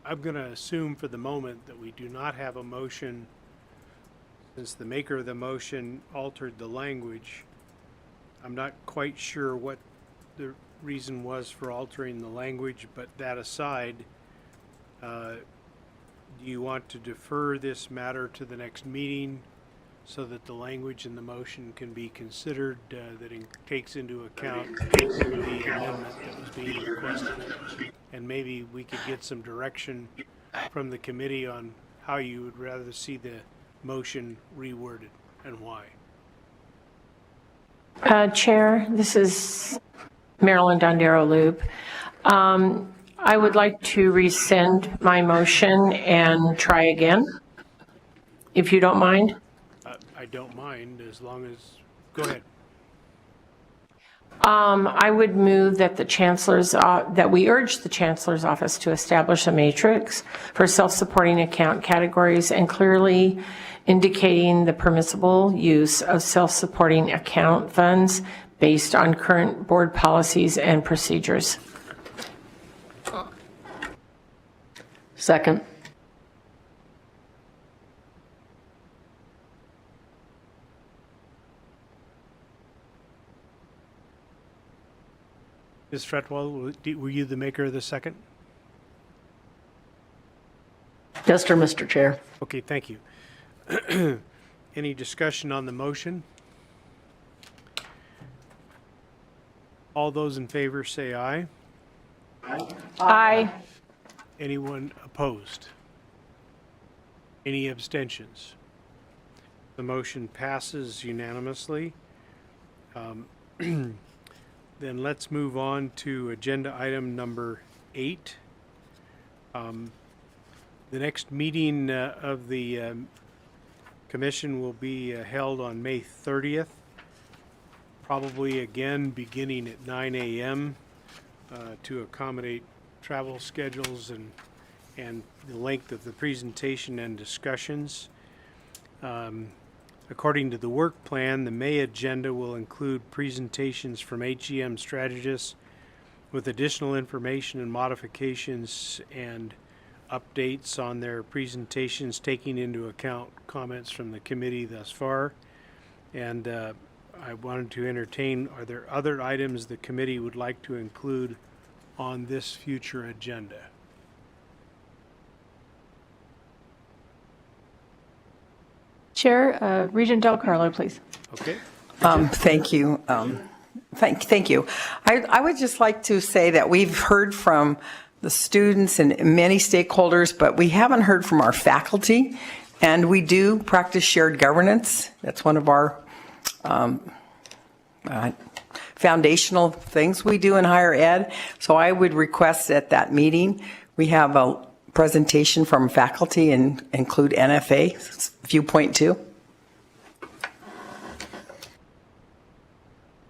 I'm going to assume for the moment that we do not have a motion, since the maker of the motion altered the language. I'm not quite sure what the reason was for altering the language, but that aside, do you want to defer this matter to the next meeting so that the language in the motion can be considered that takes into account the amendment that was being requested? And maybe we could get some direction from the committee on how you would rather see the motion reworded and why. Chair, this is Marilyn Dondero-Loop. I would like to rescind my motion and try again, if you don't mind. I don't mind, as long as, go ahead. I would move that the Chancellor's, that we urge the Chancellor's office to establish a matrix for self-supporting account categories and clearly indicating the permissible use of self-supporting account funds based on current board policies and procedures. Second. Ms. Fretwell, were you the maker of the second? Yes, sir, Mr. Chair. Okay, thank you. Any discussion on the motion? All those in favor say aye. Aye. Anyone opposed? Any abstentions? The motion passes unanimously. Then let's move on to agenda item number 8. The next meeting of the commission will be held on May 30th probably again beginning at 9 a.m. To accommodate travel schedules and the length of the presentation and discussions. According to the work plan, the May agenda will include presentations from HEM strategists with additional information and modifications and updates on their presentations, taking into account comments from the committee thus far. And I wanted to entertain, are there other items the committee would like to include on this future agenda? Chair, Regent Del Carlo, please. Okay. Thank you. Thank you. I would just like to say that we've heard from the students and many stakeholders, but we haven't heard from our faculty. And we do practice shared governance. That's one of our foundational things we do in higher ed. So I would request at that meeting, we have a presentation from faculty and include NFA viewpoint too.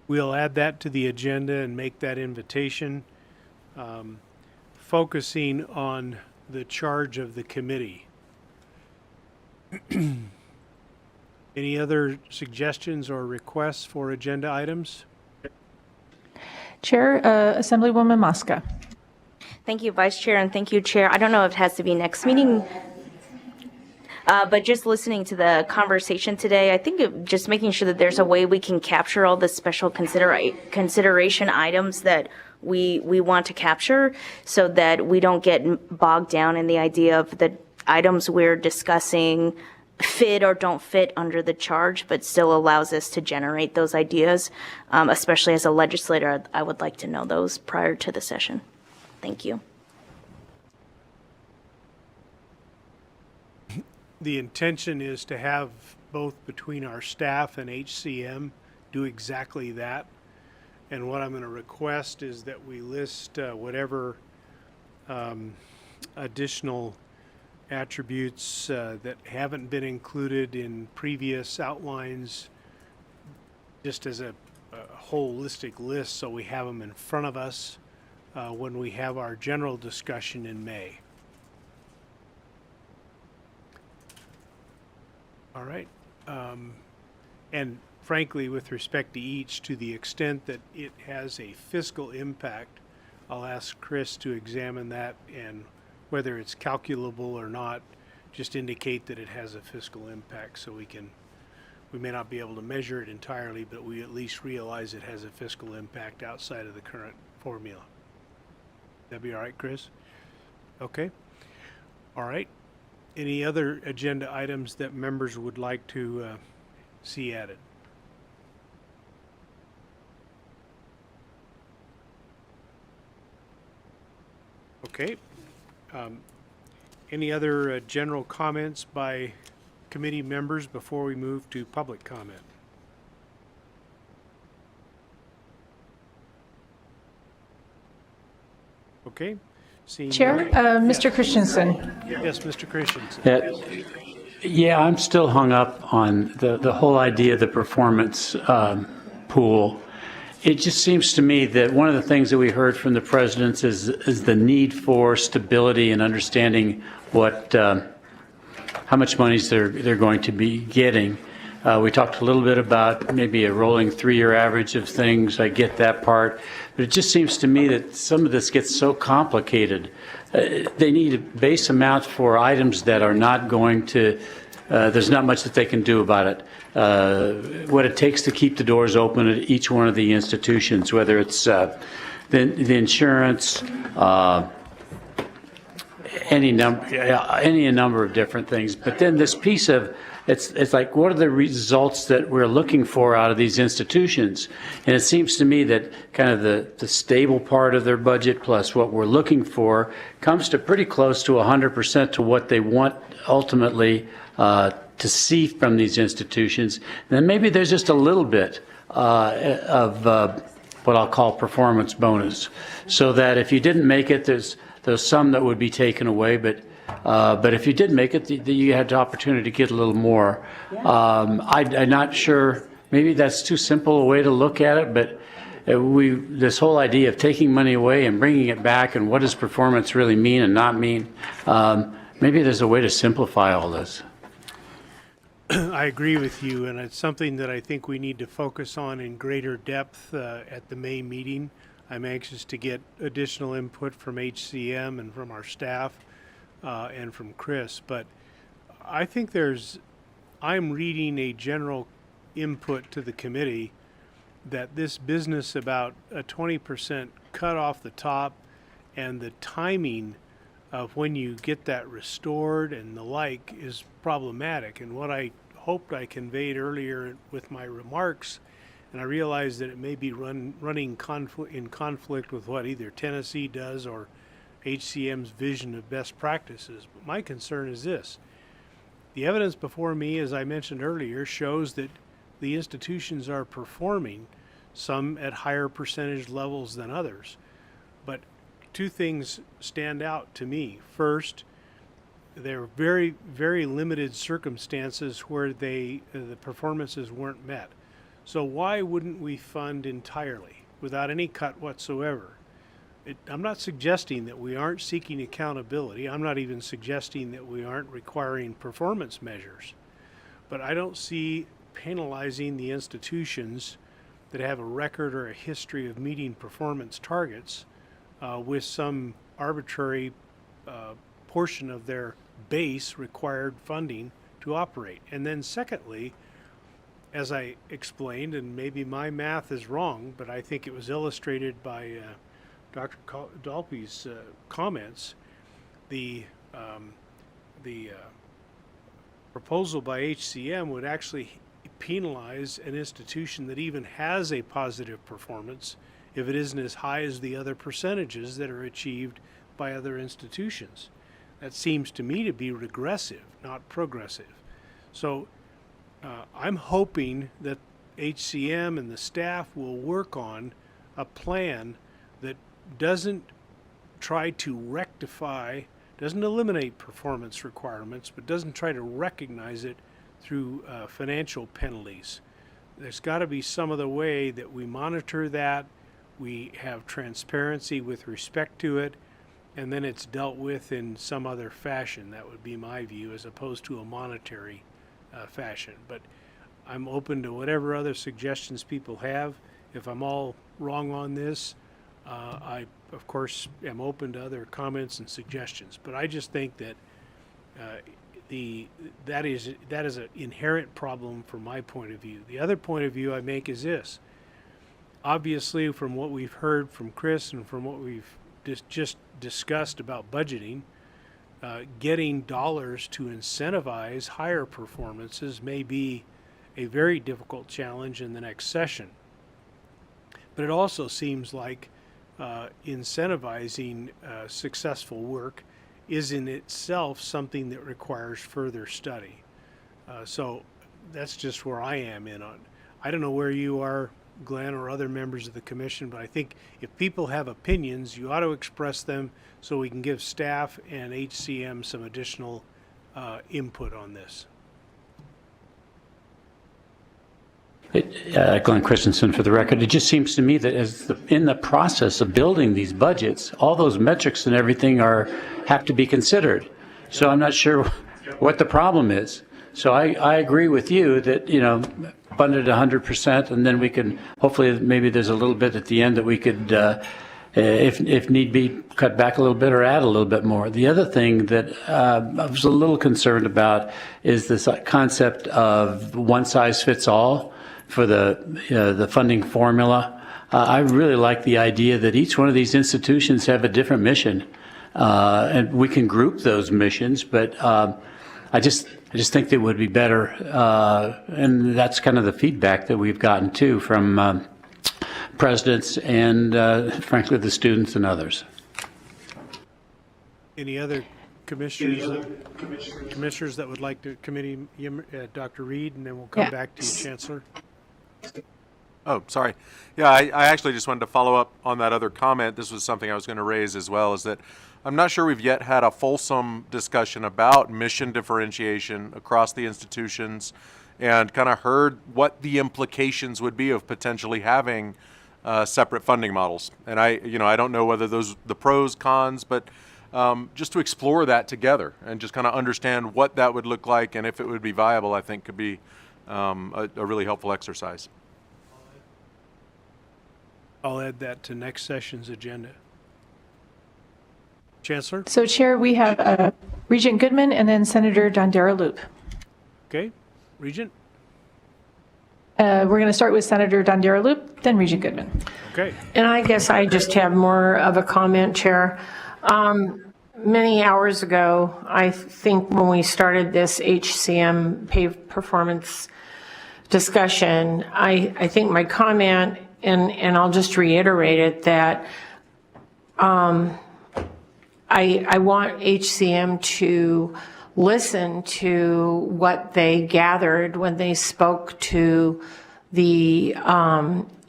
We'll add that to the agenda and make that invitation, focusing on the charge of the committee. Any other suggestions or requests for agenda items? Chair, Assemblywoman Mosca. Thank you, Vice Chair, and thank you, Chair. I don't know if it has to be next meeting, but just listening to the conversation today, I think just making sure that there's a way we can capture all the special consideration items that we want to capture so that we don't get bogged down in the idea of the items we're discussing fit or don't fit under the charge, but still allows us to generate those ideas. Especially as a legislator, I would like to know those prior to the session. Thank you. The intention is to have both between our staff and HCM do exactly that. And what I'm going to request is that we list whatever additional attributes that haven't been included in previous outlines, just as a holistic list, so we have them in front of us when we have our general discussion in May. All right. And frankly, with respect to each, to the extent that it has a fiscal impact, I'll ask Chris to examine that, and whether it's calculable or not, just indicate that it has a fiscal impact so we may not be able to measure it entirely, but we at least realize it has a fiscal impact outside of the current formula. That'd be all right, Chris? Okay. All right. Any other agenda items that members would like to see added? Okay. Any other general comments by committee members before we move to public comment? Okay. Chair, Mr. Christensen. Yes, Mr. Christensen. Yeah, I'm still hung up on the whole idea of the performance pool. It just seems to me that one of the things that we heard from the presidents is the need for stability and understanding what how much monies they're going to be getting. We talked a little bit about maybe a rolling 3-year average of things. I get that part. But it just seems to me that some of this gets so complicated. They need a base amount for items that are not going to, there's not much that they can do about it. What it takes to keep the doors open at each one of the institutions, whether it's the insurance, any number of different things. But then this piece of, it's like, what are the results that we're looking for out of these institutions? And it seems to me that kind of the stable part of their budget plus what we're looking for comes to pretty close to 100% to what they want ultimately to see from these institutions. And then maybe there's just a little bit of what I'll call performance bonus, so that if you didn't make it, there's some that would be taken away, but if you did make it, you had the opportunity to get a little more. I'm not sure maybe that's too simple a way to look at it, but this whole idea of taking money away and bringing it back and what does performance really mean and not mean, maybe there's a way to simplify all this. I agree with you, and it's something that I think we need to focus on in greater depth at the May meeting. I'm anxious to get additional input from HCM and from our staff and from Chris, but I think I'm reading a general input to the committee that this business about a 20% cut off the top and the timing of when you get that restored and the like is problematic. And what I hoped I conveyed earlier with my remarks, and I realize that it may be running in conflict with what either Tennessee does or HCM's vision of best practices. But my concern is this. The evidence before me, as I mentioned earlier, shows that the institutions are performing, some at higher percentage levels than others. But two things stand out to me. First, there are very, very limited circumstances where the performances weren't met. So why wouldn't we fund entirely without any cut whatsoever? I'm not suggesting that we aren't seeking accountability. I'm not even suggesting that we aren't requiring performance measures. But I don't see penalizing the institutions that have a record or a history of meeting performance targets with some arbitrary portion of their base required funding to operate. And then secondly, as I explained, and maybe my math is wrong, but I think it was illustrated by Dr. Dalpy's comments, the proposal by HCM would actually penalize an institution that even has a positive performance if it isn't as high as the other percentages that are achieved by other institutions. That seems to me to be regressive, not progressive. So I'm hoping that HCM and the staff will work on a plan that doesn't try to rectify, doesn't eliminate performance requirements, but doesn't try to recognize it through financial penalties. There's got to be some other way that we monitor that, we have transparency with respect to it, and then it's dealt with in some other fashion. That would be my view, as opposed to a monetary fashion. But I'm open to whatever other suggestions people have. If I'm all wrong on this, I, of course, am open to other comments and suggestions. But I just think that that is an inherent problem from my point of view. The other point of view I make is this. Obviously, from what we've heard from Chris and from what we've just discussed about budgeting, getting dollars to incentivize higher performances may be a very difficult challenge in the next session. But it also seems like incentivizing successful work is in itself something that requires further study. So that's just where I am in on. I don't know where you are, Glenn, or other members of the commission, but I think if people have opinions, you ought to express them so we can give staff and HCM some additional input on this. Glenn Christensen for the record. It just seems to me that in the process of building these budgets, all those metrics and everything have to be considered. So I'm not sure what the problem is. So I agree with you that, fund it 100%, and then we can, hopefully, maybe there's a little bit at the end that we could, if need be, cut back a little bit or add a little bit more. The other thing that I was a little concerned about is this concept of one size fits all for the funding formula. I really like the idea that each one of these institutions have a different mission, and we can group those missions, but I just think that would be better, and that's kind of the feedback that we've gotten too from presidents and, frankly, the students and others. Any other commissioners that would like to Dr. Reed, and then we'll come back to you, Chancellor. Oh, sorry. Yeah, I actually just wanted to follow up on that other comment. This was something I was going to raise as well, is that I'm not sure we've yet had a fulsome discussion about mission differentiation across the institutions and kind of heard what the implications would be of potentially having separate funding models. And I don't know whether those the pros, cons, but just to explore that together and just kind of understand what that would look like and if it would be viable, I think could be a really helpful exercise. I'll add that to next session's agenda. Chancellor? So, Chair, we have Regent Goodman and then Senator Dondera Loop. Okay. Regent? We're going to start with Senator Dondera Loop, then Regent Goodman. Okay. And I guess I just have more of a comment, Chair. Many hours ago, I think when we started this HCM pay performance discussion, I think my comment, and I'll just reiterate it, that I want HCM to listen to what they gathered when they spoke to the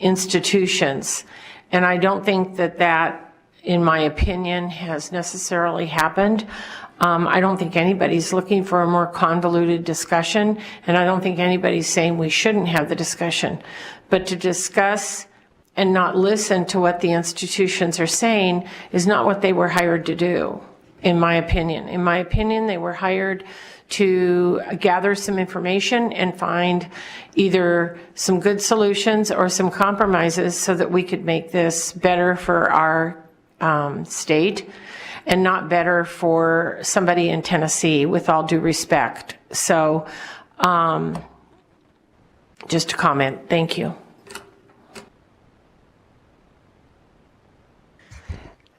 institutions. And I don't think that, in my opinion, has necessarily happened. I don't think anybody's looking for a more convoluted discussion, and I don't think anybody's saying we shouldn't have the discussion. But to discuss and not listen to what the institutions are saying is not what they were hired to do, in my opinion. In my opinion, they were hired to gather some information and find either some good solutions or some compromises so that we could make this better for our state and not better for somebody in Tennessee, with all due respect. So just a comment. Thank you.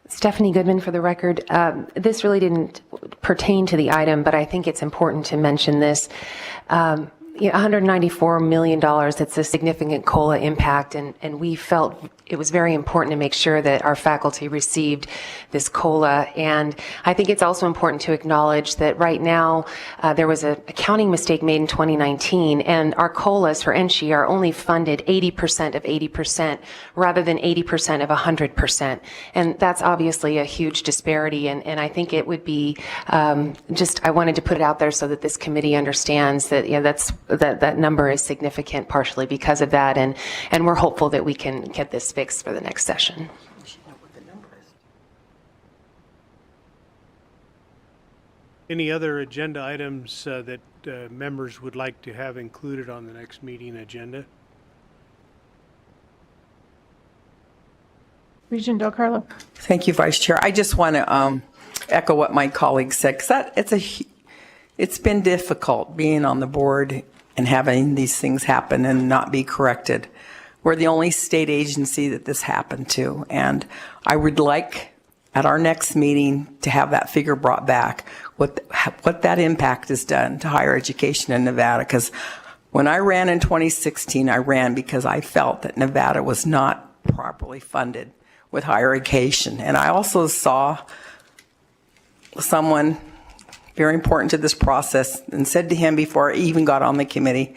Stephanie Goodman for the record. This really didn't pertain to the item, but I think it's important to mention this. $194 million, it's a significant COLA impact, and we felt it was very important to make sure that our faculty received this COLA. And I think it's also important to acknowledge that right now there was an accounting mistake made in 2019, and our COLAs for NSHE are only funded 80% of 80% rather than 80% of 100%. And that's obviously a huge disparity, and I think it would be I wanted to put it out there so that this committee understands that that number is significant partially because of that, and we're hopeful that we can get this fixed for the next session. Any other agenda items that members would like to have included on the next meeting agenda? Regent Del Carlo. Thank you, Vice Chair. I just want to echo what my colleague said, because it's been difficult being on the board and having these things happen and not be corrected. We're the only state agency that this happened to, and I would like at our next meeting to have that figure brought back, what that impact has done to higher education in Nevada. Because when I ran in 2016, I ran because I felt that Nevada was not properly funded with higher education. And I also saw someone very important to this process and said to him before I even got on the committee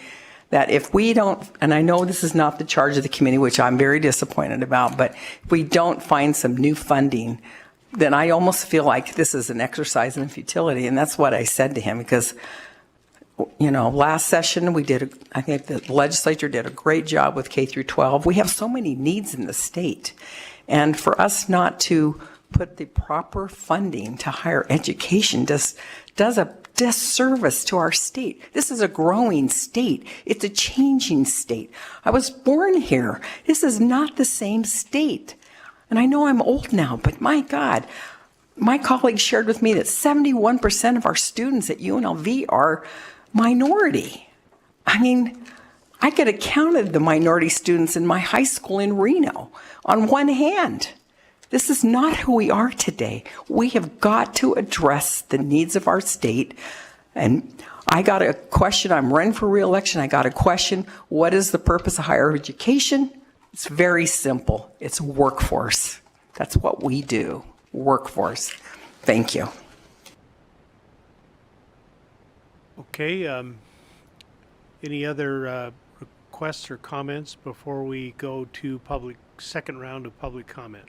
that if we don't, and I know this is not the charge of the committee, which I'm very disappointed about, but if we don't find some new funding, then I almost feel like this is an exercise in futility. And that's what I said to him, because last session I think the legislature did a great job with K through 12. We have so many needs in the state. And for us not to put the proper funding to higher education does a disservice to our state. This is a growing state. It's a changing state. I was born here. This is not the same state. And I know I'm old now, but my God, my colleague shared with me that 71% of our students at UNLV are minority. I mean, I could have counted the minority students in my high school in Reno on one hand. This is not who we are today. We have got to address the needs of our state. And I got a question, I'm running for re-election, I got a question, what is the purpose of higher education? It's very simple. It's workforce. That's what we do, workforce. Thank you. Okay. Any other requests or comments before we go to second round of public comment?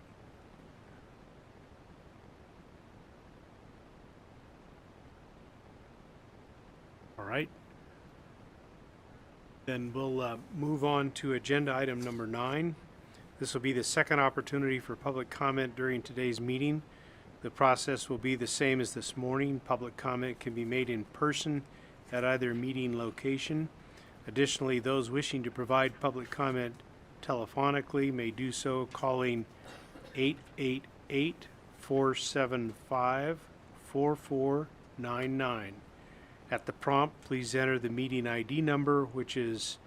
All right. Then we'll move on to agenda item number 9. This will be the second opportunity for public comment during today's meeting. The process will be the same as this morning. Public comment can be made in person at either meeting location. Additionally, those wishing to provide public comment telephonically may do so calling 888-475-4499. At the prompt, please enter the meeting ID number, which is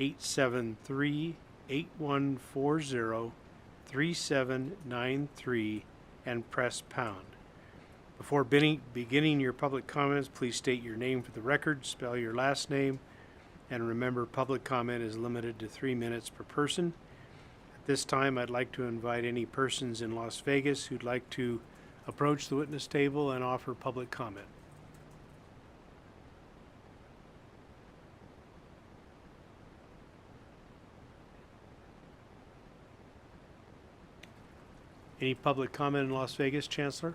873-8140-3793, and press pound. Before beginning your public comments, please state your name for the record, spell your last name, and remember, public comment is limited to 3 minutes per person. At this time, I'd like to invite any persons in Las Vegas who'd like to approach the witness table and offer public comment. Any public comment in Las Vegas, Chancellor?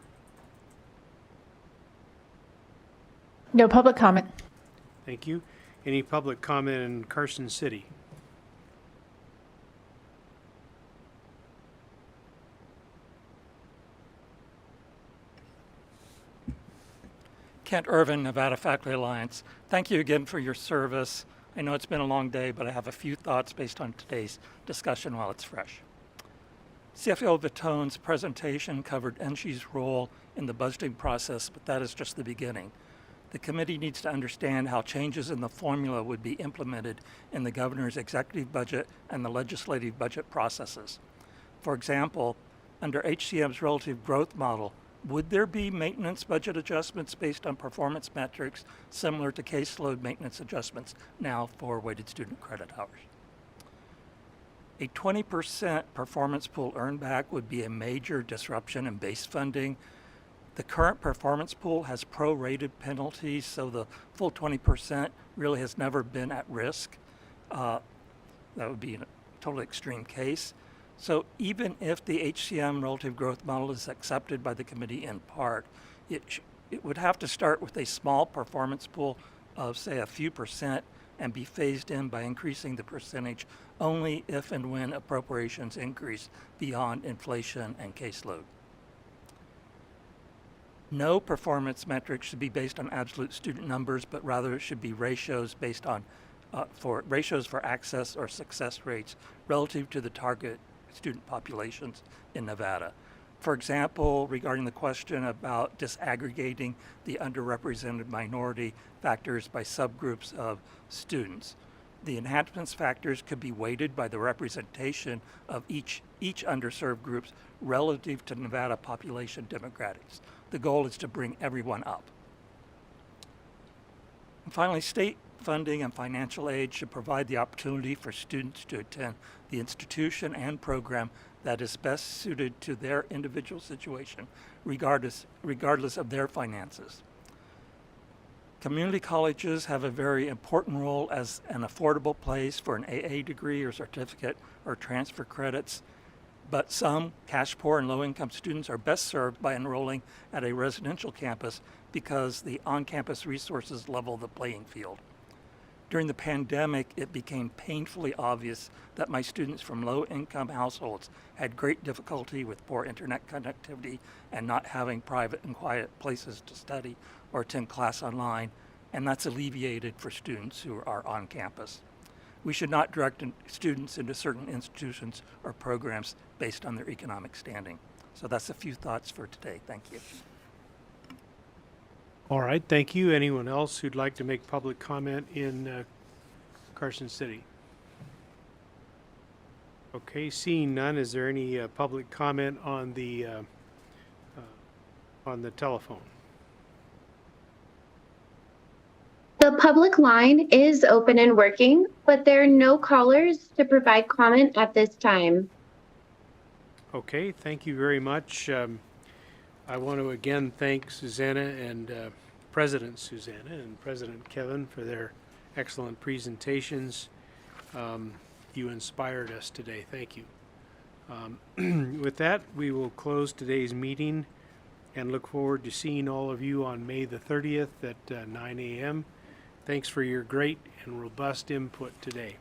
No public comment. Thank you. Any public comment in Carson City? Kent Irvin, Nevada Faculty Alliance. Thank you again for your service. I know it's been a long day, but I have a few thoughts based on today's discussion while it's fresh. CFO Vitone's presentation covered NSHE's role in the budgeting process, but that is just the beginning. The committee needs to understand how changes in the formula would be implemented in the governor's executive budget and the legislative budget processes. For example, under HCM's relative growth model, would there be maintenance budget adjustments based on performance metrics similar to caseload maintenance adjustments now for weighted student credit hours? A 20% performance pool earn back would be a major disruption in base funding. The current performance pool has prorated penalties, so the full 20% really has never been at risk. That would be a totally extreme case. So even if the HCM relative growth model is accepted by the committee in part, it would have to start with a small performance pool of, say, a few percent and be phased in by increasing the percentage only if and when appropriations increase beyond inflation and caseload. No performance metrics should be based on absolute student numbers, but rather it should be ratios based on ratios for access or success rates relative to the target student populations in Nevada. For example, regarding the question about disaggregating the underrepresented minority factors by subgroups of students, the enhancements factors could be weighted by the representation of each underserved groups relative to Nevada population demographics. The goal is to bring everyone up. And finally, state funding and financial aid should provide the opportunity for students to attend the institution and program that is best suited to their individual situation, regardless of their finances. Community colleges have a very important role as an affordable place for an AA degree or certificate or transfer credits, but some cash poor and low-income students are best served by enrolling at a residential campus because the on-campus resources level the playing field. During the pandemic, it became painfully obvious that my students from low-income households had great difficulty with poor internet connectivity and not having private and quiet places to study or attend class online, and that's alleviated for students who are on campus. We should not direct students into certain institutions or programs based on their economic standing. So that's a few thoughts for today. Thank you. All right, thank you. Anyone else who'd like to make public comment in Carson City? Okay, seeing none, is there any public comment on the telephone? The public line is open and working, but there are no callers to provide comment at this time. Okay, thank you very much. I want to again thank Susanna and President Susanna and President Kevin for their excellent presentations. You inspired us today. Thank you. With that, we will close today's meeting and look forward to seeing all of you on May the 30th at 9 a.m. Thanks for your great and robust input today.